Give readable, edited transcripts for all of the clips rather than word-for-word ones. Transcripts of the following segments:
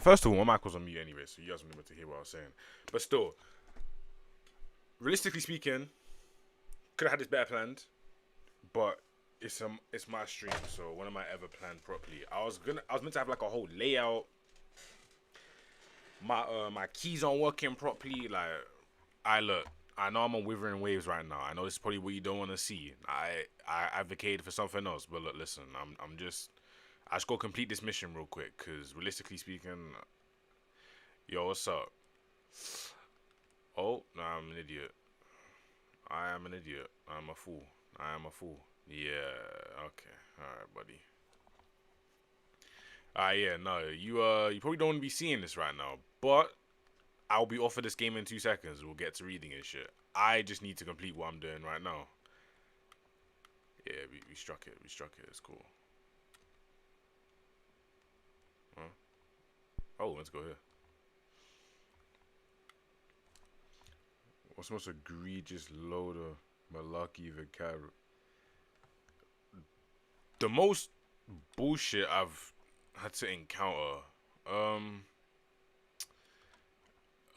First of all, my mic was on mute anyway, so you guys wouldn't be able to hear what I was saying. But still, realistically speaking, could have had this better planned, but it's my stream, so when am I ever planned properly? I was meant to have like a whole layout. My keys aren't working properly. Like, I know I'm on Withering Waves right now. I know this is probably what you don't want to see. I advocated for something else, but look, listen, I just go complete this mission real quick, cause realistically speaking, yo, what's up? Oh, no, I'm an idiot. I am an idiot. I'm a fool. I am a fool. Yeah. Okay. All right, buddy. Yeah. No, you probably don't want to be seeing this right now, but I'll be off of this game in 2 seconds. We'll get to reading and shit. I just need to complete what I'm doing right now. Yeah, we struck it. We struck it. It's cool. Huh? Oh, let's go here. What's the most egregious load of malarkey vocabulary? The most bullshit I've had to encounter.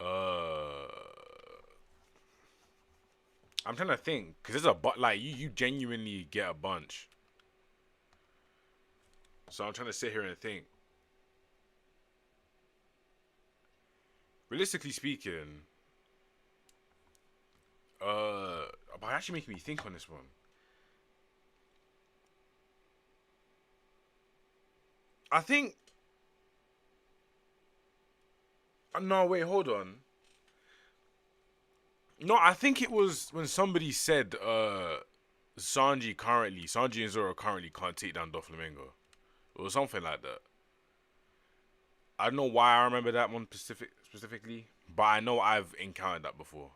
Uh, I'm trying to think, cause there's like you genuinely get a bunch. So I'm trying to sit here and think. Realistically speaking, but actually making me think on this one. I think. No, wait, hold on. No, I think it was when somebody said Sanji and Zoro currently can't take down Doflamingo. Or something like that. I don't know why I remember that one specifically, but I know I've encountered that before.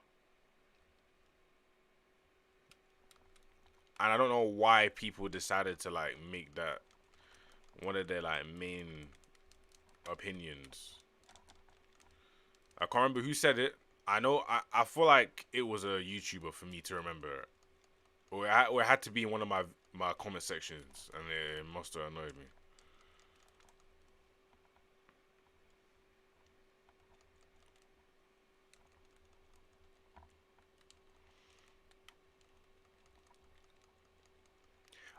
And I don't know why people decided to like make that one of their like main opinions. I can't remember who said it. I know I feel like it was a YouTuber for me to remember. Or it had to be in one of my comment sections, and it must have annoyed me.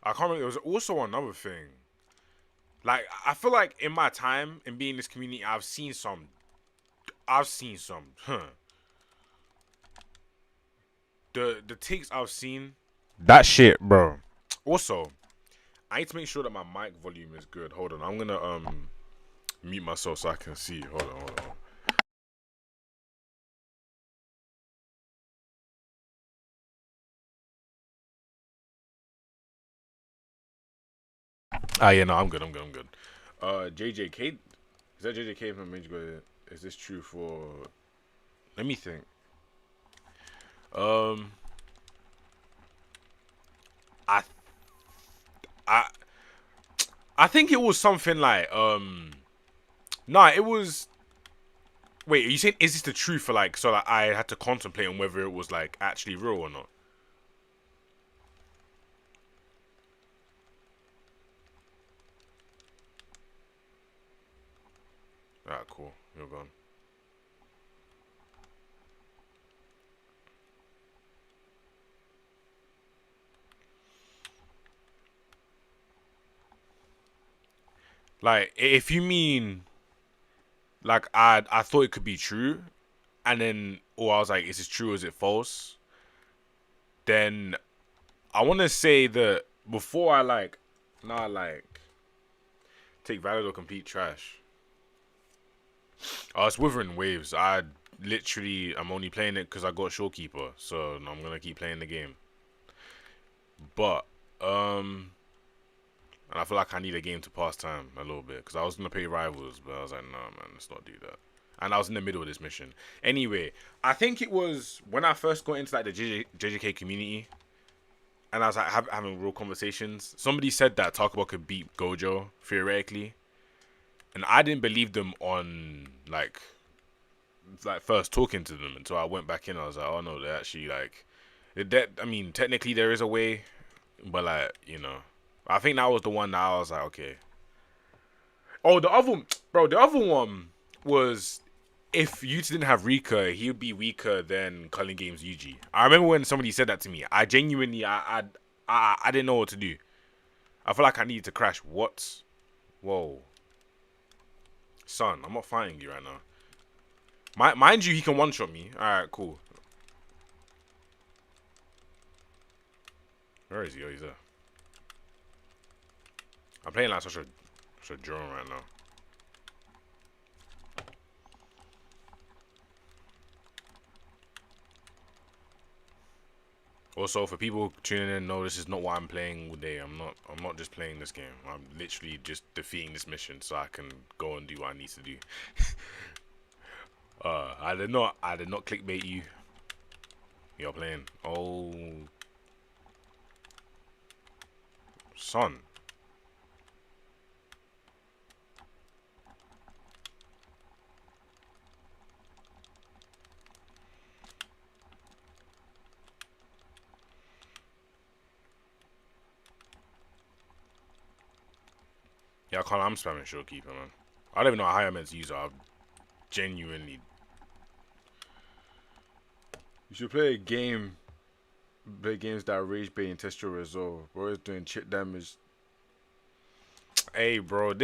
I can't remember. There was also another thing. Like, I feel like in my time in being in this community, I've seen some. The takes I've seen. That shit, bro. Also, I need to make sure that my mic volume is good. Hold on, I'm gonna mute myself so I can see. Hold on. Yeah, no, I'm good. JJK, is that JJK from Major? Is this true for? Let me think. Um, I, I, I think it was something like Nah, it was. Wait, are you saying is this the truth for like so that I had to contemplate on whether it was like actually real or not? Alright, cool. You're gone. Like, if you mean like I thought it could be true, and then or I was like, is this true or is it false? Then I want to say that before I like, take valid or complete trash. Oh, it's Withering Waves. I'm only playing it because I got Showkeeper, so I'm gonna keep playing the game. But and I feel like I need a game to pass time a little bit because I was gonna play Rivals, but I was like, nah, man, let's not do that. And I was in the middle of this mission. Anyway, I think it was when I first got into like the JJK community, and I was like having real conversations. Somebody said that Takuba could beat Gojo theoretically, and I didn't believe them on like first talking to them until I went back in. I was like, oh no, they actually like that. I mean, technically there is a way, but like I think that was the one that I was like, okay. Oh, the other one. was if Yuta didn't have Rika, he would be weaker than Culling Games Yuji. I remember when somebody said that to me. I genuinely, I didn't know what to do. I feel like I needed to crash. What? Whoa, son, I'm not fighting you right now. Mind you, he can one shot me. All right, cool. Where is he? Oh, he's there. I'm playing like such a drone right now. Also, for people tuning in, no, this is not what I'm playing today. I'm not just playing this game. I'm literally just defeating this mission so I can go and do what I need to do. I did not clickbait you. You're playing. Oh, son. Yeah, I can't. I'm spamming Showkeeper, man. I don't even know how I'm meant to use it. I genuinely. You should play a game. Play games that rage bait and test your resolve. Bro is doing chip damage. Hey, bro.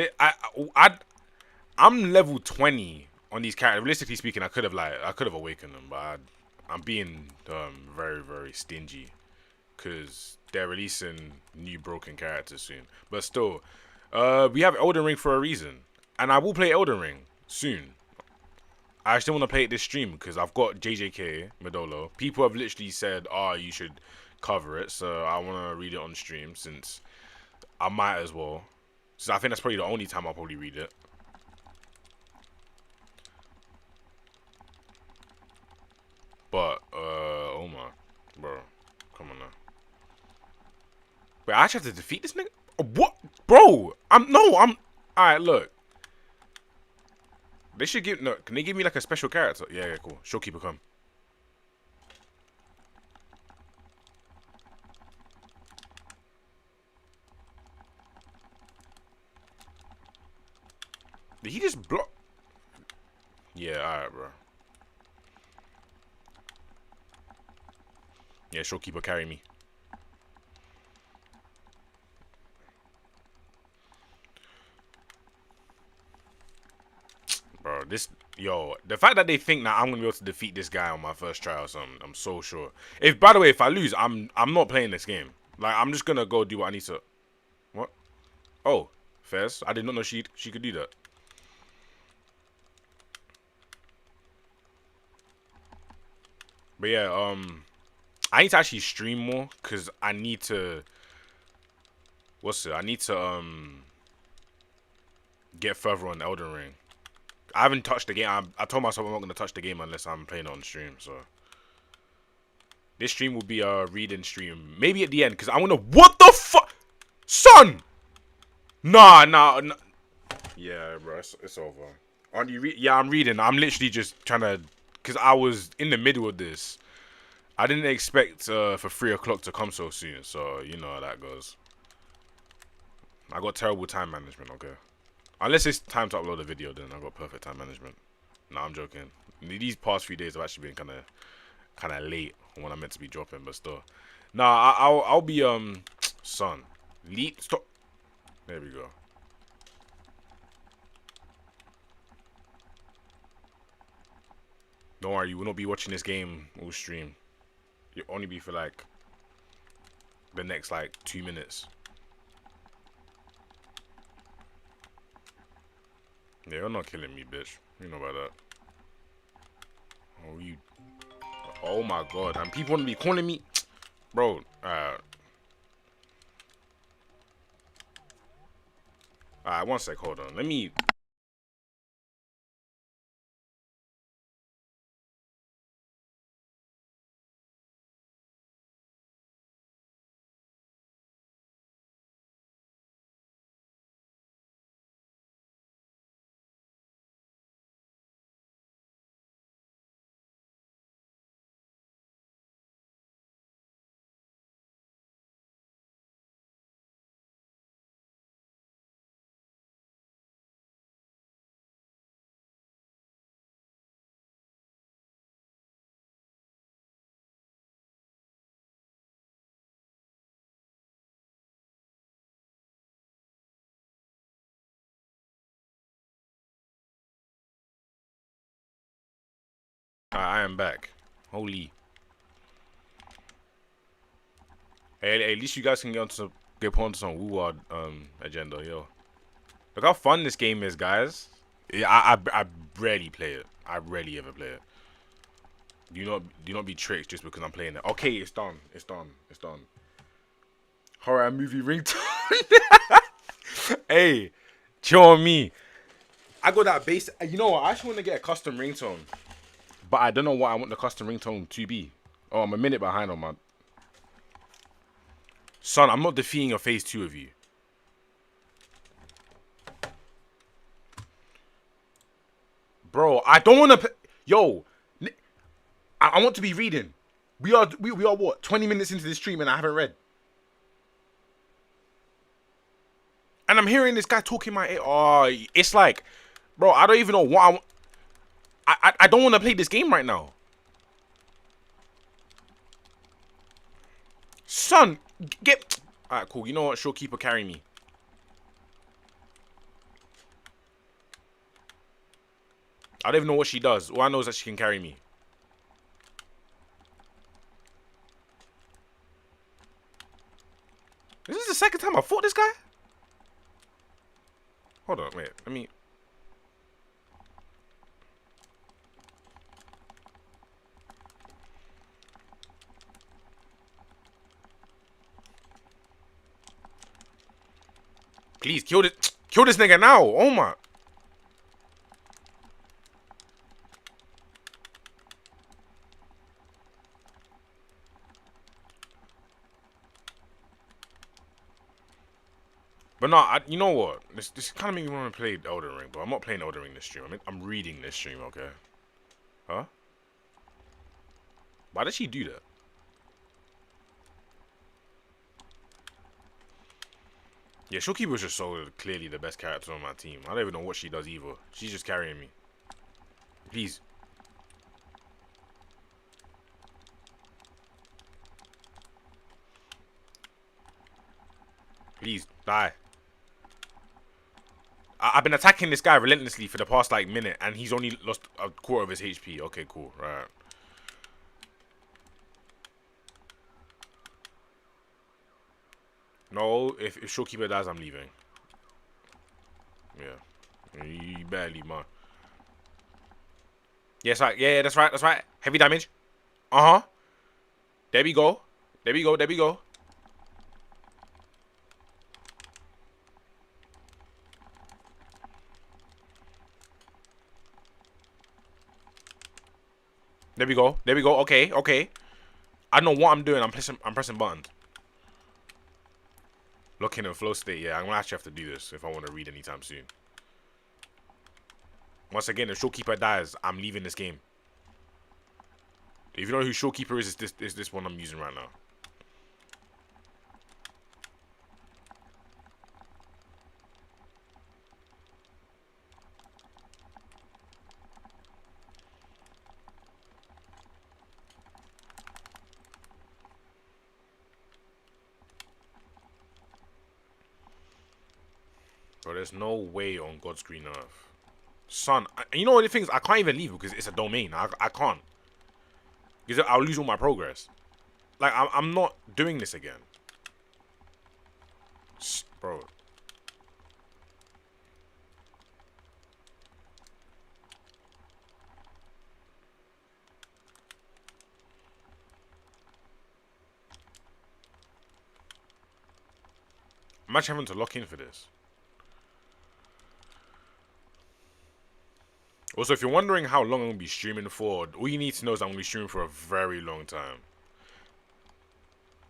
I'm level 20 on these characters. Realistically speaking, I could have awakened them, but I'm being very very stingy because they're releasing new broken characters soon. But still, we have Elden Ring for a reason, and I will play Elden Ring soon. I still want to play it this stream because I've got JJK Mudolo. People have literally said, "Oh, you should cover it," so I want to read it on stream since I might as well. So I think that's probably the only time I'll probably read it. But oh my, bro, come on now. Wait, I actually have to defeat this nigga? What, bro? I'm. All right, look. They should give no. Can they give me like a special character? Yeah, yeah, cool. Showkeeper, come. Did he just block? Yeah, all right, bro. Yeah, Showkeeper, carry me. Bro, the fact that they think that I'm gonna be able to defeat this guy on my first try or something, I'm so sure. If by the way, if I lose, I'm not playing this game. Like I'm just gonna go do what I need to. What? Oh, Fez, I did not know she could do that. But yeah, I need to actually stream more because I need to. What's it? I need to get further on Elden Ring. I haven't touched the game. I told myself I'm not gonna touch the game unless I'm playing it on stream. So this stream will be a reading stream, maybe at the end, because I wanna. What the fuck, son? Nah. Yeah, bro, it's over. Aren't you? Yeah, I'm reading. I'm literally just trying to, because I was in the middle of this. I didn't expect for 3 o'clock to come so soon. So you know how that goes. I got terrible time management. Okay, unless it's time to upload a video, then I got perfect time management. No, I'm joking. These past few days have actually been kind of late when I'm meant to be dropping, but still. Nah, I'll be son. Leap stop. There we go. Don't worry, you will not be watching this game all stream. You'll only be for like the next like 2 minutes. Yeah, you're not killing me, bitch. You know about that. Oh, you. Oh my god. And people want to be calling me. Bro, one sec, hold on. Let me I am back. Holy. Hey, at least you guys can get put onto some woo agenda, yo. Look how fun this game is, guys. Yeah, I rarely play it. I rarely ever play it. Do not be tricked just because I'm playing it. Okay, it's done. It's done. It's done. Horror movie ringtone. Hey, chill on me. I got that bass. You know what? I actually want to get a custom ringtone, but I don't know what I want the custom ringtone to be. Oh, I'm a minute behind on my. Son, I'm not defeating your phase 2 of you. Bro, I don't want to. Yo, I want to be reading. We are what? 20 minutes into this stream and I haven't read. And I'm hearing this guy talking my ear. Oh, it's like, bro, I don't even know what I don't want to play this game right now. Son, get. Alright, cool. You know what? Showkeeper, carry me. I don't even know what she does. All I know is that she can carry me. This is the second time I fought this guy? Hold on, wait. Let me. Please, kill this nigga now. Oh my. But no, you know what? This kind of makes me want to play Elden Ring, but I'm not playing Elden Ring this stream. I'm reading this stream, okay? Huh? Why did she do that? Yeah, Showkeeper was just so clearly the best character on my team. I don't even know what she does either. She's just carrying me. Please. Please, die. I've been attacking this guy relentlessly for the past, like, minute, and he's only lost a quarter of his HP. Okay, cool. Right. No, if Showkeeper dies, I'm leaving. Yeah. You better leave, man. Yes, right. Yeah, that's right. That's right. Heavy damage. Uh-huh. There we go. There we go. There we go. There we go. There we go. Okay, okay. I don't know what I'm doing. I'm pressing buttons. Looking in flow state. Yeah, I'm gonna actually have to do this if I want to read anytime soon. Once again, if Showkeeper dies, I'm leaving this game. If you don't know who Showkeeper is, it's this one I'm using right now. Bro, there's no way on God's green earth. Son, you know what the thing is? I can't even leave because it's a domain. I can't. Because I'll lose all my progress. Like, I'm not doing this again. Bro. I'm actually having to lock in for this. Also, if you're wondering how long I'm going to be streaming for, all you need to know is I'm going to be streaming for a very long time.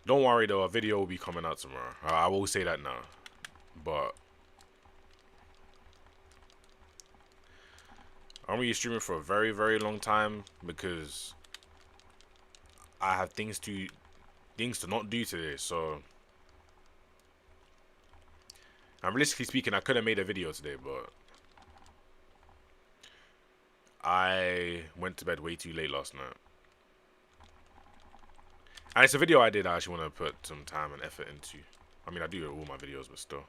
Don't worry though, a video will be coming out tomorrow. I will say that now. But I'm going to be streaming for a very, very long time because I have things to not do today. So, and realistically speaking, I could have made a video today, but I went to bed way too late last night. And it's a video I did I actually want to put some time and effort into. I mean, I do all my videos, but still.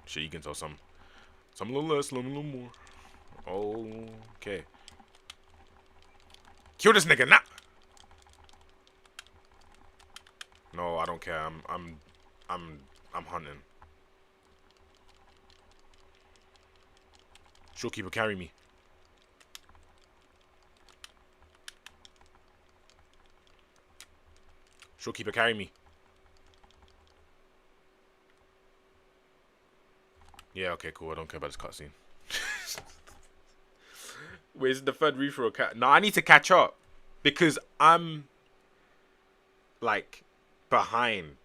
Shit, you can tell some a little less, some a little more. Okay. Kill this nigga now. No, I don't care. I'm hunting. Showkeeper, carry me. Showkeeper, carry me. Yeah, okay, cool. I don't care about this cutscene. Wait, is it the third refill? No, I need to catch up because I'm like behind.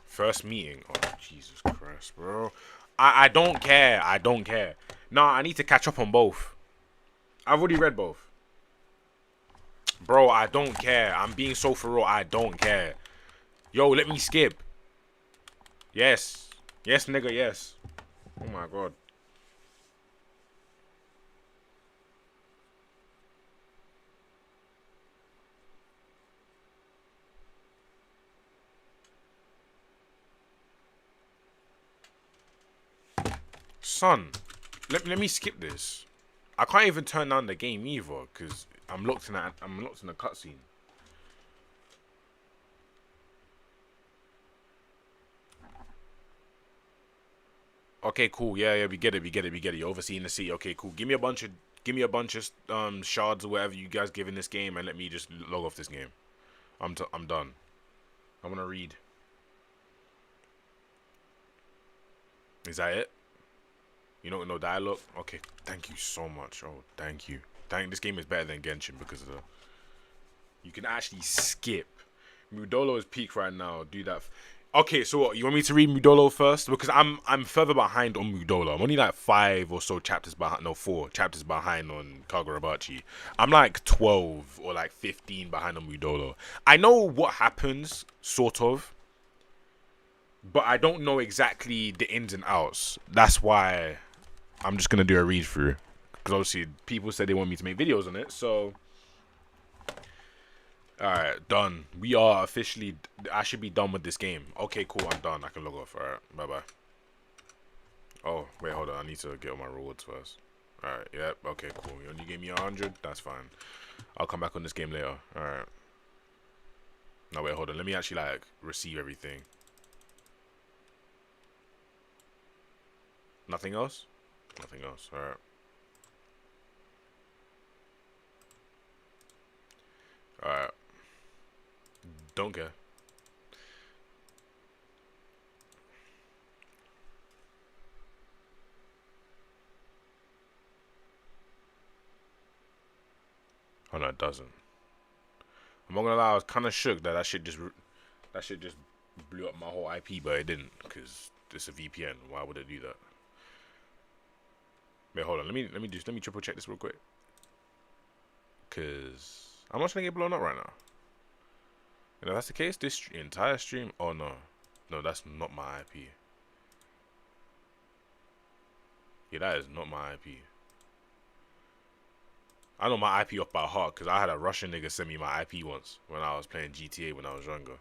First meeting. Oh, Jesus Christ, bro. I don't care. I don't care. No, I need to catch up on both. I've already read both. Bro, I don't care. I'm being so for real. I don't care. Yo, let me skip. Yes. Yes, nigga, yes. Oh my god. Son, let me skip this. I can't even turn down the game either because I'm locked in a cutscene. Okay, cool. Yeah, we get it. You're overseeing the city. Okay, cool. Give me a bunch of shards or whatever you guys give in this game, and let me just log off this game. I'm done. I want to read. Is that it? You know, no dialogue. Okay, thank you so much. Oh, thank you. This game is better than Genshin because of the. You can actually skip. Mudolo is peak right now. Do that. Okay, so what, you want me to read Mudolo first? Because I'm further behind on Mudolo. I'm only like 5 or so chapters behind. No, 4 chapters behind on Kagurabachi. I'm like 12 or like 15 behind on Mudolo. I know what happens, sort of, but I don't know exactly the ins and outs. That's why I'm just gonna do a read through. Because obviously people said they want me to make videos on it, so. Alright, done. We are officially. I should be done with this game. Okay, cool. I'm done. I can log off. Alright, bye bye. Oh, wait, hold on. I need to get all my rewards first. Alright, yep. Okay, cool. You only gave me 100. That's fine. I'll come back on this game later. Alright. No, wait, hold on. Let me actually, like, receive everything. Nothing else? Nothing else. Alright. Alright. Don't care. Oh no, it doesn't. I'm not gonna lie, I was kind of shook that shit just blew up my whole IP, but it didn't because it's a VPN. Why would it do that? Wait, hold on. Let me triple check this real quick. Cause I'm not trying to get blown up right now. And if that's the case, this entire stream. Oh no, no, that's not my IP. Yeah, that is not my IP. I know my IP off by heart because I had a Russian nigga send me my IP once when I was playing GTA when I was younger.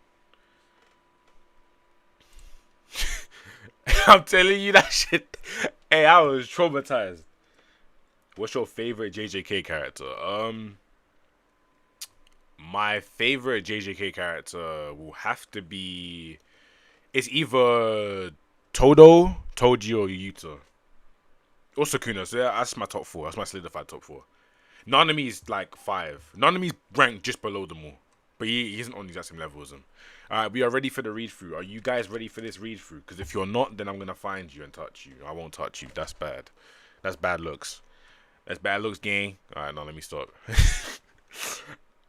I'm telling you that shit. Hey, I was traumatized. What's your favorite JJK character? My favorite JJK character will have to be. It's either Todo, Toji, or Yuta. Or Sukuna. So yeah, that's my top 4. That's my solidified top 4. Nanami's like 5. Nanami's ranked just below them all. But he isn't on the exact same level as them. Alright, we are ready for the read through. Are you guys ready for this read through? Because if you're not, then I'm going to find you and touch you. I won't touch you. That's bad. That's bad looks. That's bad looks, gang. Alright, now let me stop.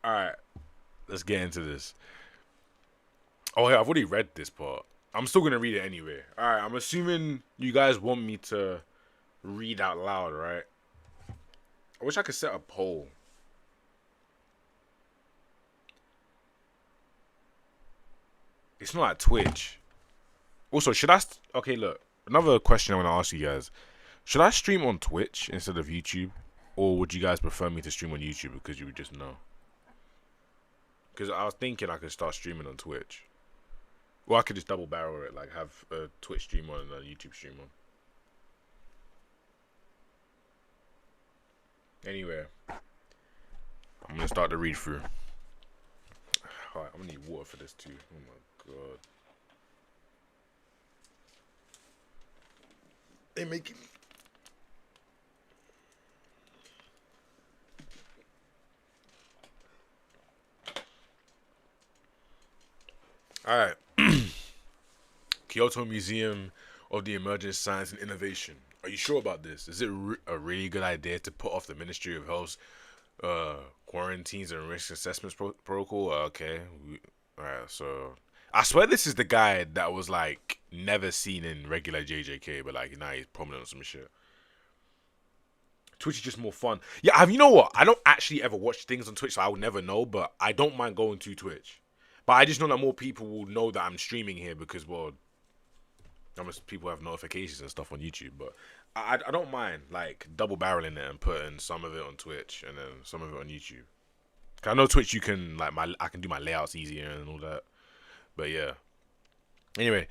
Alright, let's get into this. Oh, yeah, I've already read this part. I'm still going to read it anyway. Alright, I'm assuming you guys want me to read out loud, right? I wish I could set a poll. It's not at Twitch. Also, should I... Okay, look. Another question I want to ask you guys. Should I stream on Twitch instead of YouTube? Or would you guys prefer me to stream on YouTube because you would just know? Because I was thinking I could start streaming on Twitch. Or I could just double barrel it. Like, have a Twitch stream on and a YouTube stream on. Anyway, I'm gonna start the read through. Alright, I'm gonna need water for this too. Oh my god. They making me. Alright. Kyoto Museum of the Emerging Science and Innovation. Are you sure about this? Is it a really good idea to put off the Ministry of Health's quarantines and risk assessments protocol? Okay. Alright, so I swear this is the guy that was like never seen in regular JJK, but like now he's prominent on some shit. Twitch is just more fun. Yeah, you know what? I don't actually ever watch things on Twitch, so I would never know, but I don't mind going to Twitch. But I just know that more people will know that I'm streaming here because, well, people have notifications and stuff on YouTube. But I don't mind, like, double barreling it and putting some of it on Twitch and then some of it on YouTube. Cause I know Twitch you can, like, I can do my layouts easier and all that. But yeah. Anyway,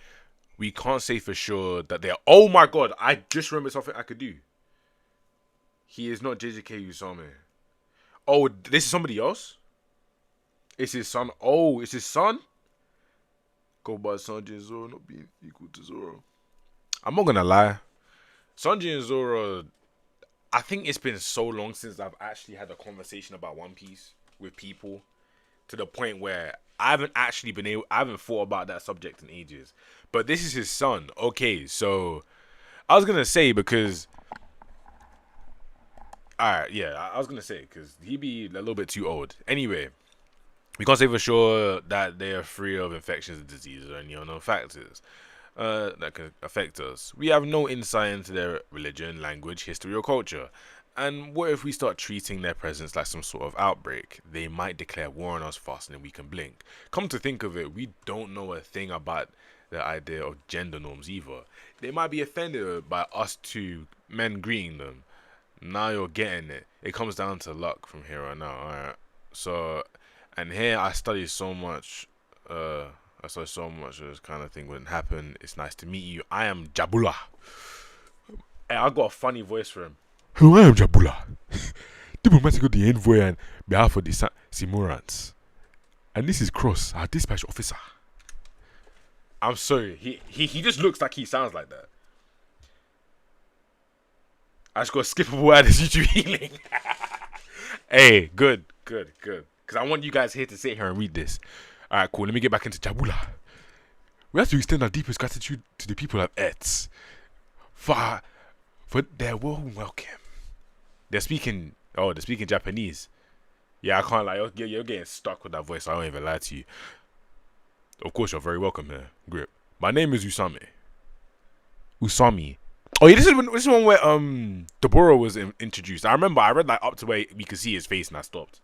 we can't say for sure that they are. Oh my god, I just remembered something I could do. He is not JJK Usame. Oh, this is somebody else? It's his son. Oh, it's his son? Go by Sanji and Zoro not being equal to Zoro. I'm not gonna lie. Sanji and Zoro, I think it's been so long since I've actually had a conversation about One Piece with people to the point where I haven't thought about that subject in ages. But this is his son. Okay, so I was gonna say because alright, yeah, I was gonna say because he'd be a little bit too old. Anyway, we can't say for sure that they are free of infections and diseases or any unknown factors that could affect us. We have no insight into their religion, language, history, or culture. And what if we start treating their presence like some sort of outbreak? They might declare war on us faster than we can blink. Come to think of it, we don't know a thing about the idea of gender norms either. They might be offended by us two men greeting them. Now you're getting it. It comes down to luck from here on out. Alright. So, and here I study so much. This kind of thing wouldn't happen. It's nice to meet you. I am Jabula. Hey, I got a funny voice for him. Hello, I am Jabula, diplomatic the envoy on behalf of the Simurans. And this is Cross, our dispatch officer. I'm sorry. He just looks like he sounds like that. I just got a skippable attitude healing. Hey, good. Because I want you guys here to sit here and read this. Alright, cool. Let me get back into Jabula. We have to extend our deepest gratitude to the people of Ets for their warm welcome. They're speaking Japanese. Yeah, I can't lie. You're getting stuck with that voice. I don't even lie to you. Of course, you're very welcome here, Grip. My name is Usami. Oh yeah, this is one where Deborah was introduced. I remember I read like up to where we could see his face and I stopped.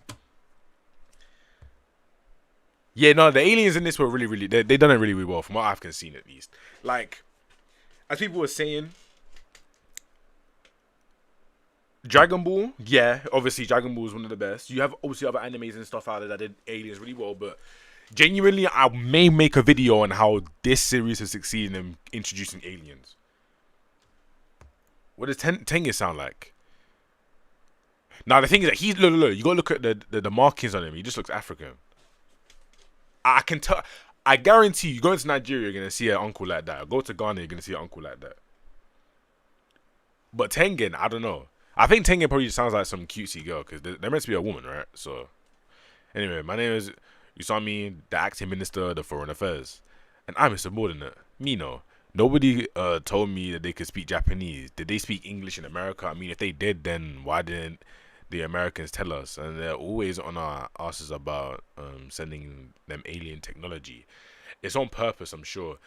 Yeah, no, the aliens in this were really they done it really well from what I've seen at least. Like, as people were saying, Dragon Ball, yeah, obviously Dragon Ball is one of the best. You have obviously other animes and stuff out there that did aliens really well, but genuinely, I may make a video on how this series has succeeded in introducing aliens. What does Tengen sound like? Now the thing is that he's look. You gotta look at the markings on him. He just looks African. I can tell. I guarantee you go into Nigeria, you're gonna see an uncle like that. Go to Ghana, you're gonna see an uncle like that. But Tengen, I don't know. I think Tengen probably just sounds like some cutesy girl because they're meant to be a woman, right? So, anyway, my name is Usami, the acting minister of the foreign affairs, and I'm a subordinate. Mino. Nobody told me that they could speak Japanese. Did they speak English in America? I mean, if they did, then why didn't the Americans tell us? And they're always on our asses about sending them alien technology. It's on purpose, I'm sure.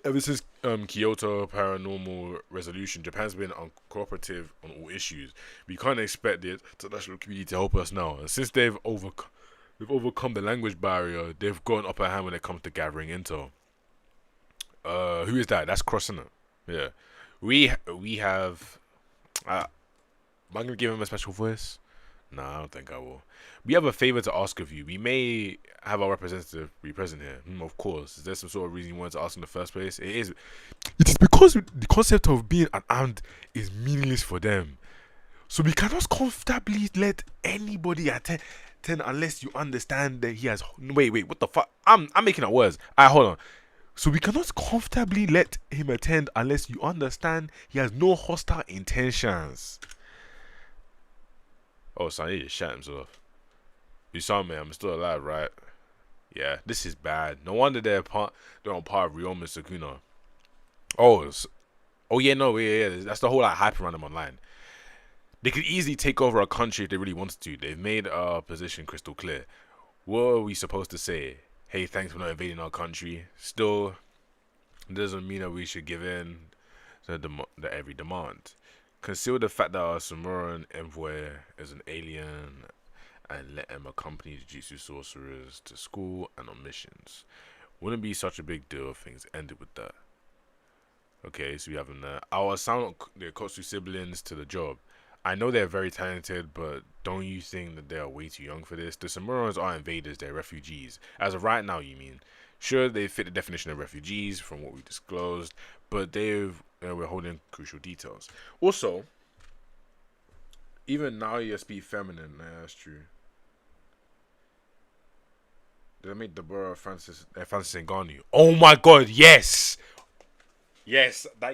Ever since Kyoto Paranormal Resolution, Japan's been uncooperative on all issues. We can't expect the international community to help us now. And since they've overcome the language barrier, they've got an upper hand when it comes to gathering intel. Who is that? That's Crossing it. Yeah. We have am I gonna give him a special voice? No, I don't think I will. We have a favor to ask of you. We may have our representative be present here. Of course. Is there some sort of reason you wanted to ask in the first place? It is. It is because the concept of being unarmed is meaningless for them. So we cannot comfortably let anybody attend unless you understand that he has. Wait, what the fuck? I'm making up words. Alright, hold on. So we cannot comfortably let him attend unless you understand he has no hostile intentions. Oh, son, he just shot himself. You saw me. I'm still alive, right? Yeah, this is bad. No wonder they're on par with Ryoma Sukuna. Oh yeah, no, yeah. That's the whole like hype around them online. They could easily take over a country if they really wanted to. They've made our position crystal clear. What are we supposed to say? Hey, thanks for not invading our country. Still, doesn't mean that we should give in to every demand. Conceal the fact that our Sumerian envoy is an alien and let him accompany the Jujutsu sorcerers to school and on missions. Wouldn't be such a big deal if things ended with that. Okay, so we have our assign the Kotsu siblings to the job. I know they're very talented, but don't you think that they are way too young for this? The Samurans are invaders, they're refugees. As of right now, you mean? Sure, they fit the definition of refugees from what we disclosed, but we're holding crucial details. Also, even now you speak feminine. Yeah, that's true. Did I make Deborah Francis Ngannou? Oh my god, yes! Yes. Oh,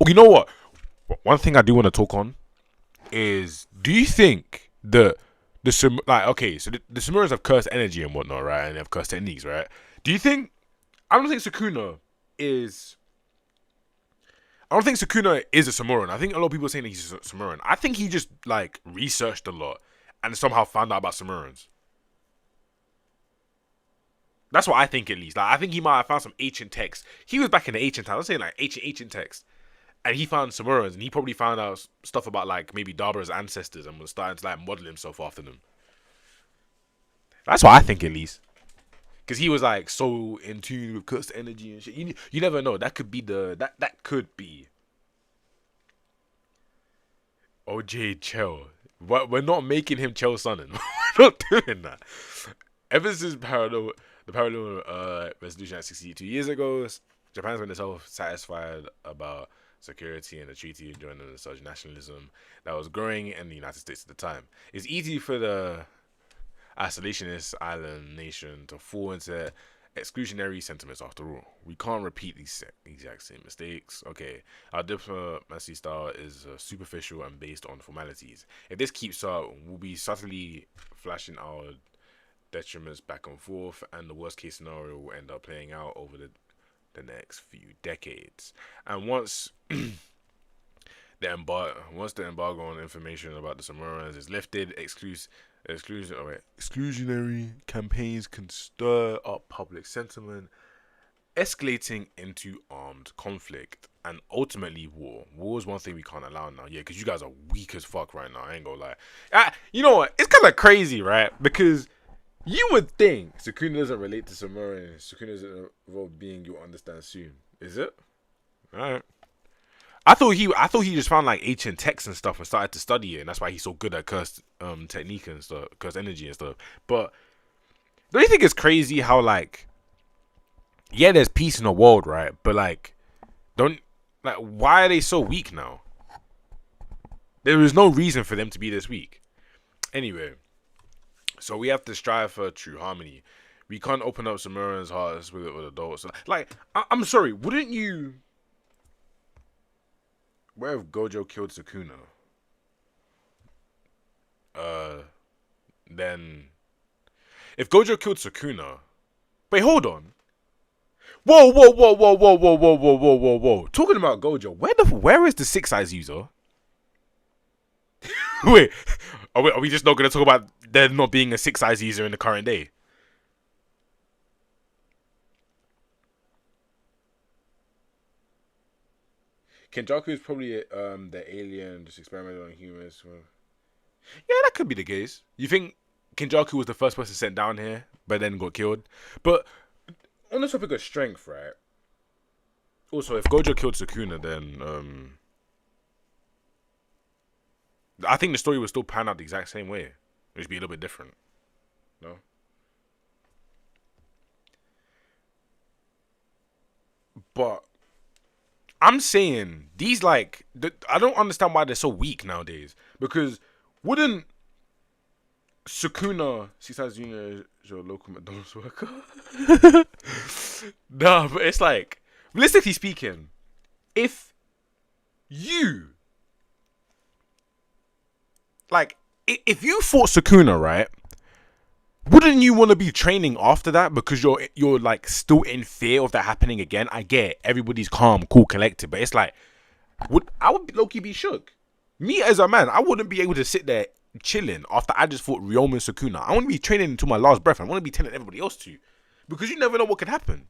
you know what? One thing I do want to talk on is, do you think the Sumerians have cursed energy and whatnot, right? And they have cursed techniques, right? Do you think? I don't think Sukuna is. I don't think Sukuna is a Sumerian. I think a lot of people are saying that he's a Sumerian. I think he just like researched a lot and somehow found out about Sumerians. That's what I think, at least. Like, I think he might have found some ancient text. He was back in the ancient times. I'm saying like ancient text. And he found Sumerians, and he probably found out stuff about like maybe Darbara's ancestors and was starting to like model himself after them. That's what I think, at least. Because he was like so in tune with cursed energy and shit. You never know. That could be that could be OJ Chell. We're not making him Chell Sonnen. We're not doing that. Ever since the parallel resolution at 62 years ago, Japan's been self-satisfied about security and the treaty joining the such nationalism that was growing in the United States at the time. It's easy for the isolationist island nation to fall into exclusionary sentiments. After all, we can't repeat these exact same mistakes. Okay, our diplomacy style is superficial and based on formalities. If this keeps up, we'll be subtly flashing our detriments back and forth, and the worst case scenario will end up playing out over the next few decades. And once the embargo on information about the Sumerians is lifted, exclusionary campaigns can stir up public sentiment, escalating into armed conflict and ultimately war. War is one thing we can't allow now. Yeah, because you guys are weak as fuck right now. I ain't gonna lie. You know what? It's kind of crazy, right? Because you would think Sukuna doesn't relate to Sumerian. Sukuna doesn't involve being you understand soon. Is it? Alright. I thought he just found like ancient texts and stuff and started to study it, and that's why he's so good at cursed technique and stuff, cursed energy and stuff. But don't you think it's crazy how like, yeah, there's peace in the world, right? But like, why are they so weak now? There is no reason for them to be this weak. Anyway, so we have to strive for true harmony. We can't open up Sumerians' hearts with adults. Like, I'm sorry, wouldn't you? Where if Gojo killed Sukuna? Then if Gojo killed Sukuna, wait, hold on. Whoa. Talking about Gojo, where is the six eyes user? Wait, are we just not gonna talk about there not being a six eyes user in the current day? Kenjaku is probably the alien just experimenting on humans. Yeah, that could be the case. You think Kenjaku was the first person sent down here, but then got killed? But on the topic of strength, right? Also, if Gojo killed Sukuna, then I think the story would still pan out the exact same way. It would just be a little bit different. No? But I'm saying these like I don't understand why they're so weak nowadays. Because wouldn't Sukuna Sisaz Junior is your local McDonald's worker? Nah, but it's like realistically speaking, if you like if you fought Sukuna, right? Wouldn't you want to be training after that because you're like still in fear of that happening again? I get it. Everybody's calm, cool, collected, but it's like I would low-key be shook. Me as a man, I wouldn't be able to sit there chilling after I just fought Ryoma Sukuna. I want to be training until my last breath. I want to be telling everybody else to, because you never know what could happen.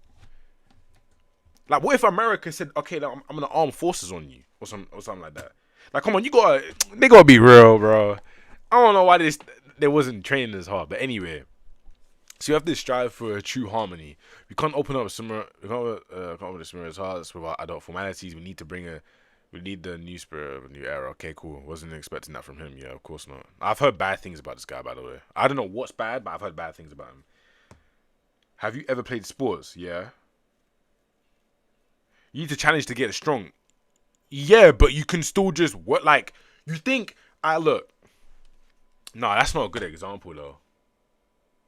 Like, what if America said, "Okay, I'm gonna arm forces on you," or something like that? Like, come on, they gotta be real, bro. I don't know why they wasn't training as hard, but anyway. So you have to strive for a true harmony. We can't open up we can't open the Samura's hearts without adult formalities. We need the new spirit of a new era. Okay, cool. Wasn't expecting that from him. Yeah, of course not. I've heard bad things about this guy, by the way. I don't know what's bad, but I've heard bad things about him. Have you ever played sports? Yeah. You need to challenge to get strong. Yeah, but you can still just what like you think. I look. No, that's not a good example though.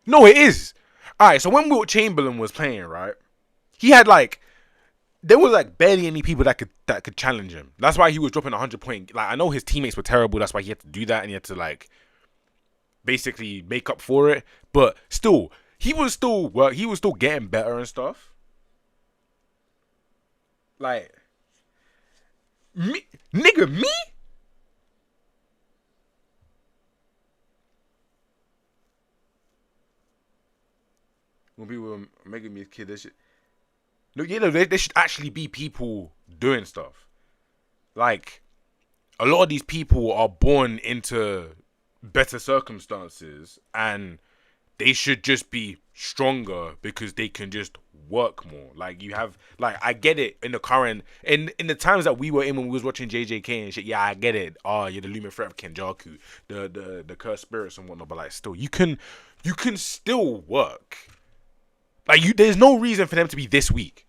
No, it is. Alright, so when Wilt Chamberlain was playing, right? He had like there was like barely any people that could challenge him. That's why he was dropping 100 point. Like I know his teammates were terrible. That's why he had to do that, and he had to like basically make up for it. But still, he was still getting better and stuff. Like me, nigga, me. When people were making me a kid, this shit. No, you know, there should actually be people doing stuff. Like, a lot of these people are born into better circumstances and they should just be stronger because they can just work more. Like, you have, like, I get it in the current, in the times that we were in when we was watching JJK and shit, yeah, I get it. Oh, you're the Lumen threat of Kenjaku, the cursed spirits and whatnot, but like, still, you can still work. Like, there's no reason for them to be this weak.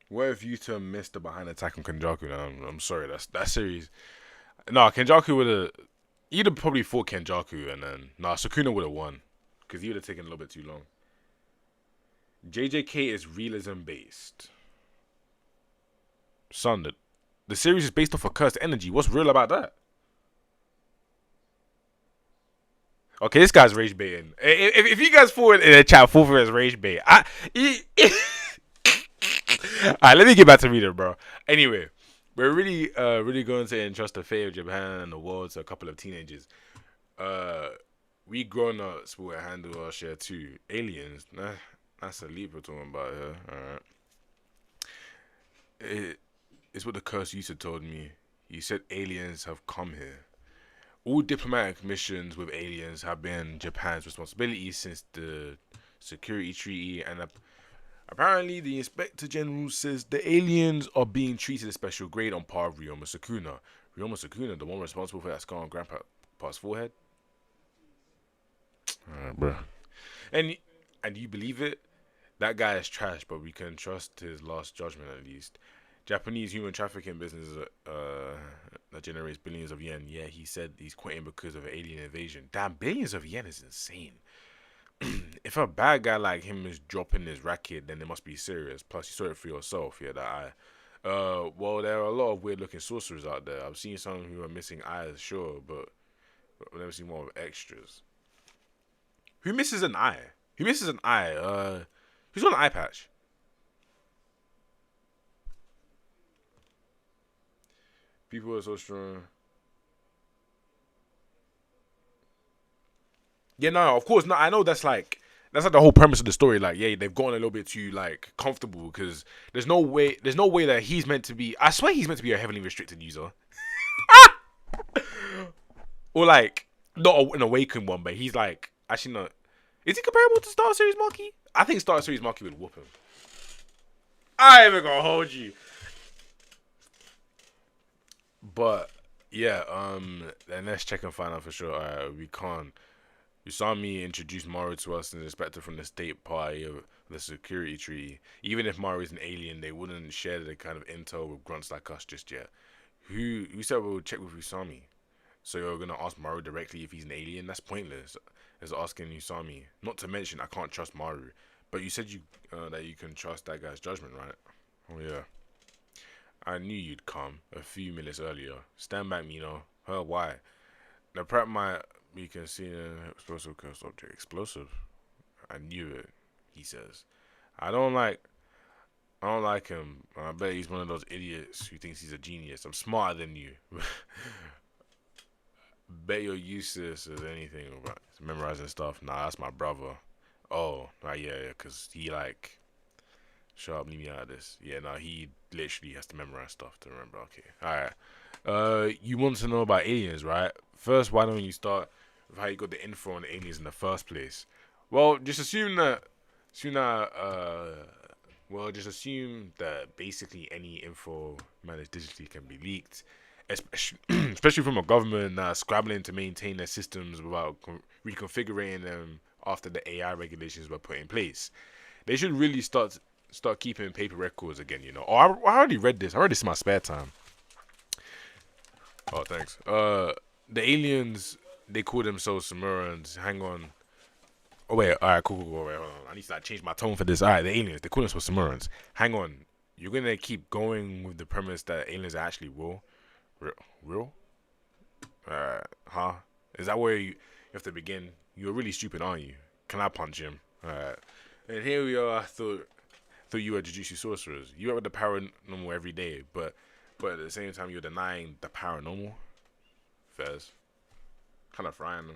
What if Yuta missed the behind attack on Kenjaku? I'm sorry, that series. No, Kenjaku would have. You'd have probably fought Kenjaku, and then Sukuna would have won because he would have taken a little bit too long. JJK is realism based. Son, the series is based off of cursed energy. What's real about that? Okay, this guy's rage baiting. If you guys fall in a chat, fall for his rage bait. Alright, let me get back to reading, bro. Anyway, we're really going to entrust the fate of Japan and the world to a couple of teenagers. We grown ups will handle our share too. Aliens, nah, that's a leap we're talking about here. Alright. It's what the curse user told me. He said aliens have come here. All diplomatic missions with aliens have been Japan's responsibility since the security treaty, and apparently the inspector general says the aliens are being treated a special grade on par with Ryoma Sukuna. Ryoma Sukuna, the one responsible for that scar on Grandpa's forehead. Alright, bro. And you believe it? That guy is trash, but we can trust his last judgment at least. Japanese human trafficking business that generates billions of yen. Yeah, he said he's quitting because of alien invasion. Damn, billions of yen is insane. If a bad guy like him is dropping his racket, then it must be serious. Plus, you saw it for yourself. Yeah, that eye. Well, there are a lot of weird-looking sorcerers out there. I've seen some who are missing eyes, sure, but I've never seen more of extras. Who misses an eye? Who misses an eye? Who's got an eye patch? People are so strong. Yeah, no, of course, no. I know that's like the whole premise of the story. Like, yeah, they've gotten a little bit too like comfortable because there's no way that he's meant to be. I swear he's meant to be a heavily restricted user, or like not an awakened one, but he's like actually not. Is he comparable to Star Series Marky? I think Star Series Marky would whoop him. I ain't even gonna hold you. But Yeah, then let's check and find out for sure. We can't. Usami introduced Maru to us and expected from the state party of the security treaty. Even if Maru is an alien, they wouldn't share the kind of intel with grunts like us just yet. Who said we'll check with Usami? So you're gonna ask Maru directly if he's an alien? That's pointless. It's asking Usami. Not to mention, I can't trust Maru. But you said you that you can trust that guy's judgment, right? Oh yeah. I knew you'd come a few minutes earlier. Stand back, Mino. Huh? Why? The prep might we can see an explosive cursed object. Explosive? I knew it. He says. I don't like. I don't like him. I bet he's one of those idiots who thinks he's a genius. I'm smarter than you. Bet you're useless as anything about memorizing stuff. Nah, that's my brother. Oh, right, yeah, cause he like, shut up, leave me out of this. Yeah, nah, he literally has to memorize stuff to remember. Okay, all right. You want to know about aliens, right? First, why don't you start with how you got the info on the aliens in the first place? Well, just just assume that basically any info managed digitally can be leaked, especially especially from a government scrabbling to maintain their systems without reconfiguring them after the AI regulations were put in place. They should really start keeping paper records again. You know. Oh, I already read this. I read this in my spare time. Oh, thanks. The aliens, they call themselves Sumerians. Hang on. Oh wait, all right, cool. Wait, hold on. I need to like change my tone for this. All right, the aliens, they call themselves Sumerians. Hang on. You're gonna keep going with the premise that aliens are actually real? Real? Huh? Is that where you have to begin? You're really stupid, aren't you? Can I punch him? Alright. And here we are. I thought you were Jujutsu sorcerers. You are with the paranormal every day, but at the same time you're denying the paranormal. Fairs. Kind of frying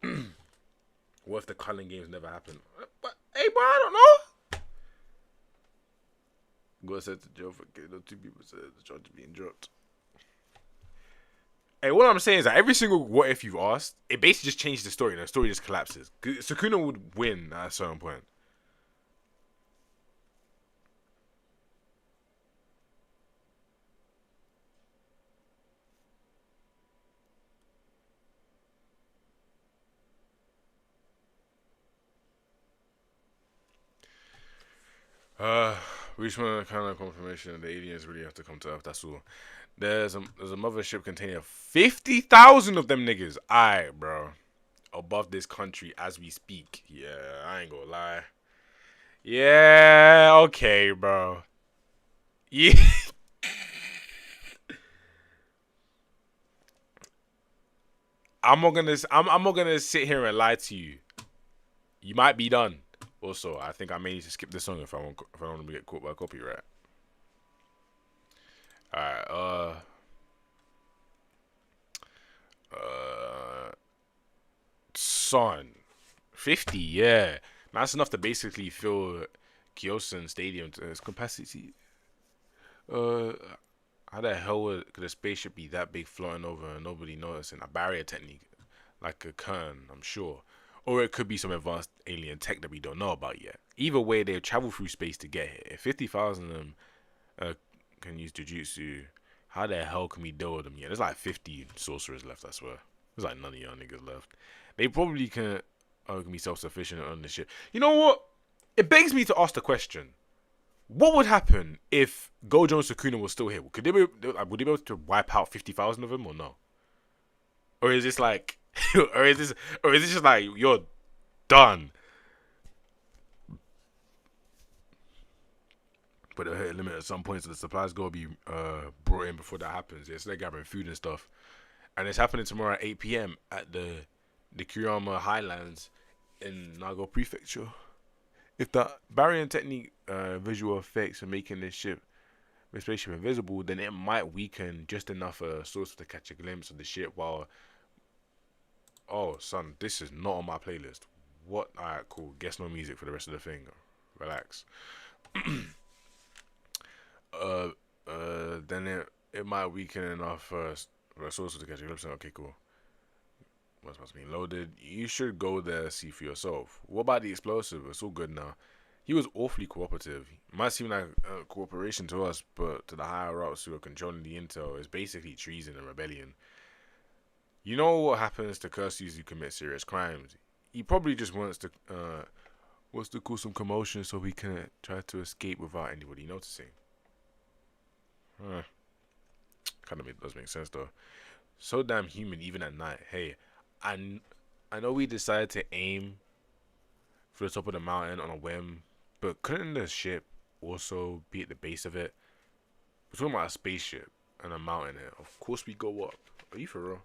them. What if the culling games never happened? But hey, bro, I don't know. Go said to jail for killing 2 people. Said the charge is being dropped. Hey, what I'm saying is that every single what if you've asked, it basically just changes the story, and the story just collapses. Sukuna would win at a certain point. Uh, we just want kind of confirmation that the aliens really have to come to Earth. That's all. There's a mothership containing 50,000 of them niggas. Alright, bro. Above this country as we speak. Yeah, I ain't gonna lie. Yeah, okay, bro. Yeah. I'm not gonna sit here and lie to you. You might be done. Also, I think I may need to skip this song if I want to get caught by copyright. Alright, uh son. 50, yeah. That's enough to basically fill Kyosen Stadium to its capacity. Uh how the hell could a spaceship be that big floating over and nobody noticing? A barrier technique, like a Kern, I'm sure. Or it could be some advanced alien tech that we don't know about yet. Either way, they've traveled through space to get here. If 50,000 of them uh, can use Jujutsu, how the hell can we deal with them yet? There's like 50 sorcerers left, I swear. There's like none of y'all niggas left. They probably can be self-sufficient on this shit. You know what? It begs me to ask the question. What would happen if Gojo and Sukuna were still here? Would they be able to wipe out 50,000 of them or no? Or is this like, or is this just like you're done? But they'll hit a limit at some point, so the supplies gotta be brought in before that happens. Yeah, so they're gathering food and stuff, and it's happening tomorrow at 8 p.m. at the Kuriyama Highlands in Nago Prefecture. If the barrier technique visual effects are making this spaceship invisible, then it might weaken just enough a source to catch a glimpse of the ship while. Oh, son, this is not on my playlist. What? Alright, cool. Guess no music for the rest of the thing. Relax. uh, then it might weaken enough for a source to catch a glimpse. Okay, cool. What's supposed to be loaded? You should go there see for yourself. What about the explosive? It's all good now. He was awfully cooperative. Might seem like cooperation to us, but to the higher ups who are controlling the intel, is basically treason and rebellion. You know what happens to curseys who commit serious crimes? He probably just wants to cause some commotion so he can try to escape without anybody noticing. Huh. Kind of does make sense though. So damn human even at night. Hey, I know we decided to aim for the top of the mountain on a whim, but couldn't the ship also be at the base of it? We're talking about a spaceship and a mountain here. Of course we go up. Are you for real?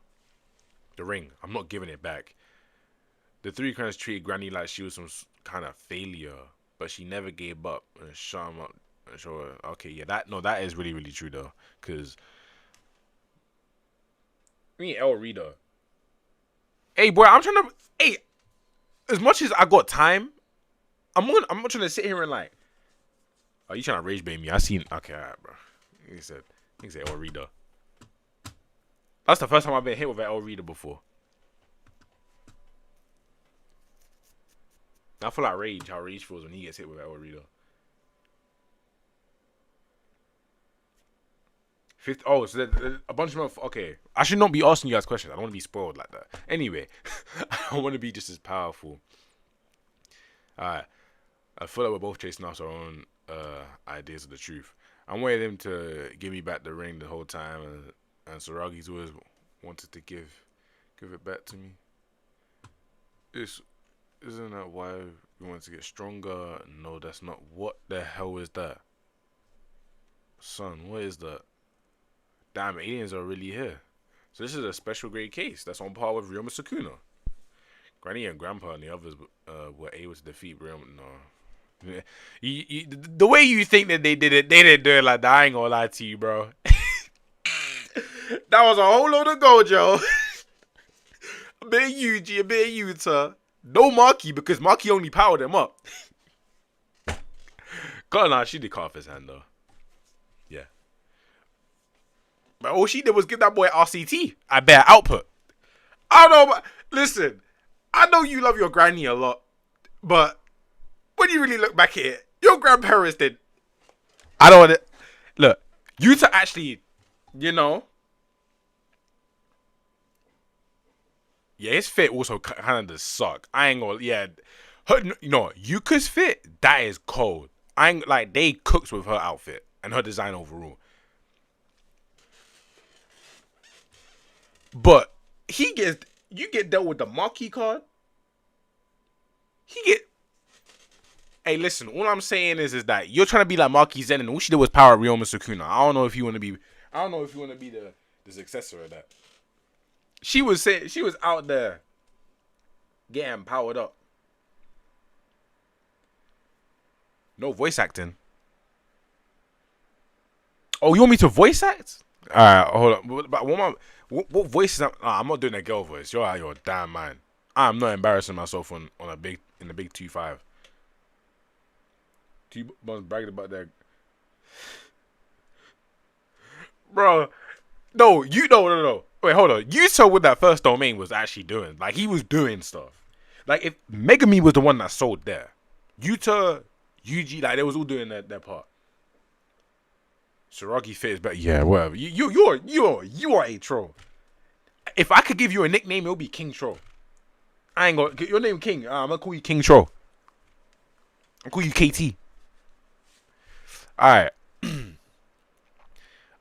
The ring. I'm not giving it back. The three kinds treated Granny like she was some kind of failure, but she never gave up and shut him up and show her. Okay, yeah, that is really really true though, cause me El Rita. Hey boy, I'm trying to. Hey, as much as I got time, I'm not trying to sit here and like. Oh, you trying to rage bait me? I seen. Okay, alright, bro. He said El Rita. That's the first time I've been hit with an El Rita before. I feel like Rage, how Rage feels when he gets hit with El Rita. Oh, so a bunch of okay. I should not be asking you guys questions. I don't want to be spoiled like that. Anyway, I don't want to be just as powerful. Alright. I feel like we're both chasing after our own ideas of the truth. I'm waiting him to give me back the ring the whole time, and Saragi's always wanted to give it back to me. Isn't that why we want to get stronger? No, that's not. What the hell is that? Son, what is that? Damn, aliens are really here. So this is a special grade case that's on par with Ryoma Sukuna. Granny and Grandpa and the others were able to defeat Ryoma. No. The way you think that they did it, they didn't do it like that. I ain't gonna lie to you, bro. That was a whole load of Gojo. A bit of Yuji, a bit of Yuta. No Maki, because Maki only powered him up. God, she did cut off his hand, though. Yeah. But all she did was give that boy RCT. I bear output. I don't know, but listen. I know you love your granny a lot, but when you really look back at it, your grandparents did. I don't want to. Look, Yuta actually, you know. Yeah, his fit also kind of does suck. I ain't gonna, yeah. Yuka's fit, that is cold. I ain't, like, they cooked with her outfit and her design overall. But you get dealt with the Maki card. Hey, listen, all I'm saying is that you're trying to be like Maki Zen, and all she did was power Ryoma Sukuna. I don't know if you want to be the successor of that. She was out there getting powered up. No voice acting. Oh, you want me to voice act? Alright, hold on. But what voice is I'm not doing a girl voice. You're out of your damn mind. I'm not embarrassing myself in the big 2-5. T-Bone's bragging about that. Bro. No. Wait, hold on. Yuta with that first domain was actually doing. Like, he was doing stuff. Like, if Megami was the one that sold there. Yuta, Yuji, like, they was all doing their part. Saragi fit is better. Yeah, whatever. You are a troll. If I could give you a nickname, it would be King Troll. I ain't gonna... Your name King. I'm gonna call you King Troll. I'll call you KT. Alright.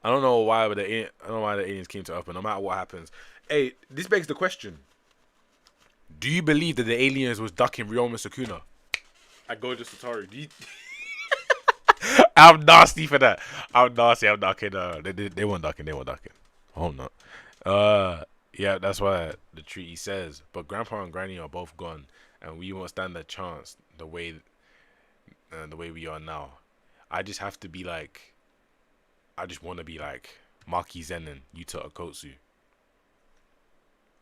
I don't know why the aliens came to Earth, but no matter what happens. Hey, this begs the question. Do you believe that the aliens was ducking Ryoma Sukuna? I go to Satoru. I'm nasty for that. I'm nasty. I'm ducking. They weren't ducking. I hope not. Yeah, that's what the treaty says. But Grandpa and Granny are both gone, and we won't stand a chance the way we are now. I just have to be like. I just want to be like Maki Zen and Yuta Okotsu.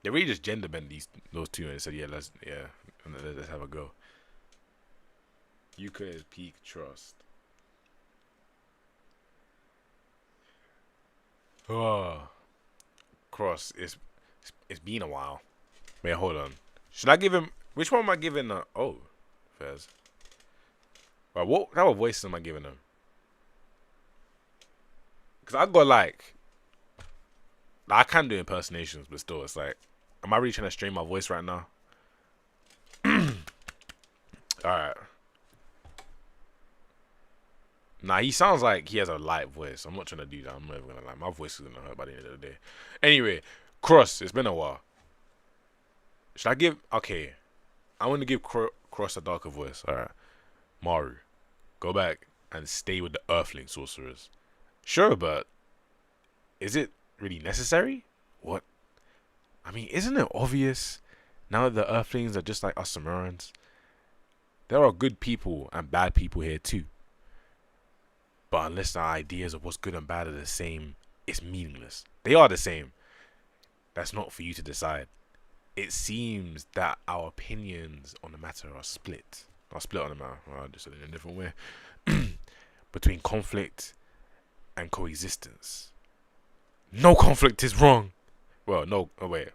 They really just gender bent those two and said, let's have a go. Yuka is peak trust. Oh, Cross, it's been a while. Wait, hold on. Should I give him? Which one am I giving? Fez. Right, what type of voice am I giving them? Because I got like I can do impersonations, but still, it's like, am I really trying to strain my voice right now? All right. Nah, he sounds like he has a light voice. I'm not trying to do that. I'm not even gonna lie. My voice is gonna hurt by the end of the day. Anyway, Cross. It's been a while. Should I give? Okay, I want to give Cross a darker voice. All right, Maru, go back and stay with the Earthling sorcerers. Sure, but is it really necessary? What? I mean, isn't it obvious now that the Earthlings are just like us Samurans? There are good people and bad people here too. But unless our ideas of what's good and bad are the same, it's meaningless. They are the same. That's not for you to decide. It seems that our opinions on the matter are split. Are split on the matter. Well, I'll just say it in a different way. Between conflict and coexistence. No conflict is wrong. Well, no. Oh, wait.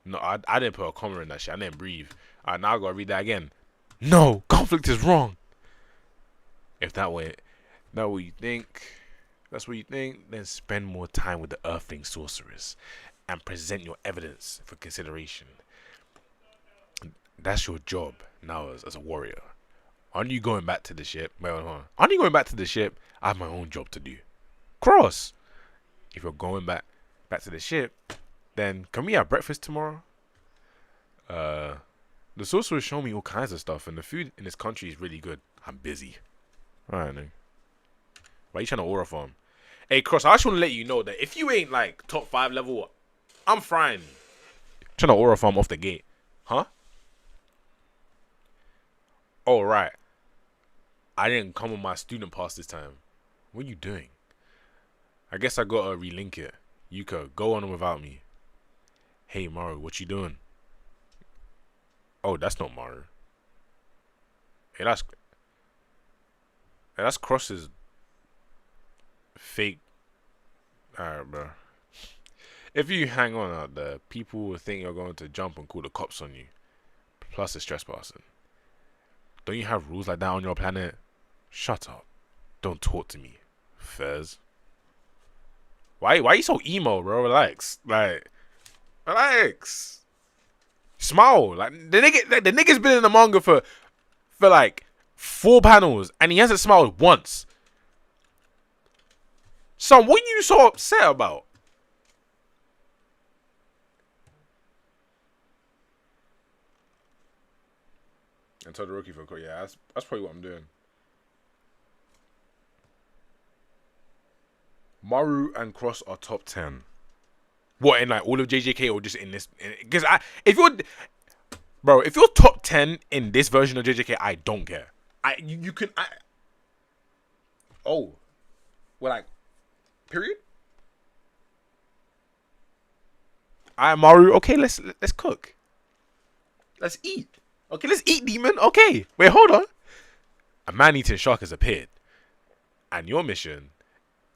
No, I didn't put a comma in that shit. I didn't breathe. Alright, now I gotta read that again. No, conflict is wrong. If that way, that's what you think, then spend more time with the Earthling sorcerers and present your evidence for consideration. That's your job now as a warrior. Aren't you going back to the ship? Well, hold on. Aren't you going back to the ship? I have my own job to do. Cross. If you're going back to the ship, then can we have breakfast tomorrow? The sorcerers show me all kinds of stuff, and the food in this country is really good. I'm busy. Alright, then. Why are you trying to aura farm? Hey, Cross, I just want to let you know that if you ain't like top 5 level, I'm frying. Trying to aura farm off the gate. Huh? Oh, right. I didn't come with my student pass this time. What are you doing? I guess I gotta relink it. Yuka, go on without me. Hey, Maru, what you doing? Oh, that's not Maru. Hey, that's Cross's fake. Alright, bro. If you hang on out there, people will think you're going to jump and call the cops on you. Plus a stress person. Don't you have rules like that on your planet? Shut up. Don't talk to me, Fez. Why are you so emo, bro? Relax. Like, relax. Smile. Like the nigga's been in the manga for like 4 panels and he hasn't smiled once. Son, what are you so upset about? And tell the rookie for a call. Yeah, that's probably what I'm doing. Maru and Cross are top 10. What, in like all of JJK or just in this? Because if you're top 10 in this version of JJK, I don't care. Oh, well, like, period. Alright, Maru. Okay, let's cook. Let's eat. Okay, let's eat, demon. Okay, wait, hold on. A man-eating shark has appeared, and your mission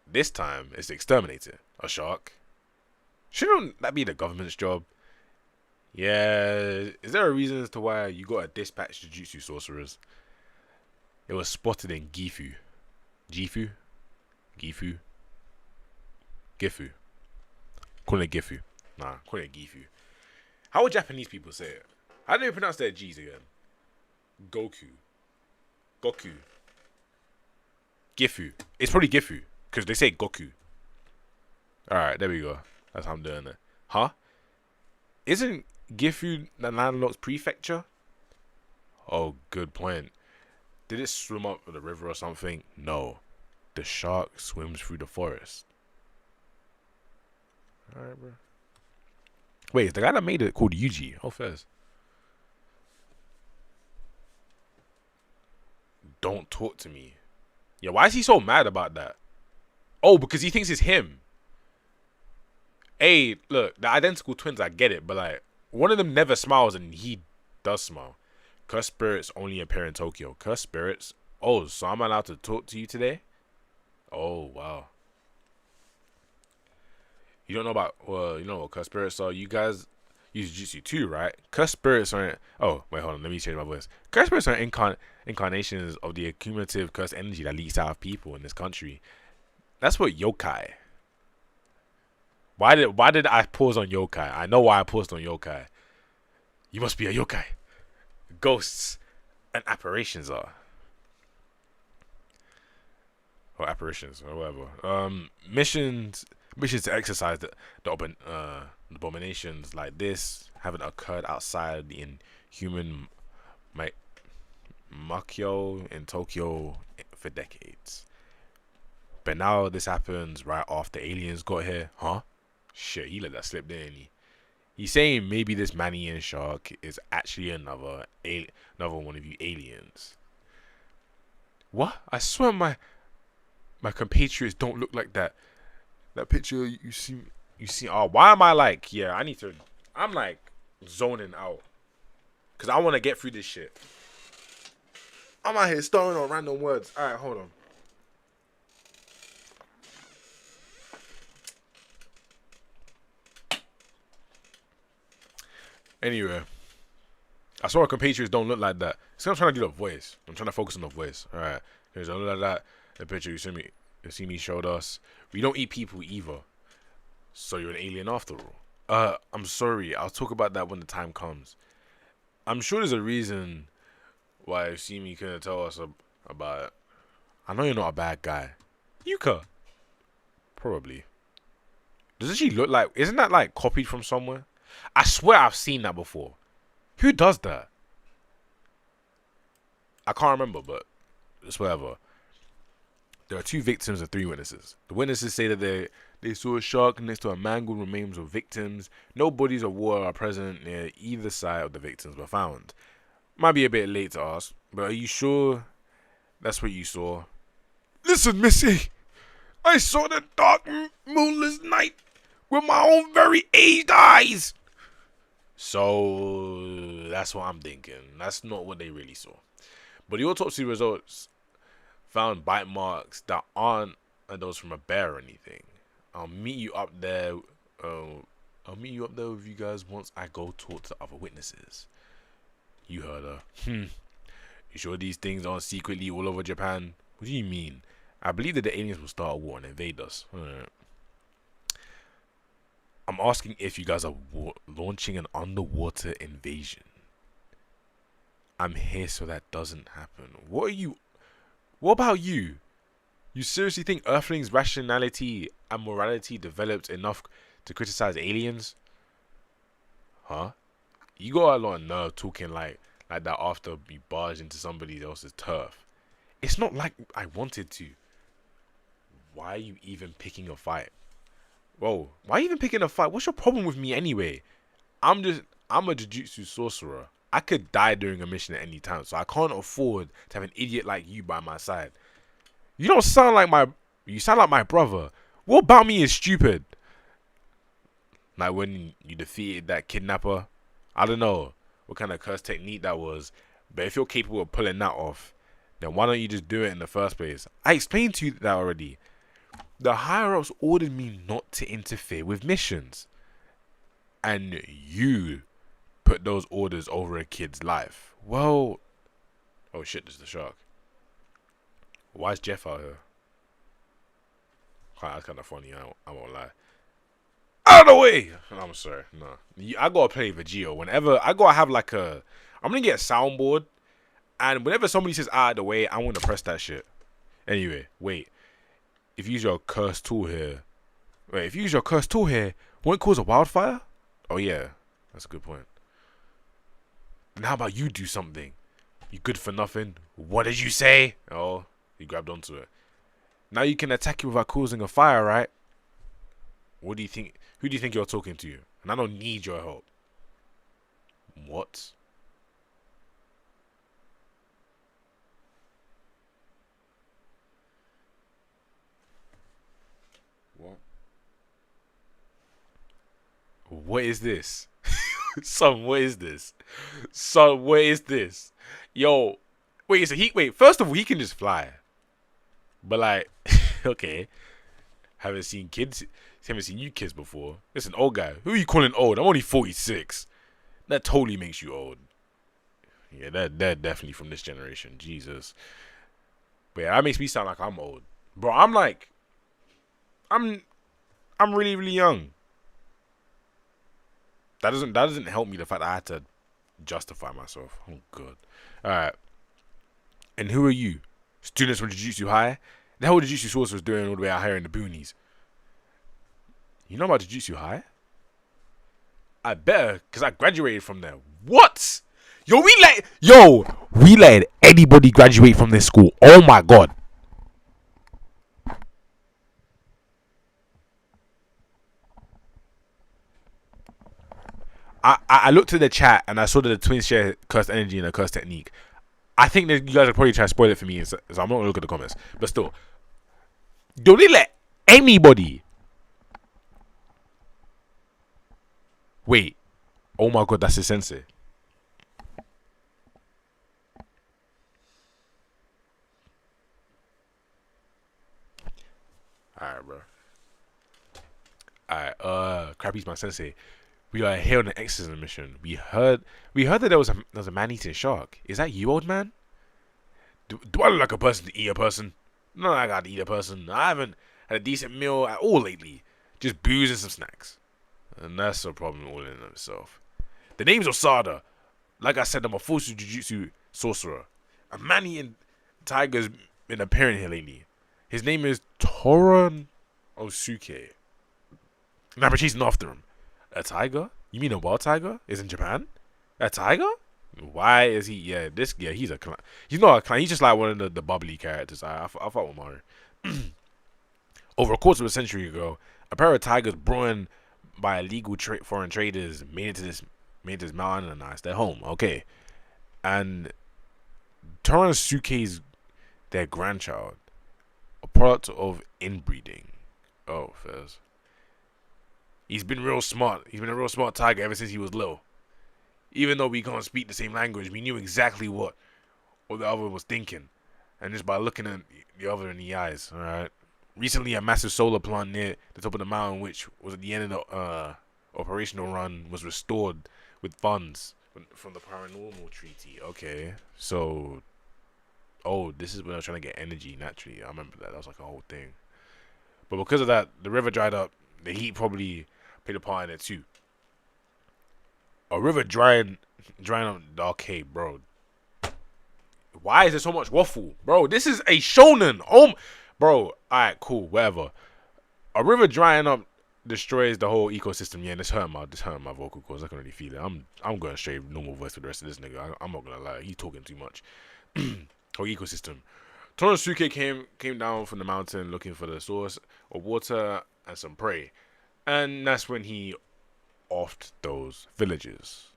this time is to exterminate it. A shark. Shouldn't that be the government's job? Yeah. Is there a reason as to why you got to dispatch Jujutsu sorcerers? It was spotted in Gifu. Gifu? Gifu? Gifu. Call it Gifu. Nah, call it Gifu. How would Japanese people say it? How do they pronounce their G's again? Goku. Gifu. It's probably Gifu. Because they say Goku. Alright, there we go. That's how I'm doing it. Huh? Isn't Gifu the landlocked prefecture? Oh, good point. Did it swim up the river or something? No. The shark swims through the forest. Alright, bro. Wait, is the guy that made it called Yuji? Oh, fairs. Don't talk to me. Yeah, why is he so mad about that? Oh, because he thinks it's him. Hey, look, the identical twins, I get it, but like, one of them never smiles and he does smile. Cursed spirits only appear in Tokyo. Cursed spirits? Oh, so I'm allowed to talk to you today? Oh, wow. You don't know about, well, you know what cursed spirits are. You guys use Jujutsu too, right? Cursed spirits are. Oh, wait, hold on. Let me change my voice. Cursed spirits are incarnations of the accumulative cursed energy that leaks out of people in this country. That's what yokai. Why did I pause on yokai? I know why I paused on yokai. You must be a yokai. Ghosts and apparitions are. Or apparitions or whatever. Missions to exercise the abominations like this haven't occurred outside the inhuman Makyo in Tokyo for decades. But now this happens right after aliens got here. Huh? Shit, he let that slip, didn't he? He's saying maybe this Manian shark is actually another one of you aliens. What? I swear my compatriots don't look like that. That picture you see. Oh, why am I like? Yeah, I'm like zoning out because I want to get through this shit. I'm out here starting on random words. All right, hold on. Anyway, I saw our compatriots don't look like that. See, I'm trying to do the voice. I'm trying to focus on the voice. All right, because don't look like that. The picture you see me showed us. We don't eat people either. So you're an alien after all. I'm sorry. I'll talk about that when the time comes. I'm sure there's a reason why you see me couldn't tell us about it. I know you're not a bad guy. Yuka. Probably. Doesn't she look like... Isn't that like copied from somewhere? I swear I've seen that before. Who does that? I can't remember, but it's whatever. There are 2 victims and 3 witnesses. The witnesses say that they saw a shark next to a mangled remains of victims. No bodies or water are present near either side of the victims were found. Might be a bit late to ask, but are you sure that's what you saw? Listen, Missy. I saw the dark moonless night with my own very aged eyes. So that's what I'm thinking. That's not what they really saw. But the autopsy results found bite marks that aren't those from a bear or anything. I'll meet you up there. I'll meet you up there with you guys once I go talk to the other witnesses. You heard her. You sure these things aren't secretly all over Japan? What do you mean? I believe that the aliens will start a war and invade us. I'm asking if you guys are launching an underwater invasion. I'm here so that doesn't happen. What about you? You seriously think Earthlings' rationality and morality developed enough to criticize aliens? Huh? You got a lot of nerve talking like that after you barge into somebody else's turf. It's not like I wanted to. Why are you even picking a fight? Whoa, why are you even picking a fight? What's your problem with me anyway? I'm a Jujutsu sorcerer. I could die during a mission at any time, so I can't afford to have an idiot like you by my side. You don't sound like you sound like my brother. What about me is stupid? Like when you defeated that kidnapper? I don't know what kind of curse technique that was, but if you're capable of pulling that off, then why don't you just do it in the first place? I explained to you that already. The higher-ups ordered me not to interfere with missions. And you put those orders over a kid's life. Well... Oh shit, there's the shark. Why is Jeff out here? That's kind of funny, I won't lie. Out of the way! I'm sorry, no. I gotta play Vegito. Whenever, I gotta have like a... I'm gonna get a soundboard. And whenever somebody says out of the way, I'm gonna press that shit. Anyway, wait. If you use your cursed tool here... won't it cause a wildfire? Oh yeah, that's a good point. And how about you do something? You good for nothing? What did you say? Oh, he grabbed onto it. Now you can attack you without causing a fire, right? What do you think? Who do you think you're talking to? And I don't need your help. What? What? What is this? Son, what is this? Son, what is this? Yo, wait, so first of all, he can just fly. But like, okay. Haven't seen kids haven't seen you kids before. Listen, old guy. Who are you calling old? I'm only 46. That totally makes you old. Yeah, that definitely from this generation. Jesus. But yeah, that makes me sound like I'm old. Bro, I'm I'm really, really young. That doesn't help me the fact that I had to justify myself. Oh god. Alright. And who are you? Students from Jujutsu High? The hell Jujutsu Source was doing all the way out here in the boonies. You know about Jujutsu High? I better, because I graduated from there. What? We let anybody graduate from this school. Oh my god. I looked at the chat and I saw that the twins share cursed energy and a cursed technique. I think that you guys are probably trying to spoil it for me, so I'm not gonna look at the comments. But still, don't they let anybody? Wait, oh my god, that's his sensei. Alright, bro. Alright, Crappy's my sensei. We are here on an exorcism mission. We heard that there was a man-eating shark. Is that you, old man? Do I look like a person to eat a person? No, I gotta eat a person. I haven't had a decent meal at all lately. Just booze and some snacks. And that's a problem all in itself. The name's Osada. Like I said, I'm a Fusu Jujutsu sorcerer. A man-eating tiger's been appearing here lately. His name is Toran Osuke. And I've been chasing after him. A tiger? You mean a wild tiger? Is in Japan? A tiger? Why is he? Yeah, he's a clown. He's not a clown. He's just like one of the bubbly characters. I fought with Mario. Over a quarter of a century ago, a pair of tigers brought in by illegal foreign traders made it to this mountain and it's their home. Okay, and Toranosuke's their grandchild, a product of inbreeding. Oh, fairs. He's been real smart. He's been a real smart tiger ever since he was little. Even though we can't speak the same language, we knew exactly what the other was thinking. And just by looking at the other in the eyes, alright? Recently, a massive solar plant near the top of the mountain, which was at the end of the operational run, was restored with funds from the paranormal treaty. Okay, so... Oh, this is when I was trying to get energy naturally. I remember that. That was like a whole thing. But because of that, the river dried up. The heat probably played a part in it too. A river drying up. Okay, bro. Why is there so much waffle, bro? This is a shonen. Oh, bro. All right, cool, whatever. A river drying up destroys the whole ecosystem. Yeah, this hurting my vocal cords. I can really feel it. I'm going straight normal voice for the rest of this nigga. I'm not gonna lie. He's talking too much. Whole ecosystem. Toranosuke came down from the mountain looking for the source of water and some prey, and that's when he offed those villagers.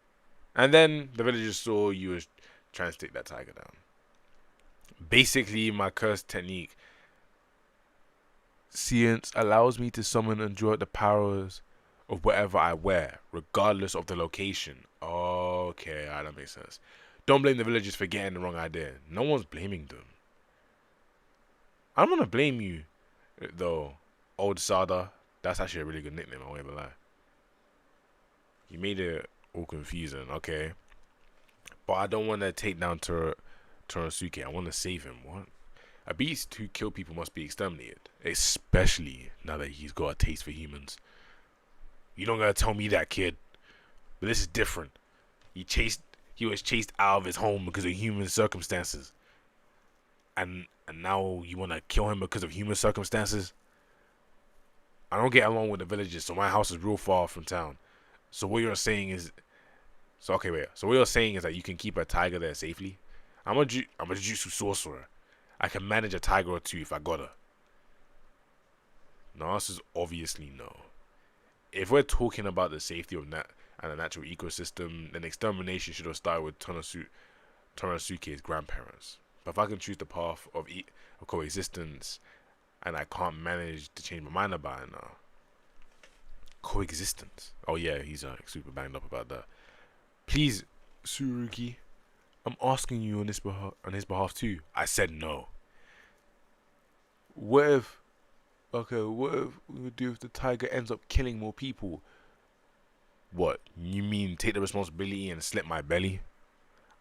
And then the villagers saw you was trying to take that tiger down. Basically, my curse technique science allows me to summon and draw out the powers of whatever I wear, regardless of the location. Okay, alright, that makes sense. Don't blame the villagers for getting the wrong idea. No one's blaming them. I'm gonna blame you, though, Old Sada. That's actually a really good nickname, I won't even lie. You made it all confusing, okay? But I don't want to take down Toranosuke. I want to save him. What? A beast who killed people must be exterminated. Especially now that he's got a taste for humans. You don't gotta tell me that, kid. But this is different. He was chased out of his home because of human circumstances. And now you want to kill him because of human circumstances? I don't get along with the villagers, so my house is real far from town. So what you're saying is... So what you're saying is that you can keep a tiger there safely? I'm a Jujutsu sorcerer. I can manage a tiger or two if I gotta. The answer is obviously no. If we're talking about the safety of and a natural ecosystem, then extermination should have started with Toranosuke's grandparents. But if I can choose the path of coexistence, and I can't manage to change my mind about it now. Coexistence. Oh yeah, he's super banged up about that. Please, Tsurugi, I'm asking you on his behalf too. I said no. What if Okay, what if we do if the tiger ends up killing more people? What? You mean take the responsibility and slit my belly?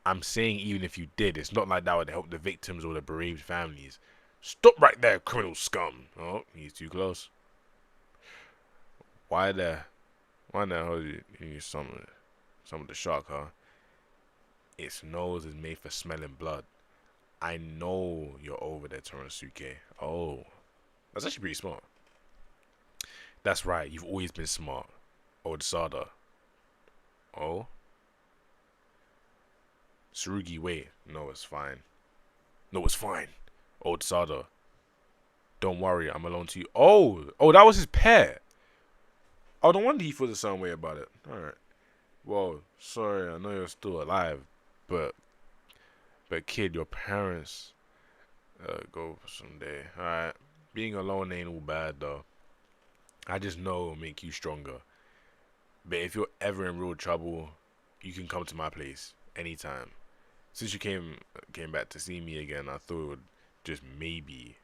I'm saying even if you did, it's not like that would help the victims or the bereaved families. Stop right there, criminal scum. Oh, he's too close. Why the hell did you summon the shark, huh? Its nose is made for smelling blood. I know you're over there, Toranosuke. Oh, that's actually pretty smart. That's right, you've always been smart. Old Sada. Oh? Tsurugi, wait. No, it's fine. No, it's fine. Old Sada. Don't worry, I'm alone to you. Oh, that was his pet. Oh, no wonder he feels a certain way about it. Alright. Well, sorry, I know you're still alive, but kid, your parents go someday. Alright. Being alone ain't all bad though. I just know it'll make you stronger. But if you're ever in real trouble, you can come to my place anytime. Since you came back to see me again, I thought it would just maybe.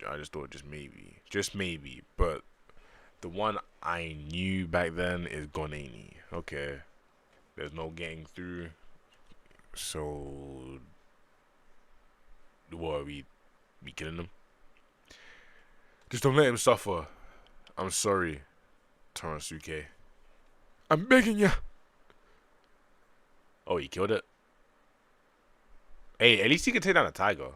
I just thought just maybe. But the one I knew back then is Gonani. Okay, there's no getting through. So, what are we killing him? Just don't let him suffer. I'm sorry, Toranosuke. I'm begging you. Oh, he killed it? Hey, at least he can take down a tiger.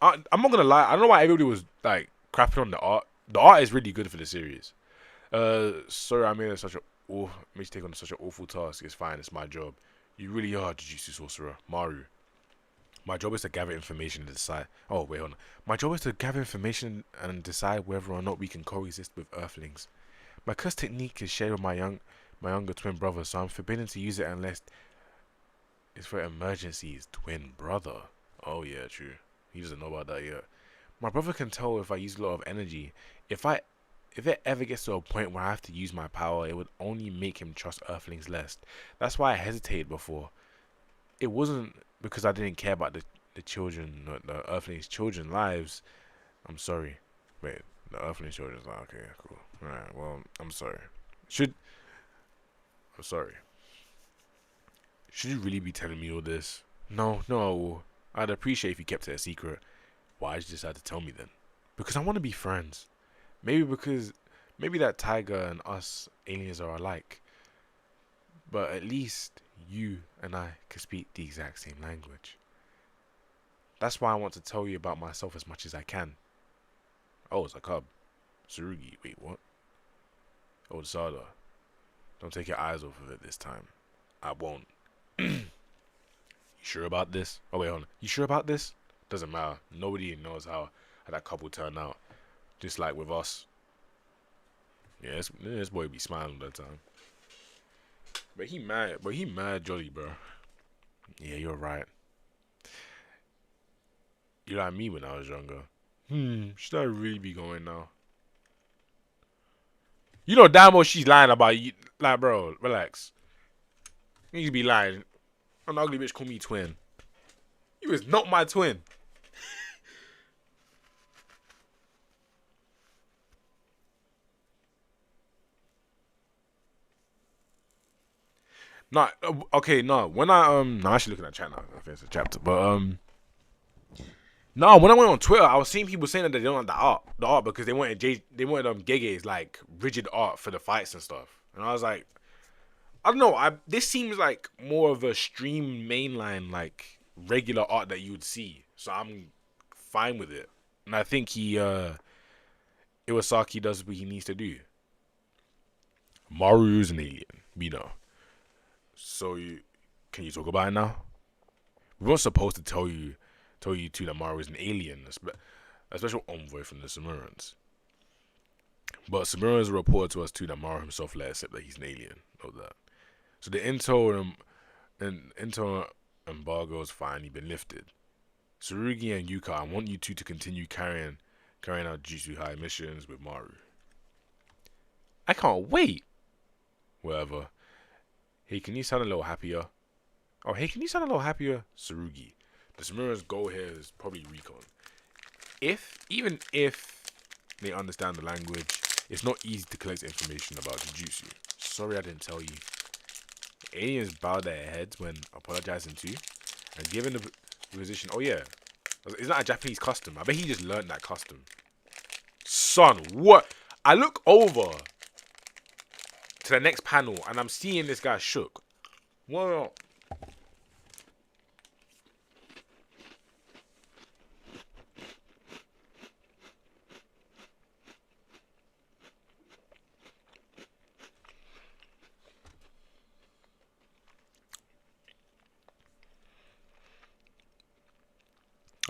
I'm not gonna lie. I don't know why everybody was like crapping on the art. The art is really good for the series. Sorry, I made such a mistake on such an awful task. It's fine. It's my job. You really are Jujutsu sorcerer, Maru. My job is to gather information and decide. Oh wait, hold on. My job is to gather information and decide whether or not we can coexist with Earthlings. My curse technique is shared with my younger twin brother, so I'm forbidden to use it unless it's for emergencies. Twin brother. Oh yeah, true. He doesn't know about that yet. My brother can tell if I use a lot of energy. If it ever gets to a point where I have to use my power, it would only make him trust Earthlings less. That's why I hesitated before. It wasn't because I didn't care about the children, the Earthlings' children lives. I'm sorry. Wait, the Earthlings' children's lives. Okay, cool. Alright, well, I'm sorry. I'm sorry. Should you really be telling me all this? No. I'd appreciate if you kept it a secret. Why did you decide to tell me then? Because I want to be friends. Maybe that tiger and us aliens are alike. But at least you and I can speak the exact same language. That's why I want to tell you about myself as much as I can. Oh, it's a cub. Tsurugi. Wait, what? Oh, Sada. Don't take your eyes off of it this time. I won't. You sure about this? Oh, wait, hold on. You sure about this? Doesn't matter. Nobody knows how that couple turned out. Just like with us. Yeah, this boy be smiling all the time. But he mad jolly, bro. Yeah, you're right. You're like me when I was younger. Should I really be going now? You know damn well she's lying about you. Like, bro, relax. You need to be lying. An ugly bitch call me twin. You is not my twin. No, okay, no. When I'm actually looking at chat now. I think it's a chapter, but no. When I went on Twitter, I was seeing people saying that they don't like the art because they wanted Gege's like rigid art for the fights and stuff, and I was like, I don't know. This seems like more of a stream mainline like regular art that you would see, so I'm fine with it, and I think Iwasaki does what he needs to do. Maru's an alien, we know. So can you talk about it now? We weren't supposed to tell you two that Maru is an alien, a special envoy from the Samurans. But Samurans reported to us too that Maru himself let us slip that he's an alien. Know that. So the intel embargo has finally been lifted. Tsurugi and Yuka, I want you two to continue carrying out Jutsu High missions with Maru. I can't wait. Whatever. Hey, can you sound a little happier? Oh, hey, can you sound a little happier, Tsurugi? The Samura's goal here is probably recon. Even if they understand the language, it's not easy to collect information about Jujutsu. Sorry I didn't tell you. Aliens bow their heads when apologizing to, and given the position, oh yeah, it's not a Japanese custom. I bet he just learned that custom. Son, what? I look over to the next panel and I'm seeing this guy shook. What?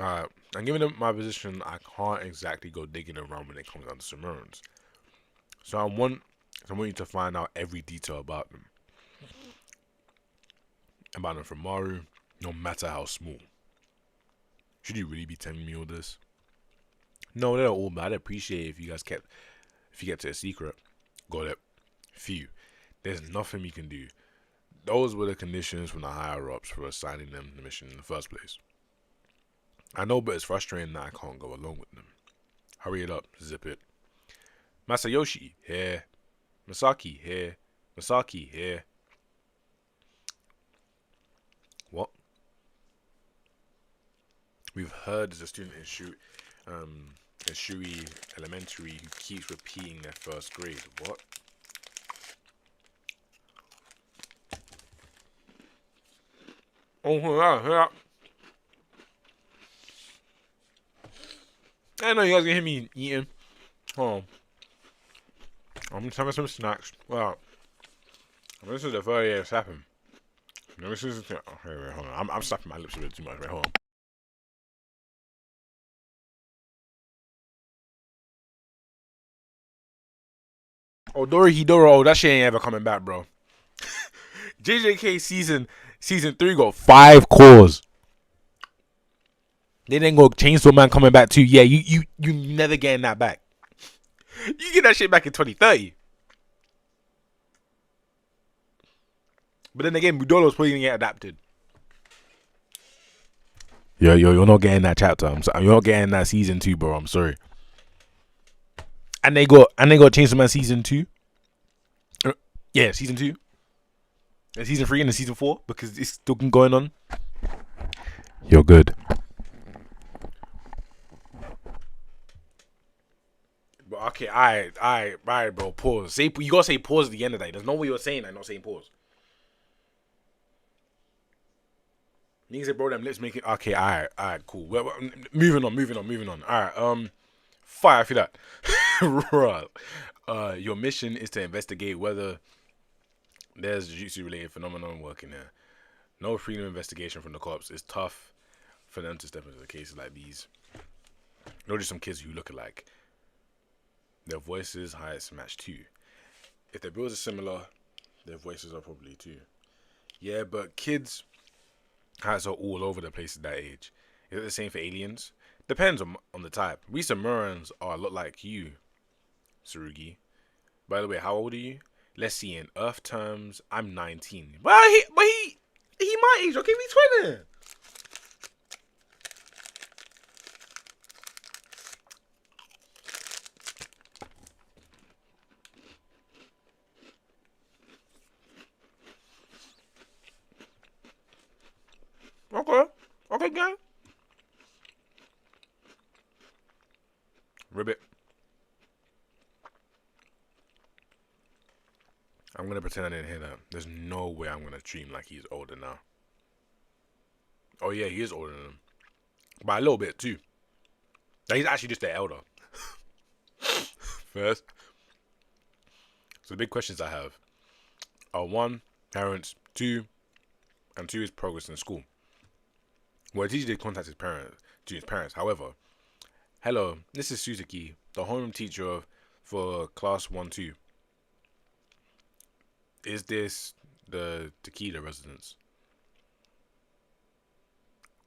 Alright, and given my position, I can't exactly go digging around when it comes down to Sumerians. So I want you to find out every detail about them. About them from Maru, no matter how small. Should you really be telling me all this? No, they're all, but I'd appreciate if you kept it a secret. Got it. Phew. There's nothing we can do. Those were the conditions from the higher ups for assigning them the mission in the first place. I know, but it's frustrating that I can't go along with them. Hurry it up, zip it. Masayoshi, here. Masaki, here. Masaki, here. What? We've heard there's a student in Shui Elementary who keeps repeating their first grade. What? Oh, yeah. I know you guys can hear me eating. Hold on. I'm just having some snacks. Well, this is the 30th happened. This is the wait, hold on. I'm slapping my lips a bit too much. Wait, hold on. Oh, Doro, that shit ain't ever coming back, bro. JJK season 3 got 5 cores. They didn't go Chainsaw Man coming back too. Yeah, you never getting that back. You get that shit back in 2030. But then again, Mudolo's probably gonna get adapted. You're not getting that chapter. You're not getting that season 2, bro. I'm sorry. And they got Chainsaw Man season 2. Yeah, season 2. And season 3 and season 4 because it's still going on. You're good. But okay, alright, bro. Pause. You gotta say pause at the end of that. There's no way you're saying that, not saying pause. Niggas say, bro, them lips making. Okay, alright, cool. Well, moving on. Alright, fire after that. Right. Your mission is to investigate whether there's Jujutsu related phenomenon working there. No freedom investigation from the cops. It's tough for them to step into cases like these. Not just some kids who look alike. Their voices, heights match too. If their builds are similar, their voices are probably too. Yeah, but kids' heights are all over the place at that age. Is it the same for aliens? Depends on the type. We Samurans are a lot like you, Tsurugi. By the way, how old are you? Let's see, in Earth terms, I'm 19. But he my age, okay? We 20. Okay, gang. Ribbit. I'm gonna pretend I didn't hear that. There's no way I'm gonna treat him like he's older now. Oh yeah, he is older than him. By a little bit too. Like, he's actually just their elder. First. So the big questions I have are 1, parents, 2, and 2 is progress in school. Well, the teacher did contact his parents. However, hello, this is Suzuki, the homeroom teacher for class 1-2. Is this the Takeda residence?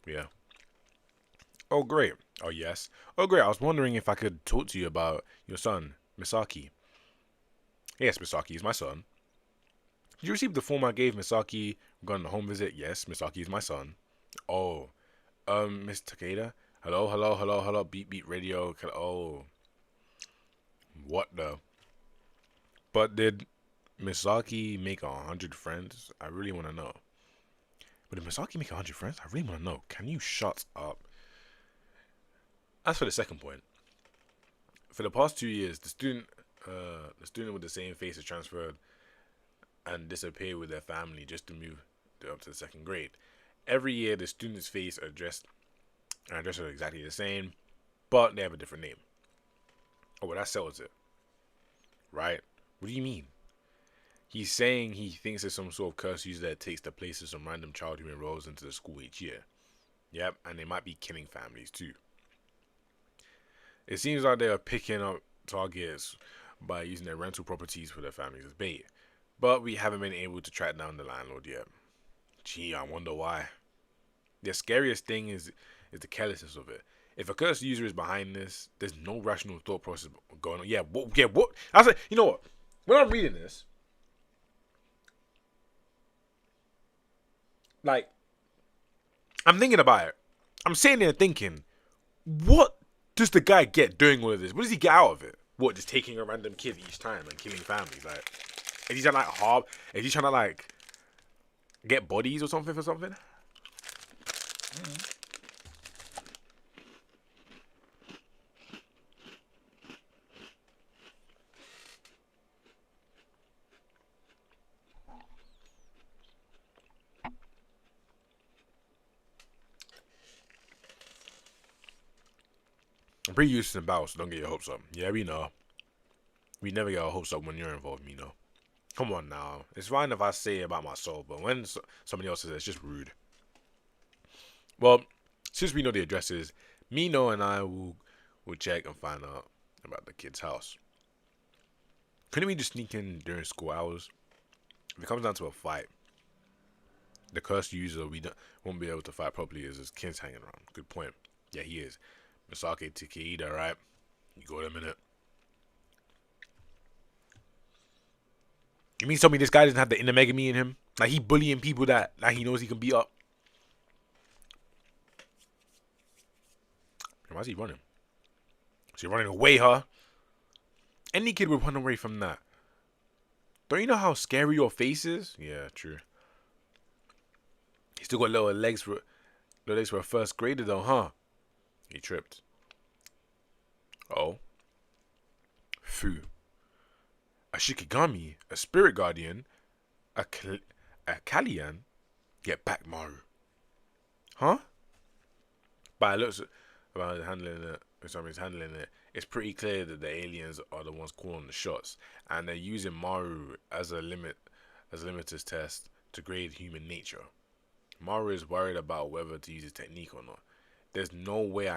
Yeah. Oh, great. Oh, yes. Oh, great. I was wondering if I could talk to you about your son, Misaki. Yes, Misaki is my son. Did you receive the form I gave Misaki regarding the home visit? Yes, Misaki is my son. Oh, Miss Takeda. Hello, hello, hello, hello. Beat, beat, radio. Oh, what the? But did Misaki make 100 friends? I really want to know. But did Misaki make 100 friends? I really want to know. Can you shut up? As for the second point, for the past 2 years, the student with the same face is transferred and disappear with their family just to move up to the second grade. Every year, the student's face are addressed are exactly the same, but they have a different name. Oh, well, that settles it, right? What do you mean? He's saying he thinks there's some sort of curse user that takes the place of some random child who enrolls into the school each year. Yep, and they might be killing families too. It seems like they are picking up targets by using their rental properties for their families as bait, but we haven't been able to track down the landlord yet. Gee, I wonder why. The scariest thing is the carelessness of it. If a cursed user is behind this, there's no rational thought process going on. Yeah, what? Yeah, what? I was like, you know what? When I'm reading this, like, I'm thinking about it. I'm sitting there thinking, what does the guy get doing all of this? What does he get out of it? What, just taking a random kid each time and killing families? Like, is he trying to like harm? Is he trying to like get bodies or something for something? I'm pretty used to the battle, so don't get your hopes up. Yeah, we know. We never get our hopes up when you're involved, you know. Come on now. It's fine if I say it about my soul, but when somebody else says it, it's just rude. Well, since we know the addresses, Mino and I will check and find out about the kid's house. Couldn't we just sneak in during school hours? If it comes down to a fight, the cursed user won't be able to fight properly as his kid's hanging around. Good point. Yeah, he is. Misaki Takeda, right? You got him in it. You mean tell me this guy doesn't have the inner Megami in him? Like he bullying people that he knows he can beat up? Why is he running? Is he running away, huh? Any kid would run away from that. Don't you know how scary your face is? Yeah, true. He still got little legs for a first grader though, huh? He tripped. Oh. Fu. A Shikigami, a spirit guardian, a Kalian, get back Maru. Huh? By looks about handling it, if somebody's handling it, it's pretty clear that the aliens are the ones calling the shots, and they're using Maru as a limited test to grade human nature. Maru is worried about whether to use his technique or not. There's no way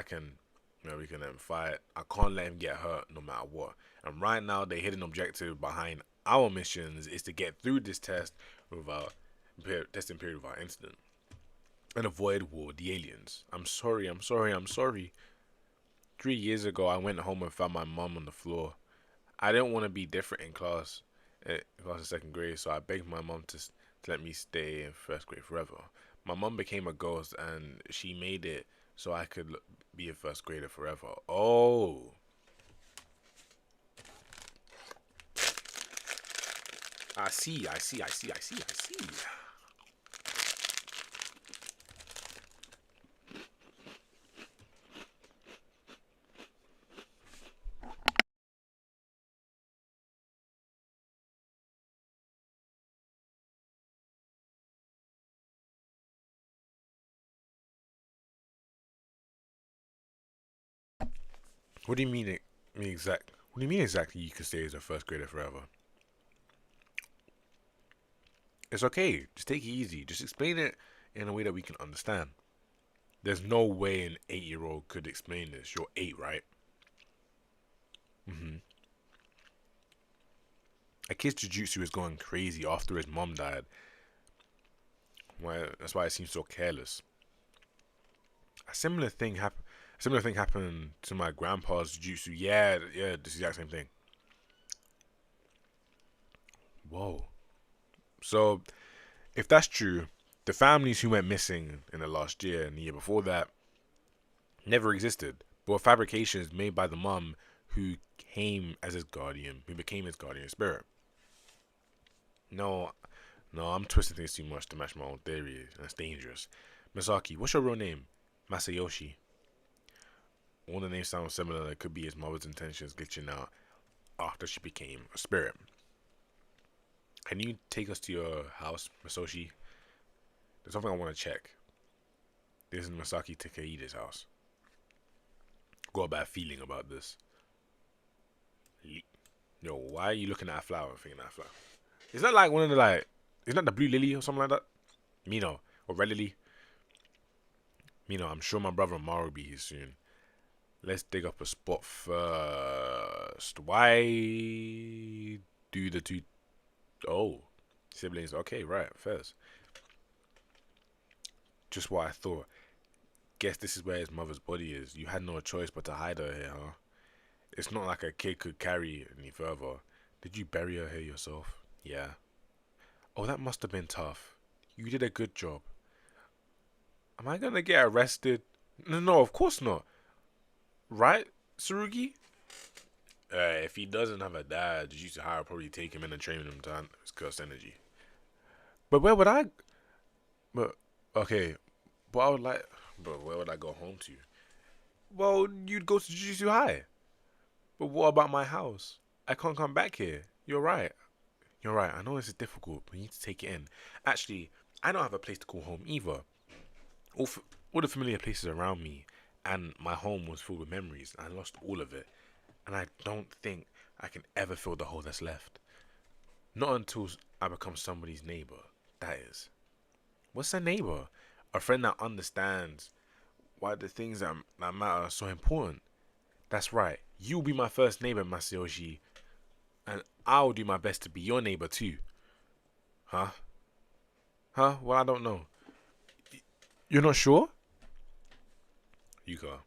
we can let him fight. I can't let him get hurt no matter what. And right now, the hidden objective behind our missions is to get through this test without testing period without incident and avoid war with the aliens. I'm sorry. 3 years ago, I went home and found my mom on the floor. I didn't want to be different in class in second grade, so I begged my mom to let me stay in first grade forever. My mom became a ghost, and she made it so I could be a first grader forever. Oh. I see. What do you mean? What do you mean exactly? You could stay as a first grader forever. It's okay. Just take it easy. Just explain it in a way that we can understand. There's no way an 8-year-old could explain this. You're 8, right? Mm-hmm. A kid's jujutsu is going crazy after his mom died. Well, that's why it seems so careless. A similar thing happened to my grandpa's jujutsu. Yeah, this exact same thing. Whoa. So, if that's true, the families who went missing in the last year and the year before that, Never existed. But were fabrications made by the mum who came as his guardian, who became his guardian spirit. No, no, I'm twisting things too much to match my own theory. That's dangerous. Misaki, what's your real name? Masayoshi. All the names sound similar. It could be his mother's intentions glitching out after she became a spirit. Can you take us to your house, Masoshi? There's something I want to check. This is Masaki Takeida's house. Got a bad feeling about this. Yo, why are you looking at a flower and thinking that flower? Is that like one of the isn't that the blue lily or something like that? Mino, or red lily? Mino, I'm sure my brother Maru will be here soon. Let's dig up a spot first. Why do the two... Oh, siblings. Okay, right, first. Just what I thought. Guess this is where his mother's body is. You had no choice but to hide her here, huh? It's not like a kid could carry it any further. Did you bury her here yourself? Yeah. Oh, that must have been tough. You did a good job. Am I gonna get arrested? No, of course not. Right, Tsurugi? If he doesn't have a dad, Jujutsu High will probably take him in and train him to handle his cursed energy. But where would I... But, okay. But I would like... But where would I go home to? Well, you'd go to Jujutsu High. But what about my house? I can't come back here. You're right. You're right. I know this is difficult, but you need to take it in. Actually, I don't have a place to call home either. All the familiar places around me and my home was filled with memories. I lost all of it. And I don't think I can ever fill the hole that's left. Not until I become somebody's neighbor, that is. What's a neighbor? A friend that understands why the things that matter are so important. That's right. You'll be my first neighbor, Masayoshi. And I'll do my best to be your neighbor too. Huh? Well, I don't know. You're not sure? Yuka.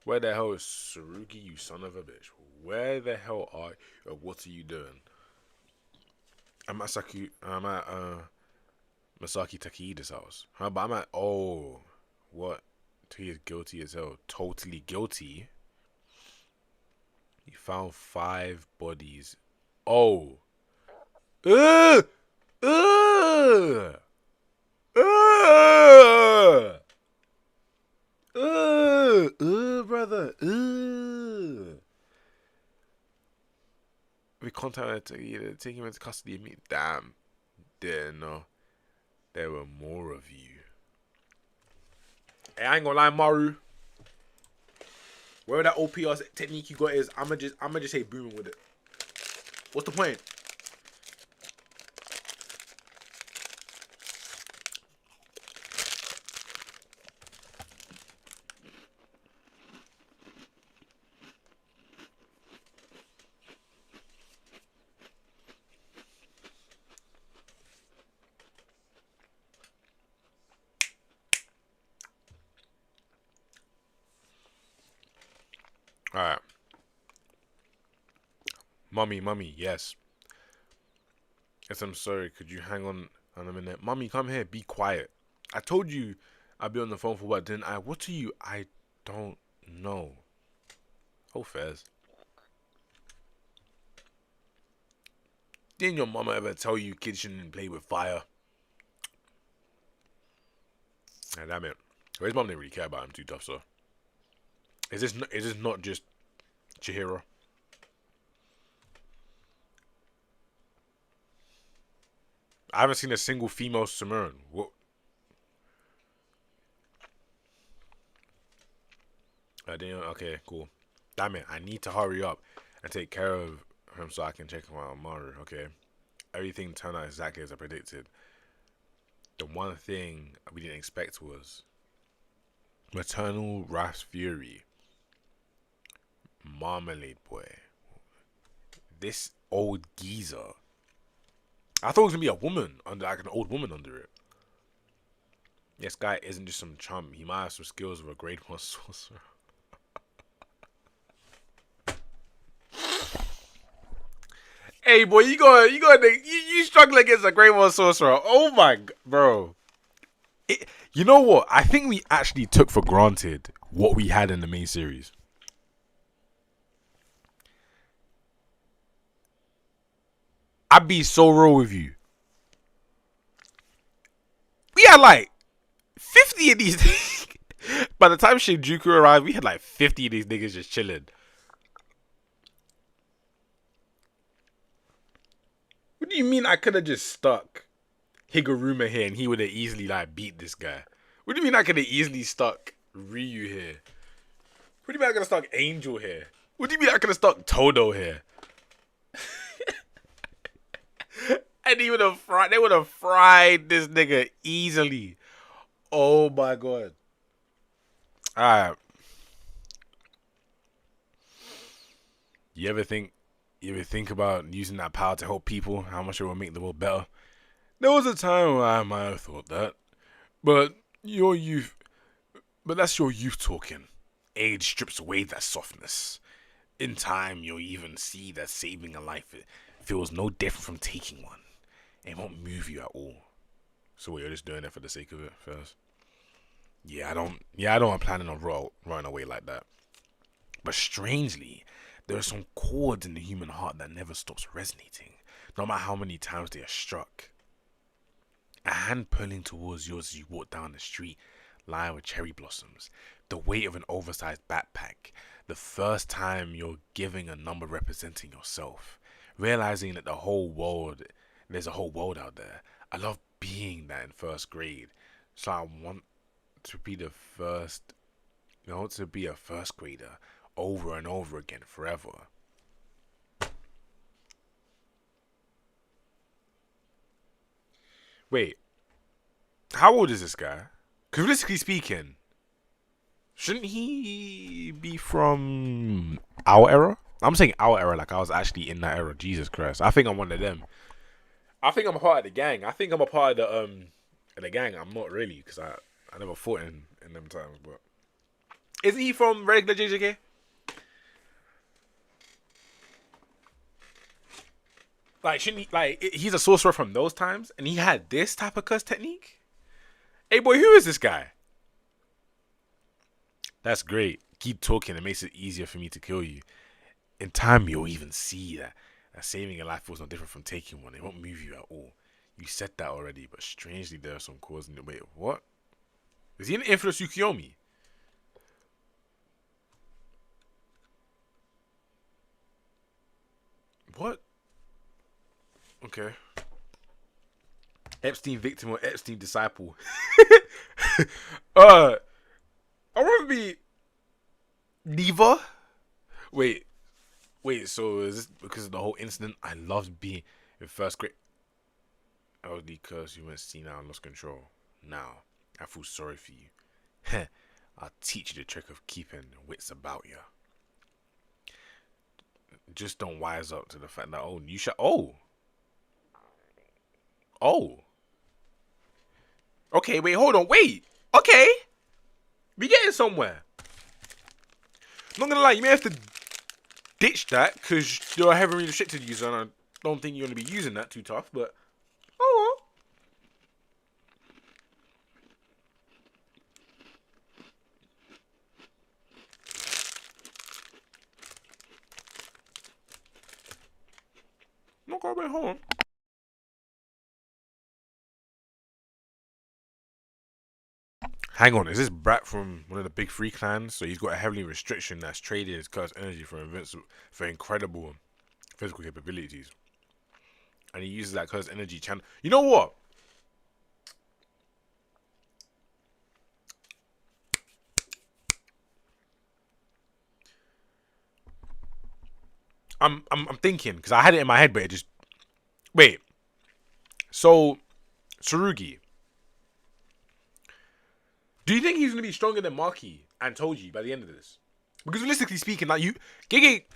Where the hell is Tsurugi, you son of a bitch? Where the hell are you? What are you doing? I'm at Masaki Takeida's house. Huh? But I'm at... Oh. What? He is guilty as hell. Totally guilty. He found 5 bodies. Oh. Brother. We contacted to take him into custody and meet. Damn. Didn't know. There were more of you. Hey, I ain't gonna lie, Maru. Wherever that OPR technique you got is, I'ma just say booming with it. What's the point? Alright. Mummy, yes. Yes, I'm sorry. Could you hang on a minute? Mummy, come here. Be quiet. I told you I'd be on the phone for what, didn't I? What are you? I don't know. Oh, Fez. Didn't your mama ever tell you kids shouldn't play with fire? Yeah, damn it. His mom didn't really care about him too tough, so. Is this not just Chihiro? I haven't seen a single female Samuran. What? Okay, cool. Damn it, I need to hurry up and take care of him so I can check on Maru, okay? Everything turned out exactly as I predicted. The one thing we didn't expect was maternal wrath fury. Marmalade boy. This old geezer. I thought it was gonna be a woman under, like an old woman under it. This guy isn't just some chump. He might have some skills of a grade 1 sorcerer. Hey boy, you struggle against a grade 1 sorcerer. Oh my god, bro. You know what? I think we actually took for granted what we had in the main series. I'd be so real with you. We had like 50 of these. By the time Shinjuku arrived, we had like 50 of these niggas just chilling. What do you mean I could have just stuck Higuruma here and he would have easily like beat this guy? What do you mean I could have easily stuck Ryu here? What do you mean I could have stuck Angel here? What do you mean I could have stuck Todo here? And he would have fried. They would have fried this nigga easily. Oh my god. Alright. You ever think about using that power to help people? How much it will make the world better? There was a time when I might have thought that. But your youth but that's your youth talking. Age strips away that softness. In time you'll even see that saving a life feels no different from taking one. It won't move you at all. So you're just doing it for the sake of it first? I don't planning on running away like that. But strangely, there are some chords in the human heart that never stops resonating, no matter how many times they are struck. A hand pulling towards yours as you walk down the street, lined with cherry blossoms, the weight of an oversized backpack, the first time you're giving a number representing yourself, realizing that there's a whole world out there. I love being that in first grade, so I want to be the first, to be a first grader over and over again forever. Wait, how old is this guy? Because realistically speaking, shouldn't he be from our era? I'm saying our era like I was actually in that era. Jesus Christ. I think I'm one of them. I think I'm a part of the gang. I think I'm a part of the gang. I'm not really because I never fought in them times. But isn't he from regular JJK? Like shouldn't he? Like he's a sorcerer from those times, and he had this type of curse technique. Hey boy, who is this guy? That's great. Keep talking. It makes it easier for me to kill you. In time, you'll even see that saving a life was no different from taking one. It won't move you at all. You said that already, but strangely, there are some causes in the way. What? Is he an influence Yukiyomi? What? Okay. Epstein victim or Epstein disciple? I want to be Neva. Wait. So is this because of the whole incident? I loved being in first grade. LD curse, you went senile and lost control. Now, I feel sorry for you. I'll teach you the trick of keeping wits about you. Just don't wise up to the fact that you shall. Okay, wait, hold on, wait. Okay, we getting somewhere. Not gonna lie, you may have to ditch that because you're a heavily restricted user, and I don't think you're gonna be using that too tough. But oh well. Not gonna be home. Hang on, is this Brat from one of the big three clans? So he's got a heavily restriction that's traded his cursed energy for incredible physical capabilities. And he uses that cursed energy channel. You know what? I'm thinking, because I had it in my head, but it just wait. So Tsurugi. Do you think he's gonna be stronger than Maki and Toji by the end of this? Because realistically speaking, like Gege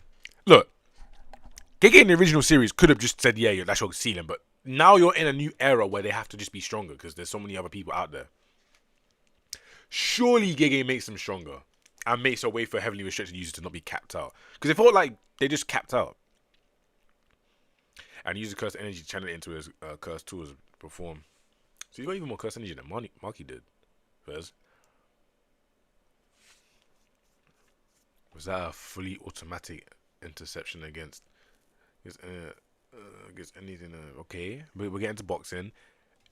in the original series could have just said, yeah, that's your ceiling, but now you're in a new era where they have to just be stronger because there's so many other people out there. Surely Gege makes them stronger and makes a way for heavily restricted users to not be capped out. Because it felt like they just capped out. And use the cursed energy to channel it into his cursed tools to perform. So he's got even more cursed energy than Maki did. First. Was that a fully automatic interception against against anything? Okay, we're getting to boxing.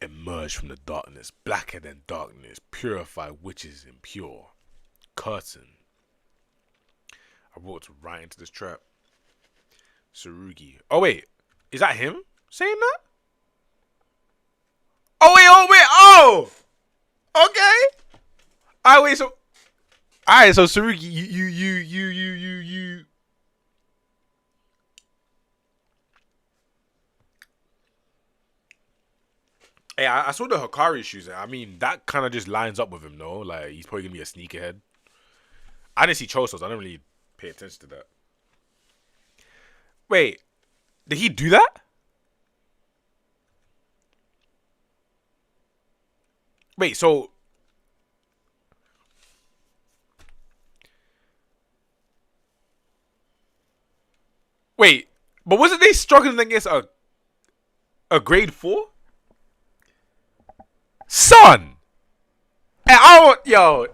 Emerge from the darkness, blacker than darkness, purify witches impure. Curtain. I walked right into this trap. Tsurugi. Oh wait, is that him saying that? Oh wait, oh! Okay. Alright, wait, so alright, so Tsurugi, you. Hey, I saw the Hikari shoes. I mean, that kind of just lines up with him, no? Like, he's probably gonna be a sneakerhead. I didn't see Chosos. I don't really pay attention to that. Wait, did he do that? Wait, so wait, but wasn't they struggling against a grade 4? Son! And I don't, yo,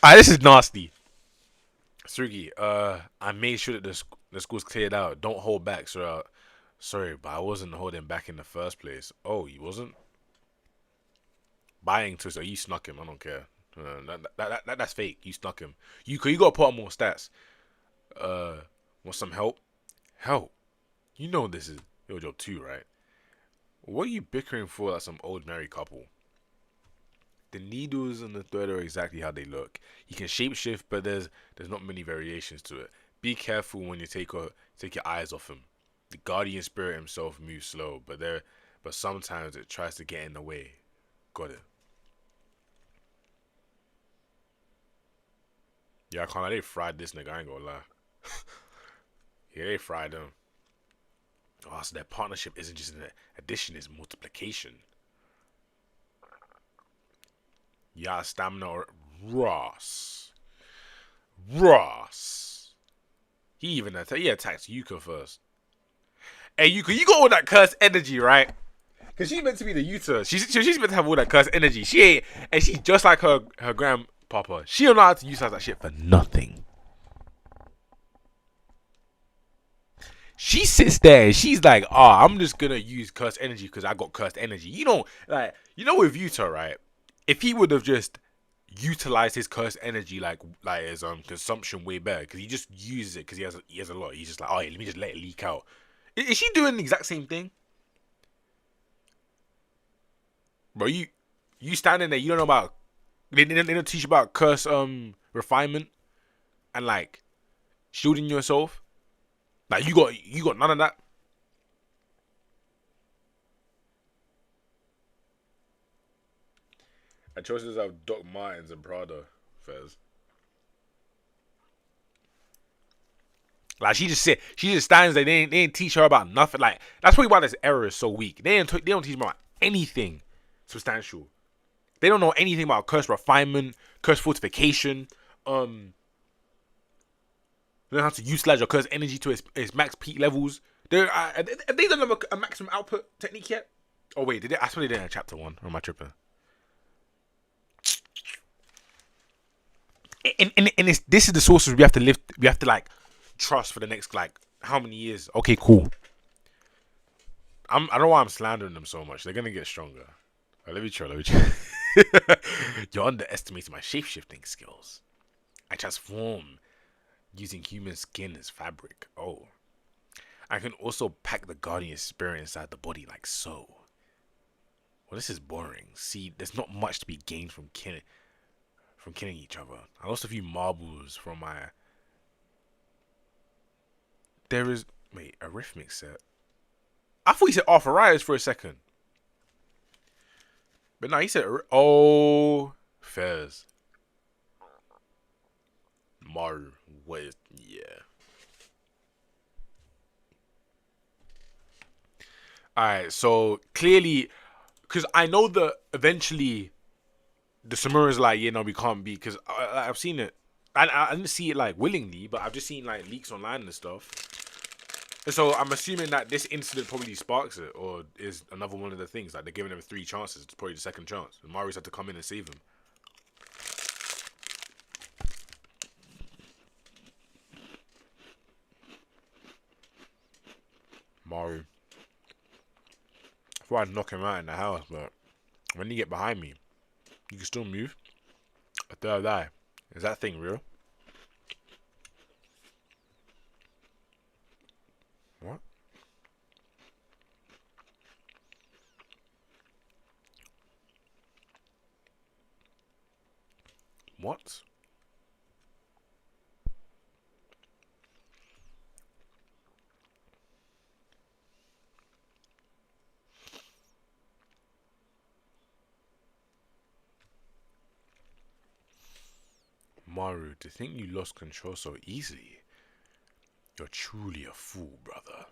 this is nasty. Sugi, I made sure that the school's cleared out. Don't hold back, sir. Sorry, but I wasn't holding back in the first place. Oh, you wasn't? Buying to, so you snuck him. I don't care. That's fake. You snuck him. You gotta put on more stats. Want some help? Help? You know this is your job too, right? What are you bickering for like some old married couple? The needles and the thread are exactly how they look. You can shapeshift, but there's not many variations to it. Be careful when you take your eyes off him. The guardian spirit himself moves slow, but sometimes it tries to get in the way. Got it. Yeah, I can't lie, they fried this nigga, I ain't gonna lie. Yeah, they fried him. Oh, so their partnership isn't just an addition, it's multiplication. Yeah, stamina or Ross. He attacks Yuka first. Hey, Yuka, you got all that cursed energy, right? Because she's meant to be the Yuta. She's meant to have all that cursed energy. She ain't, and she's just like her grandpapa. She don't know how to utilize that shit for nothing. She sits there and she's like, "Oh, I'm just gonna use cursed energy because I got cursed energy." You know, with Yuta, right? If he would have just utilized his cursed energy like his consumption way better, because he just uses it because he has a lot. He's just like, "Oh, yeah, let me just let it leak out." Is she doing the exact same thing? Bro, you standing there, you don't know about they don't teach you about curse refinement and like shielding yourself. Like you got none of that. I chose to have Doc Martens and Prada, Fez. Like she just stands there. They didn't teach her about nothing. Like that's probably why this era is so weak. They don't teach them about anything substantial. They don't know anything about curse refinement, curse fortification, learn how to utilize your curse energy to its max peak levels. Have they done a maximum output technique yet? Oh wait, did they? I swear they did in chapter 1. Or am I tripping? And this is the sources we have to live. We have to like trust for the next like how many years? Okay, cool. I don't know why I'm slandering them so much. They're gonna get stronger. Right, let me try. You're underestimating my shapeshifting skills. I transform using human skin as fabric. Oh. I can also pack the guardian spirit inside the body like so. Well, this is boring. See, there's not much to be gained from killing each other. I lost a few marbles from my... There is... Wait, a rhythmic set? I thought he said arthritis for a second. But no, he said... Oh... Fez. Maru. What? Yeah. Alright, so clearly... Because I know that eventually... The Samura's like, yeah, no, we can't be... Because I've seen it. I didn't see it, like, willingly. But I've just seen, like, leaks online and stuff. And so I'm assuming that this incident probably sparks it. Or is another one of the things. Like, they're giving him 3 chances. It's probably the second chance. And Marius had to come in and save him. Maru. I thought I'd knock him out in the house, but when you get behind me, you can still move. A third eye. Is that thing real? What? What? Maru, to think you lost control so easily. You're truly a fool, brother.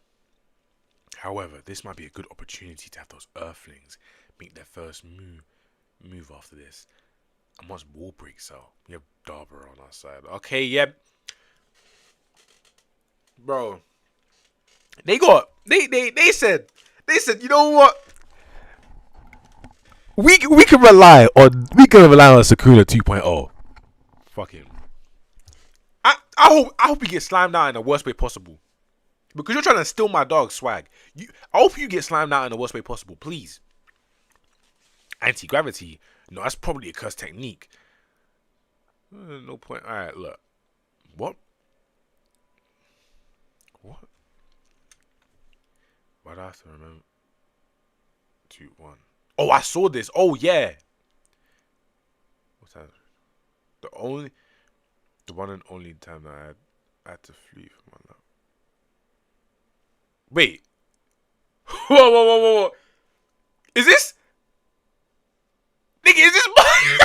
However, this might be a good opportunity to have those Earthlings make their first move after this. And once war breaks out, we have Darber on our side. Okay, yep. Bro. They said, you know what? We can rely on Sakuna 2.0. Fuck him. I hope he gets slammed out in the worst way possible. Because you're trying to steal my dog's swag. I hope you get slammed out in the worst way possible, please. Anti-gravity. No, that's probably a cuss technique. No point. Alright, look. What? What? Why do I have to remember? 2, 1. Oh, I saw this. Oh, yeah. What's that? The one and only time that I had to flee from my love. Wait. Whoa. Is this? Nigga, is this my...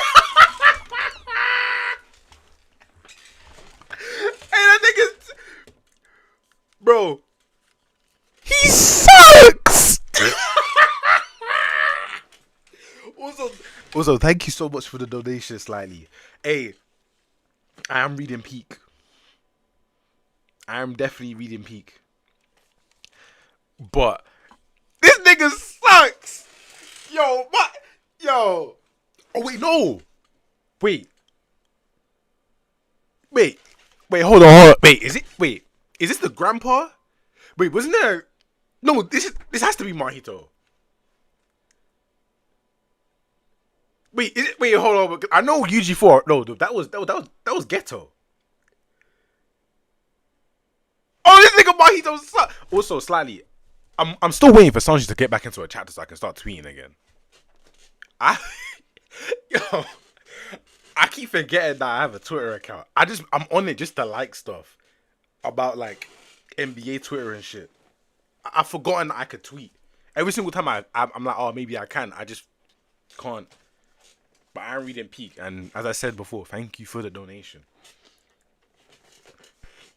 Hey, that nigga's... Bro. He sucks! Also, thank you so much for the donation, slightly. Hey, I am reading peak. I am definitely reading peak. But this nigga sucks. Yo, what? Yo. Oh wait, no. Wait, hold on. Wait, is this the grandpa? Wait, wasn't there? No, this has to be Mahito. Wait, hold on. I know UG4. No, that was Ghetto. Oh, this nigga Mahito sucks. Also, slightly, I'm still waiting for Sanji to get back into a chapter so I can start tweeting again. Yo, I keep forgetting that I have a Twitter account. I'm on it just to like stuff about like NBA Twitter and shit. I've forgotten that I could tweet. Every single time I'm like, oh, maybe I can. I just can't. But I'm reading peak, and as I said before, thank you for the donation.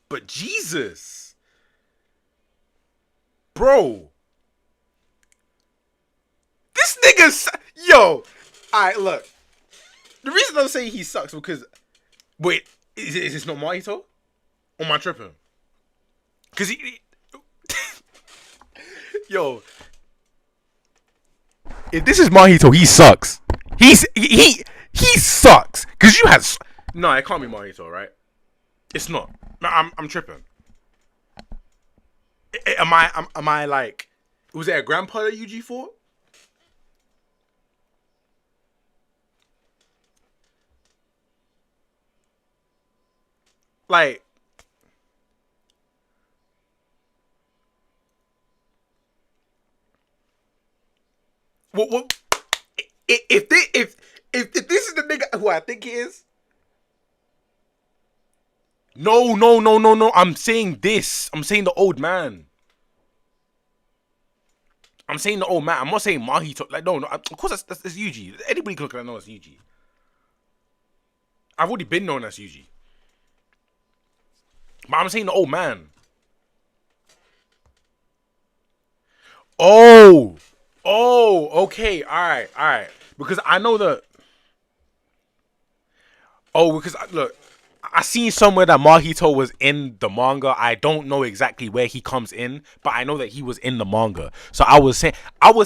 But Jesus, bro, this nigga's yo. Alright, look. The reason I'm saying he sucks because wait, is this not Mahito? Or am I tripping? Because he yo, if this is Mahito, he sucks. He sucks. Cause you had no, it can't be Mahito, right? It's not. I'm tripping. Am I like? Was it a grandpa that UG fought? Like, what? If this is the nigga who I think he is, no. I'm saying this. I'm saying the old man. I'm saying the old man. I'm not saying Mahito. Like, no. Of course, that's Yuji. Anybody can look at it know it's Yuji. I've already been known as Yuji. But I'm saying the old man. Oh, okay. All right. Because I know that. Oh, because look, I seen somewhere that Mahito was in the manga. I don't know exactly where he comes in, but I know that he was in the manga. So I was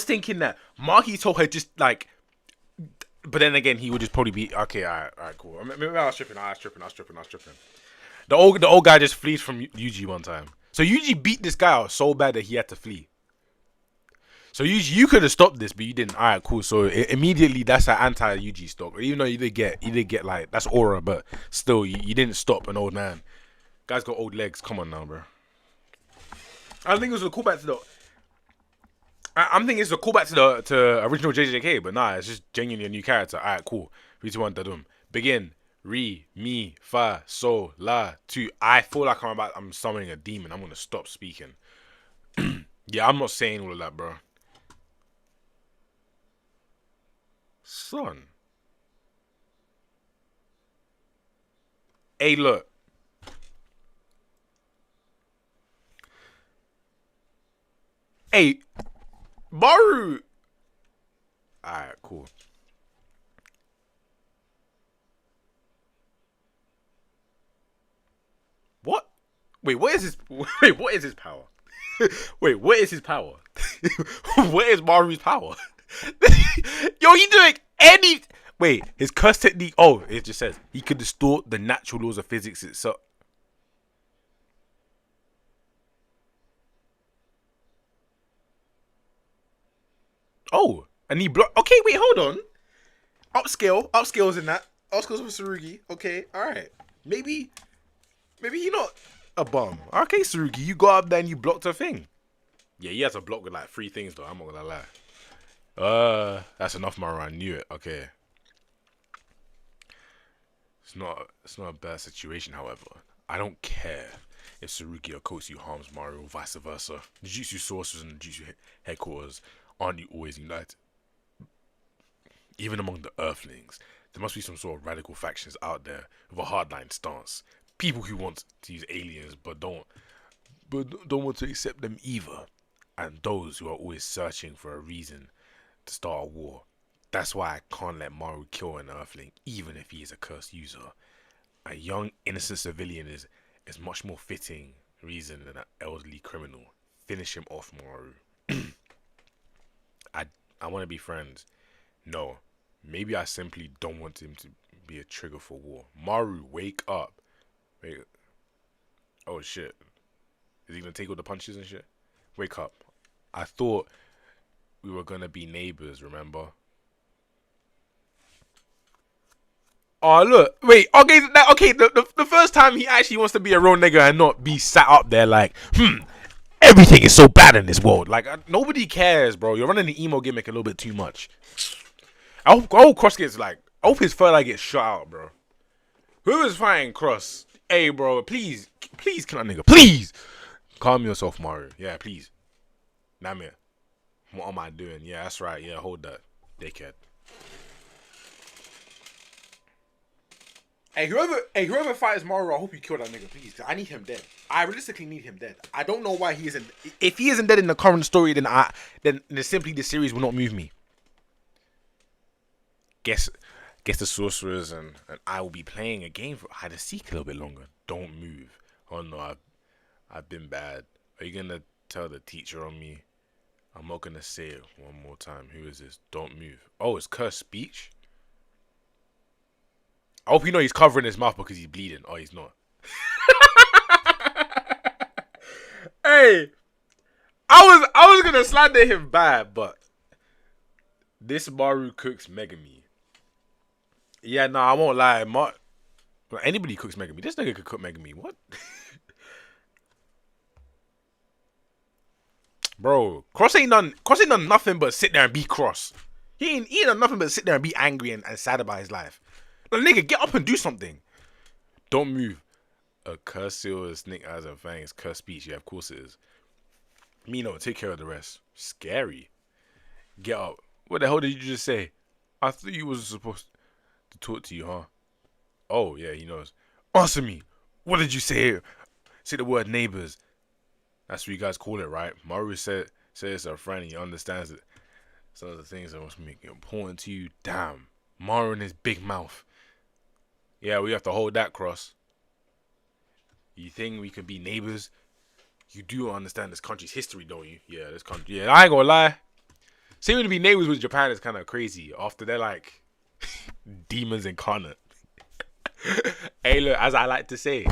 thinking that Mahito had just like, but then again, he would just probably be okay. All right, cool. Maybe I was tripping. The old guy just flees from Yuji one time. So Yuji beat this guy out so bad that he had to flee. So you could have stopped this, but you didn't. All right, cool. So immediately that's an anti-Yuji stock. Even though you did get like that's aura, but still you didn't stop an old man. Guy's got old legs. Come on now, bro. I think it was a callback to the. I'm thinking it's a callback to original JJK, but nah, it's just genuinely a new character. All right, cool. 3, 2, 1, da-dum. Begin. Re, mi, fa, sol, la, tu. I feel like I'm summoning a demon. I'm gonna stop speaking. Yeah, I'm not saying all of that, bro. Son. Hey, look. Hey, Maru. Alright, cool. What? Wait, what is his? Wait, what is his power? Wait, what is his power? What is Maru's power? Yo, he doing any? Wait, his curse technique. Oh, it just says he could distort the natural laws of physics itself. Oh, and he block. Okay, wait, hold on. Upscales in that. Upscales for Tsurugi. Okay, all right. Maybe you're not a bum. Okay, Tsurugi, you got up there and you blocked a thing. Yeah, he has a block with like 3 things though. I'm not gonna lie. That's enough, Maru. I knew it. Okay. It's not a bad situation, however. I don't care if Tsurugi or Kotsu harms Maru or vice versa. The Jutsu sorcerers and the Jutsu headquarters aren't always united. Even among the Earthlings, there must be some sort of radical factions out there with a hardline stance. People who want to use aliens but don't want to accept them either. And those who are always searching for a reason to start a war. That's why I can't let Maru kill an Earthling, even if he is a cursed user. A young, innocent civilian is much more fitting reason than an elderly criminal. Finish him off, Maru. I want to be friends. No, maybe I simply don't want him to be a trigger for war. Maru, wake up. Wait. Oh, shit. Is he going to take all the punches and shit? Wake up. I thought we were going to be neighbors, remember? Oh, look. Wait. Okay, the first time he actually wants to be a real nigga and not be sat up there like, everything is so bad in this world. Like, nobody cares, bro. You're running the emo gimmick a little bit too much. I hope Cross gets, like, I hope his fur like gets shot out, bro. Whoever's fighting Cross, hey, bro, please, kill that nigga. Please. Calm yourself, Maru. Yeah, please. Namir. What am I doing? Yeah, that's right. Yeah, hold that. Dickhead. Hey, whoever fights Maru, I hope you kill that nigga, please. Cause I need him dead. I realistically need him dead. I don't know why he isn't. If he isn't dead in the current story, then simply the series will not move me. Guess the sorcerers and I will be playing a game for hide and seek a little bit longer. Don't move. Oh no, I've been bad. Are you gonna tell the teacher on me? I'm not gonna say it one more time. Who is this? Don't move. Oh, it's cursed speech. I hope you know he's covering his mouth because he's bleeding. Oh, he's not. Hey, I was gonna slander him bad, but this Maru cooks Megami. Yeah, nah, I won't lie. Anybody cooks Megami. This nigga could cook Megami. What? Bro, Cross ain't done nothing but sit there and be cross. He ain't done nothing but sit there and be angry and sad about his life. Like, nigga, get up and do something. Don't move. A curse seal with snake eyes and fangs. Curse speech. Yeah, of course it is. Me no, take care of the rest. Scary. Get up. What the hell did you just say? I thought you was supposed to talk to you, huh? Oh, yeah, he knows. Answer me. What did you say? Say the word neighbors. That's what you guys call it, right? Maru said it's a friend and he understands it. Some of the things that must make it important to you. Damn. Maru and his big mouth. Yeah, we have to hold that, Cross. You think we can be neighbors? You do understand this country's history, don't you? Yeah, this country. Yeah, I ain't gonna lie. Seeming to be neighbors with Japan is kind of crazy. After they're like demons incarnate. Hey, look, as I like to say,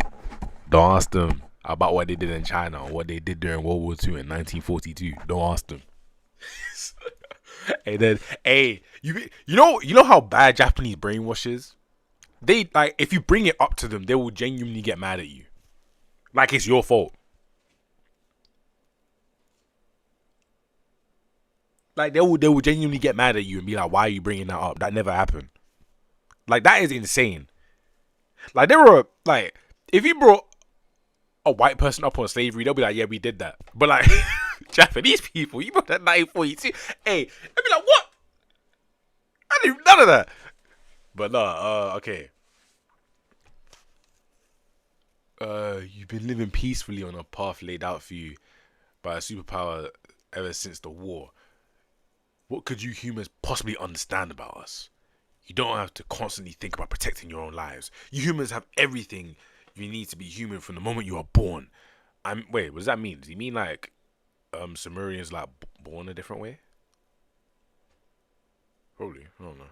don't ask them. about what they did in China or what they did during World War II in 1942. Don't ask them. And then, hey, you know how bad Japanese brainwash is? They like if you bring it up to them, they will genuinely get mad at you, like it's your fault. Like they will genuinely get mad at you and be like, "Why are you bringing that up? That never happened." Like that is insane. Like there were like if you brought a white person up on slavery, they'll be like, "Yeah, we did that." But like Japanese people, you brought that 1942. Hey, they'll be like, "What? I didn't none of that." But no, okay. You've been living peacefully on a path laid out for you by a superpower ever since the war. What could you humans possibly understand about us? You don't have to constantly think about protecting your own lives. You humans have everything you need to be human from the moment you are born. Wait, what does that mean? Does he mean like Sumerians like born a different way? Probably, I don't know.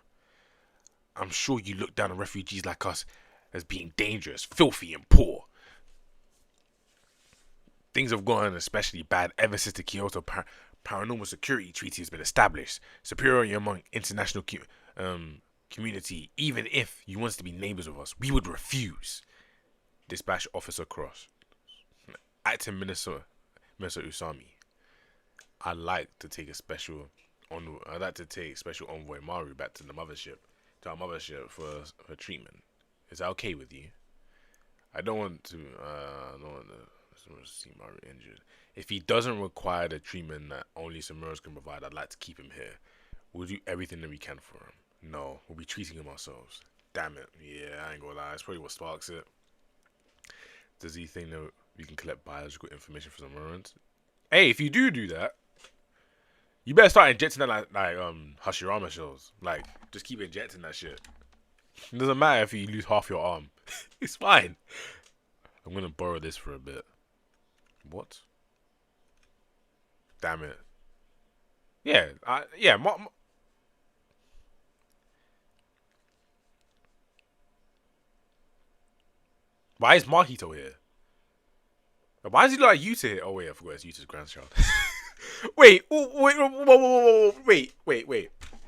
I'm sure you look down on refugees like us as being dangerous, filthy, and poor. Things have gone especially bad ever since the Kyoto Paranormal Security Treaty has been established. Superiority among international community, even if you want to be neighbors of us, we would refuse. Dispatch Officer Cross. Acting Minister Usami. I'd like to take Special Envoy Maru back to our mothership for treatment. Is that okay with you? I don't want to. I don't want to see Maru injured. If he doesn't require the treatment that only Samuras can provide, I'd like to keep him here. We'll do everything that we can for him. No, we'll be treating him ourselves. Damn it. Yeah, I ain't gonna lie. It's probably what sparks it. Does he think that we can collect biological information from Samurans? Hey, if you do that, you better start injecting that like Hashirama shells. Like, just keep injecting that shit. It doesn't matter if you lose half your arm. It's fine. I'm gonna borrow this for a bit. What? Damn it. Yeah, yeah. Why is Mahito here? Why does he look like Yuta here? Oh wait, I forgot it's Yuta's grandchild. Wait.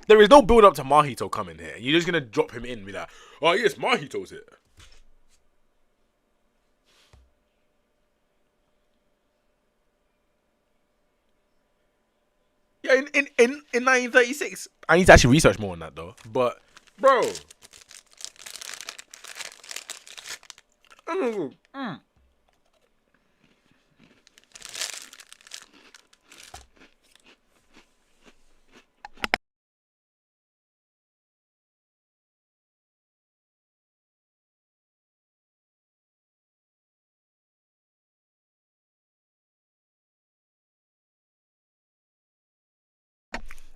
There is no build up to Mahito coming here. You're just gonna drop him in and be like, oh yes, Mahito's here. Yeah, in 1936. I need to actually research more on that though. But bro.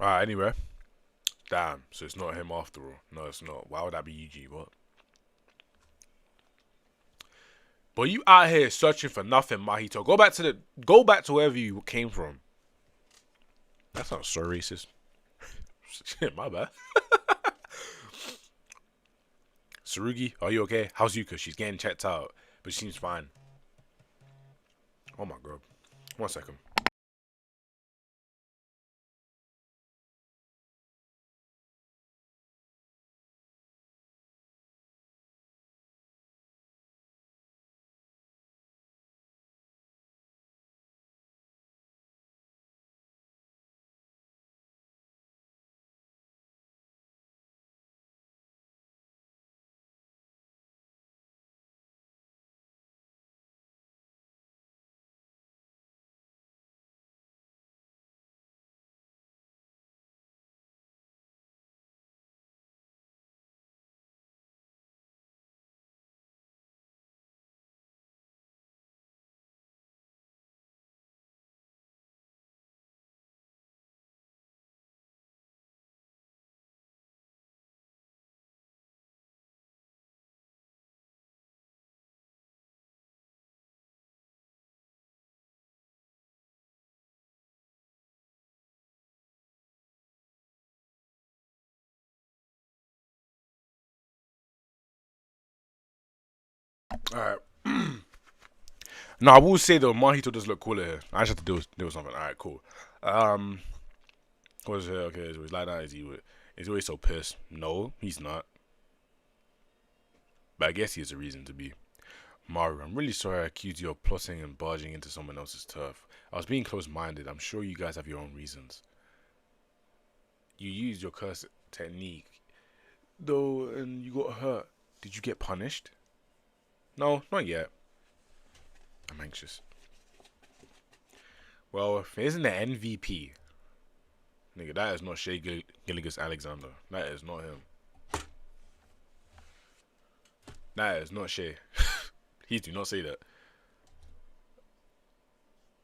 Alright, anyway. Damn, so it's not him after all. No, it's not. Why would that be Yuji? What? But you out here searching for nothing, Mahito. Go back to wherever you came from. That sounds so racist. Shit, my bad. Tsurugi, are you okay? How's Yuka? She's getting checked out, but she seems fine. Oh my god. 1 second. Alright. No, I will say though, Mahito does look cooler here. I just have to deal with something. All right, cool. What is it? Okay, so he's like that. Is he always so pissed? No, he's not. But I guess he has a reason to be. Maru, I'm really sorry I accused you of plotting and barging into someone else's turf. I was being close-minded. I'm sure you guys have your own reasons. You used your curse technique, though, and you got hurt. Did you get punished? No, not yet. I'm anxious. Well, if it isn't the MVP, nigga, that is not Shea Gilligus Alexander. That is not him. That is not Shea. He do not say that.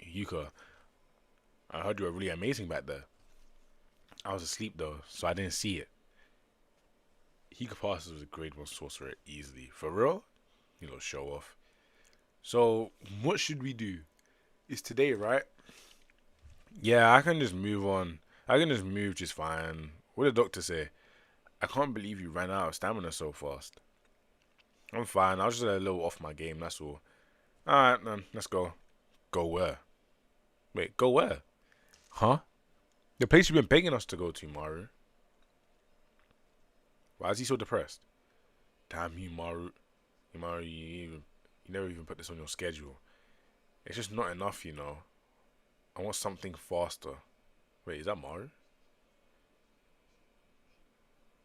Yuka, I heard you were really amazing back there. I was asleep though, so I didn't see it. He could pass as a grade 1 sorcerer easily. For real? You know, show off. So, what should we do? It's today, right? Yeah, I can just move on. I can just move just fine. What did the doctor say? I can't believe you ran out of stamina so fast. I'm fine. I was just a little off my game, that's all. Alright, man. Let's go. Go where? Wait, go where? Huh? The place you've been begging us to go to, Maru. Why is he so depressed? Damn you, Maru. Maru, you never even put this on your schedule. It's just not enough, you know. I want something faster. Wait, is that Maru?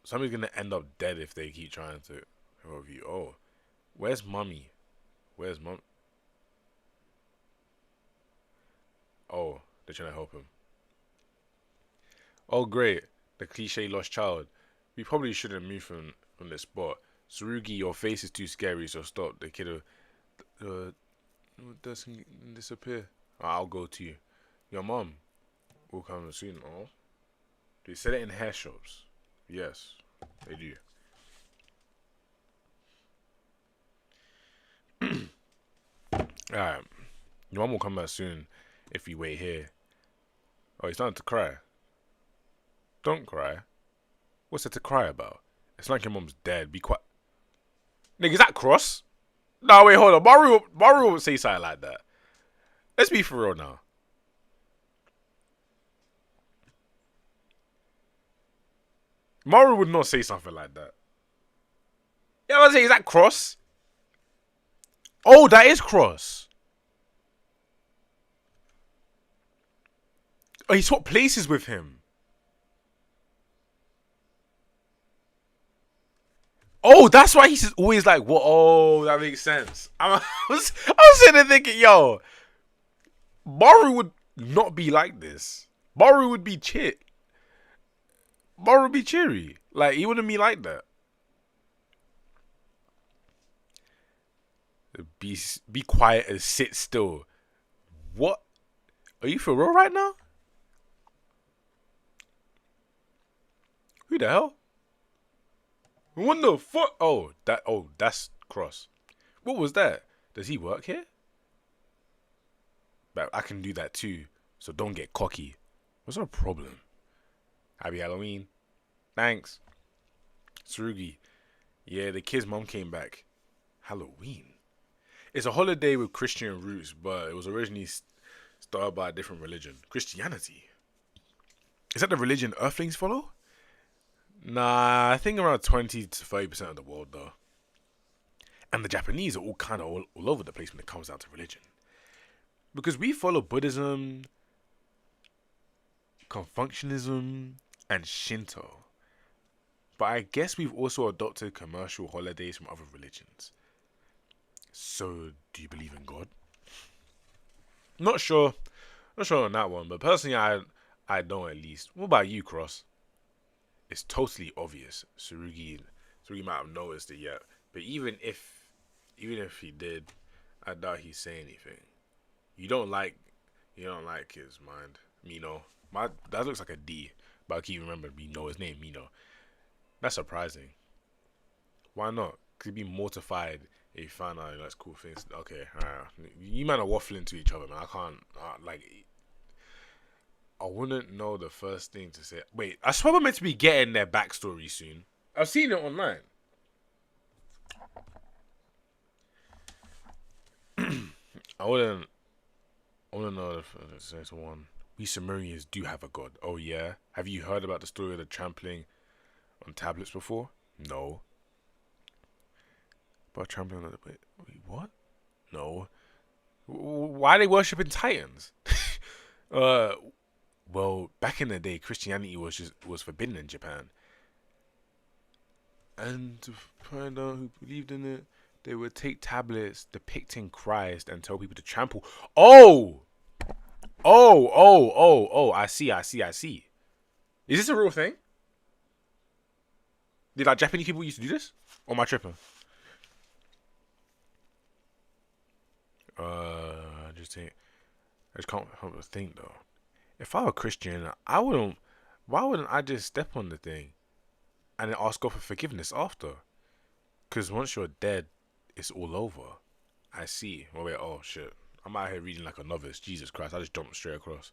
Somebody's gonna end up dead if they keep trying to help you. Oh, where's Mummy? Where's Mum? Oh, they're trying to help him. Oh, great. The cliche lost child. We probably shouldn't move from this spot. Tsurugi, your face is too scary, so stop. The kid doesn't disappear. I'll go to you. Your mom will come soon. Oh, they sell it in hair shops. Yes, they do. Alright. Your mom will come back soon if you wait here. Oh, he's starting to cry. Don't cry. What's there to cry about? It's like your mom's dead. Be quiet. Nigga, is that Cross? No, wait, hold on. Maru won't say something like that. Let's be for real now. Maru would not say something like that. Yeah, I was saying, is that Cross? Oh, that is Cross. Oh, he swapped places with him. Oh, that's why he's always like, "What? Oh, that makes sense." I was sitting there thinking, "Yo, Maru would not be like this. Maru would be Maru would be cheery. Like he wouldn't be like that. Be quiet and sit still. What? Are you for real right now? Who the hell? What the fuck? Oh, that's Cross. What was that? Does he work here? But I can do that too. So don't get cocky. What's our problem? Happy Halloween. Thanks. Tsurugi. Yeah, the kid's mom came back. Halloween. It's a holiday with Christian roots, but it was originally started by a different religion. Christianity. Is that the religion Earthlings follow? Nah, I think around 20 to 30% of the world, though. And the Japanese are all kind of all over the place when it comes down to religion. Because we follow Buddhism, Confucianism, and Shinto. But I guess we've also adopted commercial holidays from other religions. So, do you believe in God? Not sure. Not sure on that one, but personally, I don't at least. What about you, Cross? It's totally obvious. Tsurugi might have noticed it yet, but even if he did, I doubt he'd say anything. You don't like his mind. Mino. That looks like a D, but I keep remembering Mino, his name, Mino. That's surprising. Why not? Could he be mortified if you found out that's cool things? Okay, alright. You might are waffling to each other, man. I can't, I wouldn't know the first thing to say. Wait, I swear we're meant to be getting their backstory soon. I've seen it online. I wouldn't. I want to know if there's one. We Sumerians do have a god. Oh yeah. Have you heard about the story of the trampling on tablets before? No. But trampling on the wait, what? No. Why are they worshipping titans? uh, well, back in the day, Christianity was forbidden in Japan, and to find out who believed in it, they would take tablets depicting Christ and tell people to trample. Oh, oh! I see. Is this a real thing? Did like Japanese people used to do this? Or am I tripping? I just think I just can't help but think though. If I were Christian, I wouldn't. Why wouldn't I just step on the thing and then ask God for forgiveness after? Because once you're dead, it's all over. I see. Oh wait. Oh shit. I'm out here reading like a novice. Jesus Christ! I just jumped straight across.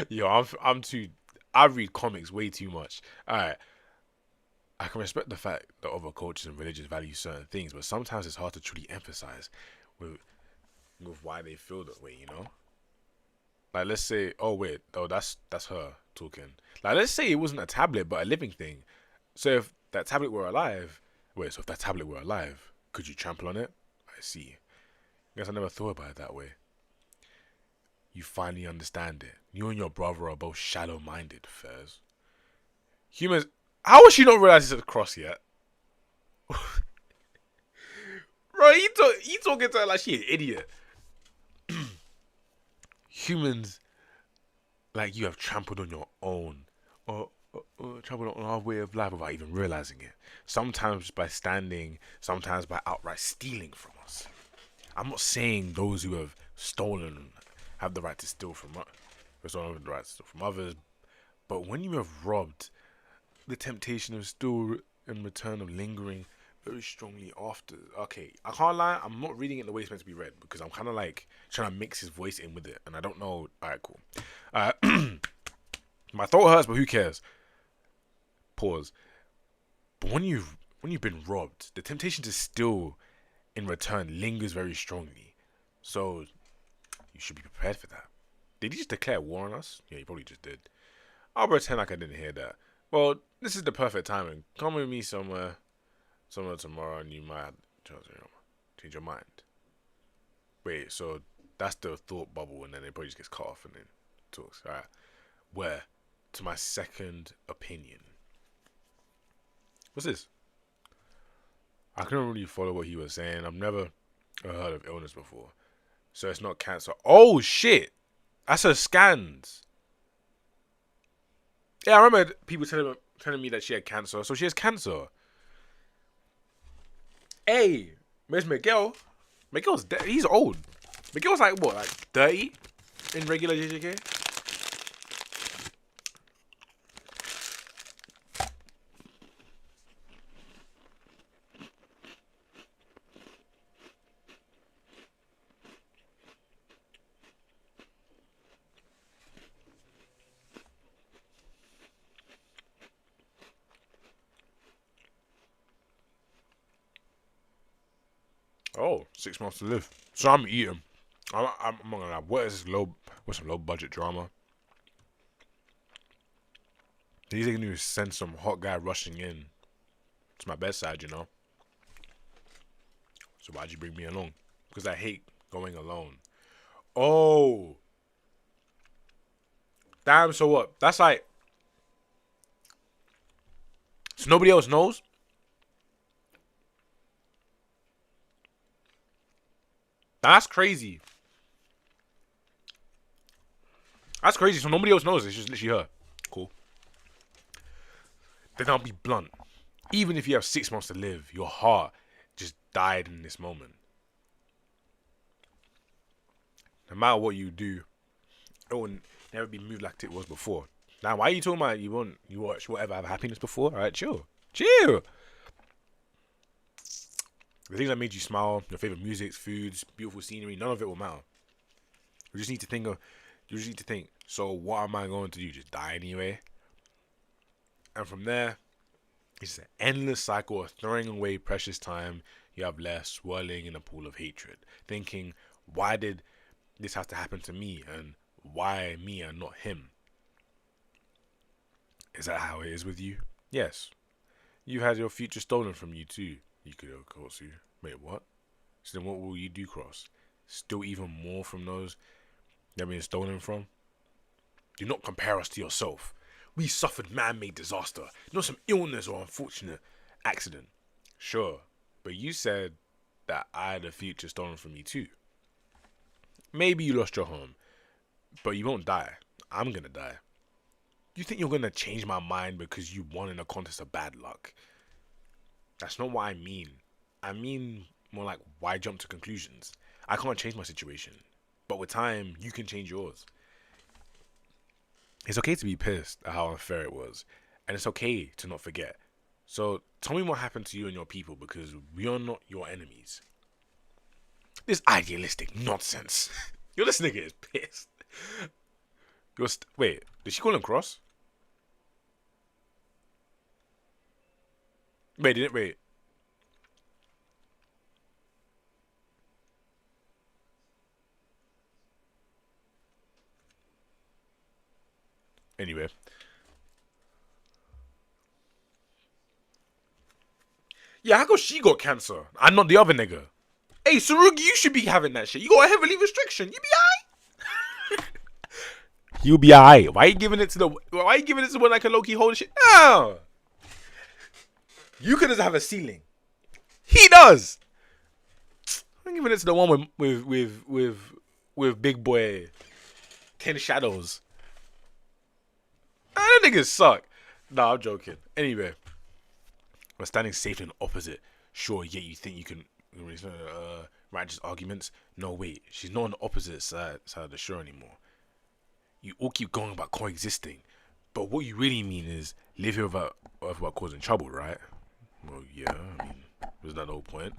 Yo, I'm too. I read comics way too much. All right. I can respect the fact that other cultures and religions value certain things, but sometimes it's hard to truly emphasize with why they feel that way. You know. Like let's say, oh wait, oh that's her talking. Like let's say it wasn't a tablet but a living thing. So if that tablet were alive, so if that tablet were alive, could you trample on it? I see. I guess I never thought about it that way. You finally understand it. You and your brother are both shallow-minded, Fairs. Humans, how has she not realized it's a cross yet? Bro, he talking to her like she an idiot. Humans, like you have trampled on your own, or trampled on our way of life without even realizing it. Sometimes by standing, sometimes by outright stealing from us. I'm not saying those who have stolen have the right to steal from others, but when you have robbed, the temptation of steal in return of lingering very strongly after. Okay, I can't lie, I'm not reading it the way it's meant to be read because I'm kind of like trying to mix his voice in with it, and I don't know. Alright, cool. My throat hurts, but who cares? Pause. But when you've been robbed, the temptation to steal in return lingers very strongly. So you should be prepared for that. Did he just declare war on us? Yeah, he probably just did. I'll pretend like I didn't hear that. Well, this is the perfect timing. Come with me somewhere tomorrow, and you might change your mind. Wait, so that's the thought bubble, and then it probably just gets cut off, and then talks. All right, where to my second opinion. What's this? I couldn't really follow what he was saying. I've never heard of illness before, so it's not cancer. Oh shit, that's her scans. Yeah, I remember people telling me that she had cancer. So she has cancer. Hey, where's Miguel? Miguel's he's old. Miguel's like what, like 30 in regular JJK? Oh, 6 months to live. So I'm eating. I'm not gonna lie. What is this what's some low budget drama? He's gonna do send some hot guy rushing in to my bedside, you know. So why'd you bring me along? Because I hate going alone. Oh, damn. So what? That's like, so nobody else knows. That's crazy. That's crazy. So nobody else knows. It's just literally her. Cool. Then I'll be blunt. Even if you have 6 months to live, your heart just died in this moment. No matter what you do, it will never be moved like it was before. Now, why are you talking about you watch whatever have happiness before? All right, chill. The things that made you smile, your favorite music, foods, beautiful scenery, none of it will matter. You just need to think. So what am I going to do? Just die anyway? And from there, it's an endless cycle of throwing away precious time you have left, swirling in a pool of hatred, thinking, Why did this have to happen to me, and why me and not him? Is that how it is with you? Yes. You had your future stolen from you too. You could, of course, you. Wait, what? So then what will you do, Cross? Still even more from those that been stolen from? Do not compare us to yourself. We suffered man-made disaster, not some illness or unfortunate accident. Sure, but you said that I had a future stolen from me too. Maybe you lost your home, but you won't die. I'm gonna die. You think you're gonna change my mind because you won in a contest of bad luck? That's not what I mean. I mean more like, why jump to conclusions? I can't change my situation, but with time, you can change yours. It's okay to be pissed at how unfair it was, and it's okay to not forget. So tell me what happened to you and your people, because we are not your enemies. This idealistic nonsense. Yo, this nigga is pissed. Wait, did she call him Cross? Wait. Anyway. Yeah, how come she got cancer and not the other nigga? Hey, Sarugi, you should be having that shit. You got a heavily restriction. You be alright. You'll be alright. Why are you giving it to one that can low key hold shit? No. You could just have a ceiling. He does. I'm giving it to the one with big boy 10 shadows. That niggas suck. Nah, I'm joking. Anyway, we're standing safe and opposite. Sure, yet you think you can righteous arguments? No, wait. She's not on the opposite side of the shore anymore. You all keep going about coexisting, but what you really mean is live here without causing trouble, right? Well, yeah. I mean, was that the whole point?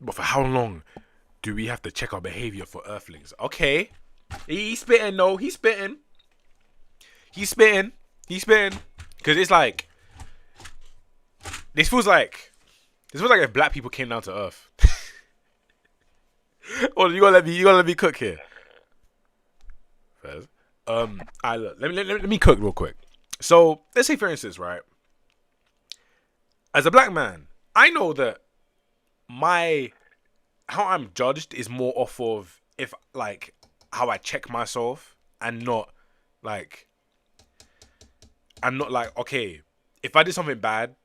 But for how long do we have to check our behavior for Earthlings? Okay, he's spitting. No, he's spitting. He's spitting. Because it's like this feels like if black people came down to Earth. Oh, you gotta let me cook here. First. Let me cook real quick. So let's say, for instance, right, as a black man, I know that how I'm judged is more off of if like how I check myself, and not like okay, if I did something bad,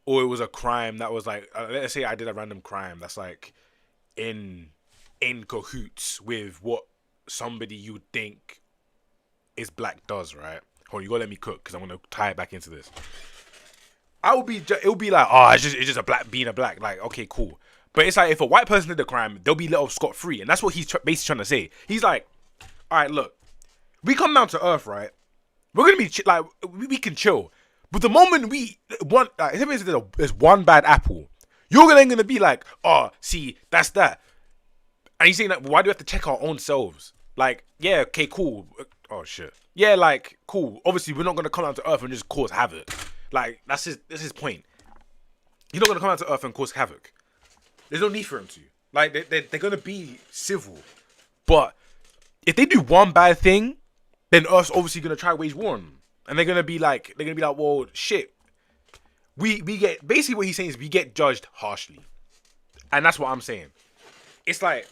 or it was a crime that was like, let's say I did a random crime that's like in cahoots with what somebody you would think is black does, right? Hold on, you gotta let me cook because I'm gonna tie it back into this. It'll be like, oh, it's just a black being a black, like, okay, cool. But it's like, if a white person did the crime, they'll be let off scot free, and that's what he's basically trying to say. He's like, all right, look, we come down to Earth, right? We're gonna be we can chill, but the moment there's one bad apple, you're gonna be like, oh, see, that's that, and he's saying that, why do we have to check our own selves? Like, yeah, okay, cool. Oh shit, yeah, like, cool. Obviously, we're not gonna come down to Earth and just cause havoc. Like, that's his point. You're not gonna come down to Earth and cause havoc. There's no need for him to. Like, they're gonna be civil, but if they do one bad thing, then Earth's obviously gonna try to wage war on them. And they're gonna be like, well, shit. We get, basically what he's saying is we get judged harshly. And that's what I'm saying. It's like,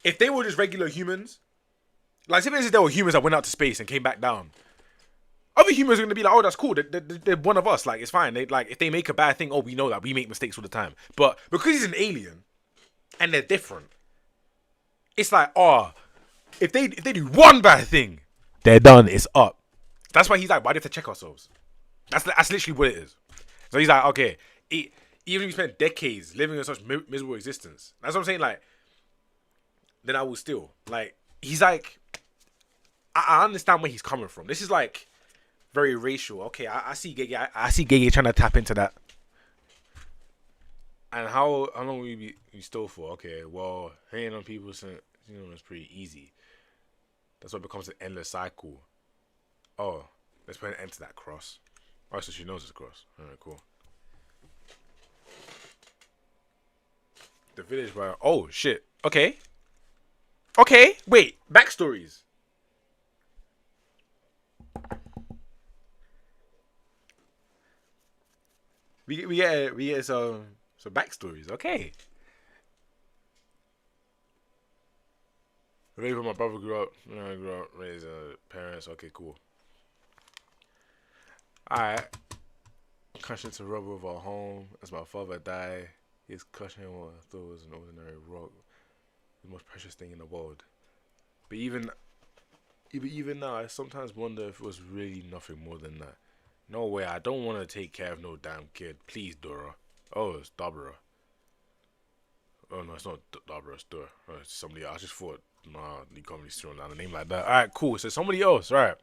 if they were just regular humans, like, say for instance, there were humans that went out to space and came back down. Other humans are gonna be like, oh, that's cool. They're one of us. Like, it's fine. They, like, if they make a bad thing, oh, we know that we make mistakes all the time. But because he's an alien and they're different, it's like, oh, if they do one bad thing, they're done. It's up. That's why he's like, why do we have to check ourselves? That's literally what it is. So he's like, okay, even if you spend decades living in such miserable existence, that's what I'm saying. Like, then I will still, like, he's like, I understand where he's coming from. This is like very racial. Okay, I see Gege. I see Gege trying to tap into that. And how long will you be still for? Okay, well, hating on people since, it's pretty easy. That's what becomes an endless cycle. Oh, let's put an end to that, Cross. Oh, so she knows it's Cross. Alright, cool. The village where. Oh shit. Okay. Okay. Wait. Backstories. We get some backstories. Okay. Maybe when my brother grew up. I grew up raised parents. Okay, cool. Alright. Crashed into rubble of our home as my father died. His crushing what I thought was an ordinary rock, the most precious thing in the world. But even now, I sometimes wonder if it was really nothing more than that. No way, I don't want to take care of no damn kid. Please, Dora. Oh, it's Dabra. Oh no, it's not Dabra, it's Dora. Oh, it's somebody else. I just thought, nah, you can't really throw down a name like that. Alright, cool. So somebody else, right?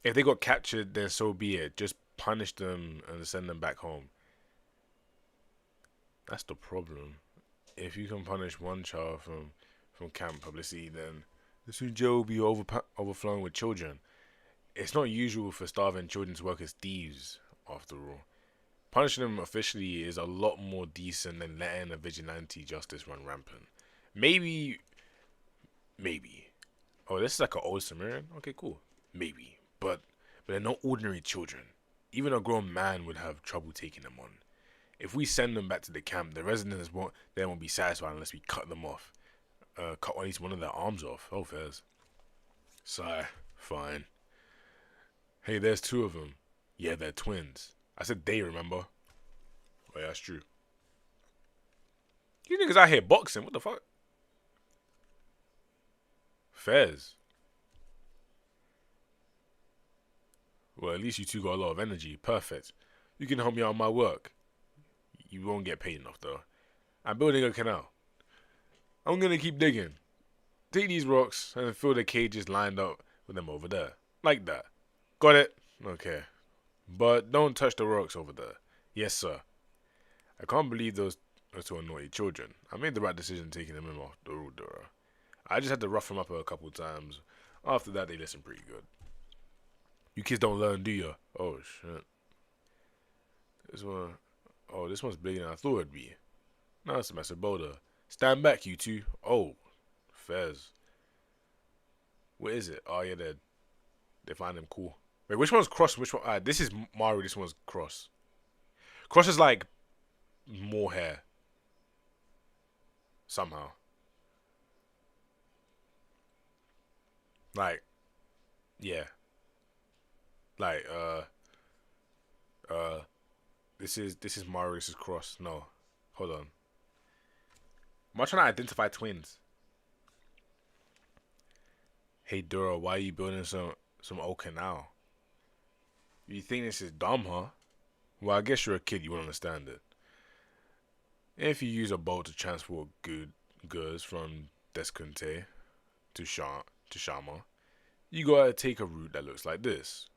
If they got captured, then so be it. Just punish them and send them back home. That's the problem. If you can punish one child from camp publicity, then the soon jail will be overflowing with children. It's not usual for starving children to work as thieves, after all. Punishing them officially is a lot more decent than letting a vigilante justice run rampant. Maybe, maybe. Oh, this is like an old Sumerian? Okay, cool. Maybe. But they're not ordinary children. Even a grown man would have trouble taking them on. If we send them back to the camp, the residents won't be satisfied unless we cut them off. Cut at least one of their arms off. Oh, fairs. Sigh. Fine. Hey, there's two of them. Yeah, they're twins. I said they, remember? Oh, yeah, that's true. You niggas out here boxing. What the fuck? Fairs. Well, at least you two got a lot of energy. Perfect. You can help me out on my work. You won't get paid enough, though. I'm building a canal. I'm gonna keep digging. Take these rocks and fill the cages lined up with them over there. Like that. Got it? Okay. But don't touch the rocks over there. Yes, sir. I can't believe those two naughty children. I made the right decision taking them in off the road, Dora. I just had to rough them up a couple times. After that, they listened pretty good. You kids don't learn, do you? Oh, shit. This one... Oh, this one's bigger than I thought it'd be. No, it's a massive boulder. Stand back, you two. Oh, fairs. What is it? Oh, yeah, they find them cool. Wait, which one's Cross? Which one? This is Mario. This one's Cross. Cross is like more hair. Somehow. Like, yeah. Like, this is Mario. This is Cross. No, hold on. I'm not trying to identify twins. Hey Dora, why are you building some old canal? You think this is dumb, huh? Well, I guess you're a kid. You won't understand it. If you use a boat to transport goods from Deskunte to Shama, you gotta take a route that looks like this.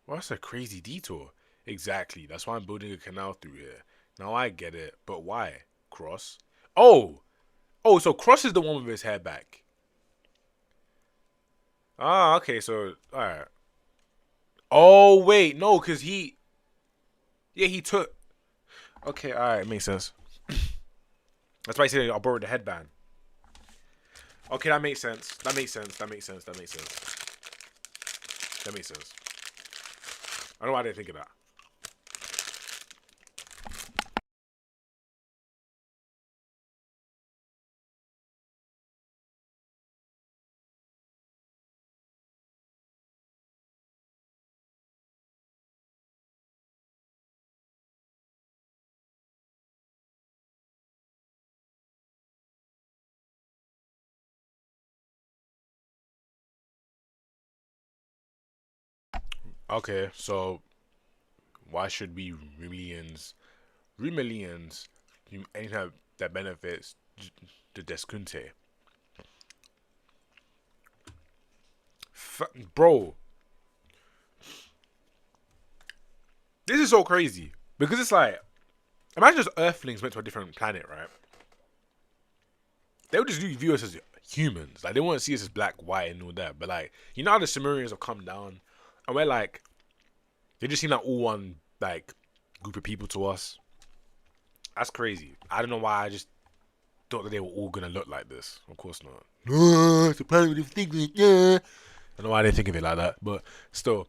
Well, that's a crazy detour. Exactly. That's why I'm building a canal through here. Now I get it, but why? Cross? Oh! Oh, so Cross is the one with his hair back. Ah, okay, so, alright. Oh, wait, no, because yeah, he took, okay, alright, makes sense. That's why I said I'll borrow the headband. Okay, that makes sense. That makes sense. That makes sense. That makes sense. That makes sense. I don't know why I didn't think of that. Okay, so why should we Rumelians, anything that benefits the Deskunte? Bro, this is so crazy because it's like, imagine just Earthlings went to a different planet, right? They would just view us as humans. Like, they wouldn't see us as black, white, and all that. But like, you know how the Sumerians have come down, and we're like, they just seem like all one like group of people to us. That's crazy. I don't know why. thought that they were all gonna look like this. Of course not. No, it's a primitive thinking. Yeah. I don't know why they think of it like that, but still,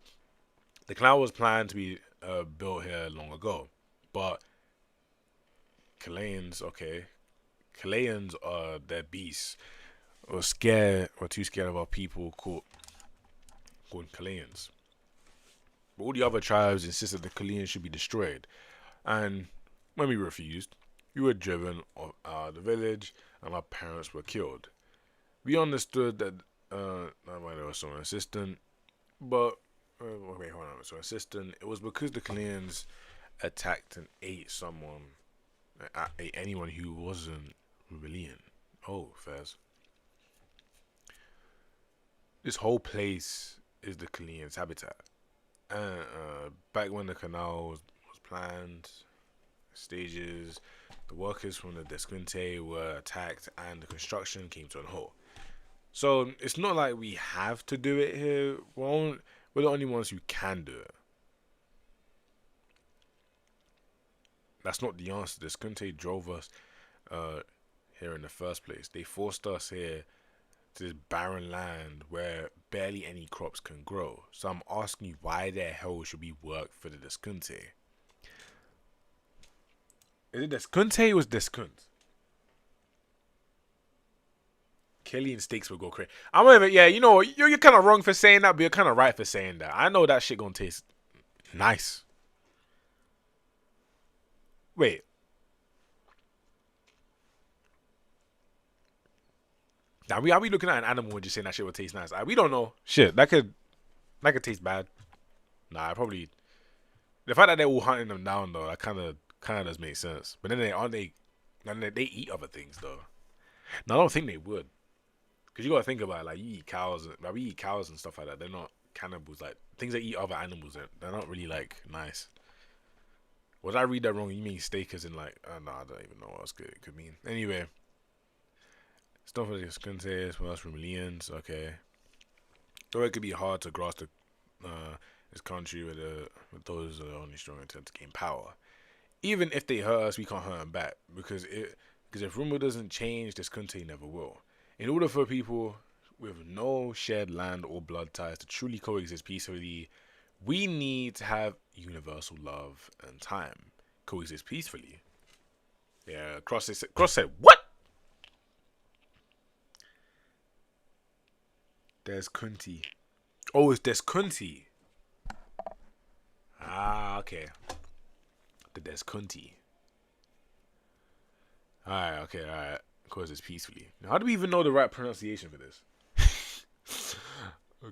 the canal was planned to be built here long ago. But Chileans, okay, Chileans are their beasts. Or scared, or too scared of our people called Chileans. But all the other tribes insisted the Chileans should be destroyed. And when we refused, we were driven out of the village and our parents were killed. We understood that there was so insistent, but wait, hold on, so insistent. It was because the Chileans attacked and ate ate anyone who wasn't rebellion. Oh, Fez. This whole place is the Chileans' habitat. And back when the canal was planned, stages, the workers from the Desquinte were attacked and the construction came to a halt. So it's not like we have to do it here. We're the only ones who can do it. That's not the answer. Desquinte drove us here in the first place. They forced us here to this barren land where barely any crops can grow. So I'm asking you, why the hell should we work for the Desquinte? Is it Desquinte or was Desquinte? Killing steaks will go crazy. I'm not even, yeah, you know, you're kind of wrong for saying that, but you're kind of right for saying that. I know that shit gonna taste nice. Wait. Now, are we looking at an animal and just saying that shit would taste nice? We don't know. Shit, that could taste bad. Nah, probably. The fact that they're all hunting them down though, that kind of does make sense. But then they eat other things though. No, I don't think they would. Cause you gotta think about it, like you eat cows, like we eat cows and stuff like that. They're not cannibals. Like things that eat other animals, they're not really like nice. Was I read that wrong? You mean steak as in like? No, I don't even know what else it could mean. Anyway, stuff like Desquintes, what else from aliens? Okay, though it could be hard to grasp this country with those that are only strong intent to gain power. Even if they hurt us, we can't hurt them back because if Rumble doesn't change, Desquinte never will. In order for people with no shared land or blood ties to truly coexist peacefully, we need to have universal love and time. Coexist peacefully. Yeah, Cross said, what? Desquinte. Oh, it's Desquinte. Ah, okay. The Desquinte. Alright. Coexist peacefully. Now, how do we even know the right pronunciation for this?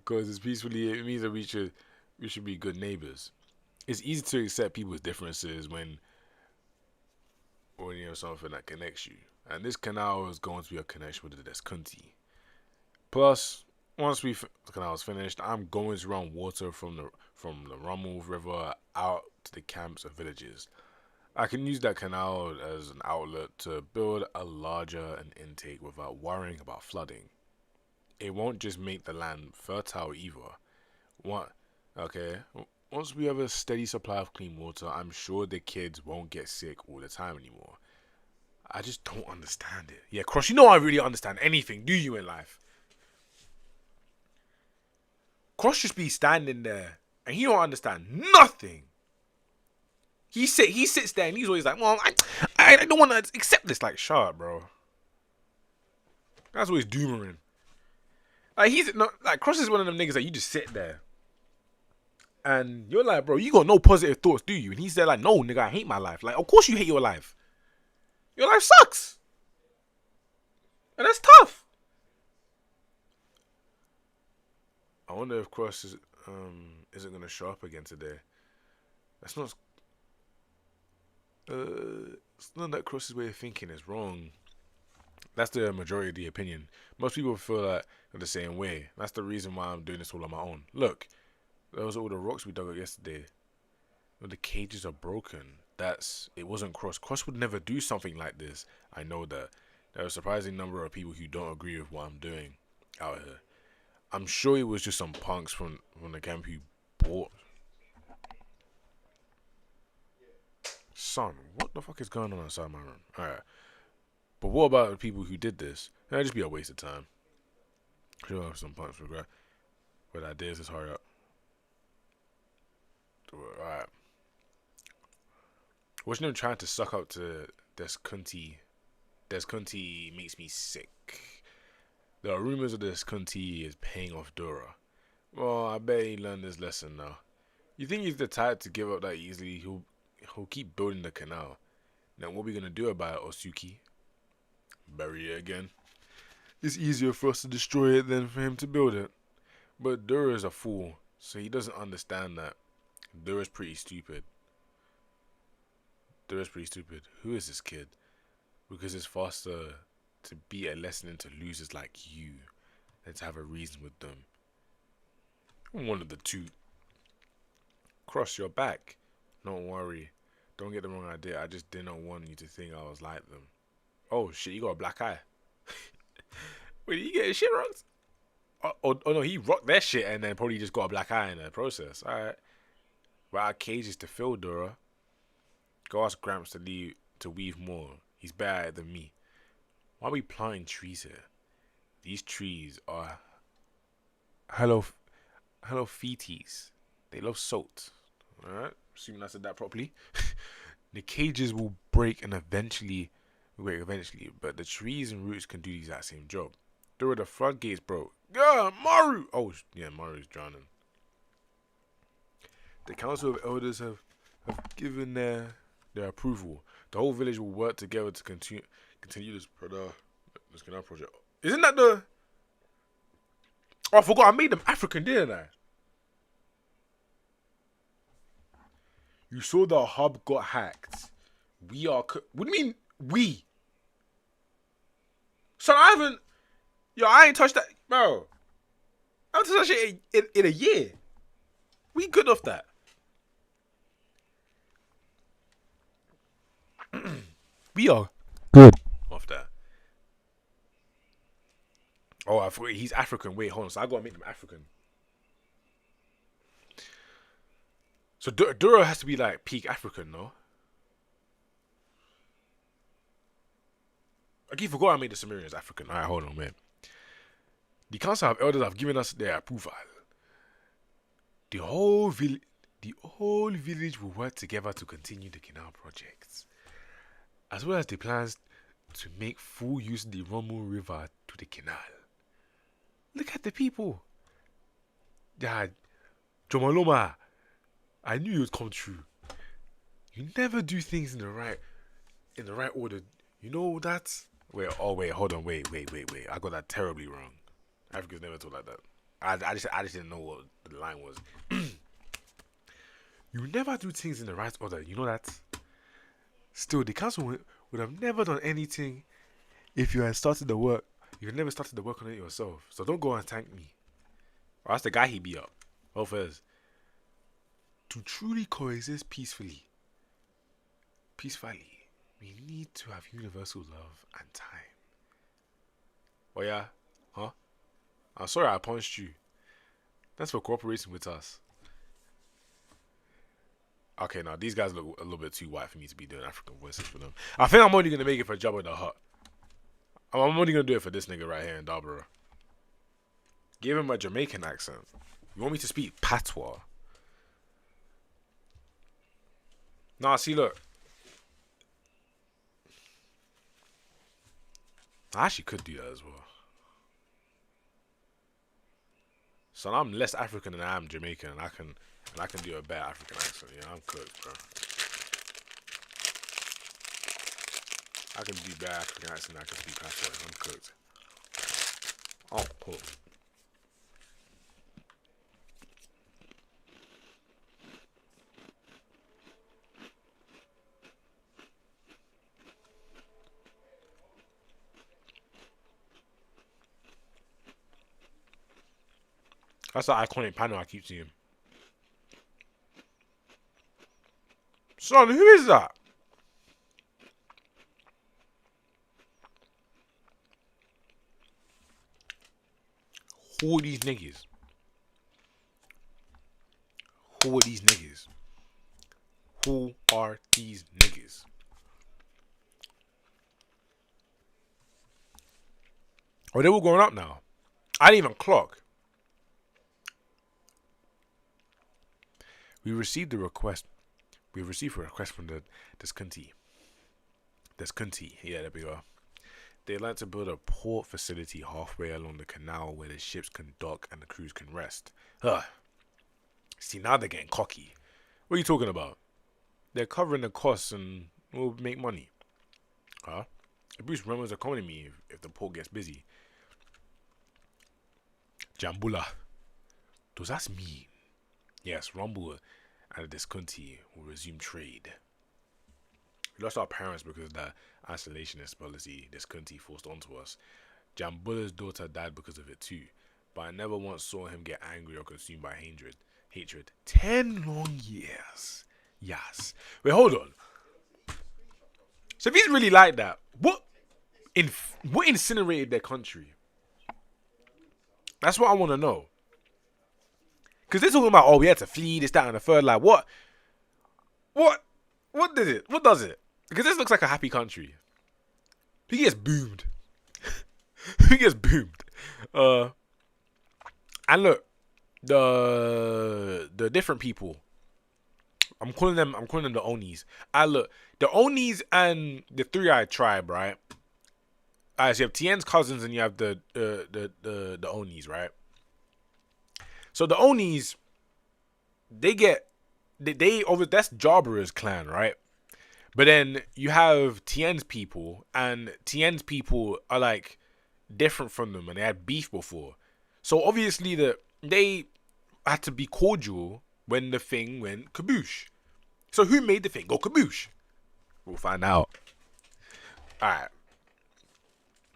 Coexist peacefully, it means that we should be good neighbors. It's easy to accept people's differences when you have something that connects you. And this canal is going to be a connection with the Desquinte. Plus, once the canal is finished, I'm going to run water from the Rummel River out to the camps and villages. I can use that canal as an outlet to build a larger intake without worrying about flooding. It won't just make the land fertile either. Once we have a steady supply of clean water, I'm sure the kids won't get sick all the time anymore. I just don't understand it. Yeah, Cross, you know I really understand anything, do you, in life? Cross just be standing there and he don't understand nothing. He sits there and he's always like, well, I don't want to accept this. Like, shut up, bro. That's always doomering. Like, he's not like Cross is one of them niggas that you just sit there and you're like, bro, you got no positive thoughts, do you? And he's there like, no, nigga, I hate my life. Like, of course you hate your life. Your life sucks, and that's tough. I wonder if Cross isn't gonna show up again today. That's not. It's not that Cross's way of thinking is wrong. That's the majority of the opinion. Most people feel like they're the same way. That's the reason why I'm doing this all on my own. Look, those are all the rocks we dug up yesterday. The cages are broken. It wasn't Cross. Cross would never do something like this. I know that. There are a surprising number of people who don't agree with what I'm doing out here. I'm sure it was just some punks from the camp who bought. Son, what the fuck is going on inside my room? Alright. But what about the people who did this? That'd just be a waste of time. Sure, have some punch for regret. But ideas, let's hurry up. Alright. Watching them trying to suck up to Des Kunti. Des Kunti makes me sick. There are rumors of Des Kunti is paying off Dora. Well, I bet he learned his lesson now. You think he's the type to give up that easily? He'll keep building the canal. Now what are we gonna do about it, Osuki? Bury it again. It's easier for us to destroy it than for him to build it. But Dora is a fool, so he doesn't understand that. Dora's pretty stupid. Who is this kid? Because it's faster to beat a lesson into losers like you than to have a reason with them. One of the two. Cross your back. Don't worry. Don't get the wrong idea. I just didn't want you to think I was like them. Oh shit, you got a black eye. Wait, did you get his shit rocked? Oh no, he rocked that shit and then probably just got a black eye in the process. Alright. But our cage is to fill, Dora. Go ask Gramps to weave more. He's better than me. Why are we planting trees here? These trees are Hello feeties. They love salt. Alright, assuming I said that properly. The cages will break and eventually, but the trees and roots can do the exact same job. Dora, the floodgates broke. Yeah, Maru! Oh, yeah, Maru's drowning. The Council of Elders have given their approval. The whole village will work together to continue this canal project. Isn't that the... Oh, I forgot. I made them African, didn't I? You saw the hub got hacked. We are... What do you mean, we? So I haven't... Yo, I ain't touched that... Bro. I haven't touched that shit in a year. We good off that. We are good off that. Oh, I forgot he's African. Wait, hold on. So I gotta make them African. So Dura has to be like peak African, no? I keep forgot I made the Sumerians African. Alright, hold on, man. The Council of Elders have given us their approval. The whole village will work together to continue the canal projects, as well as the plans to make full use of the Romu River to the canal. Look at the people. Dad, Jomaloma, I knew it would come true. You never do things in the right order. You know that? Wait, hold on, wait. I got that terribly wrong. Africans never talk like that. I just didn't know what the line was. You never do things in the right order. You know that? Still, the council would have never done anything if you had started the work. You had never started the work on it yourself. So don't go and thank me. Or that's the guy he beat up. Well, first, to truly coexist peacefully, we need to have universal love and time. Oh yeah? Huh? I'm sorry I punched you. Thanks for cooperating with us. Okay, now these guys look a little bit too white for me to be doing African voices for them. I think I'm only going to make it for Jabba the Hutt. I'm only going to do it for this nigga right here in Darborough. Give him a Jamaican accent. You want me to speak patois? Nah, see, look. I actually could do that as well. So I'm less African than I am Jamaican, and I can do a better African accent. Yeah, I'm cooked, bro. I can do better African accent than I can speak patois. I'm cooked. Oh, cool. That's the iconic panel I keep seeing. Son, who is that? Who are these niggas? Who are these niggas? Who are these niggas? Oh, they're all growing up now. I didn't even clock. We received a request. We received a request from the Deskunti. Deskunti. Yeah, there we go. They'd like to build a port facility halfway along the canal where the ships can dock and the crews can rest. See, now they're getting cocky. What are you talking about? They're covering the costs and will make money. Huh? It boosts Roman's economy if the port gets busy. Jambula. Does that mean? Yes, Rumble and the Deskunti will resume trade. We lost our parents because of the isolationist policy Deskunti forced onto us. Jambula's daughter died because of it too, but I never once saw him get angry or consumed by hatred. 10 long years. Yes. Wait, hold on. So if he's really like that, what incinerated their country? That's what I want to know. Because they're talking about, oh, we had to flee, this, that, and the third. Like, what does it? What does it? Because this looks like a happy country. He gets boomed. He gets boomed. And look, the different people. I'm calling them the Onis. Look, the Onis and the Three-Eyed Tribe, right? So you have Tien's cousins and you have the Onis, right? So the Onis, they over that's Jabura's clan, right? But then you have Tien's people, and Tien's people are like different from them, and they had beef before. So obviously they had to be cordial when the thing went kaboosh. So who made the thing go kaboosh? We'll find out. Alright.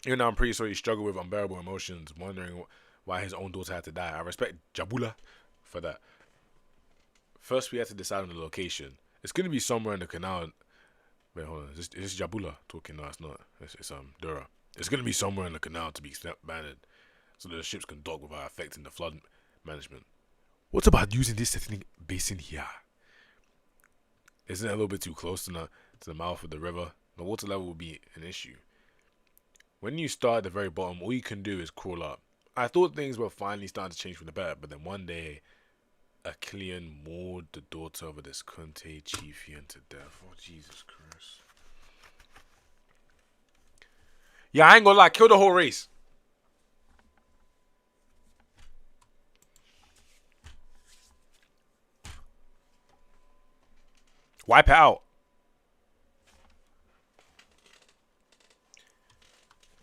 Even though I'm pretty sure he struggled with unbearable emotions, wondering why his own daughter had to die. I respect Jabula for that. First, we had to decide on the location. It's going to be somewhere in the canal. Wait, hold on. Is this Jabula talking? No, it's not. It's Dura. It's going to be somewhere in the canal to be abandoned, so the ships can dock without affecting the flood management. What about using this settling basin here? Isn't it a little bit too close to the mouth of the river? The water level will be an issue. When you start at the very bottom, all you can do is crawl up. I thought things were finally starting to change for the better, but then one day, a Killian mauled the daughter of this Kunte Chiefian to death. Oh, Jesus Christ. Yeah, I ain't gonna lie, kill the whole race. Wipe it out.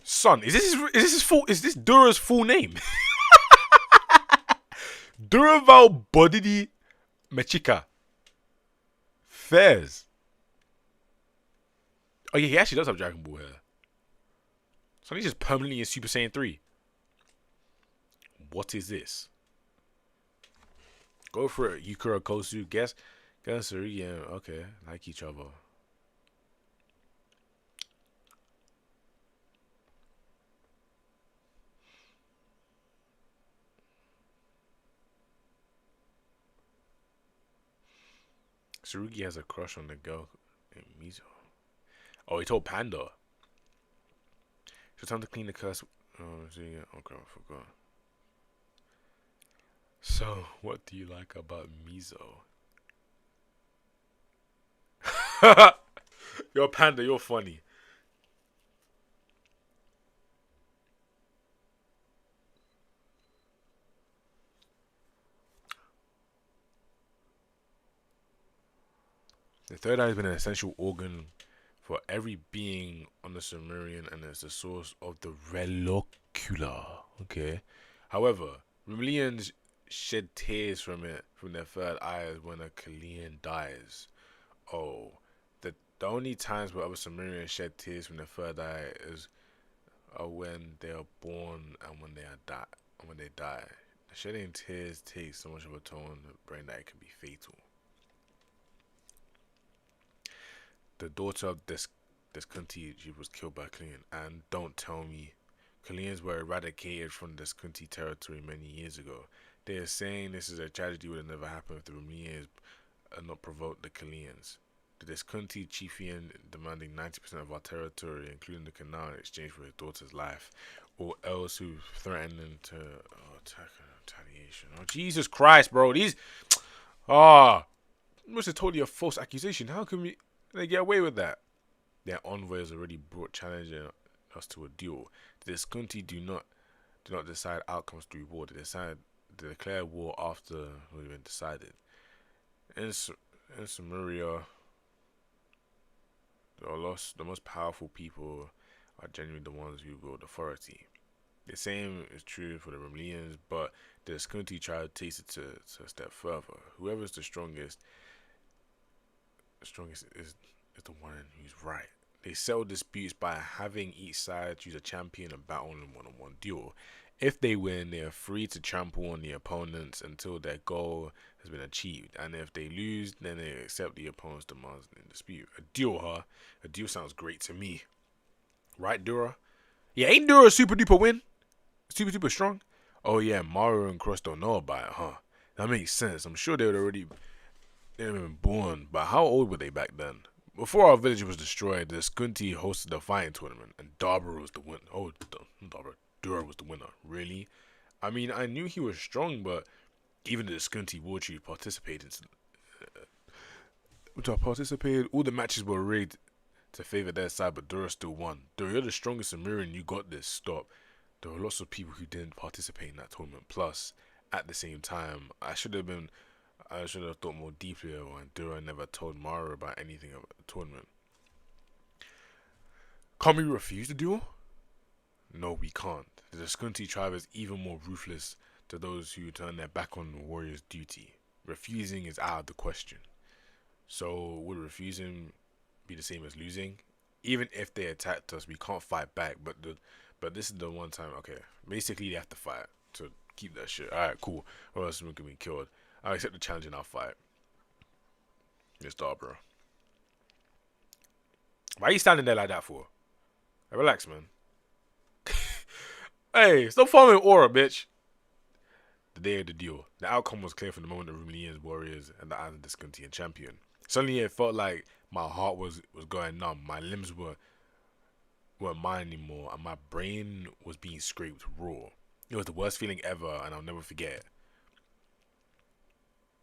Son, is this Dura's full name? Duraval Bodidi Mechika Fairs. Oh yeah, he actually does have Dragon Ball hair. So he's just permanently in Super Saiyan 3. What is this? Go for it, Yukura Kosu. Guess yeah, okay, like each other. Tsurugi has a crush on the girl named Mizo. Oh, he told Panda. It's time to clean the curse. Oh, yeah. Okay, I forgot. So, what do you like about Mizo? Yo, Panda, you're funny. The third eye has been an essential organ for every being on the Sumerian and is the source of the relocula. Okay. However, Romulans shed tears from their third eyes when a Kalian dies. Oh, the only times where other Sumerians shed tears from their third eye is when they are born and when they die. Shedding tears takes so much of a toll on the brain that it can be fatal. The daughter of this Kunti, she was killed by Kalian. And don't tell me, Kalians were eradicated from this Kunti territory many years ago. They are saying this is a tragedy would have never happened if the Romulans had not provoked the Kalians. The Deskunti Chiefian demanding 90% of our territory, including the canal, in exchange for his daughter's life. or else who threaten to attack and retaliation. Oh Jesus Christ, bro! These must have totally a false accusation. How can they get away with that? Their envoy has already brought challenging us to a duel. The Disconti do not decide outcomes through war. They declare war after we've been decided. In Samaria, the most powerful people are genuinely the ones who wield authority. The same is true for the Romelians, but the Disconti tribe takes it to a step further. Whoever's the strongest is the one who's right. They settle disputes by having each side choose a champion and battle in a one-on-one duel. If they win, they are free to trample on the opponents until their goal has been achieved. And if they lose, then they accept the opponent's demands in dispute. A duel, huh? A duel sounds great to me. Right, Dura? Yeah, ain't Dura a super duper win? Super duper strong? Oh yeah, Mario and Cross don't know about it, huh? That makes sense. I'm sure they would already been born, but how old were they back then? Before our village was destroyed, the Skunti hosted a fighting tournament, and Dabra was the winner. Oh, Dura was the winner. Really? I mean, I knew he was strong, but even the Skunti war chief participated. All the matches were rigged to favor their side, but Dura still won. Dura, you're the strongest Sumerian. You got this. Stop. There were lots of people who didn't participate in that tournament. Plus, at the same time, I should have thought more deeply when Dura never told Mara about anything about the tournament. Can't we refuse the duel? No, we can't. The Skunti tribe is even more ruthless to those who turn their back on the warrior's duty. Refusing is out of the question. So, would refusing be the same as losing? Even if they attacked us, we can't fight back. But this is the one time. Okay, basically they have to fight to keep that shit. All right, cool. Or else we're gonna be killed. I accept the challenge and I'll fight. Let's start, bro. Why are you standing there like that for? Hey, relax, man. Hey, stop following aura, bitch. The day of the duel. The outcome was clear from the moment the Rumelians warriors and the island Discontinued champion. Suddenly it felt like my heart was going numb. My limbs weren't mine anymore, and my brain was being scraped raw. It was the worst feeling ever, and I'll never forget it.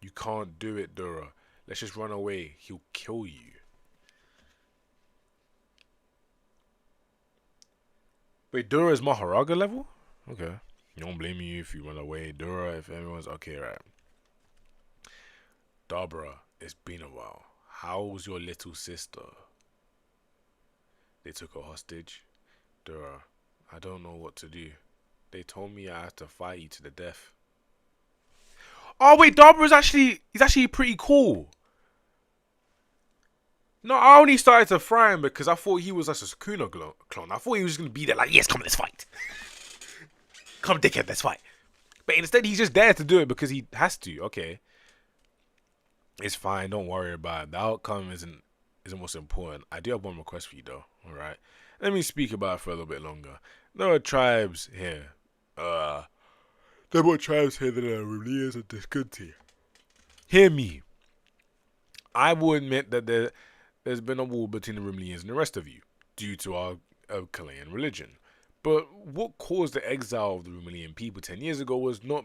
You can't do it, Dura. Let's just run away. He'll kill you. Wait, Dura is Maharaga level? Okay. Don't blame you if you run away. Dura, if everyone's okay, right? Dabra, it's been a while. How's your little sister? They took her hostage. Dura, I don't know what to do. They told me I had to fight you to the death. Oh wait, Dabra he's actually pretty cool. No, I only started to fry him because I thought he was like a Sukuna clone. I thought he was gonna be there like, yes, come on, let's fight. Come, dickhead, let's fight. But instead, he's just there to do it because he has to. Okay, it's fine. Don't worry about it. The outcome isn't what's important. I do have one request for you though. All right, let me speak about it for a little bit longer. There are tribes here. There are more tribes here than are Reliers and Disconti. Hear me. I will admit that there's been a war between the Rimlians and the rest of you, due to our Chilean religion. But what caused the exile of the Rumelian people 10 years ago was not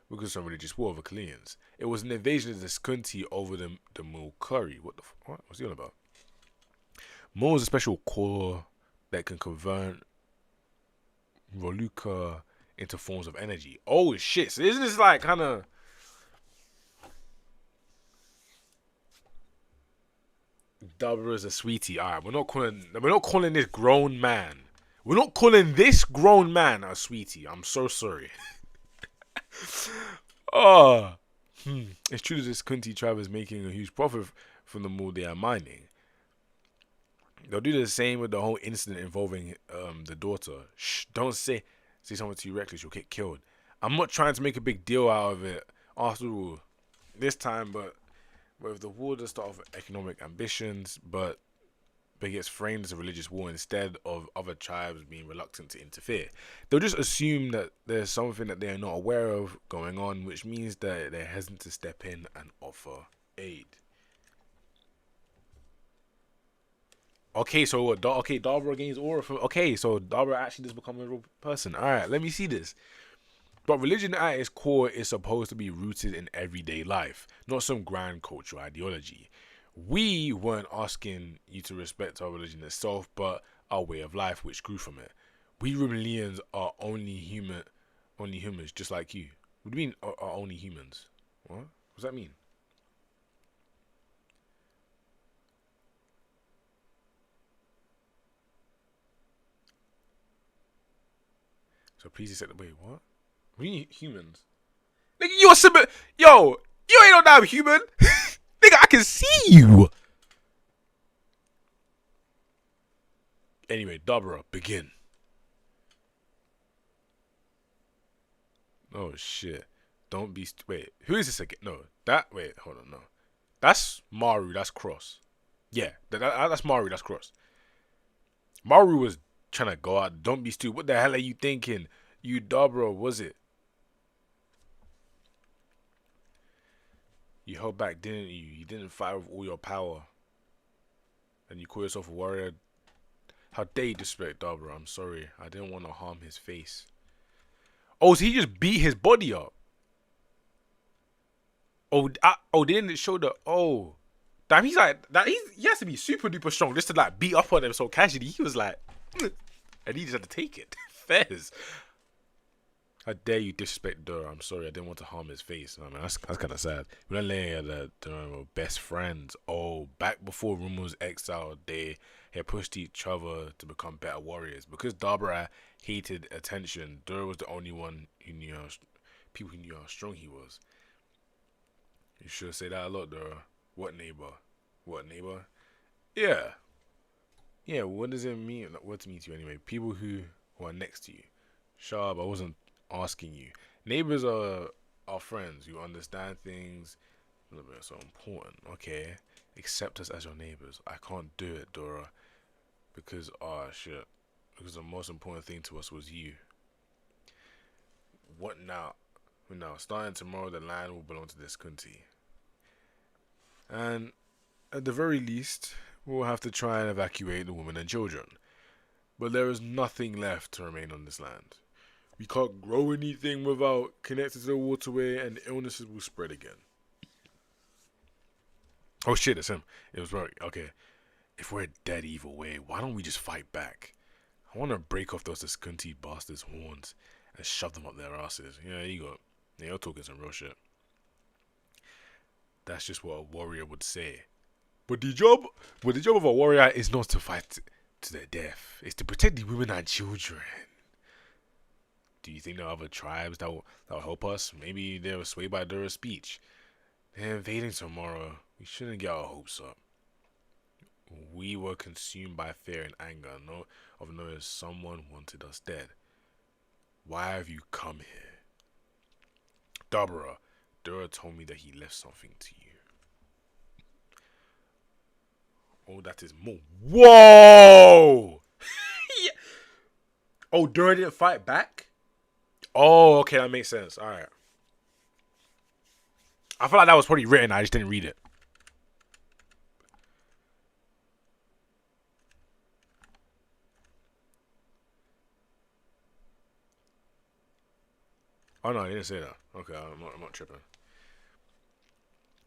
because of some religious war over Chileans. It was an invasion of the Skunti over the Mulkuri. What was he on about? Mul is a special core that can convert Voluka into forms of energy. Oh shit! So isn't this like kind of? Dabra is a sweetie. Alright, we're not calling this grown man. We're not calling this grown man a sweetie. I'm so sorry. Oh, it's true that this Kunti tribe is making a huge profit from the Mul they are mining. They'll do the same with the whole incident involving the daughter. Shh, don't say something too reckless. You'll get killed. I'm not trying to make a big deal out of it. After all, this time, but with the war does start with economic ambitions, but gets framed as a religious war instead of other tribes being reluctant to interfere. They'll just assume that there's something that they are not aware of going on, which means that they're hesitant to step in and offer aid. Okay, so what? Okay, Dabra gains aura from. Okay, so Dabra actually does become a real person. All right, let me see this. But religion at its core is supposed to be rooted in everyday life, not some grand cultural ideology. We weren't asking you to respect our religion itself, but our way of life, which grew from it. We Romanians are only humans, just like you. What do you mean are only humans? What does that mean? So please accept. Wait, what? What do you mean humans? Nigga, you're similar. Yo, you ain't no damn human. Nigga, I can see you. Anyway, Dabra, begin. Oh shit. Don't be. Wait, who is this again? No, that. Wait, hold on. No, that's Maru. That's Cross. Yeah, that's Maru. That's Cross. Maru was trying to go out. Don't be stupid. What the hell are you thinking? You Dabra, was it? You held back, didn't you? You didn't fight with all your power, and you call yourself a warrior. How dare you disrespect Dabra? I'm sorry. I didn't want to harm his face. Oh, so he just beat his body up. Oh, they didn't show the. Oh, damn. He's like that. He has to be super duper strong just to like beat up on him so casually. He was like, and he just had to take it. Fairs. How dare you disrespect Dora? I'm sorry, I didn't want to harm his face. I mean, that's kind of sad. We're not laying that were best friends. Oh, back before Rum was exiled, they had pushed each other to become better warriors. Because Dabra hated attention, Dora was the only one who knew people who knew how strong he was. You should say that a lot, Dora. What neighbor? What neighbor? Yeah. Yeah, what does it mean? What mean to you anyway? People who are next to you. Shut up, I wasn't asking you. Neighbors are friends. You understand things. It's so important. Okay, accept us as your neighbors. I can't do it, Dora, because shit. Because the most important thing to us was you. What now? Now, starting tomorrow, the land will belong to this Kunti, and at the very least, we'll have to try and evacuate the women and children. But there is nothing left to remain on this land. We can't grow anything without connecting to the waterway, and illnesses will spread again. Oh shit, it's him. It was right. Okay, if we're dead either way, why don't we just fight back? I want to break off those Skunty bastards' horns and shove them up their asses. Yeah, you got. Yeah, you're talking some real shit. That's just what a warrior would say. But the job of a warrior is not to fight to their death. It's to protect the women and children. Do you think there are other tribes that will help us? Maybe they were swayed by Dura's speech. They're invading tomorrow. We shouldn't get our hopes up. We were consumed by fear and anger, of knowing someone wanted us dead. Why have you come here? Dabra, Dura told me that he left something to you. Oh, that is more. Whoa! Yeah. Oh, Dura didn't fight back? Oh, okay, that makes sense. Alright. I feel like that was probably written, I just didn't read it. Oh no, he didn't say that. Okay, I'm not tripping.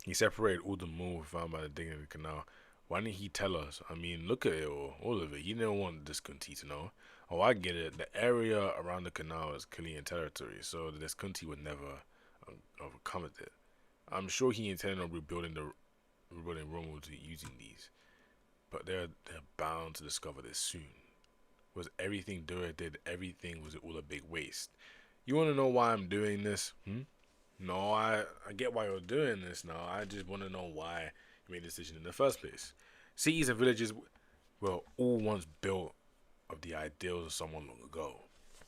He separated all the mold found by the digging of the canal. Why didn't he tell us? I mean, look at it all of it. He didn't want this Kunti to know. Oh, I get it. The area around the canal is Killian territory, so this Kunti would never overcome it. I'm sure he intended on rebuilding Rome using these, but they're bound to discover this soon. Was everything Dura did? Everything was it all a big waste? You want to know why I'm doing this? No, I get why you're doing this now. I just want to know why you made the decision in the first place. Cities and villages were all once built of the ideals of someone long ago.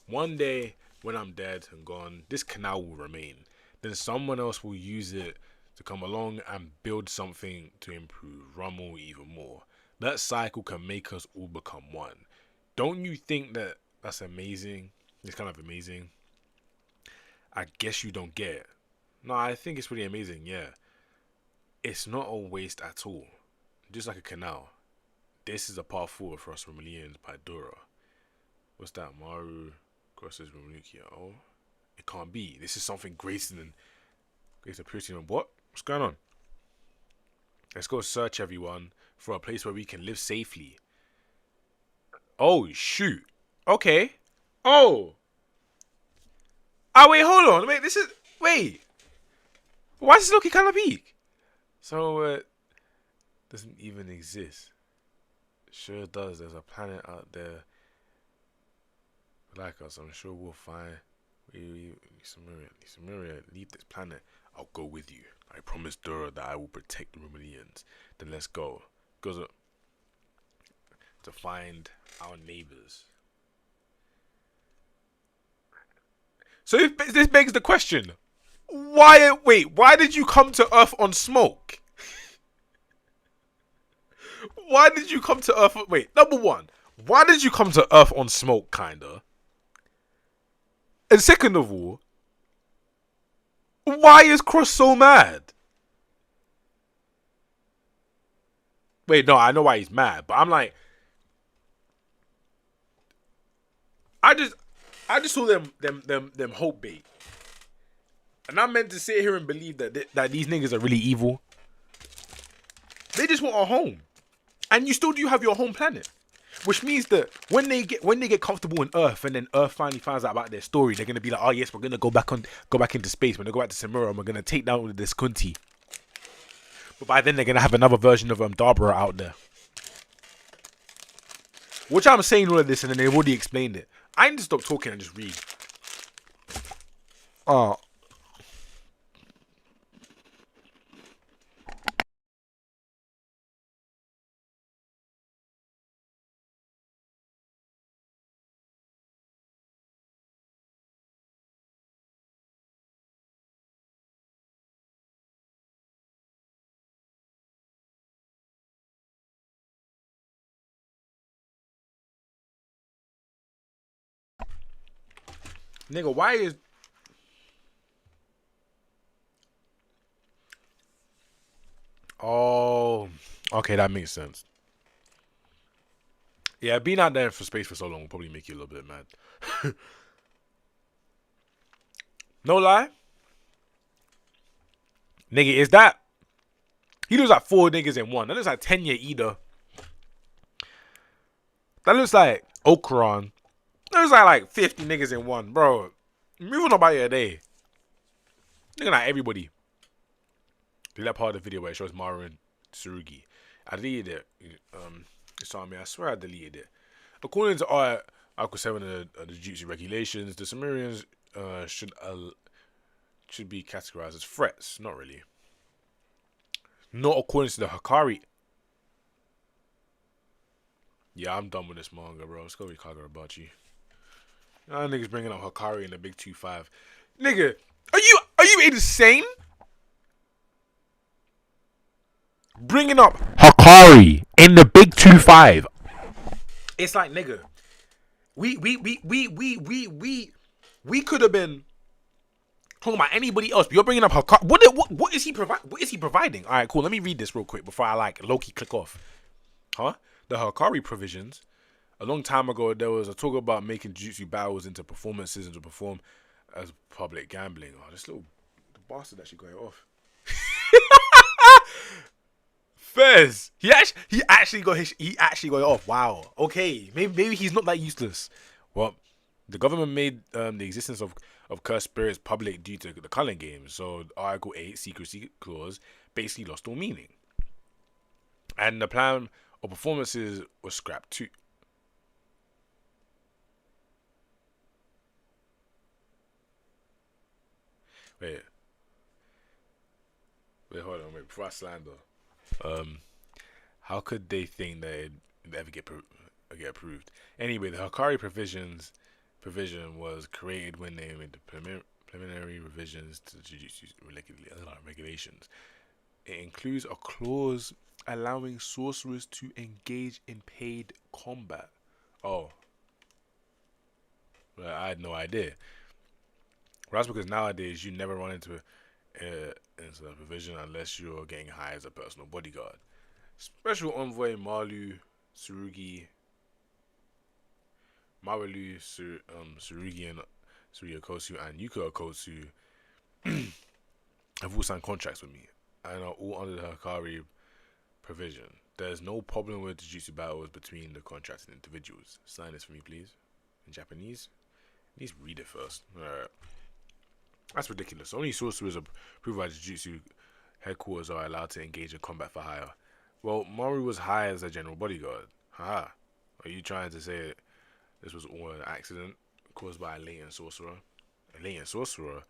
One day, when I'm dead and gone, this canal will remain. Then someone else will use it to come along and build something to improve Rummel even more. That cycle can make us all become one. Don't you think that's amazing? It's kind of amazing. I guess you don't get it. No, I think it's pretty amazing, yeah. It's not a waste at all. Just like a canal. This is a part 4 for us Romanians by Dora. What's that? Maru crosses Romanukia. Oh, it can't be. This is something greater than purity. What? What's going on? Let's go search, everyone, for a place where we can live safely. Oh, shoot. Okay. Oh. Wait, hold on. Wait, wait. Why is this looking kind of big? So, doesn't even exist. Sure does. There's a planet out there like us. I'm sure we'll find. Samaria, leave this planet. I'll go with you. I promise Dora that I will protect the Romanians. Then let's go. Goes to find our neighbors. So this begs the question: why did you come to Earth on smoke? Why did you come to Earth? Wait, number one, why did you come to Earth on smoke, kinda? And second of all, why is Cross so mad? Wait, no, I know why he's mad, but I'm like, I just saw them hope bait, and I'm meant to sit here and believe that these niggas are really evil. They just want a home, and you still do have your home planet, which means that when they get comfortable in Earth, and then Earth finally finds out about their story, they're gonna be like, oh yes, we're gonna go back into space. We're gonna go back to Samura, and we're gonna take down this Kunti. But by then they're gonna have another version of Darbra out there. Which I'm saying all of this, and then they've already explained it. I need to stop talking and just read. Nigga, why is... Oh, okay, that makes sense. Yeah, being out there for space for so long will probably make you a little bit mad. No lie. Nigga, is that... He looks like 4 niggas in one. That looks like 10-year Ida. That looks like Okran. That looks like 50 niggas in one, bro. Moving on about your day. Looking at everybody. Do that part of the video where it shows Maru and Tsurugi. I deleted it. It's on me. I swear I deleted it. According to Article 7 of the Jujutsu regulations, the Sumerians should be categorized as threats. Not really. Not according to the Hikari. Yeah, I'm done with this manga, bro. Let's go with Kagurabachi. Niggas bringing up Hikari in the Big 2-5. Nigga, are you insane? Bringing up Hikari in the Big 2-5. It's like, nigga, we could have been talking about anybody else, but you're bringing up Hikari. What is he providing? All right, cool. Let me read this real quick before I low-key click off. Huh? The Hikari provisions. A long time ago, there was a talk about making Jujutsu battles into performances and to perform as public gambling. Oh, this little bastard actually got it off. Fez, he actually got it off. Wow. Okay, maybe he's not that useless. Well, the government made the existence of cursed spirits public due to the Cullen games. So Article 8 secrecy clause basically lost all meaning, and the plan of performances was scrapped too. Wait, hold on. Before I slander, how could they think that it'd ever get approved? Anyway, the Hikari provision was created when they made the preliminary revisions to the Jujutsu regulations. It includes a clause allowing sorcerers to engage in paid combat. Oh, well, I had no idea. Well, that's because nowadays you never run into a provision unless you're getting hired as a personal bodyguard. Special Envoy Malu Tsurugi, Mawalu, Tsurugi, and Suryakosu, and Yuko Okosu have all signed contracts with me and are all under the Hikari provision. There's no problem with Jujutsu battles between the contracted individuals. Sign this for me, please. In Japanese. Please read it first. Alright. That's ridiculous. Only sorcerers approved by Jujutsu headquarters are allowed to engage in combat for hire. Well, Maru was hired as a general bodyguard. Haha. Are you trying to say this was all an accident caused by a latent sorcerer? A latent sorcerer?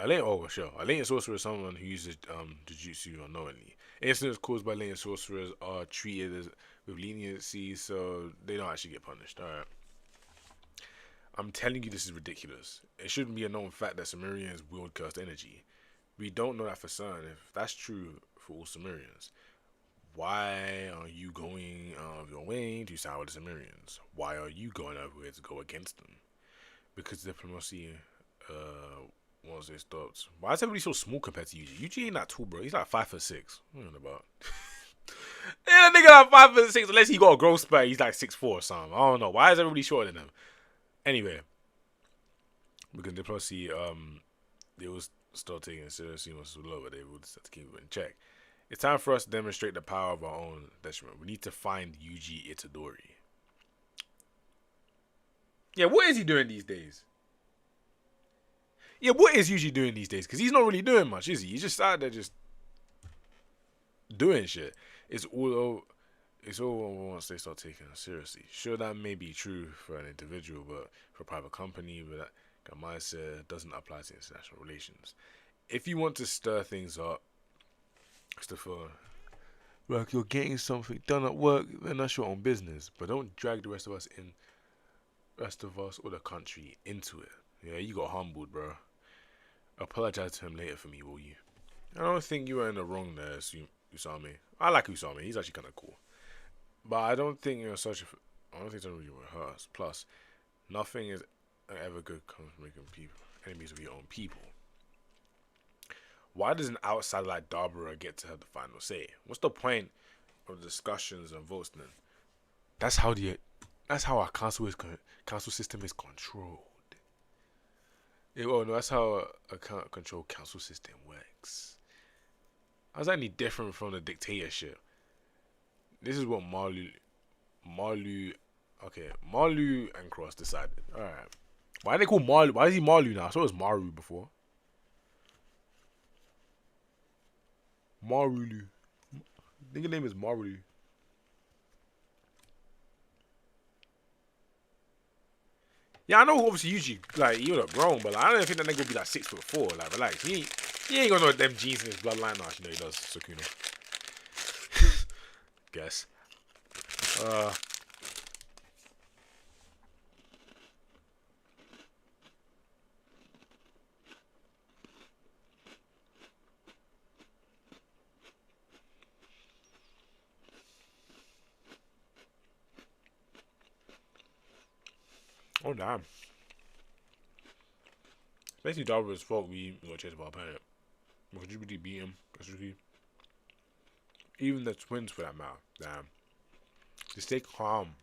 A latent sorcerer is someone who uses Jujutsu unknowingly. Incidents caused by latent sorcerers are treated as with leniency, so they don't actually get punished. Alright. I'm telling you, this is ridiculous. It shouldn't be a known fact that Sumerians wield cursed energy. We don't know that for certain. If that's true for all Sumerians, why are you going out of your way to side with the Sumerians? Why are you going over here to go against them? Because diplomacy, once they stopped. Why is everybody so small compared to Yuji? Yuji ain't that tall, bro. He's like 5'6". What are you on about? Yeah, that nigga like 5'6", unless he got a growth spurt, he's like 6'4" or something. I don't know. Why is everybody shorter than him? Anyway, because diplomacy, they will start taking it seriously once it's lower. They will just have to keep it in check. It's time for us to demonstrate the power of our own detriment. We need to find Yuji Itadori. Yeah, what is he doing these days? Yeah, what is Yuji doing these days? Because he's not really doing much, is he? He's just out there just doing shit. It's all once they start taking it seriously. Sure, that may be true for an individual, but for a private company, but that mindset doesn't apply to international relations. If you want to stir things up, Christopher, like you're getting something done at work, then that's your own business. But don't drag the rest of us or the country into it. Yeah, you got humbled, bro. Apologize to him later for me, will you? I don't think you were in the wrong there, Usami. I like Usami. He's actually kind of cool. But I don't think you're such a... I don't think it's really hurt us. Plus, nothing is ever good comes from making people enemies of your own people. Why does an outsider like Darbara get to have the final say? What's the point of discussions and votes then? That's how our council system is controlled. That's how a control council system works. How's that any different from the dictatorship? This is what Marlu and Cross decided. Alright. Why are they called Marlu? Why is he Marlu now? I saw it was Maru before. Marulu. I think his name is Maru. Yeah, I know obviously Yuji, like, he would have grown, but like, I don't think that nigga would be like 6'4". Like, relax. He ain't gonna know them genes in his bloodline. No, actually, no, he does. Sukuno. Guess. Oh, damn. It's basically Darwin's fault we got chased by our planet. Because you really beat him. Even the twins for that matter. Damn. To stay calm.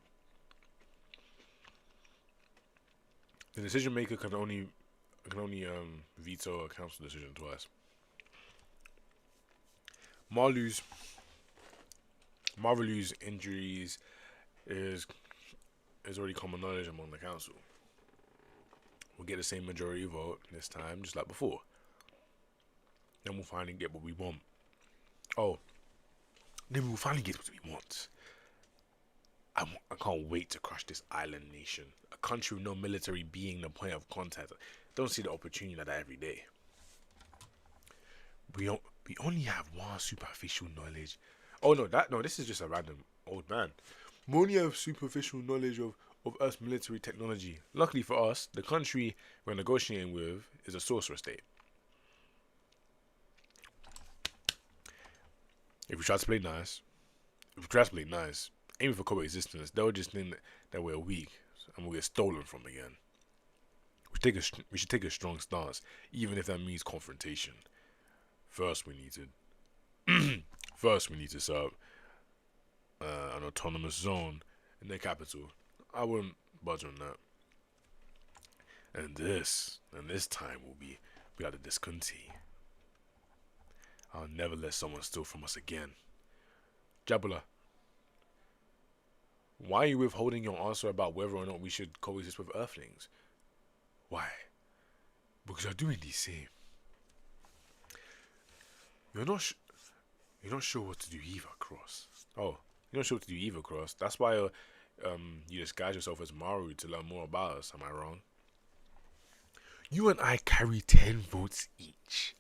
The decision maker can only veto a council decision twice. Maru's injuries is already common knowledge among the council. We'll get the same majority vote this time, just like before. Then we'll finally get what we want. Then we'll finally get what we want. I can't wait to crush this island nation. A country with no military being the point of contact. Don't see the opportunity like that every day. We only have one superficial knowledge. This is just a random old man. We only have superficial knowledge of Earth's military technology. Luckily for us, the country we're negotiating with is a sorcerer state. If we try to play nice, aiming for coexistence, they'll just think that we're weak and we'll get stolen from again. We should take a strong stance, even if that means confrontation. First, we need to serve an autonomous zone in the capital. I wouldn't budge on that. And this time will be without a disconti. I'll never let someone steal from us again. Jabula, why are you withholding your answer about whether or not we should coexist with Earthlings? Why? Because you're doing the same. You're not. You're not sure what to do either, Cross. Oh, you're not sure what to do either, Cross. That's why you disguise yourself as Maru to learn more about us. Am I wrong? You and I carry 10 votes each.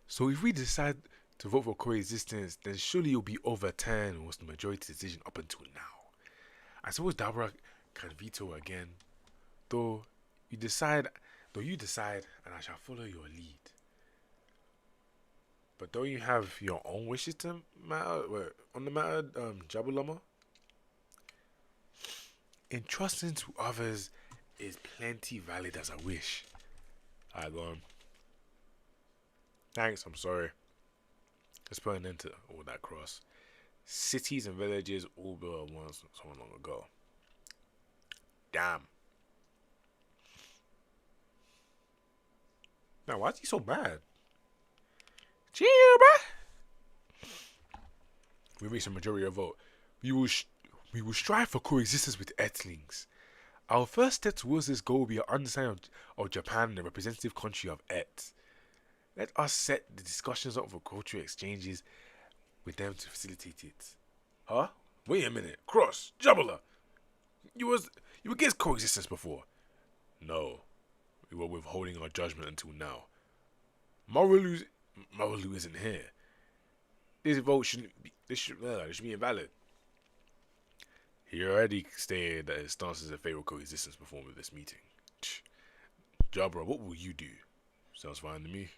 So if we decide to vote for coexistence, then surely it'll be over 10 was the majority decision up until now. I suppose Dabra can veto again. Though you decide, and I shall follow your lead. But don't you have your own wishes to matter on the matter, Jabulama? Entrusting to others is plenty valid as a wish. Alright, go on. Thanks, I'm sorry. Let's put an end to all that, Cross. Cities and villages all built once so long ago. Damn. Now, why is he so mad? Chill, bruh. We reached a majority of vote. We will strive for coexistence with Earthlings. Our first step towards this goal will be an understanding of Japan and the representative country of Et. Let us set the discussions up for cultural exchanges with them to facilitate it. Huh? Wait a minute. Cross, Jabula. You were against coexistence before. No. We were withholding our judgment until now. Maru isn't here. This vote should be invalid. He already stated that his stance is in favor of coexistence before this meeting. Jabra, what will you do? Sounds fine to me.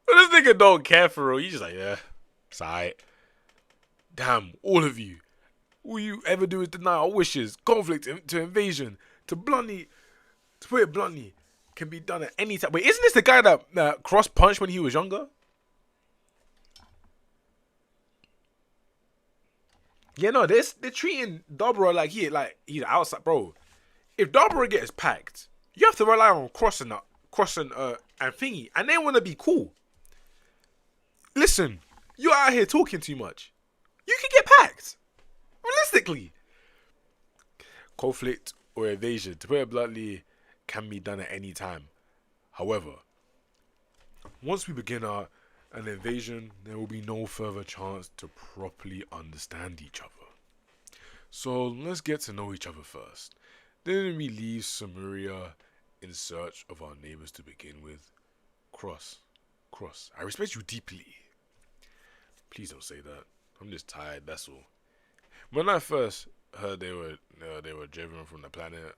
But this nigga don't care for real. He's just like, yeah, it's alright. Damn, all of you. All you ever do is deny our wishes, conflict to invasion, to put it bluntly, can be done at any time. Wait, isn't this the guy that cross-punched when he was younger? Yeah, no, they're treating Dobra like he's outside, bro. If Dobra gets packed, you have to rely on crossing and thingy, and they want to be cool. Listen, you're out here talking too much. You can get packed. Realistically. Conflict or evasion, to put it bluntly, can be done at any time. However, once we begin an invasion, there will be no further chance to properly understand each other. So let's get to know each other first. Then we leave Samuria in search of our neighbors to begin with. Cross, I respect you deeply. Please don't say that. I'm just tired, that's all. When I first heard they were driven from the planet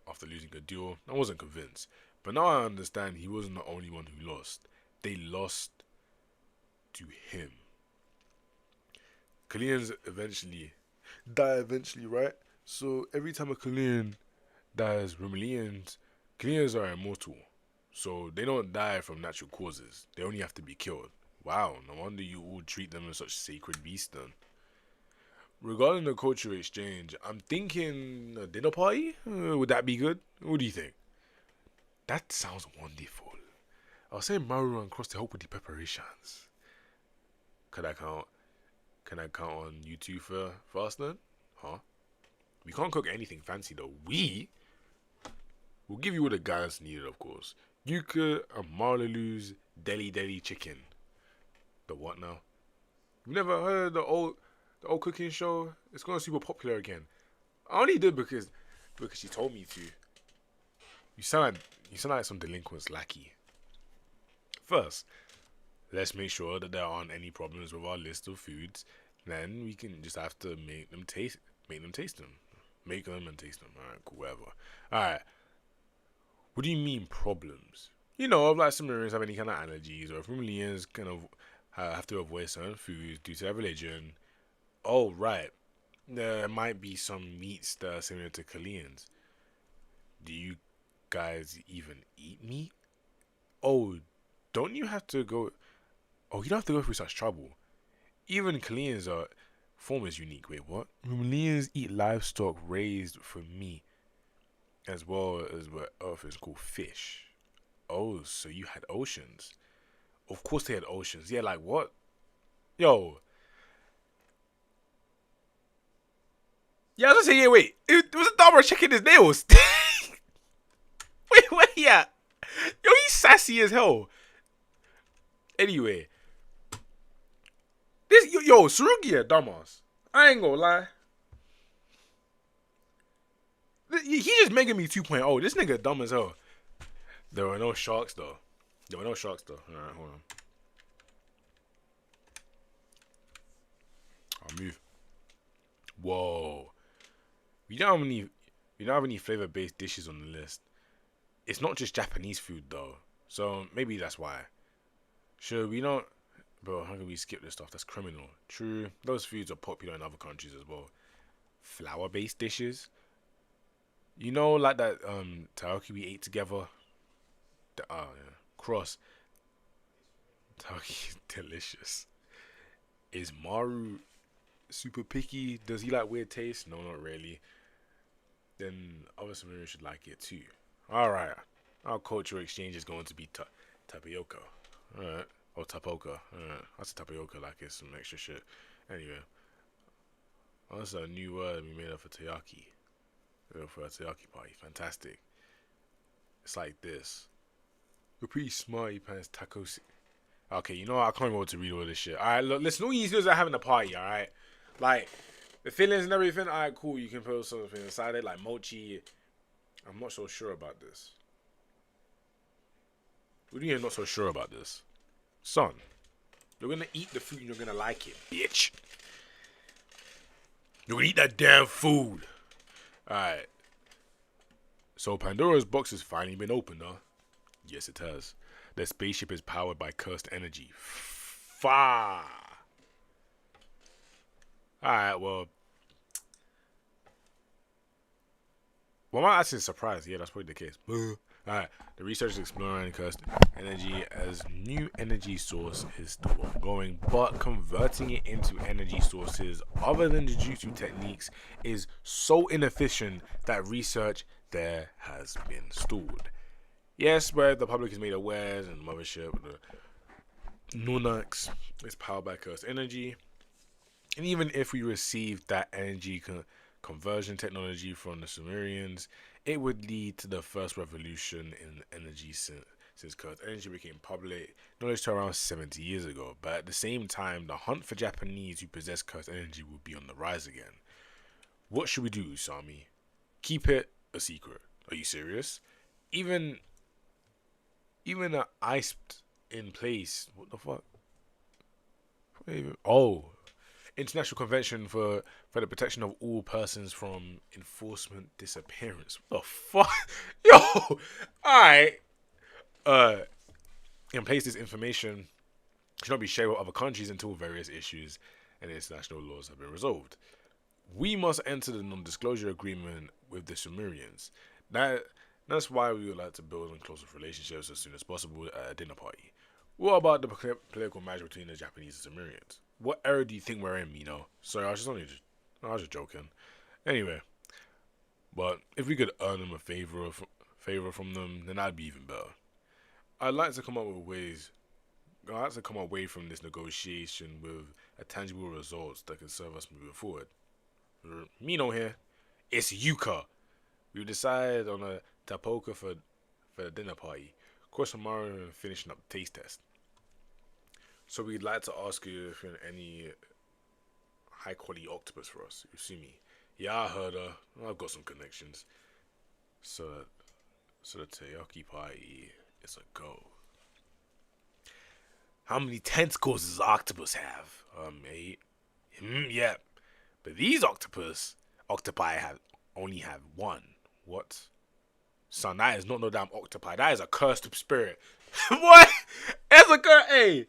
after losing a duel, I wasn't convinced. But now I understand he wasn't the only one who lost. They lost to him. Kalians die, right? So every time a Kalian dies, Romelians are immortal. So they don't die from natural causes. They only have to be killed. Wow, no wonder you all treat them as such sacred beasts then. Regarding the cultural exchange, I'm thinking a dinner party? Would that be good? What do you think? That sounds wonderful. I'll send Maru and Cross to help with the preparations. Can I count on you two for fast then? Huh? We can't cook anything fancy though. We'll give you all the guidance needed, of course. Yuka and Marlalu's deli chicken. The what now? You never heard the old cooking show? It's going super popular again. I only did because she told me to. You sound like some delinquent's lackey. First, let's make sure that there aren't any problems with our list of foods. Then we can just have to make them and taste them. Alright, cool, whatever. Alright. What do you mean problems? You know, if like Sumerians have any kind of allergies, or if Romelians kind of have to avoid certain foods due to their religion. Oh, right. There might be some meats that are similar to Kalians. Do you guys even eat meat? Oh, don't you have to go... Oh, you don't have to go through such trouble. Even Chileans are form is unique. Wait, what? Mammalians eat livestock raised for meat. As well as what Earth is called fish. Oh, so you had oceans. Of course they had oceans. Yeah, like what? Yo. Yeah, I was gonna say, yeah, wait. It was a Dharma checking his nails. Wait, where he at? Yo, he's sassy as hell. Anyway. Yo, Sarugia, dumbass. I ain't gonna lie. He just making me 2.0. This nigga dumb as hell. There were no sharks though. Alright, hold on. I'll move. Whoa. We don't have any flavor based dishes on the list. It's not just Japanese food though. So maybe that's why. Sure, we don't. Bro, how can we skip this stuff? That's criminal. True, those foods are popular in other countries as well. Flour based dishes. You know, like that takoyaki we ate together. Yeah. Cross. Takoyaki is delicious. Is Maru super picky? Does he like weird taste? No, not really. Then other Sumerians should like it too. Alright. Our cultural exchange is going to be tapioca. Alright. Or tapoka. Alright. That's tapioca like it's some extra shit. Anyway. That's a new word we made up for taiyaki. For a taiyaki party. Fantastic. It's like this. You're pretty smart, you pants tacos. Okay, you know what? I can't even want to read all this shit. Alright, look, listen, all you need to do is having a party, alright? Like, the fillings and everything, alright, cool. You can put something inside it, like mochi. I'm not so sure about this. What do you mean you're not so sure about this? Son, you're gonna eat the food and you're gonna like it, bitch. You're gonna eat that damn food. Alright. So Pandora's box has finally been opened, huh? Yes, it has. The spaceship is powered by cursed energy. Alright, well, I'm actually surprised. Yeah, that's probably the case. Alright, the research is exploring cursed energy as new energy source is still ongoing, but converting it into energy sources other than Jujutsu techniques is so inefficient that research there has been stalled. Yes, where the public is made aware and the mothership, the Nunax is powered by cursed energy. And even if we received that energy conversion technology from the Sumerians, it would lead to the first revolution in energy since cursed energy became public knowledge to around 70 years ago. But at the same time, the hunt for Japanese who possess cursed energy will be on the rise again. What should we do, Usami? Keep it a secret. Are you serious? Even an iced in place. What the fuck? Oh, International Convention for the Protection of All Persons from Enforcement Disappearance. What the fuck? Yo! Alright. In place, this information should not be shared with other countries until various issues and international laws have been resolved. We must enter the non-disclosure agreement with the Sumerians. That's why we would like to build on closer relationships as soon as possible at a dinner party. What about the political marriage between the Japanese and Sumerians? What era do you think we're in, Sorry, I was just joking. Anyway, but if we could earn them a favor from them, then that'd be even better. I'd like to come up away from this negotiation with a tangible results that can serve us moving forward. Mino here. It's Yuka. We decided on a tapoka for the dinner party. Of course, tomorrow we're finishing up the taste test. So we'd like to ask you if you have any high quality octopus for us. You see me? Yeah, I heard her. I've got some connections. So the takoyaki party is a go. How many tentacles does octopus have? 8. Yeah. But these octopi only have 1. What? Son, that is not no damn octopi. That is a cursed spirit. What? That's a curse. Hey,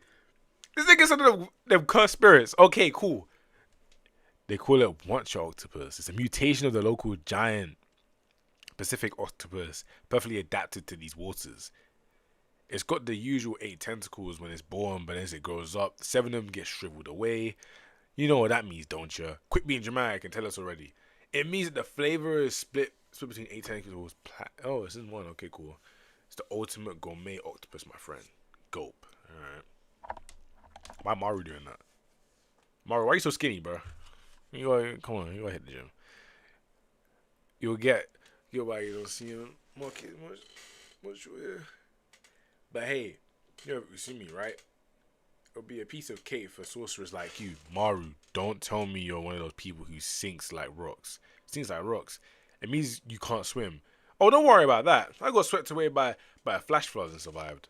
this nigga said them cursed spirits. Okay, cool. They call it one-shot octopus. It's a mutation of the local giant Pacific octopus, perfectly adapted to these waters. It's got the usual 8 tentacles when it's born, but as it grows up, 7 of them get shriveled away. You know what that means, don't you? Quit being dramatic and tell us already. It means that the flavor is split between 8 tentacles. Oh, this is one. Okay, cool. It's the ultimate gourmet octopus, my friend. Gulp. Alright. Why Maru doing that? Maru, why are you so skinny, bro? Come on, you gotta hit the gym. You'll get why you don't see him much here. But hey, you see me, right? It'll be a piece of cake for sorcerers like you. Maru, don't tell me you're one of those people who sinks like rocks. Sinks like rocks. It means you can't swim. Oh, don't worry about that. I got swept away by a flash flood and survived.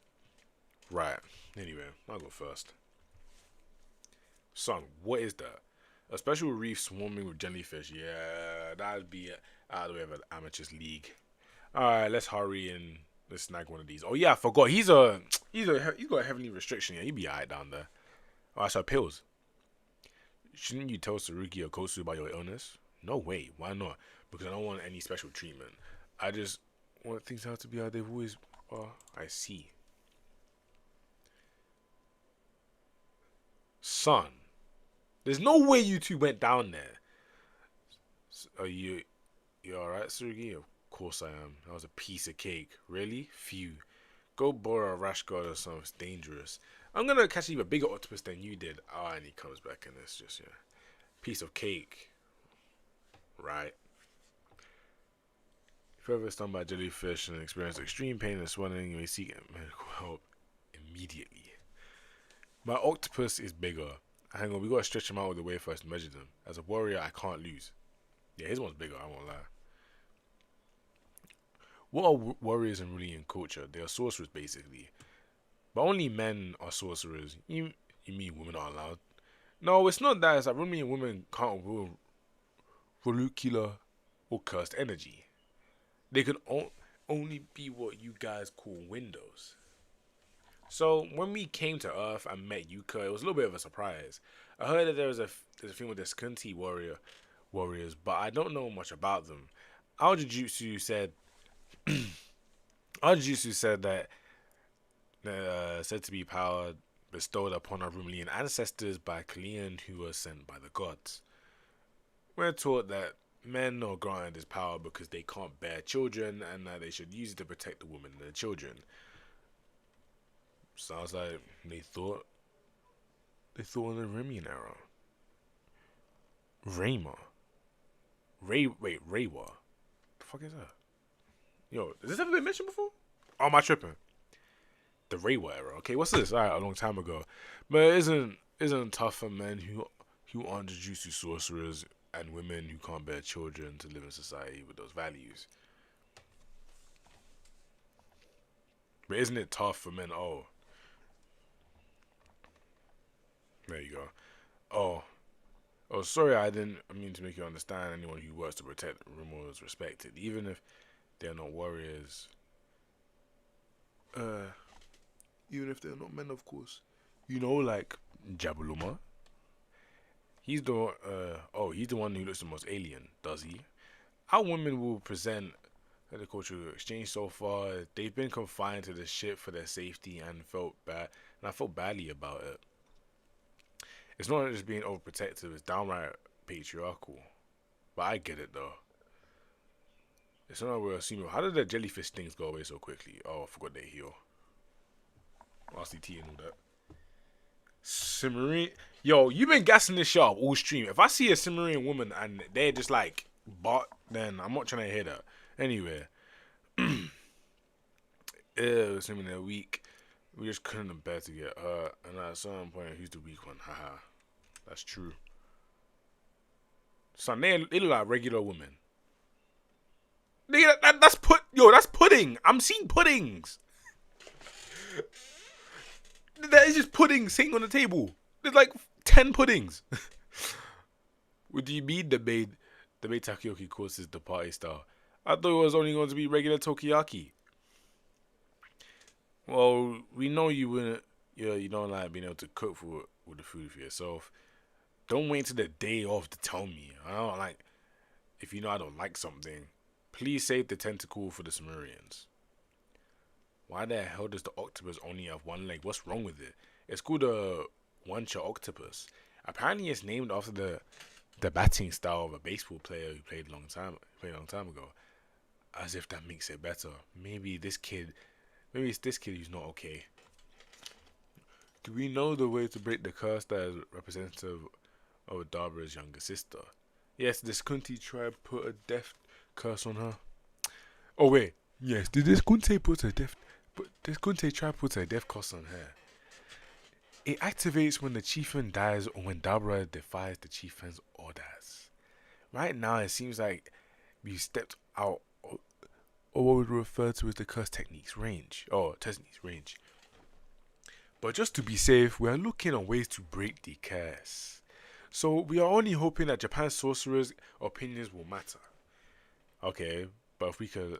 Right. Anyway, I'll go first. Son, what is that? A special reef swarming with jellyfish. Yeah, that'd be out of the way of an amateurs league. Alright, let's hurry and let's snag one of these. Oh yeah, I forgot. He's got a heavenly restriction. Yeah, he'd be alright down there. Oh, so pills. Shouldn't you tell Saruki or Kosu about your illness? No way. Why not? Because I don't want any special treatment. I just want things to have to be how they've always. Oh, I see. Son, there's no way you two went down there. Are you alright, Saruki? Of course I am. That was a piece of cake. Really? Phew. Go borrow a rash guard or something dangerous. I'm gonna catch even a bigger octopus than you did. Oh, and he comes back and it's just, yeah. Piece of cake. Right. If you're ever stung by jellyfish and experience extreme pain and swelling, you may seek medical help immediately. My octopus is bigger. Hang on, we gotta stretch him out with the way first and measure them. As a warrior, I can't lose. Yeah, his one's bigger, I won't lie. What are warriors in Malian culture? They are sorcerers, basically. But only men are sorcerers. You mean women are allowed? No, it's not that. It's like Malian women can't wield follicular or cursed energy. They can only be what you guys call windows. So when we came to Earth and met Yuka, it was a little bit of a surprise. I heard that there's a thing with the Skunti warriors, but I don't know much about them. Our Jujutsu said that said to be power bestowed upon our Rumelian ancestors by Kalian who were sent by the gods. We're taught that men are granted this power because they can't bear children and that they should use it to protect the women and their children. Sounds like they thought in the Rimian era. Reiwa. The fuck is that? Yo, has this ever been mentioned before? Oh, am I tripping? The Reiwa era. Okay, what's this? Alright, a long time ago. But it isn't tough for men who aren't Jujutsu sorcerers and women who can't bear children to live in society with those values. But isn't it tough for men? Oh. There you go. Oh, sorry, I mean to make you understand. Anyone who works to protect Rumo is respected, even if they're not warriors. Even if they're not men, of course. You know, like Jabuluma. He's the one who looks the most alien, does he? Our women will present at the cultural exchange so far. They've been confined to the ship for their safety and I felt badly about it. It's not just being overprotective, it's downright patriarchal. But I get it though. It's not we're assuming. How did the jellyfish things go away so quickly? Oh, I forgot they heal. RCT and all that. Cimmerian. Yo, you've been gassing this shit up all stream. If I see a Cimmerian woman and they're just like bot, then I'm not trying to hear that. Anyway. Assuming they're weak. We just couldn't bear to get hurt. And at some point, who's the weak one? Haha. That's true. Son, they look like regular women. That's pudding. I'm seeing puddings. That is just pudding sitting on the table. There's like 10 puddings. What do you mean the main takoyaki course is the party style? I thought it was only going to be regular takoyaki. Well, we know you wouldn't. You don't like being able to cook with the food for yourself. Don't wait till the day off to tell me. I don't like. If you know I don't like something, please save the tentacle for the Cimmerians. Why the hell does the octopus only have one leg? What's wrong with it? It's called a one-shot octopus. Apparently, it's named after the batting style of a baseball player who played a long time ago. As if that makes it better. Maybe it's this kid who's not okay. Do we know the way to break the curse that is representative of Darbara's younger sister? Yes, this Kunti tribe put a death curse on her. Oh wait, yes, did this Kunti tribe put a death curse on her? It activates when the chieftain dies or when Darbara defies the chieftain's orders. Right now, it seems like we stepped out or what we refer to as the curse techniques range. But just to be safe, we are looking at ways to break the curse. So we are only hoping that Japan's sorcerers' opinions will matter. Okay, but if we could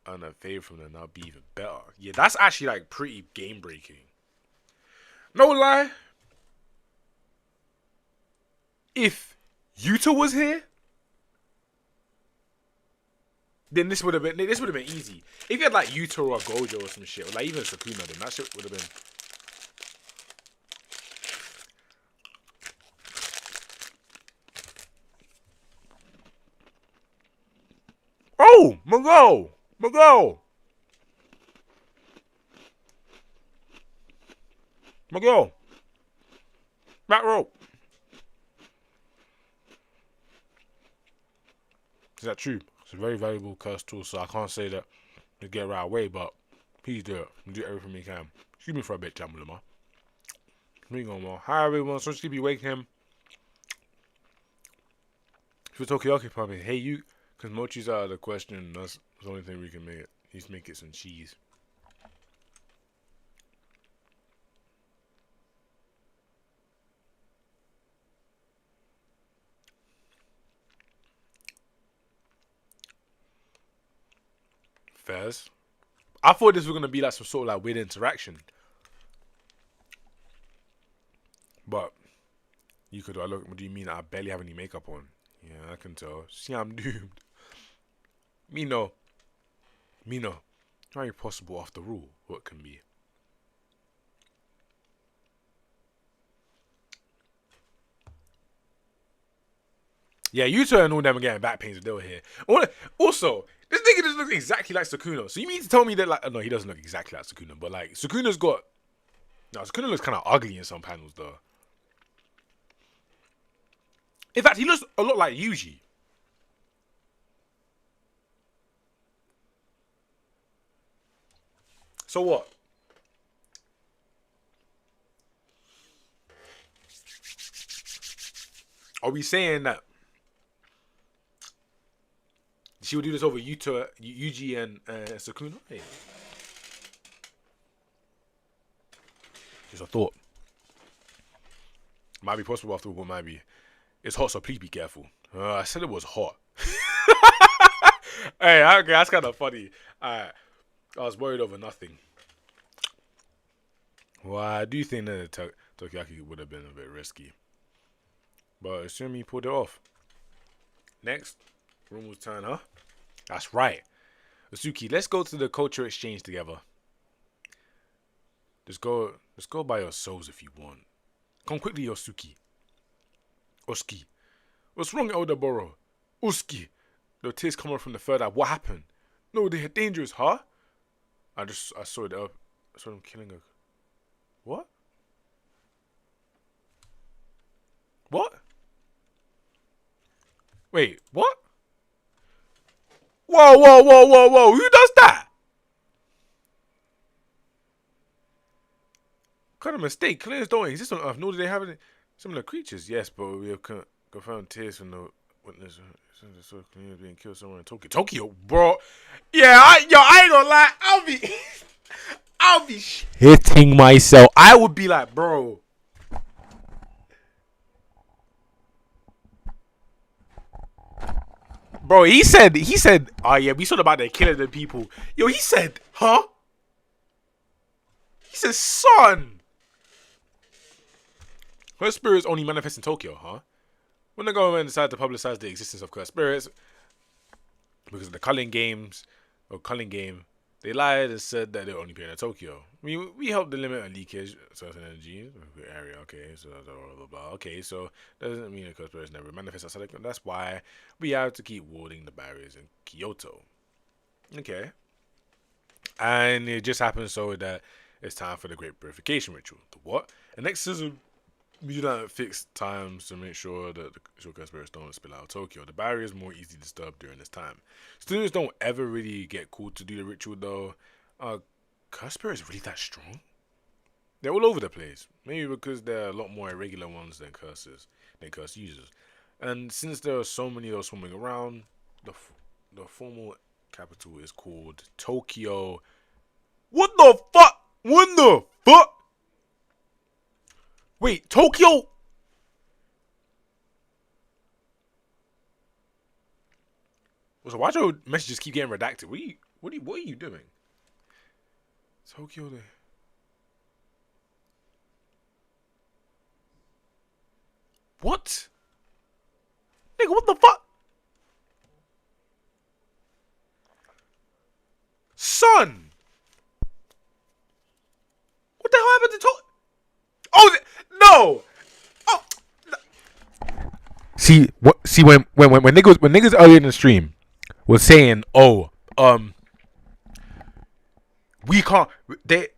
earn a favor from them, that would be even better. Yeah, that's actually like pretty game breaking. No lie. If Yuta was here, then this would have been easy. If you had like Yuta or Gojo or some shit, or like even Sukuna, then that shit would have been. Oh, Miguel, back rope. Is that true? It's a very valuable curse tool, so I can't say that to get right away, but please do it. Do everything you can. Excuse me for a bit, Jamulama. Moving on, more. Hi everyone, so sleepy, wake him. For Tokiyaki puppy, hey you, because mochi's out of the question. That's the only thing we can make. Just make it some cheese. Fairs. I thought this was gonna be like some sort of like weird interaction, but you could. I look. What do you mean? I barely have any makeup on. Yeah, I can tell. See, I'm doomed. Me no. Very possible after all. What can be? Yeah, Yuta and all them are getting back pains if they were here. Also, this nigga just looks exactly like Sukuna. So you mean to tell me that like no, he doesn't look exactly like Sukuna, but like Sukuna looks kind of ugly in some panels though. In fact, he looks a lot like Yuji. So what? Are we saying that she would do this over Yuji and Sukuna? Hey. Just a thought. Might be possible after all, but might be. It's hot, so please be careful. I said it was hot. Hey, okay, that's kind of funny. I was worried over nothing. Well, I do think that Tokiyaki would have been a bit risky. But assume he pulled it off. Next, Rumul's turn, huh? That's right. Asuki, let's go to the culture exchange together. Let's go by your souls if you want. Come quickly, Osuki. Oski. What's wrong, Elder Boro? Oski. The tears coming from the third eye. What happened? No, they're dangerous, huh? I saw it up. I saw them killing her. What? What? Wait, what? Whoa. Who does that? What kind of mistake? Clears don't exist on Earth, nor do they have any similar creatures. Yes, but we have confirmed tears from the witness. So clearly being killed somewhere in Tokyo. Tokyo, bro. Yeah, I ain't gonna lie. I'll be hitting myself. I would be like, bro. Bro, he said, oh yeah, we saw about the killing the people. Yo, he said, huh? He said, son. Her spirits only manifest in Tokyo, huh? When the government decided to publicize the existence of cursed spirits because of the culling game, They lied and said that they're only paying in Tokyo. I mean, we helped to limit a leakage, certain energy area. Okay, so blah blah blah. Okay, so doesn't mean a conspiracy never manifests outside. That's why we have to keep warding the barriers in Kyoto. Okay, and it just happens so that it's time for the Great Purification Ritual. The what? And next is we do that at fixed times to make sure that the shotgun spirits don't spill out of Tokyo. The barrier is more easily disturbed during this time. Students don't ever really get called to do the ritual though. Curse spirits really that strong? They're all over the place. Maybe because there are a lot more irregular ones than curse users. And since there are so many of those swimming around, the formal capital is called Tokyo. What the fuck? What the fuck? Wait, Tokyo? So why do your messages keep getting redacted? What are you doing? Tokyo. What? Nigga, what the fuck? Son! What the hell happened to Tokyo? Oh, no! Oh! See, what? See, when niggas earlier in the stream was saying, oh, we can't, they,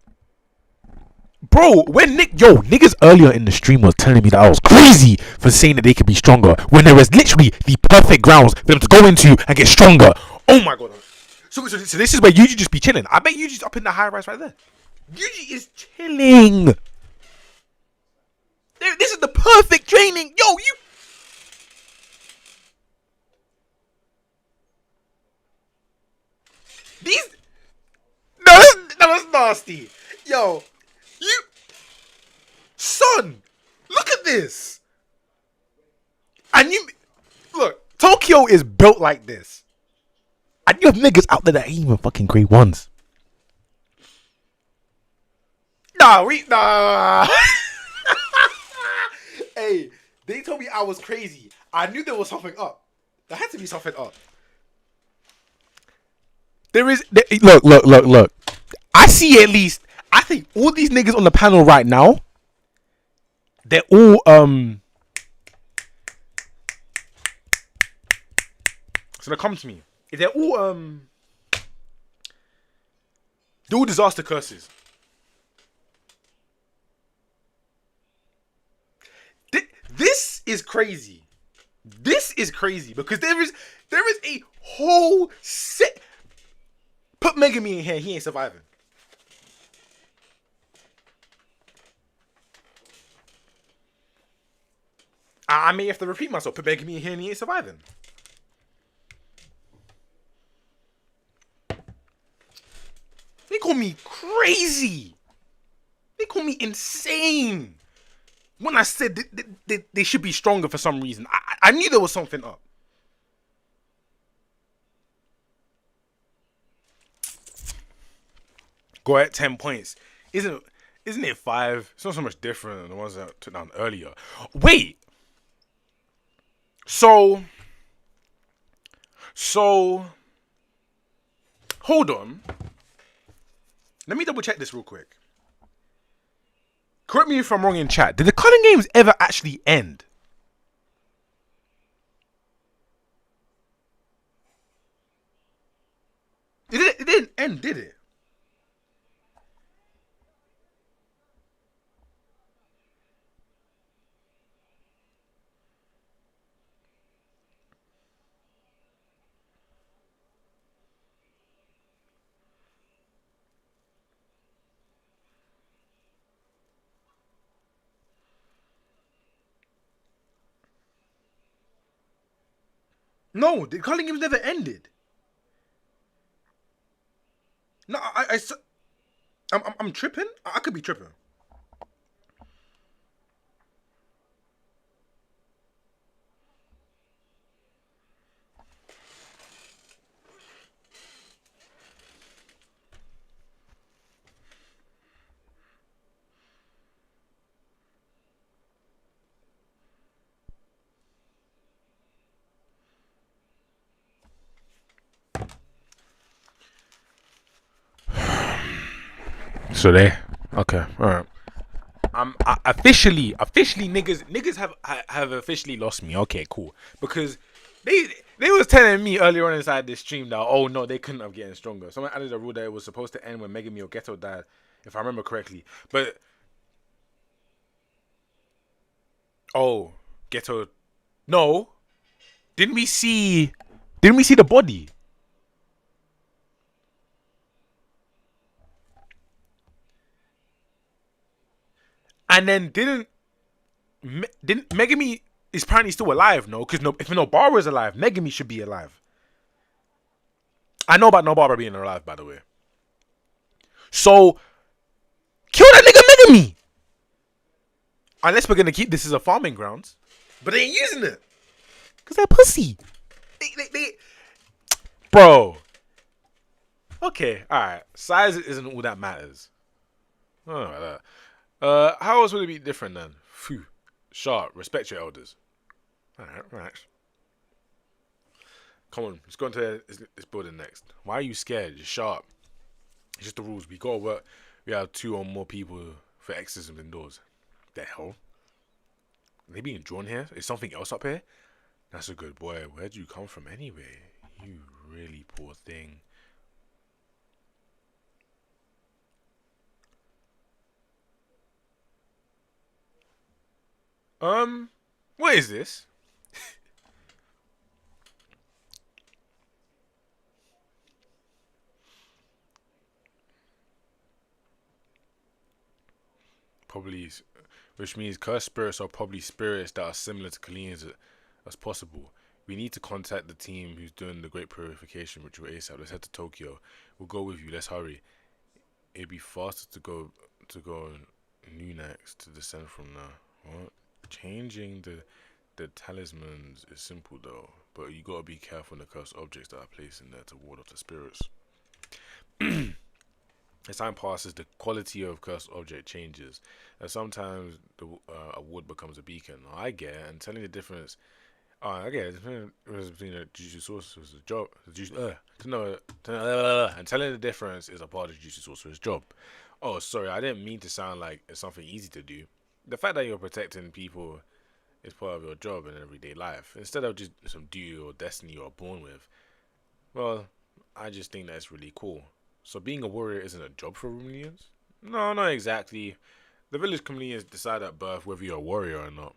bro, when niggas earlier in the stream was telling me that I was crazy for saying that they could be stronger when there was literally the perfect grounds for them to go into and get stronger. Oh my god. So this is where Yuji just be chilling. I bet Yuji's up in the high rise right there. Yuji is chilling. This is the perfect training. Yo, you. These. No, that's nasty. Yo, you. Son, look at this. And you. Look, Tokyo is built like this. And you have niggas out there that ain't even fucking grade ones. Nah. Hey, they told me I was crazy. I knew there was something up. There had to be something up. Look. I see at least. I think all these niggas on the panel right now, they're all So they come to me. They're all disaster curses. This is crazy. This is crazy because there is a whole set. Put Megami in here, he ain't surviving. I may have to repeat myself. Put Megami in here and he ain't surviving. They call me crazy. They call me insane. When I said they should be stronger for some reason, I knew there was something up. Go at 10 points. Isn't it 5? It's not so much different than the ones that I took down earlier. Wait. So hold on. Let me double check this real quick. Correct me if I'm wrong in chat. Did the Culling Games ever actually end? It didn't end, did it? No, the Culling Games never ended. No, I'm tripping. I could be tripping. So they okay, all right. Officially niggas have officially lost me. Okay, cool. Because they was telling me earlier on inside this stream that oh no, they couldn't have getting stronger. Someone added a rule that it was supposed to end when Megami or Geto died, if I remember correctly. But oh, Geto, no, didn't we see? Didn't we see the body? And then didn't Megami is apparently still alive? No, because no, if Nobara is alive, Megami should be alive. I know about Nobara being alive, by the way. So kill that nigga Megami. Unless we're gonna keep this as a farming grounds, but they ain't using it because they're pussy. They bro. Okay, all right. Size isn't all that matters. I don't know about that. How else would it be different then? Phew. Sharp. Respect your elders. All right, relax. Come on, let's go into this building next. Why are you scared? You're sharp. It's just the rules. We gotta work. We have 2 or more people for exorcism indoors. The hell? Are they being drawn here? Is something else up here? That's a good boy. Where'd you come from anyway? You really poor thing. What is this? Probably, which means cursed spirits are probably spirits that are similar to Kalians as possible. We need to contact the team who's doing the Great Purification ritual ASAP. Let's head to Tokyo. We'll go with you. Let's hurry. It'd be faster to go new next to descend from now. What? Changing the talismans is simple though, but you gotta be careful on the cursed objects that are placed in there to ward off the spirits. As time passes, the quality of cursed object changes, and sometimes a wood becomes a beacon. I get it, and telling the difference. I get it. The difference between a Jujutsu sorcerer's job, and telling the difference is a part of Jujutsu sorcerer's job. Oh, sorry, I didn't mean to sound like it's something easy to do. The fact that you're protecting people is part of your job in everyday life, instead of just some duty or destiny you're born with. Well, I just think that's really cool. So being a warrior isn't a job for Romanians? No, not exactly. The village communities decide at birth whether you're a warrior or not.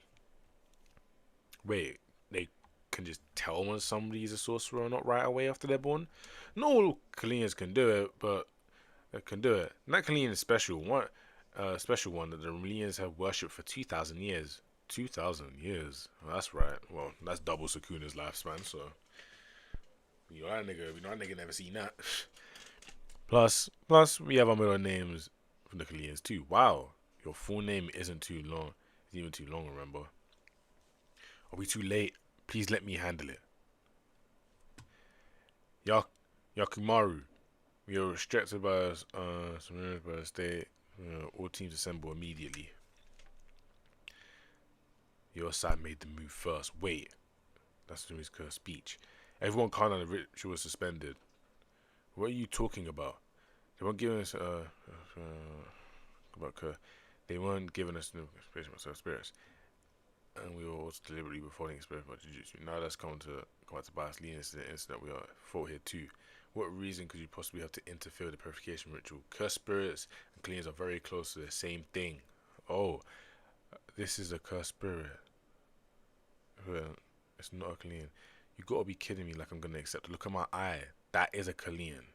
Wait, they can just tell when somebody's a sorcerer or not right away after they're born? Not all Kalians can do it, but they can do it. And that Kalian is special one that the Romanians have worshipped for 2,000 years. 2,000 years. Well, that's right. Well, that's double Sukuna's lifespan, so you know that nigga never seen that. Plus, we have our middle names from the Kalians too. Wow, your full name isn't too long. It's even too long, remember? Are we too late? Please let me handle it. Yakumaru, we are restricted by the state. All teams assemble immediately. Your side made the move first. Wait, that's his cursed speech. Everyone calm down. The ritual was suspended. What are you talking about? They weren't giving us they weren't giving us no explanation about spirits, and we were also deliberately withholding experience about Jujutsu. Now let's come back to bias leading to the incident we are fought here too. What reason could you possibly have to interfere with the purification ritual? Cursed spirits and cleans are very close to the same thing. Oh, this is a cursed spirit. Well, it's not a clean. You gotta be kidding me! Like I'm gonna accept. Look at my eye. That is a Kalian.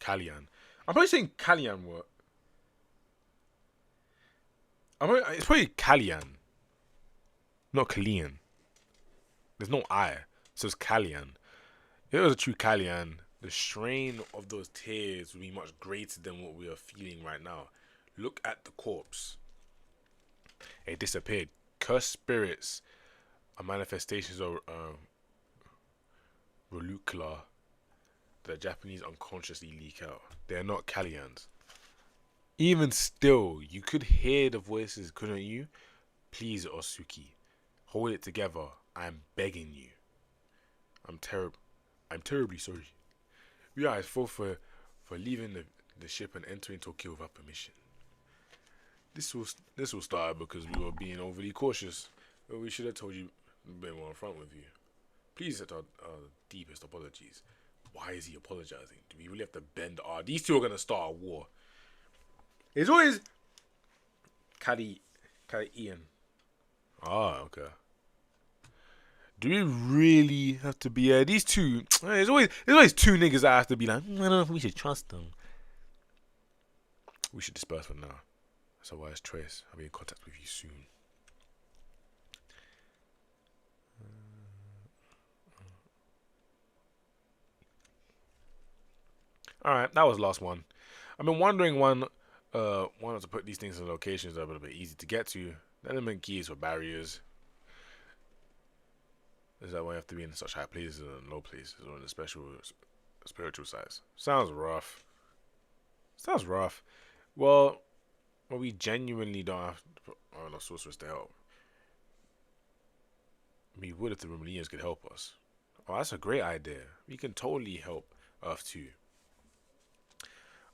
Kalian. I'm probably saying Kalian. What? It's probably Kalian, not Kalian. There's no I, so it's Kalian. If it was a true Kalian, the strain of those tears would be much greater than what we are feeling right now. Look at the corpse. It disappeared. Cursed spirits are manifestations of Rolukla that the Japanese unconsciously leak out. They are not Kalians. Even still, you could hear the voices, couldn't you? Please, Osuki, hold it together. I'm begging you. I'm terrible. I'm terribly sorry. We are at fault for leaving the ship and entering Tokyo without permission. This will start because we were being overly cautious. But we should have told you a bit more upfront with you. Please accept our deepest apologies. Why is he apologizing? Do we really have to bend our... These two are going to start a war. It's always... Caddy Ian. Ah, okay. Do we really have to be... these two... There's always two niggas that have to be like, I don't know if we should trust them. We should disperse for now. Otherwise, Trace, I'll be in contact with you soon. Alright, that was the last one. I've been wondering why not to put these things in locations that are a little bit easy to get to. The element keys for barriers. Is that why you have to be in such high places and low places or in the special spiritual size? Sounds rough. Well, we genuinely don't have to put on a sorceress to help. We would if the Romanians could help us. Oh, that's a great idea. We can totally help Earth 2.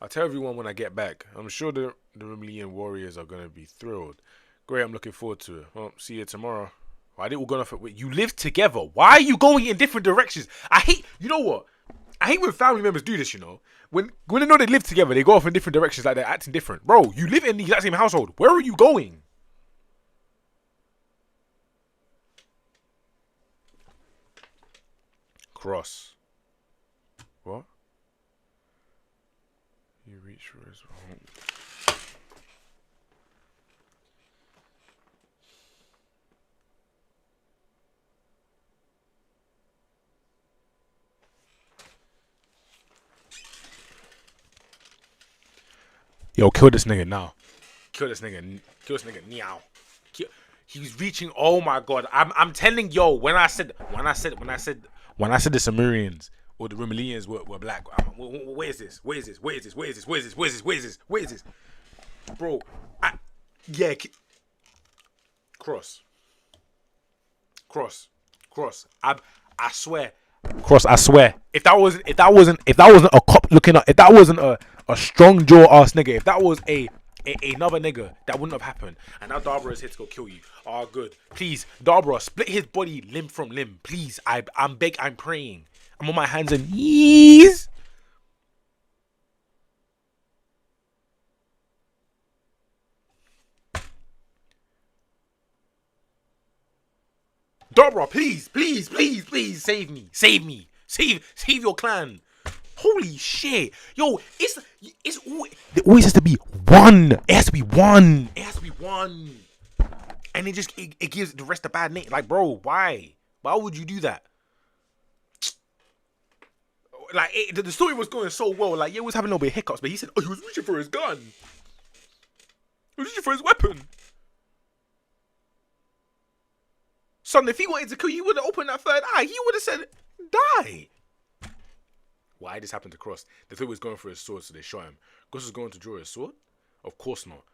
I'll tell everyone when I get back. I'm sure the Romanian warriors are going to be thrilled. Great, I'm looking forward to it. Well, see you tomorrow. Why did we go off? Wait, you live together. Why are you going in different directions? I hate, you know what? I hate when family members do this, you know. When they know they live together, they go off in different directions like they're acting different. Bro, you live in the exact same household. Where are you going? Cross. What? You reach for his home. Yo, kill this nigga now. Kill this nigga now. He's reaching. Oh my god. I'm telling yo. When I said the Sumerians or the Romanians were black. Where is this? Bro. Cross. I swear. Cross. I swear. If that wasn't a cop looking up. If that wasn't a strong jaw ass nigga. If that was another nigga, that wouldn't have happened. And now Darbra is here to go kill you. Oh, good. Please, Darbra, split his body limb from limb. Please, I'm praying. I'm on my hands and knees. Darbra, please, save me. Save your clan. Holy shit. Yo, there always has to be one. It has to be one. And it gives the rest a bad name. Like, bro, why? Why would you do that? Like, the story was going so well. Like, yeah, it was having a little bit of hiccups, but he said, oh, he was reaching for his gun. He was reaching for his weapon. Son, if he wanted to kill you, he would have opened that third eye. He would have said, die. Why this happened to Cross? They thought he was going for his sword, so they shot him. Cross was going to draw his sword? Of course not.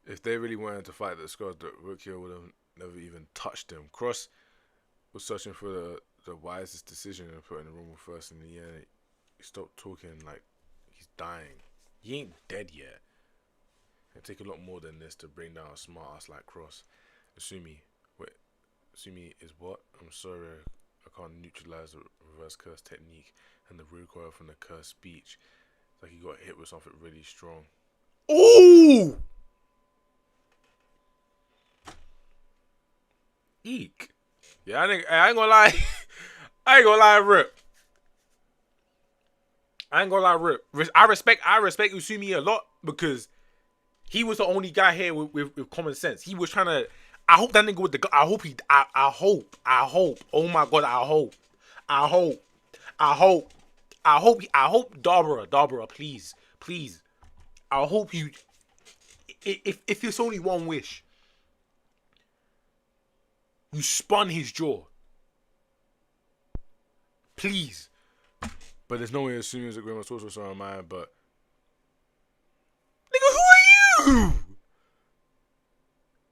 If they really wanted to fight the Skulls, the Rukia would have never even touched him. Cross was searching for the wisest decision and putting the rumble first. In the end, he stopped talking like he's dying. He ain't dead yet. It'll take a lot more than this to bring down a smart ass like Cross. Asumi is what? I'm sorry, I can't neutralize the reverse curse technique and the recoil from the curse speech. It's like he got hit with something really strong. Ooh! Eek. Yeah, I ain't gonna lie. I ain't gonna lie, Rip. I respect Usumi a lot because he was the only guy here with common sense. He was trying to. I hope that nigga with the gun. I hope. Oh my god, I hope. Darbra, please. I hope you. If it's only one wish, you spun his jaw. Please. But there's no way assuming it's a Grandma Sorceress on mine, but. Nigga, who are you?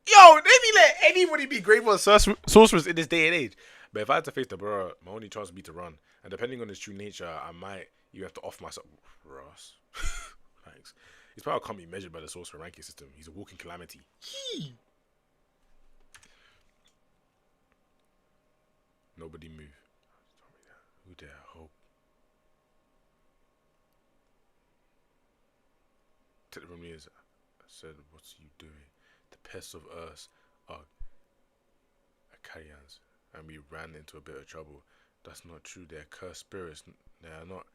Yo, they be let anybody be Great One Sorceress in this day and age. But if I had to face the bro, my only chance would be to run. And depending on his true nature, I might you have to off myself. Ross. Thanks. His power can't be measured by the sorcerer ranking system. He's a walking calamity. Nobody move. Who the hell? Take it from me as I said, what's you doing? The pests of Earth are Acadians, and we ran into a bit of trouble. That's not true. They're cursed spirits. They are not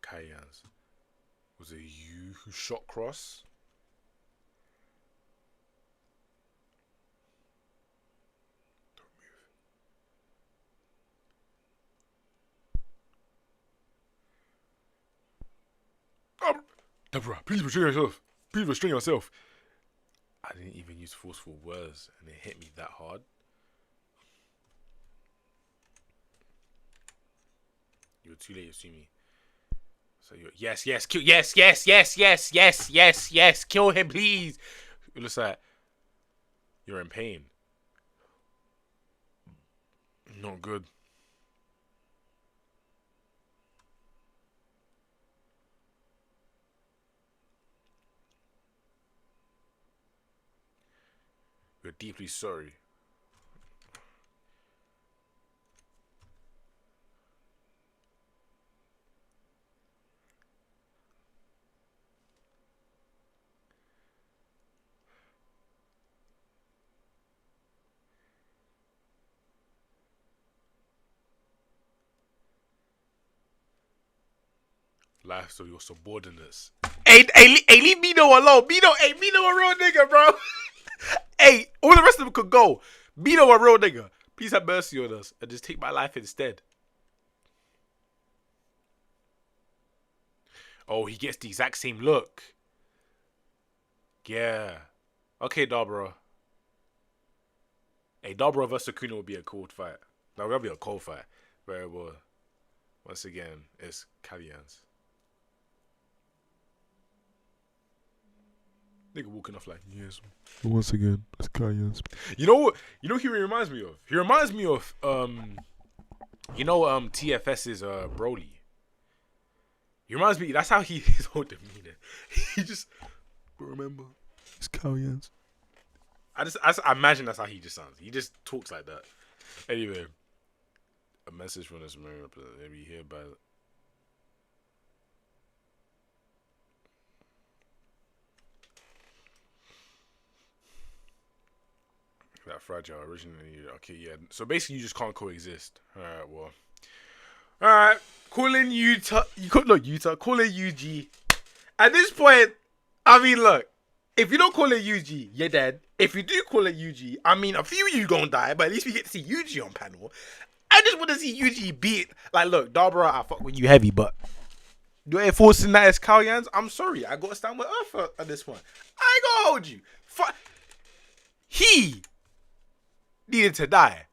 Acadians. Was it you who shot Cross? Don't move. Deborah, please restrain yourself. Please restrain yourself. I didn't even use forceful words, and it hit me that hard. You were too late to see me. So you're yes, kill yes, kill him, please. It looks like you're in pain. Not good. We're deeply sorry. Life of your subordinates. Hey, leave Mino alone. Mino a real nigga, bro. Hey, all the rest of them could go. Mino a real nigga. Please have mercy on us and just take my life instead. Oh, he gets the exact same look. Yeah. Okay, Dabra. Hey, Dabra vs. Sukuna would be a cool fight. That would be a cold fight. Very well. Once again, it's Kalians. Nigga walking off like, yes. Once again, it's Kalians. You know what? You know who he reminds me of? He reminds me of TFS's Broly. He reminds me. That's how his whole demeanor. He just remember. It's Kalians. I imagine that's how he just sounds. He just talks like that. Anyway, a message from this man maybe here by. That fragile originally. Okay, yeah. So basically, you just can't coexist. All right, well. All right, call in Utah. Call in UG. At this point, I mean, look. If you don't call it UG, you're dead. If you do call it UG, I mean, a few of you gonna die, but at least we get to see UG on panel. I just want to see UG beat. Like, look, Darbra, I fuck with you heavy, but you ain't forcing that as Kalyans. I'm sorry, I gotta stand with Earth at this one. I ain't gonna hold you. He needed to die.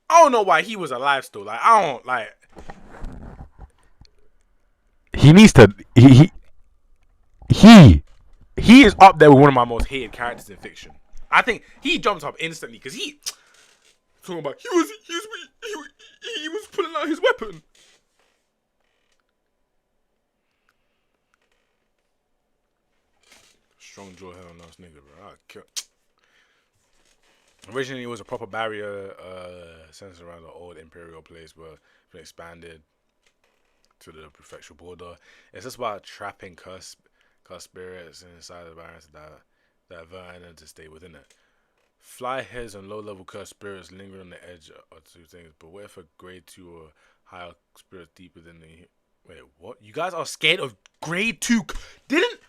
I don't know why he was alive still. Like, I don't like. He needs to. He is up there with one of my most hated characters in fiction. I think he jumped up instantly because he talking about he was pulling out his weapon. Strong jaw hell nice nigga, bro. Originally, it was a proper barrier centered around the old imperial place, but been expanded to the prefectural border. It's just about trapping cursed spirits inside the barriers that divert and to stay within it. Fly heads and low-level cursed spirits linger on the edge are two things, but what if a grade 2 or higher spirit deeper than the... Wait, what? You guys are scared of grade 2? Didn't...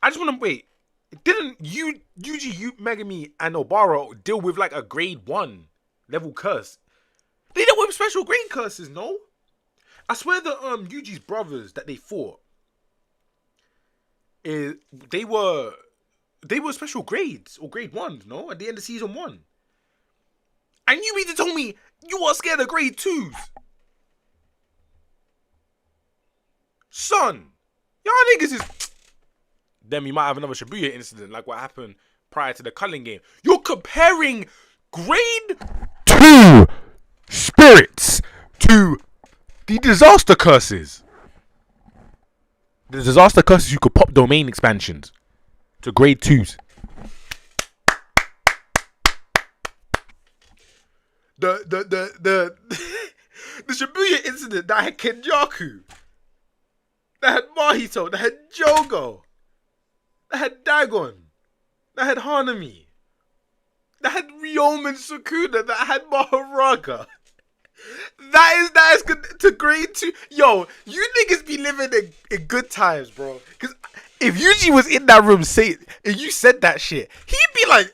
I just want to... Wait. Didn't Yuji, Megami, and Obara deal with like a grade 1 level curse? They dealt with special grade curses, no? I swear the Yuji's brothers that they fought, they were special grades or grade 1s, no? At the end of season 1. And you mean to tell me you are scared of grade 2s? Son, y'all niggas is... then we might have another Shibuya incident like what happened prior to the culling game. You're comparing grade 2 spirits to the disaster curses. The disaster curses you could pop domain expansions to grade 2s. The Shibuya incident that had Kenjaku, that had Mahito, that had Jogo, that had Dagon, that had Hanami, that had Ryomen Sukuna, that had Maharaga. That is good to grade 2. Yo, you niggas be living in good times, bro. Because if Yuji was in that room and you said that shit, he'd be like,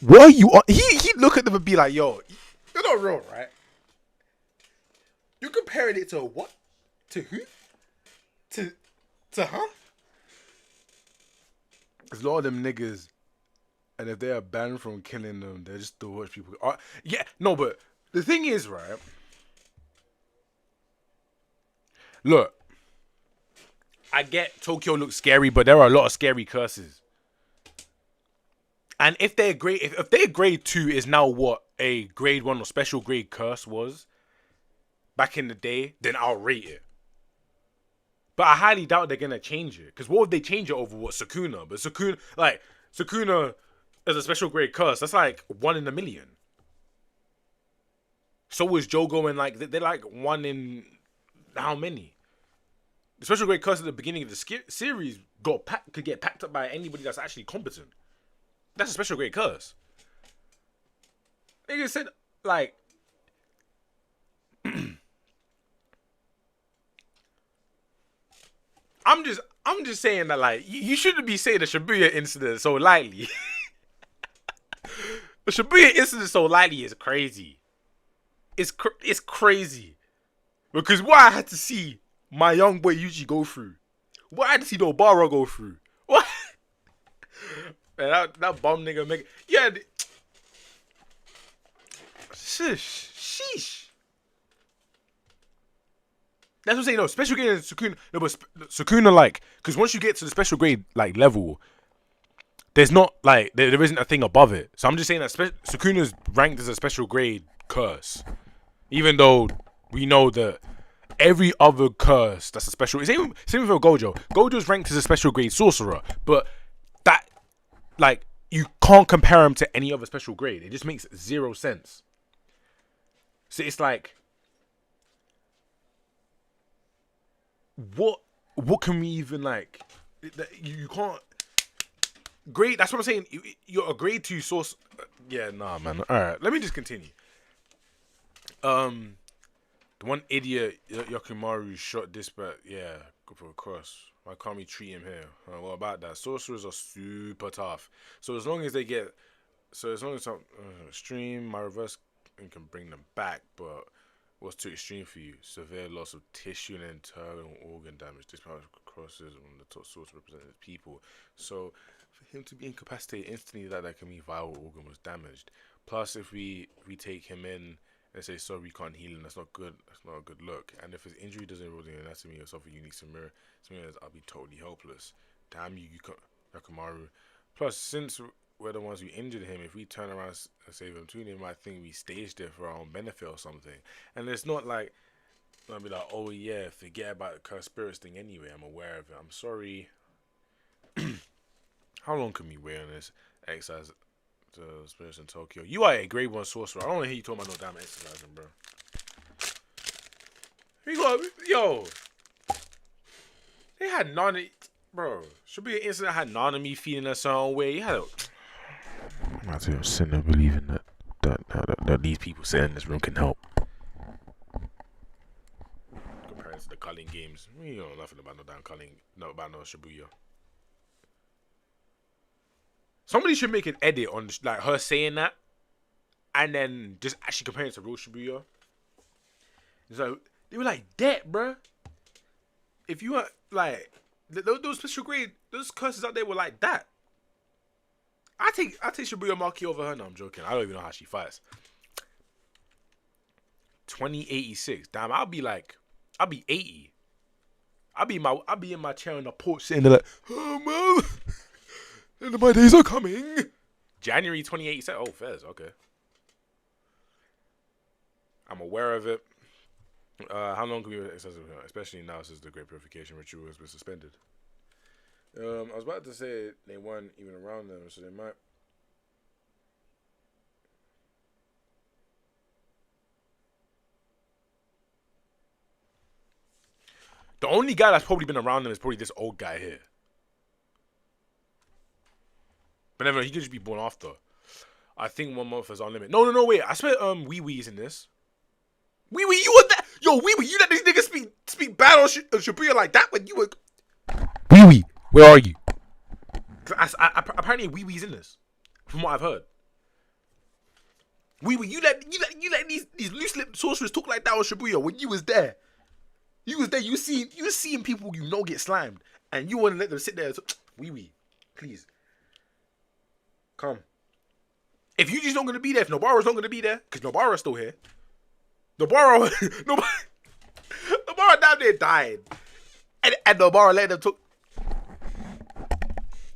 what are you on? He'd look at them and be like, yo, you're not real, right? You comparing it to what? To who? To huh? Because a lot of them niggas, and if they are banned from killing them, they're just the worst people. Yeah, no, but the thing is, right? Look, I get Tokyo looks scary, but there are a lot of scary curses. And if their grade 2 is now what a grade 1 or special grade curse was back in the day, then I'll rate it. But I highly doubt they're gonna change it. Because what would they change it over? What, Sukuna? But Sukuna is a special grade curse. That's like 1 in a million. So was Jogo, and like they're like 1 in how many? The special grade curse at the beginning of the series could get packed up by anybody that's actually competent. That's a special grade curse. Nigga said, like, I'm just saying that, like, you shouldn't be saying the Shibuya incident so lightly. The Shibuya incident so lightly is crazy. It's crazy. Because what I had to see my young boy Yuji go through, what I had to see Nobara go through, what? Man, that bum nigga make sheesh. That's what I'm saying. No, special grade is Sukuna. No, but Sukuna, like, because once you get to the special grade like level, there's not like there isn't a thing above it. So I'm just saying that Sukuna's ranked as a special grade curse, even though we know that every other curse that's a special. Same with Gojo. Gojo's ranked as a special grade sorcerer, but that, like, you can't compare him to any other special grade. It just makes 0 sense. So it's like, what can we even, like, you can't grade. That's what I'm saying. You're a grade 2 source. Yeah, nah, man. All right, let me just continue. The one idiot Yakumaru shot this, but yeah, go for a cross. Why can't we treat him here? What about that? Sorcerers are super tough. So as long as I'm extreme, my reverse can bring them back. But what's too extreme for you? Severe loss of tissue and internal organ damage. This power crosses on the top source represented people. So for him to be incapacitated instantly, that can mean vital organ was damaged. Plus, if we take him in and say, sorry, we can't heal him, that's not good. That's not a good look. And if his injury doesn't involve the anatomy or suffer unique similar, I'll be totally helpless. Damn you, Yakumaru. Plus, since we're the ones who injured him, if we turn around and save him too, they might think we staged it for our own benefit or something. And it's not like I'll be like, oh yeah, forget about the cursed spirits thing anyway. I'm aware of it. I'm sorry. How long can we wait on this exercise? The spirits in Tokyo. You are a grade 1 sorcerer. I don't want to hear you talking about no damn exercising, bro. Yo, they had Nana, bro. Should be an incident. Had Nanami feeling a certain way. You had a. I'm not even sitting there believing that these people sitting in this room can help. Compared to the culling games, you know nothing about no damn culling, not about no Shibuya. Somebody should make an edit on like her saying that, and then just actually compare it to real Shibuya. It's like they were like that, bruh. If you were like those special grade, those curses out there were like that. I take Shibuya Maki over her. No, I'm joking. I don't even know how she fights. 2086. Damn, I'll be 80. I be in my chair on the porch sitting there like, oh man, my days are coming. January 28th, you said, oh, fairs, okay. I'm aware of it. How long can we exercise, especially now since the Great Purification ritual has been suspended? I was about to say they weren't even around them, so they might. The only guy that's probably been around them is probably this old guy here. But never, he could just be born after. I think 1 month is our limit. No, wait. I swear, Wee Wee's in this. Wee Wee, you were that? Yo, Wee Wee, you let these niggas speak bad on Shibuya like that when you were. Wee Wee, where are you? Apparently Wee Wee's in this, from what I've heard. Wee Wee, you let these loose lipped sorcerers talk like that on Shibuya when you was there. You was there. You seeing people you know get slimed, and you want to let them sit there. Wee Wee, please, come. If Yuji's not gonna be there, if Nobara's not gonna be there, because Nobara's still here. Nobara down there died, and Nobara let them talk.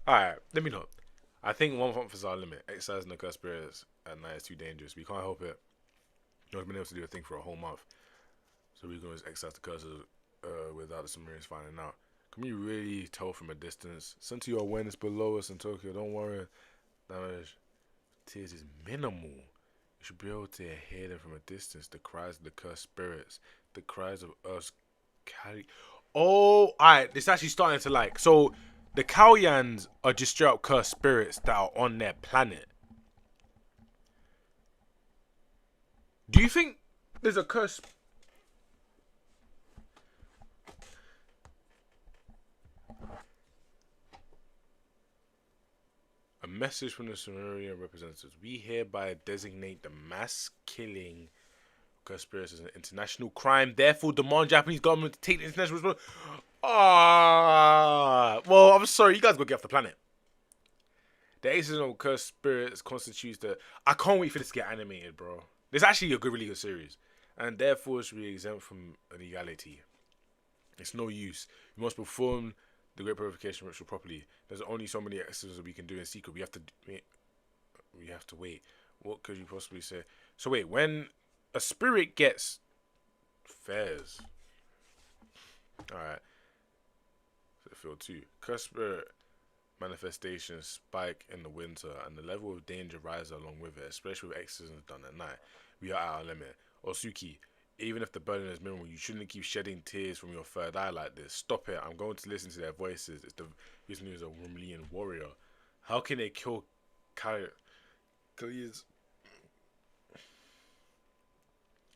All right, let me know. I think 1 month is our limit. Exercising the cursed spirits at night is too dangerous. We can't help it. We've been able to do a thing for a whole month, so we can always exercise the curses without the Sumerians finding out. Can we really tell from a distance? Send to your awareness below us in Tokyo. Don't worry. Damage tears is minimal. You should be able to hear them from a distance. The cries of the cursed spirits. The cries of us. Oh, alright. It's actually starting to like. So, the Kaoyans are just straight up cursed spirits that are on their planet. Do you think there's a curse? A message from the Sumerian representatives. We hereby designate the mass killing cursed spirits as an international crime. Therefore, demand Japanese government to take the international responsibility. Well, I'm sorry. You guys gotta get off the planet. The aces of cursed spirits constitutes the. I can't wait for this to get animated, bro. It's actually a really good series, and therefore it should be exempt from legality. It's no use. We must perform the Great Purification ritual properly. There's only so many exercises we can do in secret. We have to wait. What could you possibly say? So wait, when a spirit gets fairs, all right. Field 2. Cursed spirit manifestations spike in the winter, and the level of danger rises along with it, especially with exorcisms done at night. We are at our limit. Osuki, even if the burden is minimal, you shouldn't keep shedding tears from your third eye like this. Stop it. I'm going to listen to their voices. It's the reason he was a Romanian warrior. How can they kill Kalias?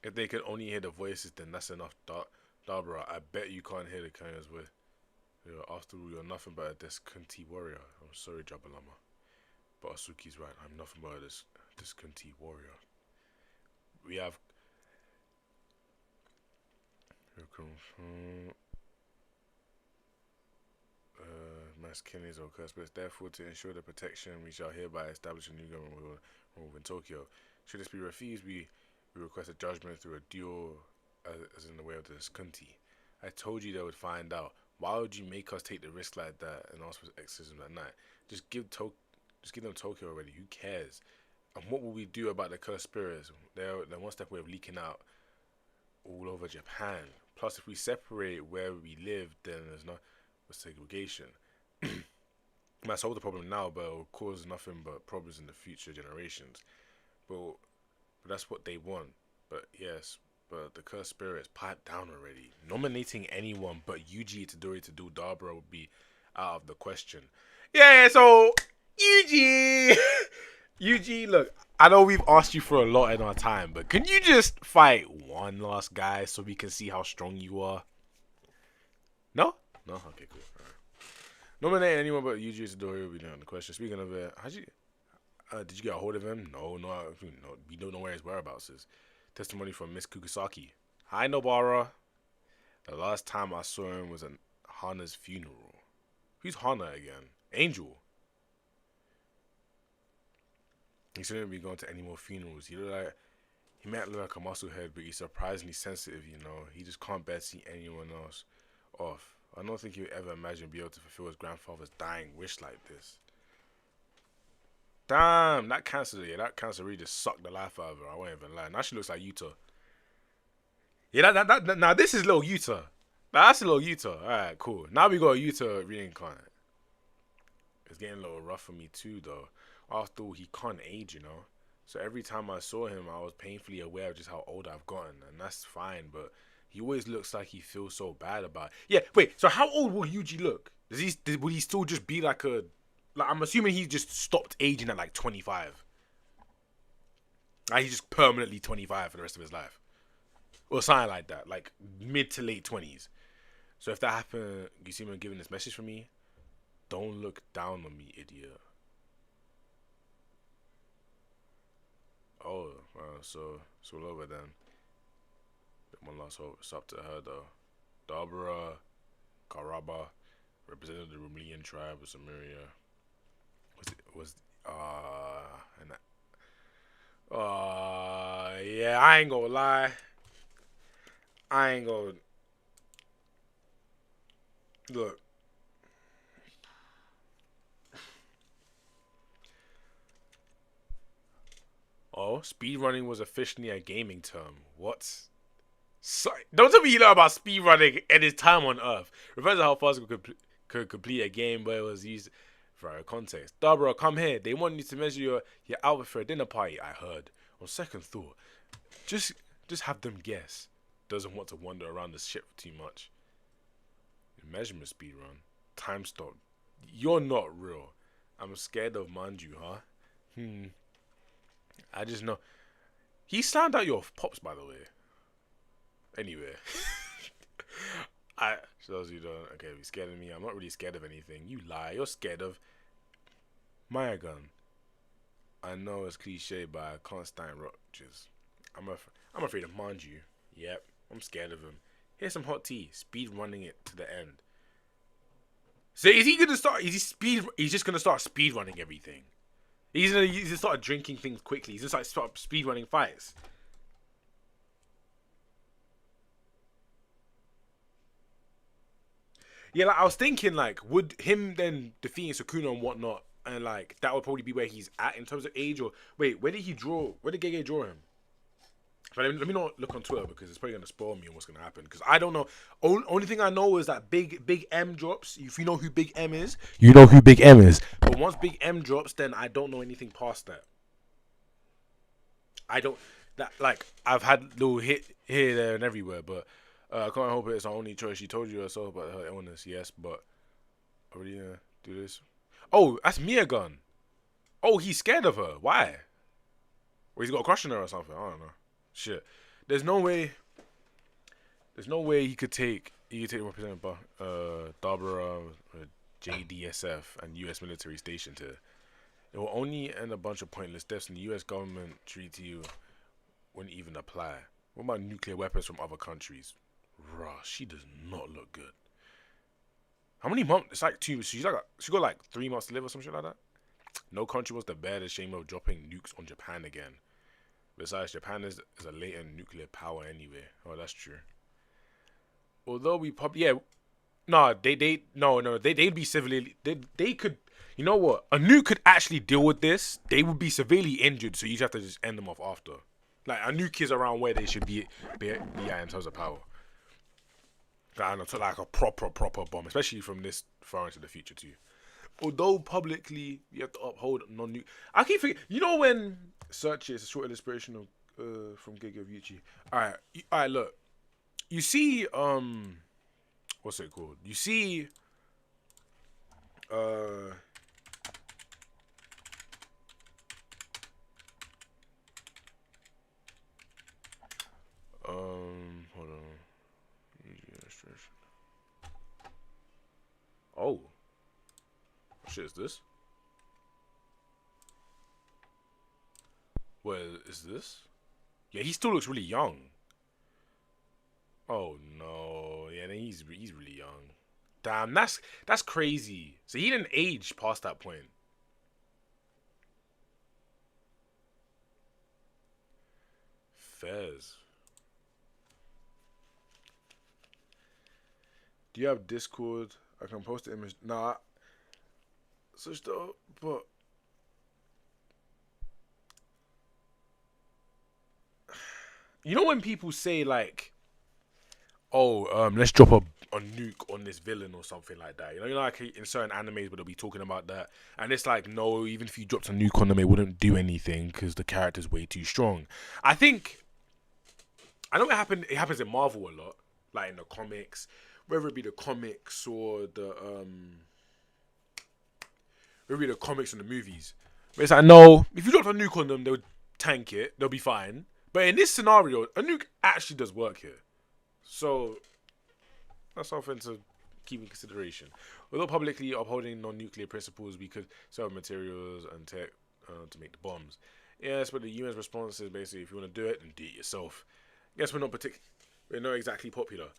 If they could only hear the voices, then that's enough. Darbara, I bet you can't hear the Kanya's voice. After all, you're nothing but a Deskunti warrior. I'm sorry, Jabalama. But Asuki's right. I'm nothing but a Deskunti warrior. We have. Mass killings or curse spirits. Therefore, to ensure the protection, we shall hereby establish a new government in Tokyo. Should this be refused, we request a judgment through a duel, as in the way of the Deskunti. I told you they would find out. Why would you make us take the risk like that and ask for exorcism at night? Just give them Tokyo already. Who cares? And what will we do about the cursed spirits? They're one step away of leaking out all over Japan. Plus, if we separate where we live, then there's no segregation. Might solve the problem now, but it will cause nothing but problems in the future generations. But that's what they want. But yes. But the cursed spirits pipe down already. Nominating anyone but Yuji Itadori to do Darbra would be out of the question. Yeah, so Yuji, Yuji, look, I know we've asked you for a lot in our time, but can you just fight one last guy so we can see how strong you are? No? Okay, cool. All right. Nominate anyone but Yuji Itadori would be down the question. Speaking of it, did you get a hold of him? No, we don't know where his whereabouts is. Testimony from Miss Kukusaki. Hi, Nobara. The last time I saw him was at Hana's funeral. Who's Hana again? Angel. He shouldn't be going to any more funerals. He might look like a musclehead, but he's surprisingly sensitive, you know. He just can't bear to see anyone else off. I don't think he would ever imagine being able to fulfill his grandfather's dying wish like this. Damn, that cancer really just sucked the life out of her. I won't even lie. Now she looks like Utah. Yeah, now this is little Utah. That's a little Utah. Alright, cool. Now we got Utah reincarnate. It's getting a little rough for me too, though. After all, he can't age, you know? So every time I saw him, I was painfully aware of just how old I've gotten. And that's fine, but he always looks like he feels so bad about it. Yeah, wait, so how old will Yuji look? Will he still just be like a... Like, I'm assuming he just stopped aging at like 25. Like, he's just permanently 25 for the rest of his life. Or something like that. Like, mid to late 20s. So if that happened, you see him giving this message for me? Don't look down on me, idiot. Oh, well, so it's all over then. One last hope. It's up to her though. Dabra, Karaba, represented the Rumelian tribe of Samaria. Yeah, I ain't gonna lie. I ain't gonna look. Oh, speedrunning was officially a gaming term. What? Sorry. Don't tell me you know about speedrunning and its time on Earth. Refers to how fast it could complete a game, but it was used for our context. Dabra, come here. They want you to measure your outfit for a dinner party, I heard. On second thought, just have them guess. Doesn't want to wander around the ship too much. Measurement speedrun. Time stop. You're not real. I'm scared of Manju, huh? I just know. He sound out your pops, by the way. Anyway. So those you don't, okay, you scared of me. I'm not really scared of anything. You lie. You're scared of Maya gun. I know it's cliche, but I can't stand roaches. I'm afraid of Manju. Yep, I'm scared of him. Here's some hot tea. Speed running it to the end. So is he gonna start? He's just gonna start speed running everything. He's gonna start drinking things quickly. He's gonna start speed running fights. Yeah, like I was thinking, like, would him then defeating Sukuna and whatnot, and like that would probably be where he's at in terms of age, or wait, where did he draw? Where did Gege draw him? But let me not look on Twitter because it's probably gonna spoil me on what's gonna happen because I don't know. Only thing I know is that Big M drops. If you know who Big M is, you know who Big M is. But once Big M drops, then I don't know anything past that. I don't that like I've had little hit here, there, and everywhere, but I can't help it. It's our only choice. She told you herself about her illness, yes, but are we gonna do this? Oh, that's Mia Gun. Oh, he's scared of her. Why? Or he's got a crush on her or something. I don't know. Shit. There's no way. There's no way he could take Representative Dabra, JDSF, and U.S. military stationed here. It will only end a bunch of pointless deaths, and the U.S. government treaty wouldn't even apply. What about nuclear weapons from other countries? Bruh, she does not look good. How many months? It's like 2. She got like 3 months to live or some shit like that. No country wants to bear the shame of dropping nukes on Japan again. Besides, Japan is a latent nuclear power anyway. Oh, that's true. Although we probably no, they'd be severely they could. You know what? A nuke could actually deal with this. They would be severely injured, so you have to just end them off after. Like a nuke is around where they should be at in terms of power. I don't know, to like a proper bomb, especially from this far into the future too. Although publicly you have to uphold non-nuke. I keep thinking, you know when search is a short illustration of from Kagurabachi. All right, look. You see, what's it called? You see, hold on. Illustration. Oh, what shit is this? What is this? Yeah, he still looks really young. Oh no, yeah, then he's really young. Damn, that's crazy. So he didn't age past that point. Fez. Do you have Discord? I can post the image. Nah, switched up, but you know when people say like, "Oh, let's drop a nuke on this villain or something like that." You know, like in certain animes, but they'll be talking about that, and it's like, no, even if you dropped a nuke on them, it wouldn't do anything because the character's way too strong. I think I know it happened. It happens in Marvel a lot, like in the comics, whether it be the comics or whether it be the comics and the movies. But it's like, no, if you dropped a nuke on them, they would tank it. They'll be fine. But in this scenario, a nuke actually does work here. So that's something to keep in consideration. Although publicly upholding non-nuclear principles, we could sell materials and tech to make the bombs. Yes, but the UN's response is basically, if you want to do it, then do it yourself. Guess we're not exactly popular.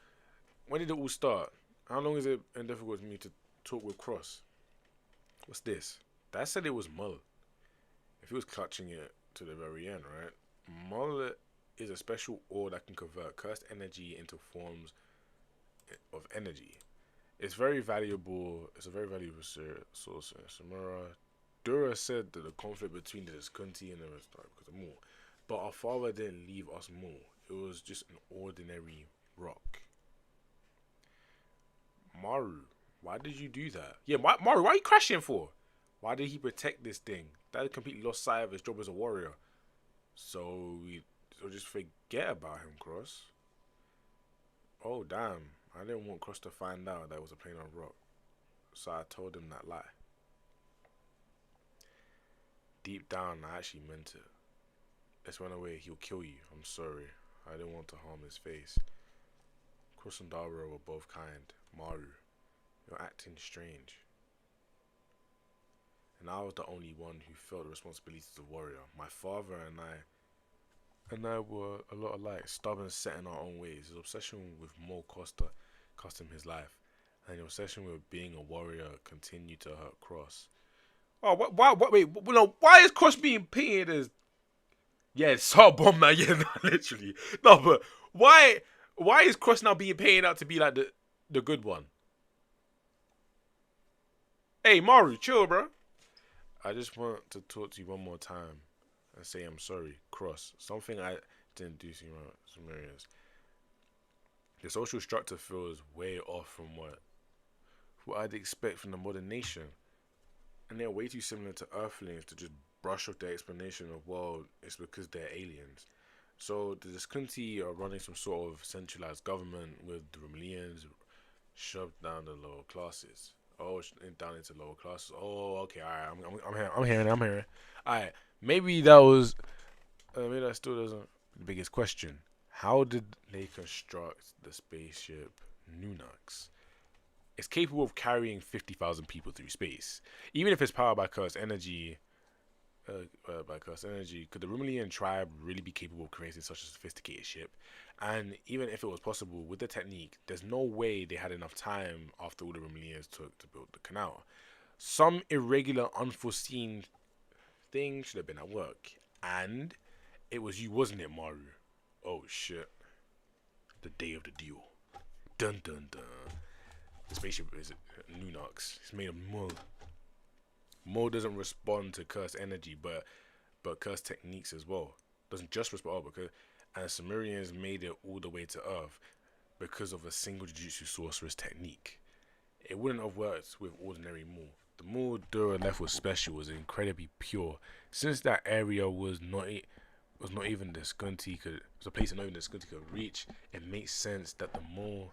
When did it all start? How long is it been difficult for me to talk with Cross? What's this? That said it was Mull. If he was clutching it to the very end, right? Mull is a special ore that can convert cursed energy into forms of energy. It's very valuable. It's a very valuable source. Samura Dura said that the conflict between the Disconti and the started because of more, but our father didn't leave us more. It was just an ordinary rock. Maru, why did you do that? Yeah, Maru, why are you crashing for? Why did he protect this thing? That completely lost sight of his job as a warrior. So just forget about him, Cross. Oh damn. I didn't want Cross to find out that it was a plane on rock. So I told him that lie. Deep down I actually meant it. Let's run away, he'll kill you. I'm sorry. I didn't want to harm his face. Cross and Dara were both kind. Maru, you're acting strange. And I was the only one who felt the responsibilities of a warrior. My father and I were a lot alike, stubborn, set in our own ways. His obsession with more cost him his life, and his obsession with being a warrior continued to hurt Cross. Oh, wait, no, why is Cross being painted as? Yeah, it's so bomb, man. Yeah, no, literally, no, but why is Cross now being painted out to be like the good one? Hey, Maru, chill, bro. I just want to talk to you one more time and say I'm sorry, Cross. Something I didn't do to Sumerians. The social structure feels way off from what I'd expect from the modern nation. And they're way too similar to Earthlings to just brush off their explanation of, well, it's because they're aliens. So the Disconti are running some sort of centralized government with the Romanians shoved down the lower classes. Oh, down into lower classes. Oh, okay, alright. I'm hearing. Alright, maybe that was. Maybe that still doesn't. The biggest question: how did they construct the spaceship Nunax? It's capable of carrying 50,000 people through space, even if it's powered by cursed energy. Could the Rumelian tribe really be capable of creating such a sophisticated ship? And even if it was possible with the technique, there's no way they had enough time after all the Rumelians took to build the canal. Some irregular, unforeseen thing should have been at work. And it was you, wasn't it, Maru? Oh shit. The day of the duel. Dun dun dun. The spaceship is Nunox. It's made of mud. Mo doesn't respond to cursed energy, but cursed techniques as well. Doesn't just respond because and Sumerians made it all the way to Earth because of a single Jujutsu sorcerer's technique. It wouldn't have worked with ordinary Mu. The Mu Dura left was special, was incredibly pure. Since that area was not even the Skunti could was a place that not even the Skunti could reach, it makes sense that the more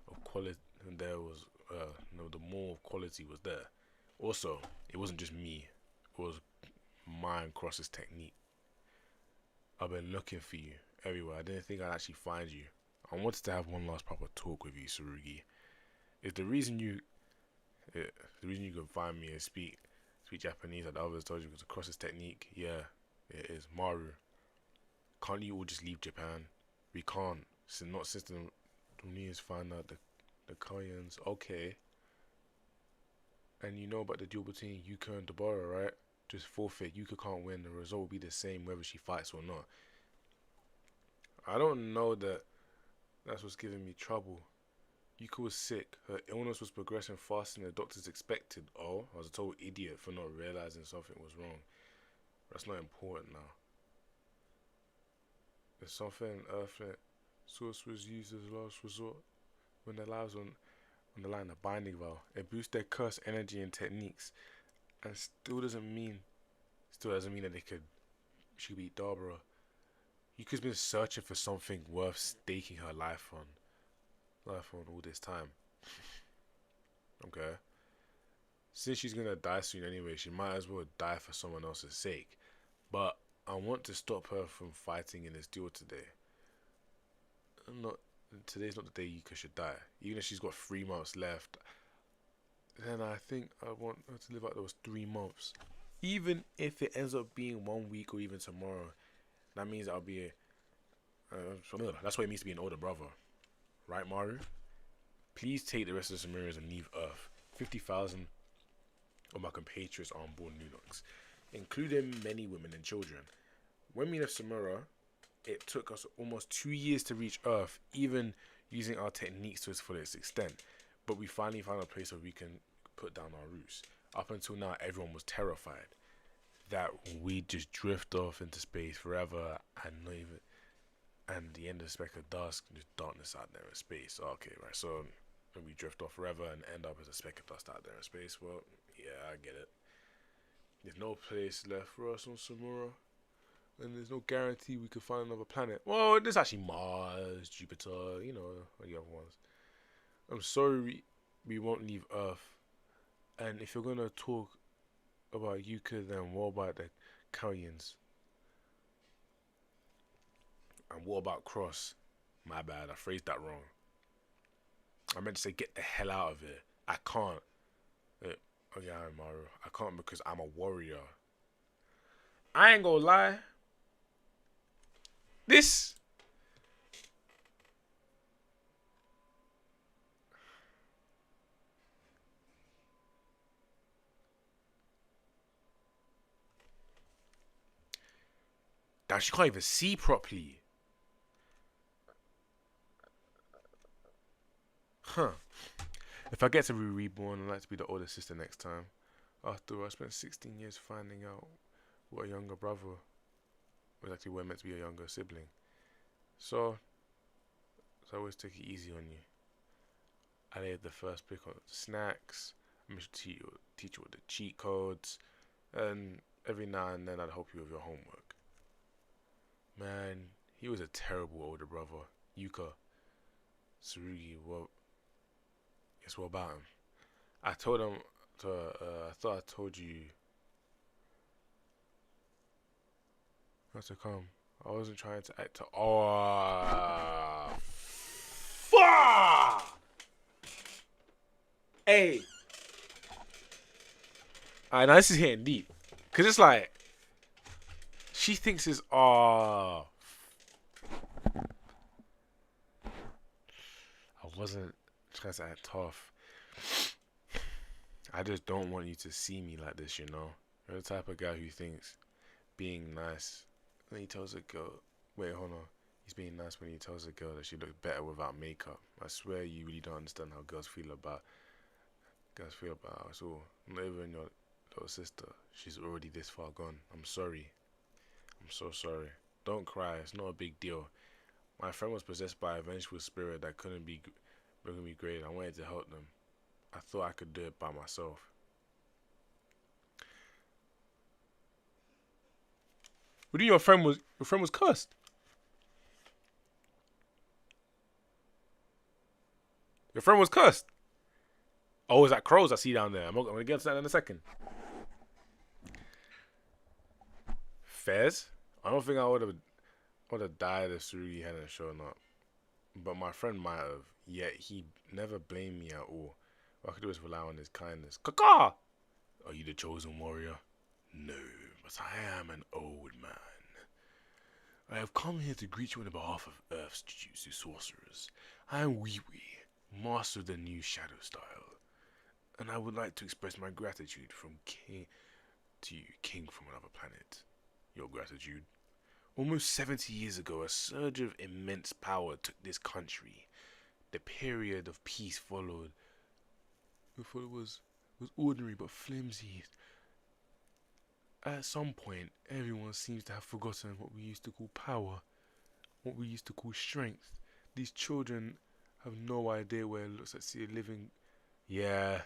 of quality there was the more of quality was there. Also, it wasn't just me. It was mine Cross's technique. I've been looking for you everywhere. I didn't think I'd actually find you. I wanted to have one last proper talk with you, Tsurugi. If the reason you can find me and speak Japanese like the others told you because of Cross's technique, yeah, it is. Maru, can't you all just leave Japan? We can't. Not since the Romanians find out the Koreans. Okay. And you know about the duel between Yuka and Deborah, right? Just forfeit. Yuka can't win. The result will be the same whether she fights or not. I don't know that that's what's giving me trouble. Yuka was sick. Her illness was progressing faster than the doctors expected. Oh, I was a total idiot for not realizing something was wrong. That's not important now. There's something earthly. Source was used as a last resort when their lives on the line. A binding vow. It boosts their curse energy and techniques, and still doesn't mean that she could beat Darbara. Yuka's been searching for something worth staking her life on all this time. Okay. Since she's gonna die soon anyway, she might as well die for someone else's sake. But I want to stop her from fighting in this duel today. Not Today's not the day Yuka should die. Even if she's got 3 months left, then I think I want her to live out those 3 months. Even if it ends up being 1 week or even tomorrow, that means I'll be that's what it means to be an older brother. Right, Maru? Please take the rest of the Samurians and leave Earth. 50,000 of my compatriots are on board Nunox, including many women and children. When we left Samura, it took us almost 2 years to reach Earth, even using our techniques to its fullest extent. But we finally found a place where we can put down our roots. Up until now, everyone was terrified that we'd just drift off into space forever and the end of the speck of dusk, there's darkness out there in space. Okay, right, so we drift off forever and end up as a speck of dust out there in space. Well, yeah, I get it. There's no place left for us on Samura, and there's no guarantee we could find another planet. Well, there's actually Mars, Jupiter, the other ones. I'm sorry we won't leave Earth. And if you're gonna talk about Yuka, then what about the Karyans? And what about Cross? My bad, I phrased that wrong. I meant to say get the hell out of here. I can't. Oh yeah, Maru. I can't because I'm a warrior. I ain't gonna lie. This. Damn, she can't even see properly. Huh. If I get to be reborn, I'd like to be the older sister next time. After all, I spent 16 years finding out what a younger brother was actually what it meant to be a younger sibling. So I always take it easy on you. I laid the first pick on the snacks. I made sure to teach you with the cheat codes. And every now and then I'd help you with your homework. Man, he was a terrible older brother. Yuka. Tsurugi, what about him? I told him I thought I told you not to come. I wasn't trying to act fuck! Hey. Alright, now this is hitting deep. Cause it's like she thinks it's I wasn't trying to act tough. I just don't want you to see me like this, you know? You're the type of guy who thinks being nice when he tells a girl, wait, hold on. He's being nice when he tells a girl that she looks better without makeup. I swear you really don't understand how girls feel about us all. Not even your little sister. She's already this far gone. I'm sorry. I'm so sorry. Don't cry. It's not a big deal. My friend was possessed by a vengeful spirit that couldn't be great. I wanted to help them. I thought I could do it by myself. What do you mean your friend was cursed? Your friend was cursed. Oh, is that crows I see down there? I'm gonna get to that in a second. Fez? I don't think I would have died if Tsurugi hadn't shown up. But my friend might have. Yet he never blamed me at all. All I could do was rely on his kindness. Kaka! Are you the chosen warrior? No, but I am an old man. I have come here to greet you on behalf of Earth's Jujutsu sorcerers. I am Wee Wee, master of the new shadow style. And I would like to express my gratitude from king from another planet. Your gratitude. Almost 70 years ago, a surge of immense power took this country. The period of peace followed. We thought it was ordinary but flimsy. At some point, everyone seems to have forgotten what we used to call power, what we used to call strength. These children have no idea what it looks like to see a living. Yeah.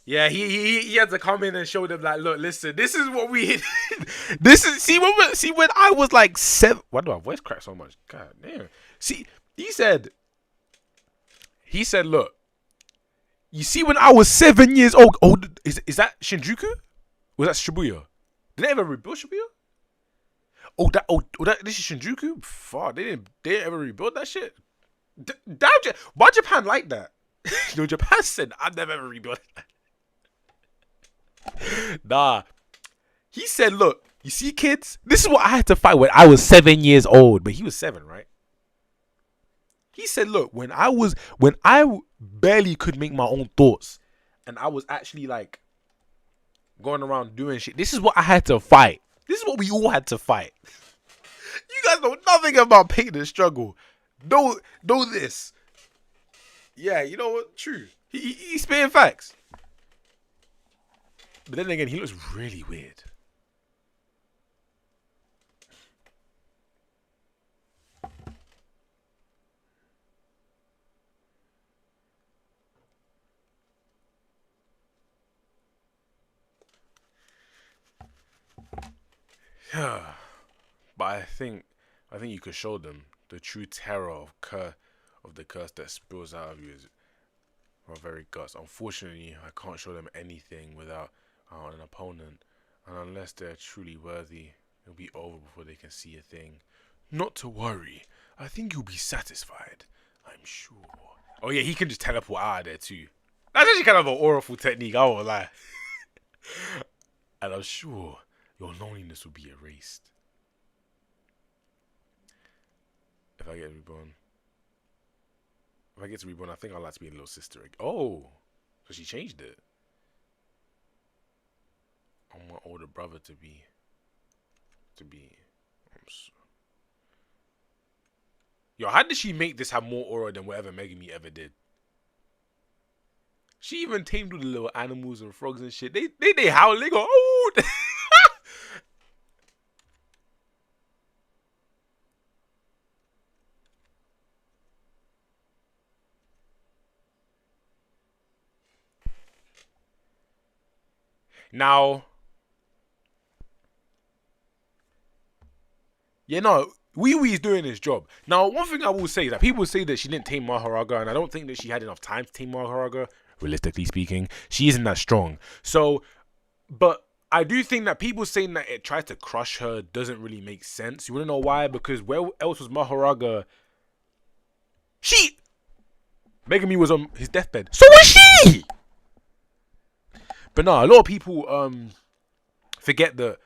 Yeah, he had to come in and show them like, look, listen, this is what we this is when I was like 7. Why do my voice crack so much? God damn. See, he said, look, you see when I was 7 years old. Oh, is that Shinjuku? Was that Shibuya? Did they ever rebuild Shibuya? That this is Shinjuku? Fuck, they didn't ever rebuild that shit. Why Japan like that? Japan said I've never ever rebuilt that. Nah. He said, look, you see kids? This is what I had to fight when I was 7 years old. But he was 7, right? He said, look, when I barely could make my own thoughts and I was actually like going around doing shit, this is what I had to fight. This is what we all had to fight. You guys know nothing about pain and struggle. Know this. Yeah, you know what? True. He's spitting facts. But then again, he looks really weird. But I think you could show them the true terror of the curse that spills out of you is our very guts. Unfortunately, I can't show them anything without an opponent, and unless they're truly worthy, it'll be over before they can see a thing. Not to worry. I think you'll be satisfied. I'm sure. Oh yeah, he can just teleport out of there too. That's actually kind of an awful technique, I won't lie. And I'm sure your loneliness will be erased. If I get reborn, I think I'd like to be a little sister again. Oh, so she changed it. I want my older brother to be. Yo, how did she make this have more aura than whatever Megami ever did? She even tamed with the little animals and frogs and shit. They howl. They go, oh. Now, yeah, no, Wee Wee's doing his job. Now, one thing I will say is that people say that she didn't tame Maharaga, and I don't think that she had enough time to tame Maharaga. Realistically speaking, she isn't that strong. So, but I do think that people saying that it tried to crush her doesn't really make sense. You want to know why? Because where else was Maharaga? Megami was on his deathbed. So was she! But no, a lot of people forget that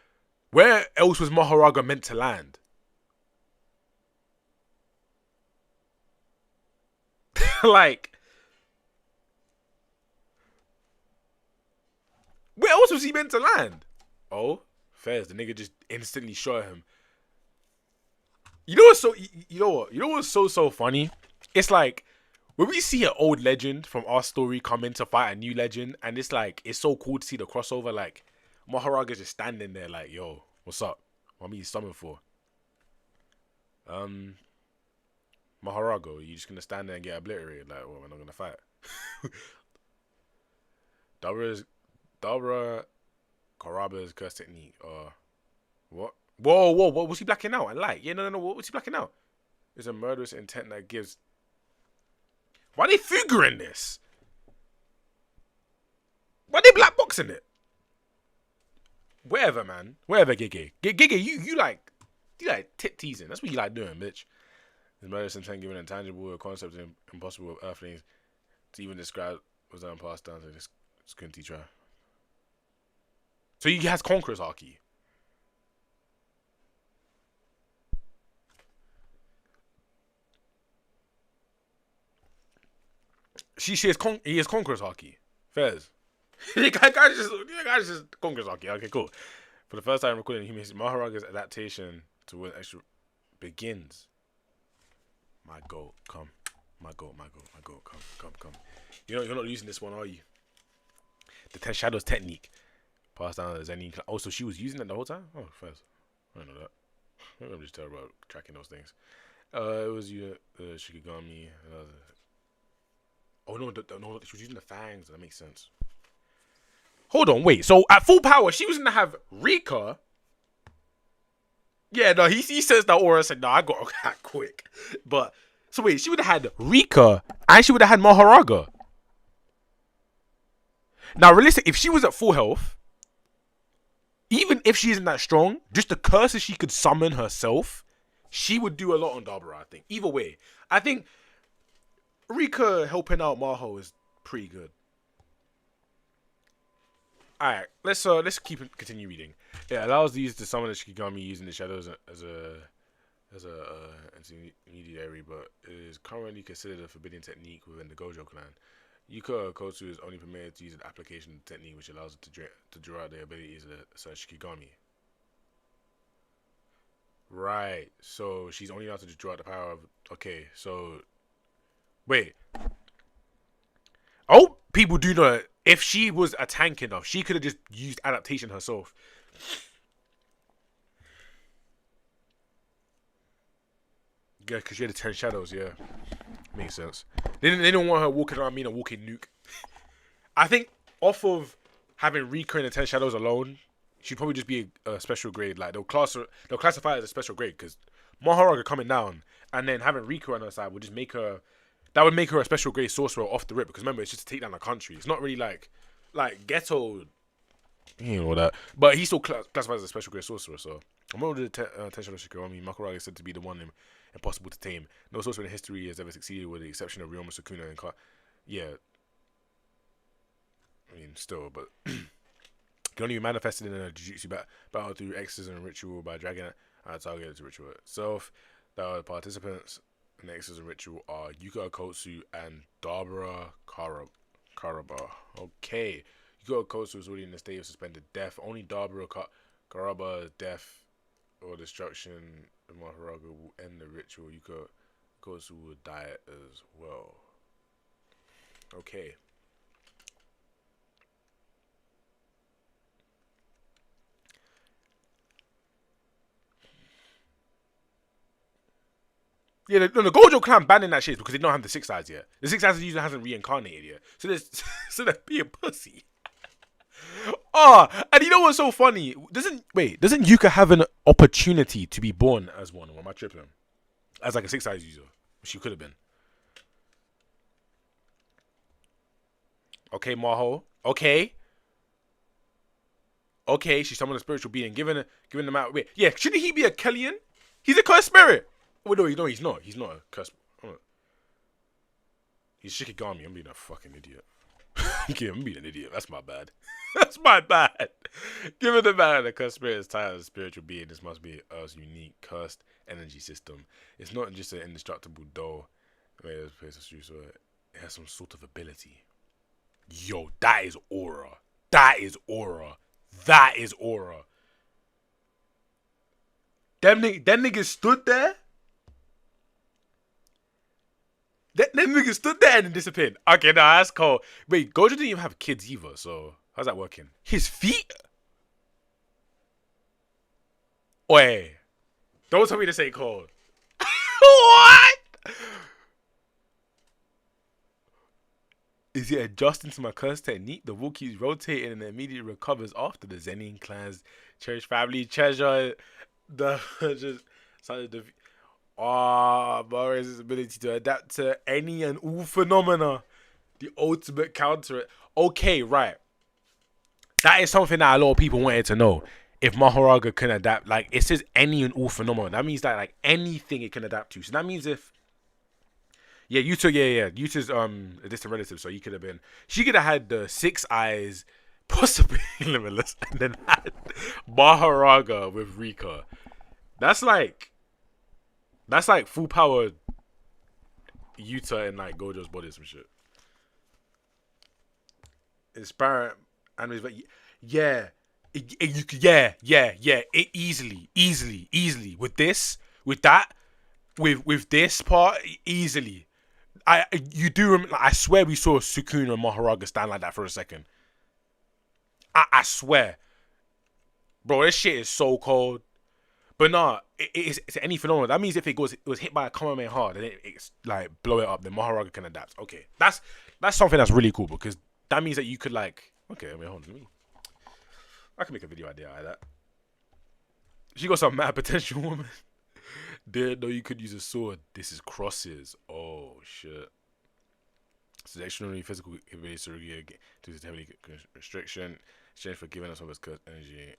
where else was Maharaga meant to land? Like, where else was he meant to land? Oh, Fairs, the nigga just instantly shot him. You know what's so funny? It's like when we see an old legend from our story come in to fight a new legend, and it's like it's so cool to see the crossover. Like Maharaga's just standing there, like, yo, what's up? What me summoned for? Maharaga, you just gonna stand there and get obliterated? Like, well, we're not gonna fight. Dabra Karaba's curse technique. What? Whoa, what was he blacking out? And light? Yeah, no. What was he blacking out? It's a murderous intent that gives. Why are they figuring this? Why are they black boxing it? Whatever, man. Whatever, Gigi. Gigi, you like tip teasing. That's what you like doing, bitch. His murderous intent given intangible, a concept impossible of earthlings to even describe was done passed down to this squinty try. So he has Conqueror's Haki. He has Conqueror's Haki. Fairs. The guy just Conqueror's Haki. Okay, cool. For the first time recording human history, Maharaga's adaptation to what extra begins. My goat, come. My goat, come. You're not losing this one, are you? The Ten Shadows technique. Passed down as any. Oh, so she was using it the whole time? Oh, first. I didn't know that. I'm just terrible at tracking those things. It was you, Shikigami. Oh, no, no, she was using the fangs. That makes sense. Hold on, wait. So at full power, she was going to have Rika. Yeah, no, he says that aura said, no, I got that quick. But, so wait, she would have had Rika and she would have had Maharaga. Now, realistic, if she was at full health, even if she isn't that strong, just the curses she could summon herself, she would do a lot on Dabura, I think. Either way, I think Rika helping out Maho is pretty good. Alright, let's continue reading. Yeah, allows these to summon the Shikigami using the shadows as a intermediary, but it is currently considered a forbidden technique within the Gojo clan. Yuka Kotsu is only permitted to use an application technique which allows it to draw out the abilities of the Shikigami. Right, so she's only allowed to draw out the power of. Okay, so wait. Oh, people do know that if she was a tank enough, she could have just used adaptation herself. Yeah, because she had the 10 shadows, yeah. Makes sense. They didn't want her walking around being a walking nuke. I think off of having Rika and the 10 shadows alone, she'd probably just be a special grade. Like they'll classify her as a special grade because Maharaga coming down and then having Rika on her side would just make her. That would make her a special grade sorcerer off the rip because remember it's just to take down the country. It's not really like Ghetto. You know that, but he's still classified as a special grade sorcerer. So I'm over the 10 shadow Shikigami. Maharaga is said to be the one impossible to tame. No sorcerer in history has ever succeeded, with the exception of Ryoma Sukuna and yeah. I mean, still, but can only be manifested in a Jujutsu battle through exorcism and ritual by dragging a target to ritual itself. The participants in the exorcism ritual are Yuka Okotsu and Dabura Karaba. Okay. Yuka Okotsu is already in a state of suspended death. Only Dabura Karaba's death or destruction of Maharaga will end the ritual. Yuka Okotsu will die as well. Okay. Yeah, the Gojo clan banning that shit because they don't have the 6 eyes yet. The 6 eyes user hasn't reincarnated yet. So they're being pussy. Oh, and you know what's so funny? Doesn't Yuka have an opportunity to be born as one? Or am I tripping? As like a 6 eyes user. She could have been. Okay, Maho. Okay, she summoned a spiritual being, giving them out. Wait, yeah, shouldn't he be a Kellyan? He's a cursed spirit. Wait, no, he's not. He's not a cursed. He's Shikigami. I'm being a fucking idiot. Okay, I'm being an idiot. That's my bad. That's my bad. Given the man, the cursed spirit is tied as a spiritual being. This must be Earth's unique cursed energy system. It's not just an indestructible dough. It has some sort of ability. Yo, that is aura. That is aura. That is aura. Them niggas stood there. Them niggas stood there and disappeared. Okay, nah, that's cool. Wait, Gojo didn't even have kids either, so how's that working? His feet? Oi. Don't tell me this ain't cold. What? Is it adjusting to my curse technique? The wall keeps rotating and immediately recovers after the Zenin clan's cherished family treasure. Just started the. Mori's ability to adapt to any and all phenomena. The ultimate counter. Okay, right. That is something that a lot of people wanted to know. If Maharaga can adapt, like it says any and all phenomena. That means that like anything it can adapt to. So that means if Yuta's a distant relative, so she could have had the 6 eyes, possibly limitless, and then had Maharaga with Rika. That's like full power Yuta and like Gojo's body or some shit. Inspiring animes, but yeah. It easily with that. with this part easily. You do remember, I swear we saw Sukuna and Maharaga stand like that for a second. I swear, bro, this shit is so cold. But nah, it's any phenomenon. That means if it was hit by a Kamehameha, then it's like blow it up. Then Maharaga can adapt. Okay, that's something that's really cool because that means that you could like. Okay, I mean, hold on, I can make a video idea out of that. She got some mad potential, woman. Didn't know you could use a sword. This is crosses. Oh shit. So the extraordinary physical ability Tsurugi due to heavily restriction. Exchange for giving us some of his cursed energy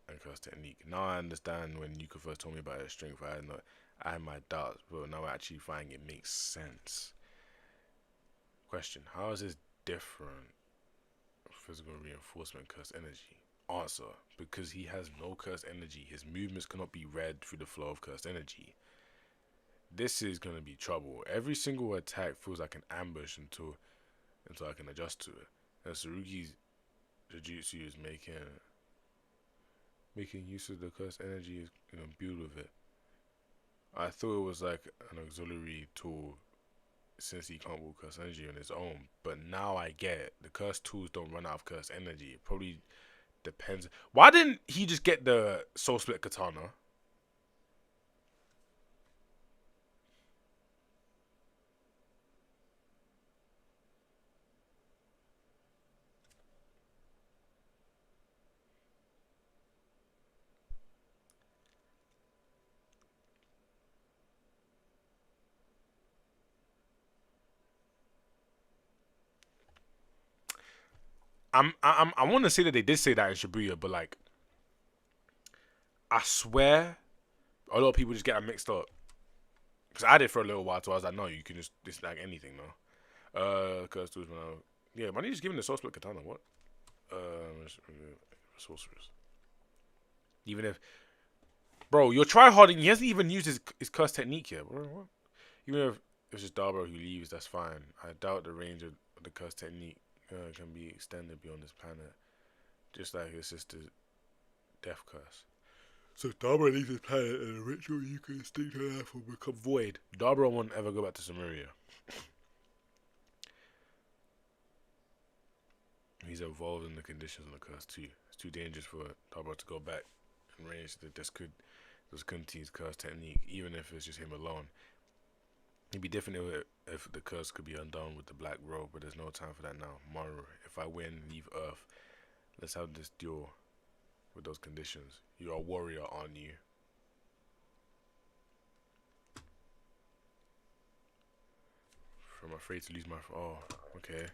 and cursed technique. Now I understand when you first told me about his strength. I had my doubts, but now I actually find it makes sense. Question: how is this different? Physical reinforcement, cursed energy. Answer: because he has no cursed energy. His movements cannot be read through the flow of cursed energy. This is gonna be trouble. Every single attack feels like an ambush until I can adjust to it. And Tsurugi's Jujutsu is making use of the cursed energy is build with it. I thought it was like an auxiliary tool since he can't wield cursed energy on his own. But now I get it. The cursed tools don't run out of cursed energy. It probably depends. Why didn't he just get the soul split katana? I want to say that they did say that in Shibuya, but like, I swear, a lot of people just get that mixed up. Because I did for a little while, so I was like, no, you can just dislike anything, no. Curse tools, yeah, why don't you just give him the soul split katana? What? Sorcerers. Even if, bro, you're try harding. He hasn't even used his curse technique yet, bro. What? Even if it's just Dabra who leaves, that's fine. I doubt the range of the curse technique can be extended beyond this planet, just like his sister's death curse. So Dabra leaves this planet and a ritual you can stick to life will become void. Dabra won't ever go back to Samaria. He's evolved in the conditions of the curse too. It's too dangerous for Dabra to go back and range that this could continue his curse technique, even if it's just him alone. It'd be different if the curse could be undone with the black robe, but there's no time for that now. Maru, if I win, leave Earth. Let's have this duel with those conditions. You're a warrior, aren't you? I'm afraid to lose my... Oh, okay.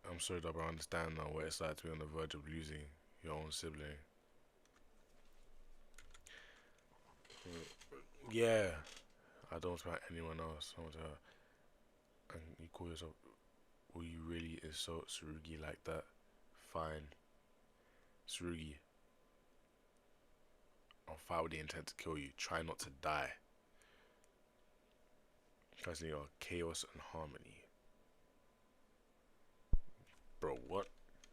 I'm sorry, Dabra, I understand now what it's like to be on the verge of losing your own sibling. Yeah. I don't expect anyone else. And you call yourself... Will you really insult Tsurugi like that? Fine. Tsurugi. I'll fight with the intent to kill you. Try not to die. Fascinating are chaos and harmony. Bro, what?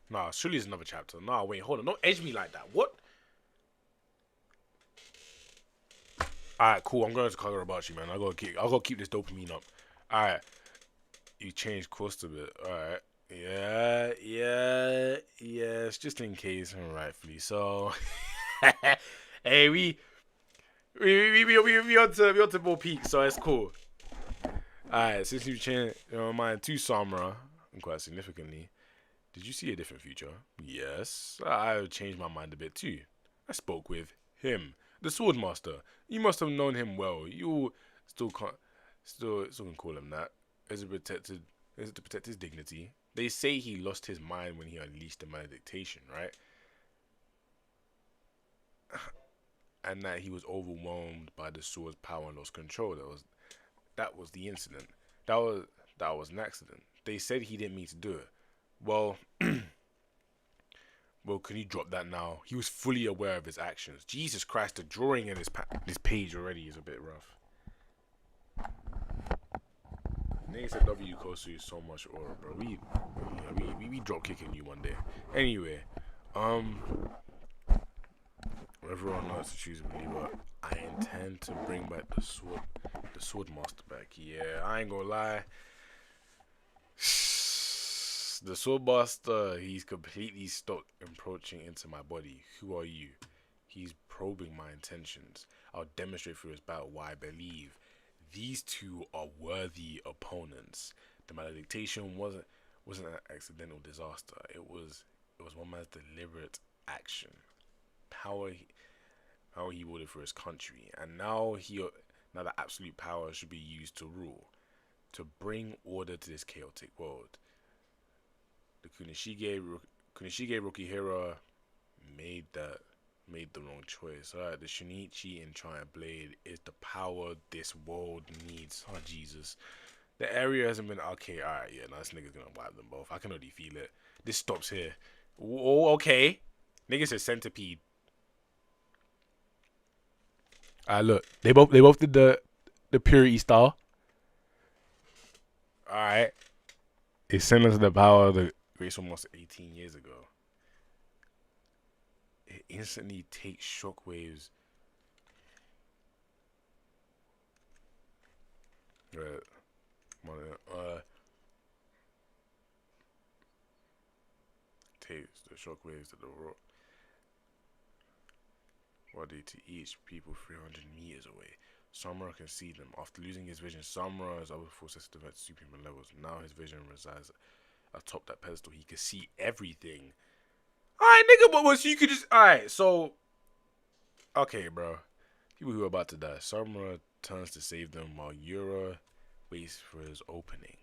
Nah, surely it's another chapter. Nah, wait, hold on. Don't edge me like that. What? Alright, cool. I'm going to Kagurabachi, man. I gotta keep this dopamine up. Alright. You changed course a bit. Alright. Yeah. Yes, just in case, rightfully so. Hey, we on to more peaks, so it's cool. Alright, since you changed your mind to Samura, and quite significantly, did you see a different future? Yes, I changed my mind a bit too. I spoke with him, the Swordmaster. You must have known him well. You still can call him that. Is it to protect his dignity? They say he lost his mind when he unleashed the malediction, right? And that he was overwhelmed by the sword's power and lost control. That was the incident. That was an accident. They said he didn't mean to do it. Well, well, can you drop that now? He was fully aware of his actions. Jesus Christ, the drawing in this page already is a bit rough. Nigga said W Kosu is so much aura, bro. We drop kicking you one day. Anyway, whether or not to choose a believer, I intend to bring back the sword master back. Yeah, I ain't gonna lie. The sword master, he's completely stopped encroaching into my body. Who are you? He's probing my intentions. I'll demonstrate through his battle why I believe these two are worthy opponents. The malediction wasn't an accidental disaster. It was one man's deliberate action. Power how he wielded for his country, and now the absolute power should be used to rule, to bring order to this chaotic world. The Kunishige Rokihira made the wrong choice. Alright, the Shinichi and Giant Blade is the power this world needs. Oh Jesus. The area hasn't been okay, alright, yeah, now this nigga's gonna wipe them both. I can already feel it. This stops here. Oh, okay. Nigga said centipede. Look, they both did the purity style. Alright. It sent us to the power of the race almost 18 years ago. It instantly takes shockwaves. Takes the shockwaves to the rock. Body to each people 300 meters away. Samura can see them. After losing his vision, Samura's other forces developed superhuman levels. Now his vision resides atop that pedestal. He can see everything. Alright, nigga, what was you could just alright, so okay, bro. People who are about to die. Samura turns to save them while Yura waits for his opening.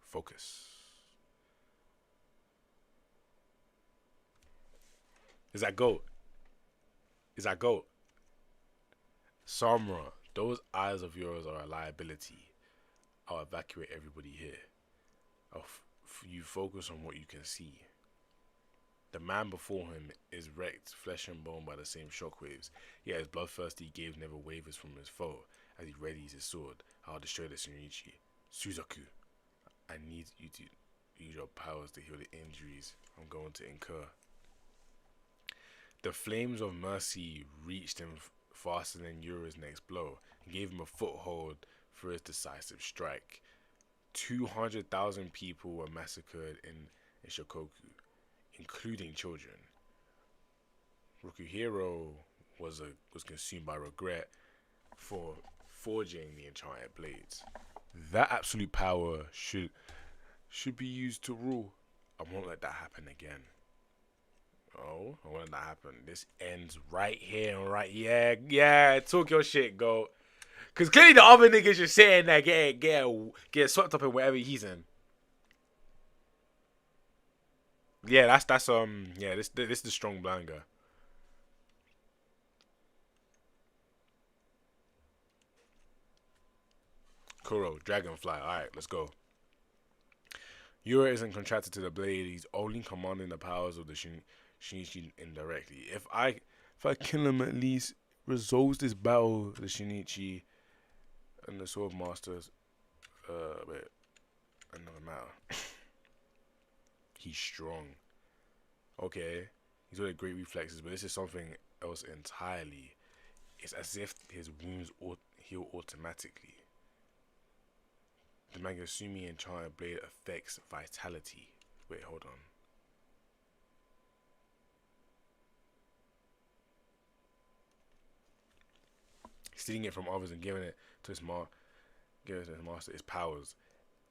Focus. Is that goat? Is that goat? Samura, those eyes of yours are a liability. I'll evacuate everybody here. You focus on what you can see. The man before him is wrecked, flesh and bone by the same shockwaves. Yet his bloodthirsty gaze never wavers from his foe as he readies his sword. I'll destroy the Shinichi. Suzaku, I need you to use your powers to heal the injuries I'm going to incur. The flames of mercy reached him faster than Yura's next blow and gave him a foothold for his decisive strike. 200,000 people were massacred in Shikoku, including children. Rokihiro was consumed by regret for forging the enchanted blades. That absolute power should be used to rule. I won't let that happen again. Oh, I won't let that happen. This ends right here and right. Yeah, talk your shit, go. Cause clearly the other niggas just sitting there get swept up in whatever he's in. Yeah, that's this is the strong blind guy. Kuro, Dragonfly. Alright, let's go. Yura isn't contracted to the blade, he's only commanding the powers of the Shinichi indirectly. If I kill him, at least resolves this battle, the Shinichi and the Sword Masters, wait, another matter. He's strong. Okay, he's got great reflexes, but this is something else entirely. It's as if his wounds heal automatically. The Mangasumi Enchanted Blade affects vitality. Wait, hold on. Stealing it from others and giving it to his master, his powers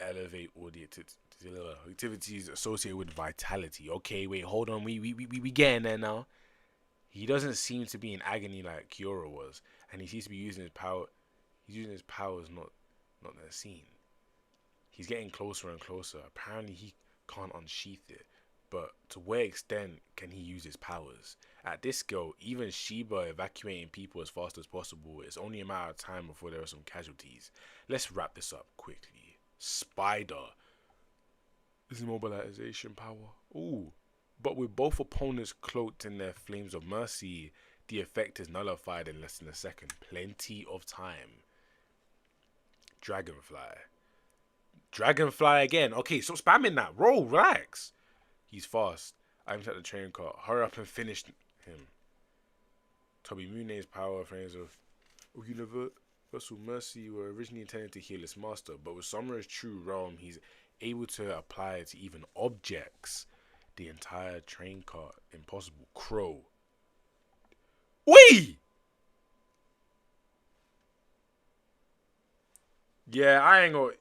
elevate all the activities associated with vitality. Okay, wait, hold on. We getting there now. He doesn't seem to be in agony like Kyora was, and he seems to be using his power. He's using his powers not that seen. He's getting closer and closer. Apparently, he can't unsheath it. But to what extent can he use his powers? At this scale, even Shiba evacuating people as fast as possible, it's only a matter of time before there are some casualties. Let's wrap this up quickly. Spider. This is mobilization power. Ooh. But with both opponents cloaked in their flames of mercy, the effect is nullified in less than a second. Plenty of time. Dragonfly again. Okay, stop spamming that. Roll, relax. He's fast. I'm at the train car. Hurry up and finish him. Tobimune's power frames of universal mercy were originally intended to heal its master, but with Samura's true realm, he's able to apply it to even objects. The entire train car, impossible. Crow. Wee! Yeah, I ain't gonna.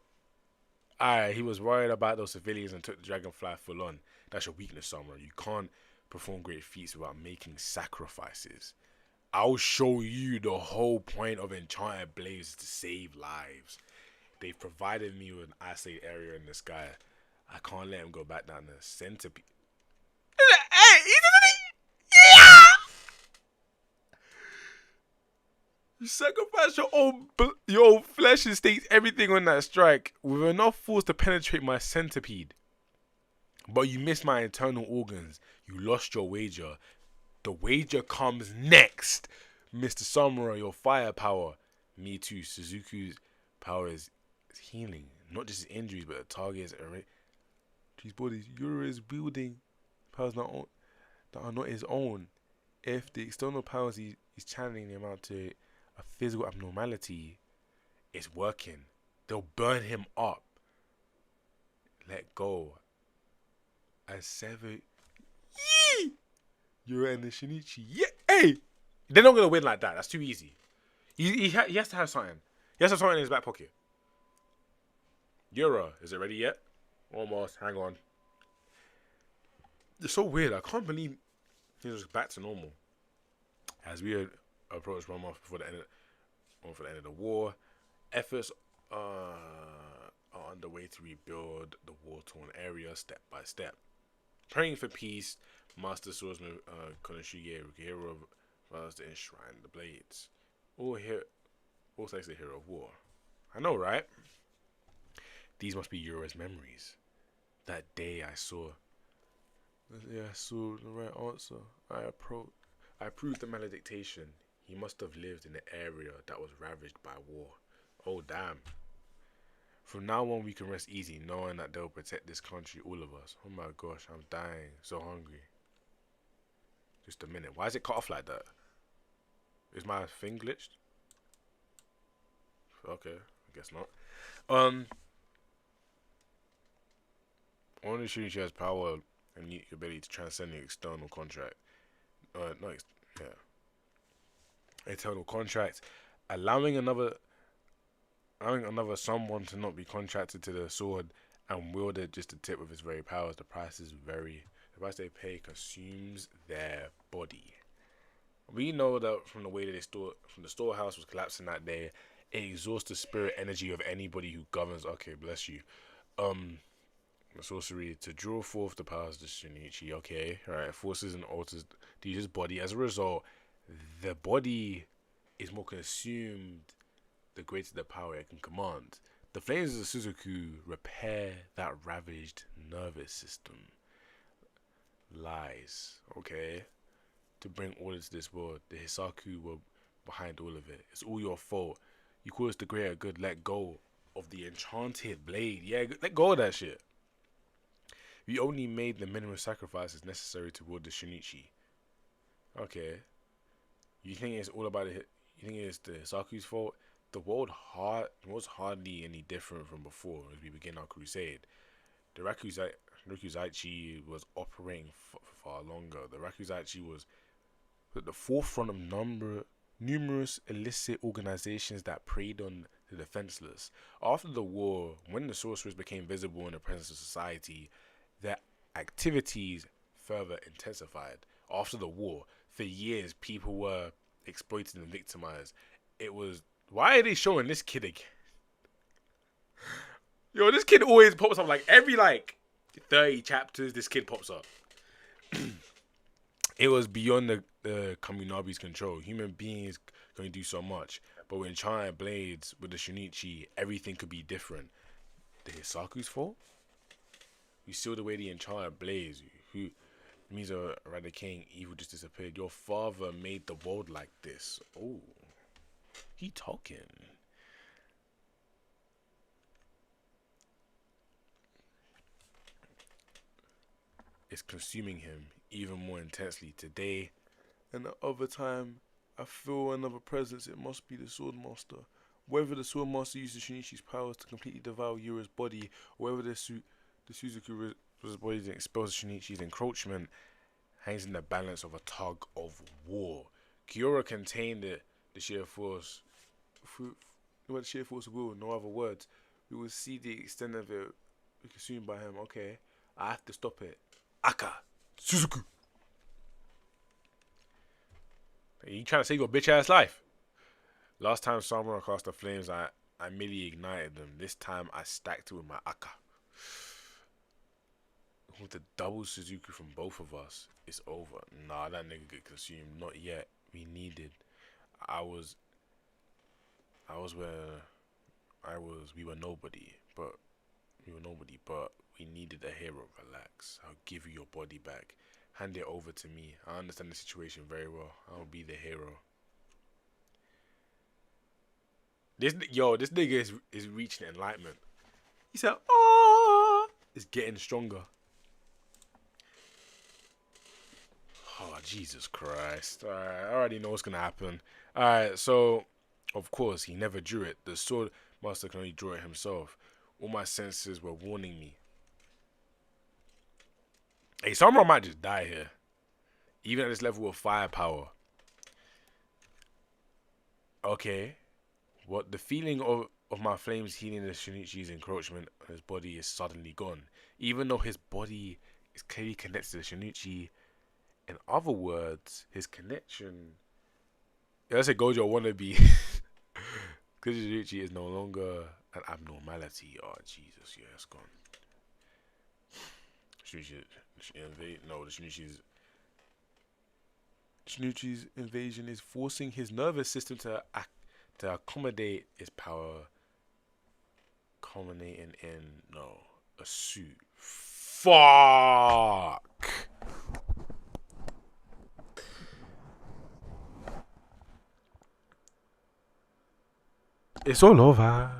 Alright, he was worried about those civilians and took the dragonfly full on. That's your weakness, Samura. You can't perform great feats without making sacrifices. I'll show you the whole point of enchanted blades to save lives. They've provided me with an isolated area in the sky. I can't let him go back down the centipede. Hey, yeah! You sacrifice your own flesh and stakes everything on that strike with enough force to penetrate my centipede. But you missed my internal organs. You lost your wager. The wager comes next. Mr. Samura, your firepower. Me too. Suzuki's power is healing. Not just his injuries, but the target's his body's Ura's building powers that are not his own. If the external powers he's channeling amount to a physical abnormality, it's working. They'll burn him up. Let go. I sever. Yee! Yura and the Shinichi. Yeah, hey! They're not gonna win like that. That's too easy. He has to have something. He has to have something in his back pocket. Yura, is it ready yet? Almost. Hang on. It's so weird. I can't believe he's just back to normal. As we approach 1 month before the end of the war, efforts are underway to rebuild the war-torn area step by step. Praying for peace, Master Swordsman Konosuke Rukihiro vows to enshrine the blades. All thanks to the hero of war. I know, right? These must be Yura's memories. That day I saw the right answer. I proved the malediction. He must have lived in an area that was ravaged by war. Oh, damn. From now on, we can rest easy, knowing that they'll protect this country, all of us. Oh my gosh, I'm dying. So hungry. Just a minute. Why is it cut off like that? Is my thing glitched? Okay, I guess not. Only Shinichi has power and unique ability to transcend the external contract. Eternal contract, allowing another someone to not be contracted to the sword and wield it just to tip with his very powers. The price they pay consumes their body. We know that from the way that the storehouse was collapsing that day, it exhausts the spirit energy of anybody who governs. Okay, bless you. The sorcery to draw forth the powers of the Shinichi. Okay, right. Forces and alters the user's body. As a result, the body is more consumed the greater the power it can command. The flames of the Suzuku repair that ravaged nervous system. Lies, okay? To bring order to this world. The Hisaku were behind all of it. It's all your fault. You call us the greater good. Let go of the enchanted blade. Yeah, let go of that shit. We only made the minimum sacrifices necessary toward the Shinichi. Okay. You think it's all about it? You think it's the Hisaku's fault? The world was hardly any different from before as we begin our crusade. The Rakuzaichi was operating for far longer. The Rakuzaichi was at the forefront of numerous illicit organizations that preyed on the defenseless. After the war, when the sorcerers became visible in the presence of society, their activities further intensified. After the war, for years, people were exploited and victimized. It was, why are they showing this kid again? Yo, this kid always pops up every 30 chapters. This kid pops up. It was beyond the Kaminabi's control. Human beings can only do so much, but with enchanted blades, with the Shinichi, everything could be different. The Hisaku's fault? You sealed away the enchanted blades. Who means eradicating evil just disappeared. Your father made the world like this. Oh, he talking. It's consuming him even more intensely today and the other time I feel another presence. It must be the Sword Master. Whether the Sword Master uses Shinichi's powers to completely devour Yura's body, or whether the Suzuki body expels Shinichi's encroachment, hangs in the balance of a tug of war. Kyora contained the sheer force. The sheer force of will, no other words. We will see the extent of it consumed by him. Okay, I have to stop it. Aka Suzuku. You trying to save your bitch ass life? Last time Samura cast the flames, I merely ignited them. This time I stacked it with my Aka. With the double Suzuki from both of us, it's over. Nah, that nigga get consumed. Not yet. We needed. We were nobody, but we needed a hero. Relax. I'll give you your body back. Hand it over to me. I understand the situation very well. I'll be the hero. This nigga is reaching enlightenment. He said, "Ah, it's getting stronger." Oh, Jesus Christ. Alright, I already know what's gonna happen. Alright, so of course he never drew it. The sword master can only draw it himself. All my senses were warning me. Hey, Samurai might just die here. Even at this level of firepower. Okay. What the feeling of my flames healing the Shinichi's encroachment on his body is suddenly gone. Even though his body is clearly connected to the Shinichi. In other words, his connection. Let's say Gojo wannabe. Because Shinichi is no longer an abnormality. Oh, Jesus, yeah, it's gone. Shinichi's invasion is forcing his nervous system to accommodate his power, culminating in a suit. Fuck. It's all over.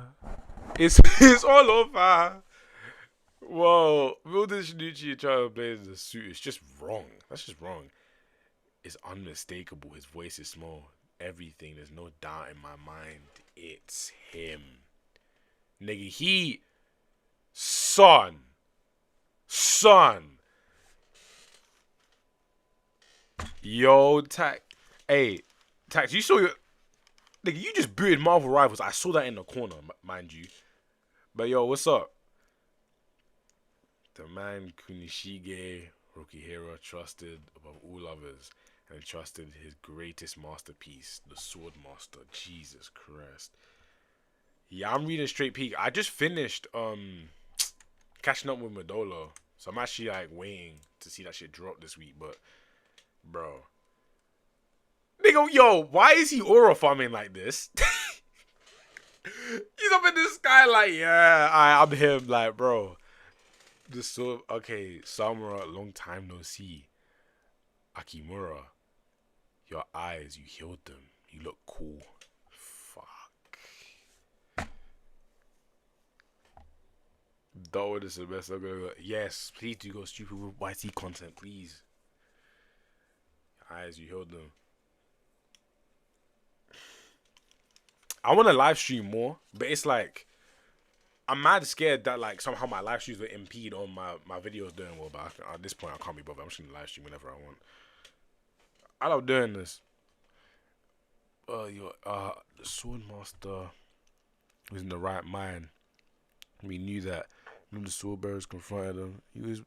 It's all over. Whoa, building Shinichi and trying to play the suit is just wrong. That's just wrong. It's unmistakable. His voice is small. Everything. There's no doubt in my mind. It's him. Nigga, son. Yo, Tax. Hey, Tax, you saw your... Nigga, you just booted Marvel Rivals. I saw that in the corner, mind you. But yo, what's up? The man Kunishige Rokihira trusted above all others and entrusted his greatest masterpiece, the Sword Master. Jesus Christ. Yeah, I'm reading Straight Peak. I just finished catching up with Mudolo. So I'm actually like waiting to see that shit drop this week, but bro. Nigga, yo, why is he aura farming like this? He's up in the sky like, yeah, I'm him, like, bro. Okay, Samura, long time no see. Akimura, your eyes, you healed them. You look cool. Fuck. That was the best I'm gonna go. Yes, please do go stupid with YT content, please. Your eyes, you healed them. I want to live stream more, but it's like I'm mad scared that like somehow my live streams will impede on my videos doing well. But at this point, I can't be bothered. I'm just gonna live stream whenever I want. I love doing this. The Sword Master was in the right mind. We knew that when the sword bearers confronted him, he was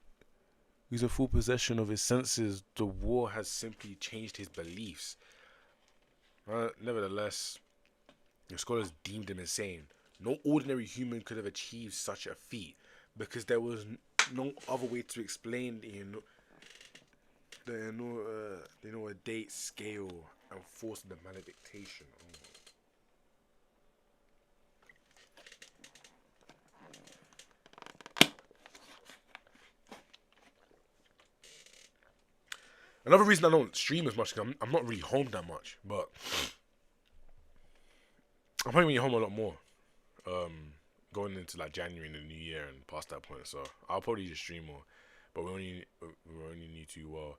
in full possession of his senses. The war has simply changed his beliefs. Nevertheless, the scholars deemed him insane. No ordinary human could have achieved such a feat because there was no other way to explain a date scale and force of the malediction. Another reason I don't stream as much is I'm not really home that much, but I'm probably home a lot more. Going into like January and the new year and past that point, so I'll probably just stream more. But we only knew too well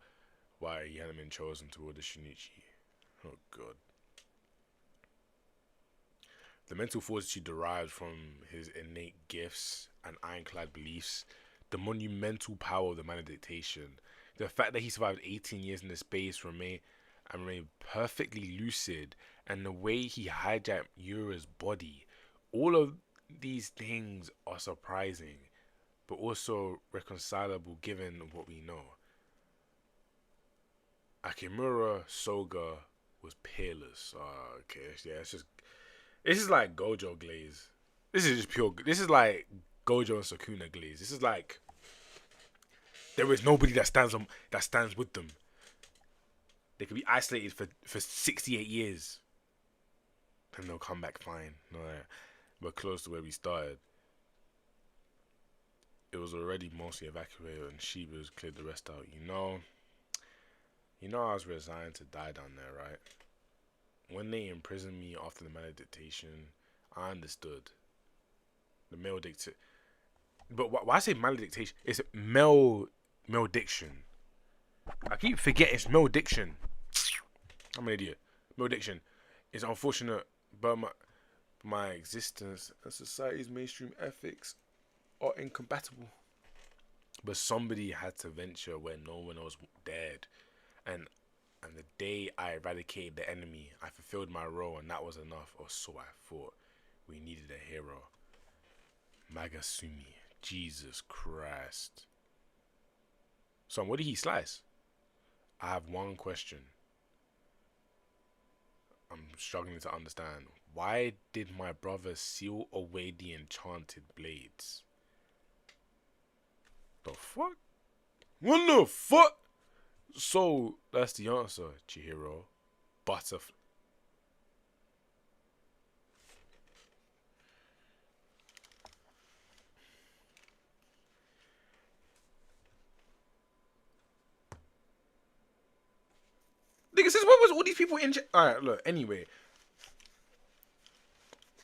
why he hadn't been chosen toward the Shinichi. Oh god. The mental fortitude derived from his innate gifts and ironclad beliefs, the monumental power of the manifestation, the fact that he survived 18 years in the space remained perfectly lucid, and the way he hijacked Yura's body. All of these things are surprising, but also reconcilable given what we know. Akimura Soga was peerless. Okay, yeah, this is like Gojo glaze. This is just pure. This is like Gojo and Sukuna glaze. This is like there is nobody that stands with them. They could be isolated for 68 years, and they'll come back fine. No, yeah. We're close to where we started. It was already mostly evacuated, and Shiba's cleared the rest out. I was resigned to die down there, right? When they imprisoned me after the maledictation, I understood. The malediction. But why I say maledictation? It's malediction. I keep forgetting it's malediction. I'm an idiot. Malediction is unfortunate, but my existence and society's mainstream ethics are incompatible. But somebody had to venture where no one else dared. And the day I eradicated the enemy, I fulfilled my role, and that was enough, or so I thought. We needed a hero. Magasumi. Jesus Christ. Son, what did he slice? I have one question. I'm struggling to understand. Why did my brother seal away the enchanted blades? The fuck? What the fuck? So, that's the answer, Chihiro. Butterfly. Nigga says, what was all these people in? Alright, look, anyway.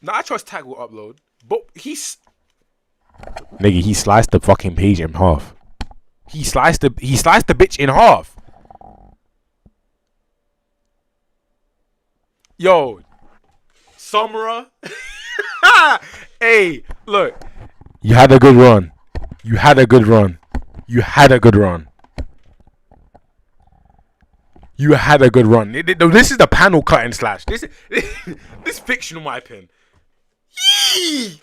Now, I trust Tag will upload, but Nigga, he sliced the fucking page in half. He sliced the bitch in half. Yo, Samura. Hey, look. You had a good run. You had a good run. You had a good run. You had a good run. This is the panel cutting slash. This fictional wiping. Yee!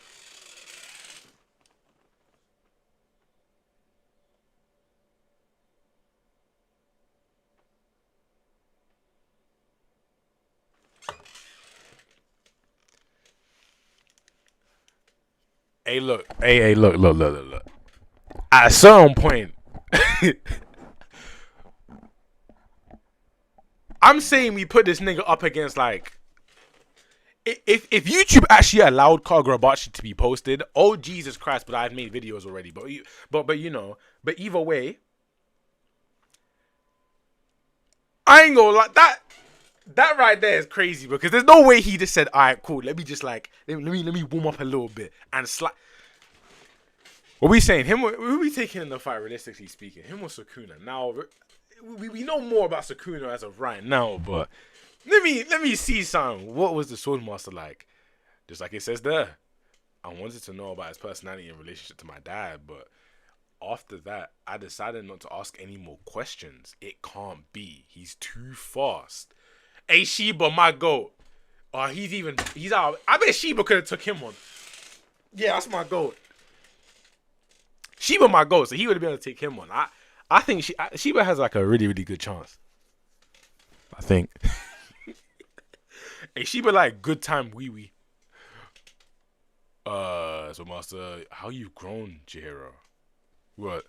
Hey, look. Hey, look. At a certain point, I'm saying we put this nigga up against, like, if YouTube actually allowed Kagurabachi to be posted, oh Jesus Christ! But I've made videos already. But either way, I ain't gonna like that. That right there is crazy because there's no way he just said, "All right, cool. Let me just let me warm up a little bit and slap." What we saying? Who we taking in the fight? Realistically speaking, him or Sukuna? Now we know more about Sukuna as of right now, but let me see something. What was the Swordmaster like? Just like it says there, I wanted to know about his personality in relationship to my dad, but after that, I decided not to ask any more questions. It can't be. He's too fast. Hey, Shiba, my goat. He's out. I bet Shiba could have took him on. Yeah, that's my goat. Shiba, my goat, so he would have been able to take him on. I think Shiba has like a really, really good chance. I think. Hey, Shiba like good time wee wee. So Master, how you've grown, Chihiro? What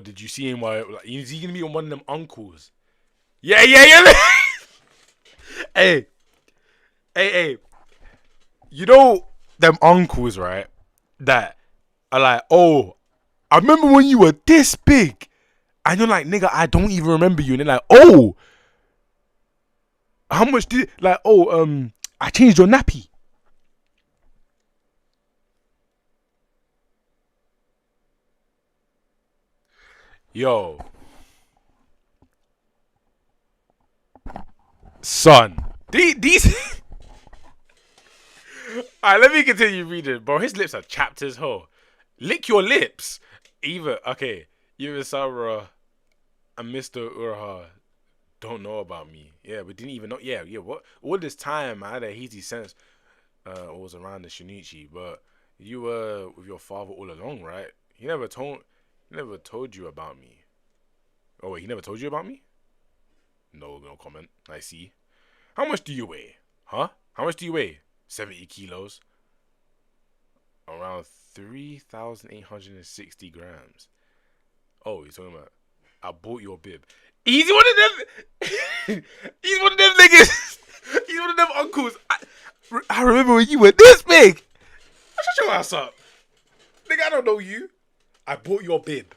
did you see him? Like, is he gonna be on one of them uncles? Yeah. Hey. You know them uncles, right? That are like, oh, I remember when you were this big. And you're like, nigga, I don't even remember you. And they're like, oh, how much did I changed your nappy. Yo. Son. These Alright, let me continue reading, bro. His lips are chapped as hell. Lick your lips. Even Sabra and Mr. Urha don't know about me. Yeah, we didn't even know. Yeah. What? All this time, I had a hazy sense. Was around the Shinichi, but you were with your father all along, right? He never told you about me. Oh wait, he never told you about me? No comment. I see. How much do you weigh? Huh? How much do you weigh? 70 kilos. Around 3,860 grams. Oh, he's talking about, I bought your bib. He's one of them. He's one of them niggas. He's one of them uncles. I remember when you were this big. Shut your ass up. Nigga, I don't know you. I bought your bib.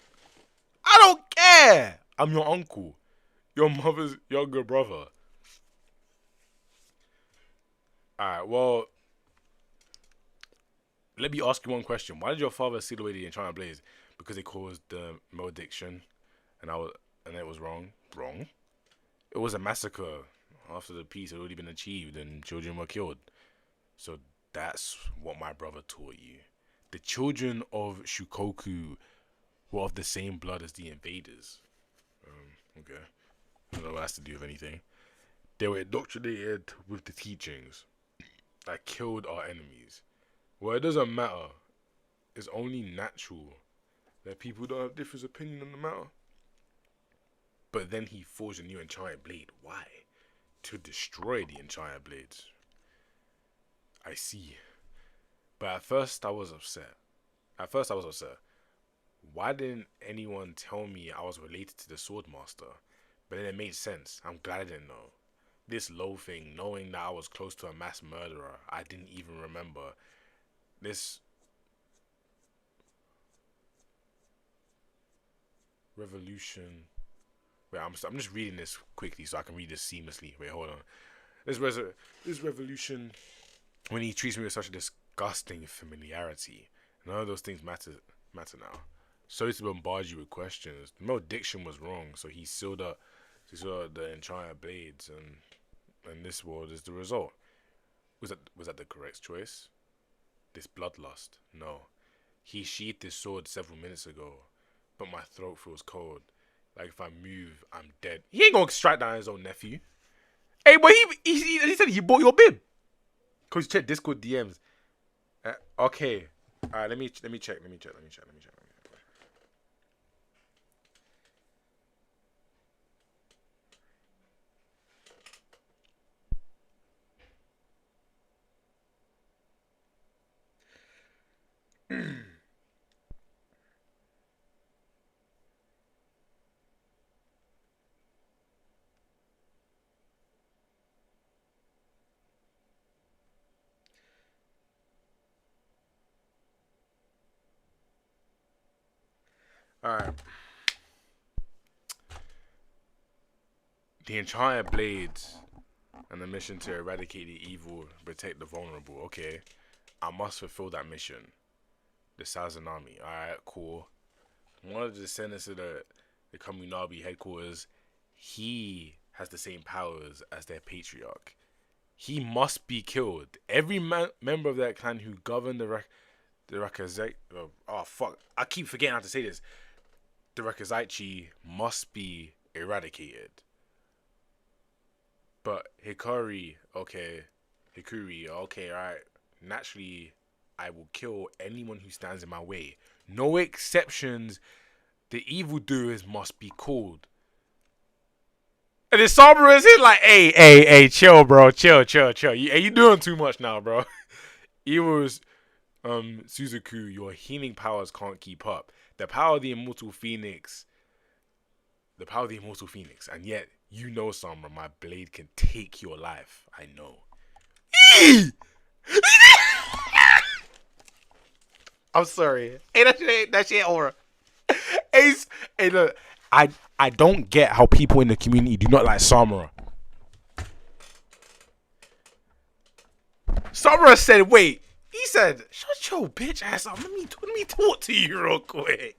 I don't care. I'm your uncle. Your mother's younger brother. Alright, well, let me ask you one question. Why did your father seal away the Enchanted Blades? Because it caused malediction, and it was wrong. Wrong. It was a massacre after the peace had already been achieved and children were killed. So that's what my brother taught you. The children of Shukoku were of the same blood as the invaders. Okay. I don't know what that has to do with anything. They were indoctrinated with the teachings that killed our enemies. Well, it doesn't matter. It's only natural that people don't have different opinion on the matter. But then he forged a new Enchanted Blade. Why? To destroy the Enchanted Blades. I see. But at first I was upset. Why didn't anyone tell me I was related to the Swordmaster? But then it made sense. I'm glad I didn't know. This low thing, knowing that I was close to a mass murderer, I didn't even remember. This revolution. Wait, I'm just reading this quickly so I can read this seamlessly. Wait, hold on. This revolution, when he treats me with such a disgusting familiarity, none of those things matter now. Sorry to bombard you with questions. No diction was wrong, so he sealed up the Enchanted Blades, and this world is the result. Was that the correct choice? This bloodlust? No. He sheathed his sword several minutes ago, but my throat feels cold. Like if I move, I'm dead. He ain't gonna strike down his own nephew. Hey, but he said he bought your bib. Cause you check Discord DMs. Okay. Alright, let me check. Alright. The Enchanted Blades and the mission to eradicate the evil, protect the vulnerable. Okay. I must fulfill that mission. The Sazanami. Alright, cool. One of the descendants of the Kamunabi headquarters, he has the same powers as their patriarch. He must be killed. Every member of that clan who governed the Rakazai... Oh, fuck. I keep forgetting how to say this. The Rakazaichi must be eradicated. But Hikuri, okay, right. Naturally, I will kill anyone who stands in my way. No exceptions. The evildoers must be called. And then Sabra is here like, hey, chill, bro, chill. You doing too much now, bro. Evil's, Suzuku, your healing powers can't keep up. The power of the immortal phoenix, and yet, you know, Samra, my blade can take your life. I know. I'm sorry. Hey, that shit over. Hey, look, I don't get how people in the community do not like Samura. Samura said, wait. He said, shut your bitch ass up. Let me talk to you real quick.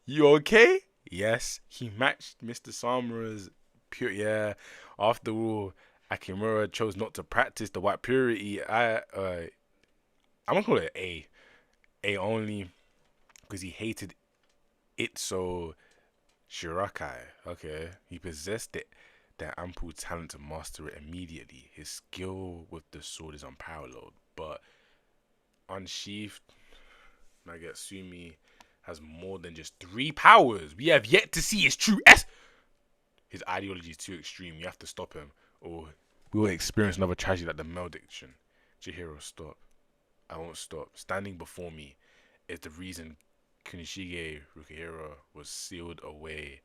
You okay? Yes, he matched Mr. Samura's pure. Yeah, after all, Akimura chose not to practice the white purity. I'm gonna call it A only because he hated it so Shirakai. Okay, he possessed it. That ample talent to master it immediately. His skill with the sword is unparalleled, but unsheathed, Nagatsumi has more than just three powers. We have yet to see his true S. His ideology is too extreme. You have to stop him, or we will experience another tragedy like the malediction. Chihiro, stop. I won't stop. Standing before me is the reason Kunishige Rukihiro was sealed away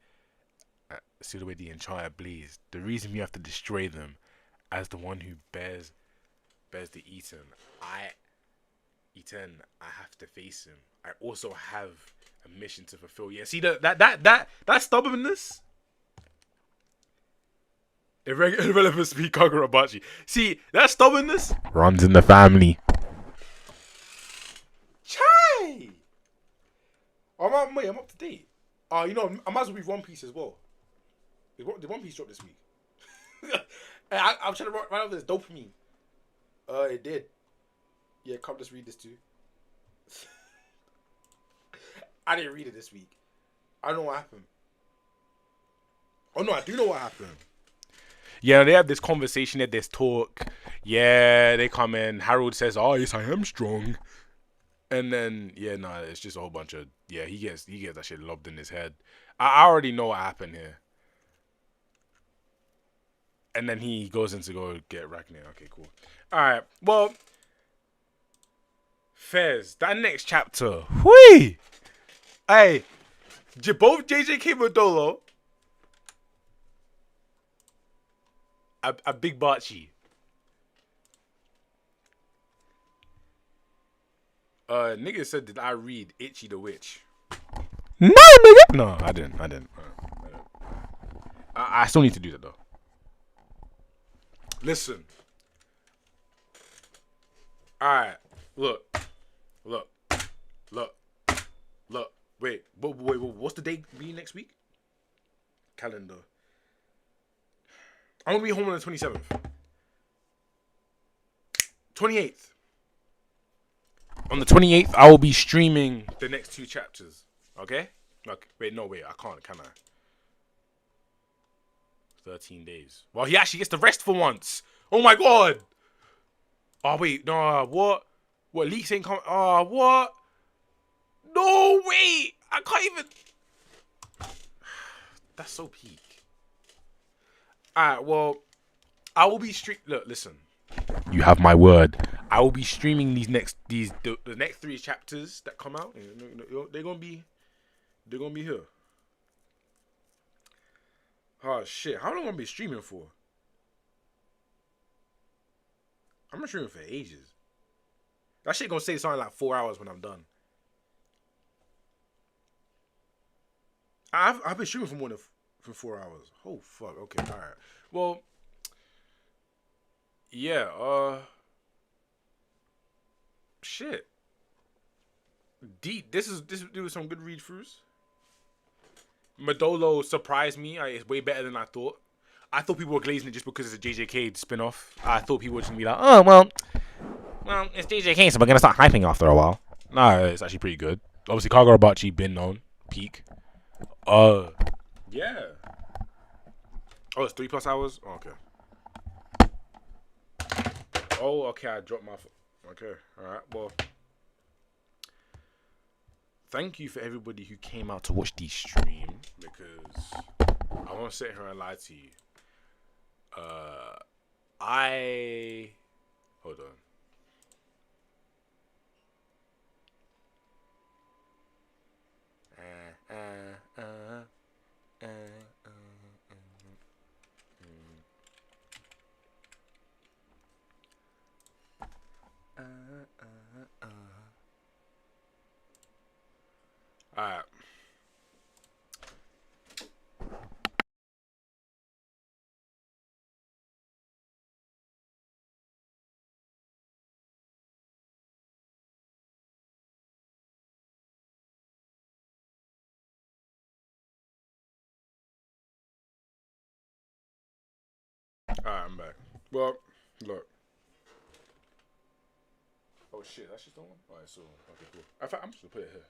the entire blaze. The reason we have to destroy them, as the one who bears the Iten, I have to face him. I also have a mission to fulfill. Yeah, see that stubbornness. Irrelevant speak Kagurabachi. See that stubbornness runs in the family. Chai. I'm up to date. You know, I might as well be One Piece as well. Did One Piece drop this week? I'm trying to write out this dopamine. It did. Yeah, come just read this too. I didn't read it this week. I don't know what happened. Oh no, I do know what happened. Yeah, they have this conversation, this talk. Yeah, they come in. Harold says, "Oh yes, I am strong." And then it's just a whole bunch of he gets that shit lobbed in his head. I already know what happened here. And then he goes in to go get Ragnar. Okay, cool. Alright, well, Fez, that next chapter. Whee! Hey, both JJK Mudolo, a big Bachi. Nigga said, did I read Itchy the Witch? No, nigga. No, I didn't. I still need to do that though. Listen. Alright. Look. Wait. What's the date be next week? Calendar. I'm gonna be home on the 27th. 28th. On the 28th, I will be streaming the next two chapters. Okay? Wait, I can't, can I? 13 days. Well, he actually gets the rest for once. Oh my god! Oh, wait, no, what? What, leaks ain't coming? Oh, what? No, wait! I can't even... That's so peak. Alright, well, I will be Look, listen. You have my word. I will be streaming the next three chapters that come out. They're gonna be here. Oh shit! How long am I gonna be streaming for? I'm not streaming for ages. That shit gonna say something like 4 hours when I'm done. I've been streaming for more than 4 hours. Oh fuck. Okay. All right. Well. Yeah. Shit. Deep. This was some good read throughs. Mudolo surprised me. It's way better than I thought. I thought people were glazing it just because it's a JJK spin-off. I thought people were just gonna be like, oh well, it's JJK, so we're gonna start hyping after a while. No, it's actually pretty good. Obviously, Kagurabachi been known peak. Yeah. Oh, it's 3+ hours. Oh, okay. Oh, okay. I dropped my. Okay. All right. Well. Thank you for everybody who came out to watch the stream, because I won't sit here and lie to you. Hold on. Alright. Alright, I'm back. Well, look. Oh shit, that's just the one? Alright, so, okay, cool. In fact, I'm just gonna put it here.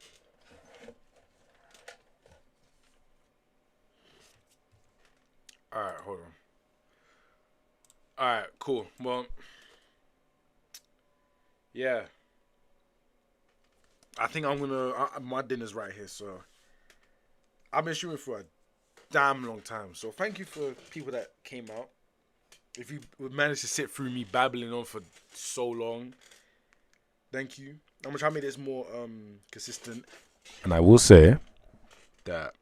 Alright, hold on. Alright, cool. Well, yeah. I think I'm gonna. My dinner's right here, so I've been streaming for a damn long time. So thank you for people that came out. If you managed to sit through me babbling on for so long, thank you. I'm gonna try to make this more consistent. And I will say that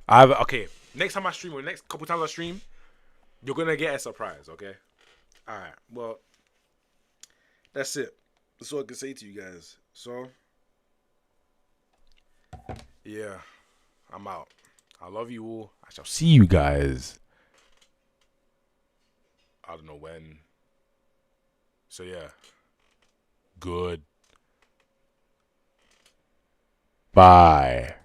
I've okay. Next time I stream, or next couple times I stream, you're gonna get a surprise. Okay. All right. Well, that's it. That's all I can say to you guys. So yeah, I'm out. I love you all. I shall see you guys. I don't know when. So yeah. Good. Bye.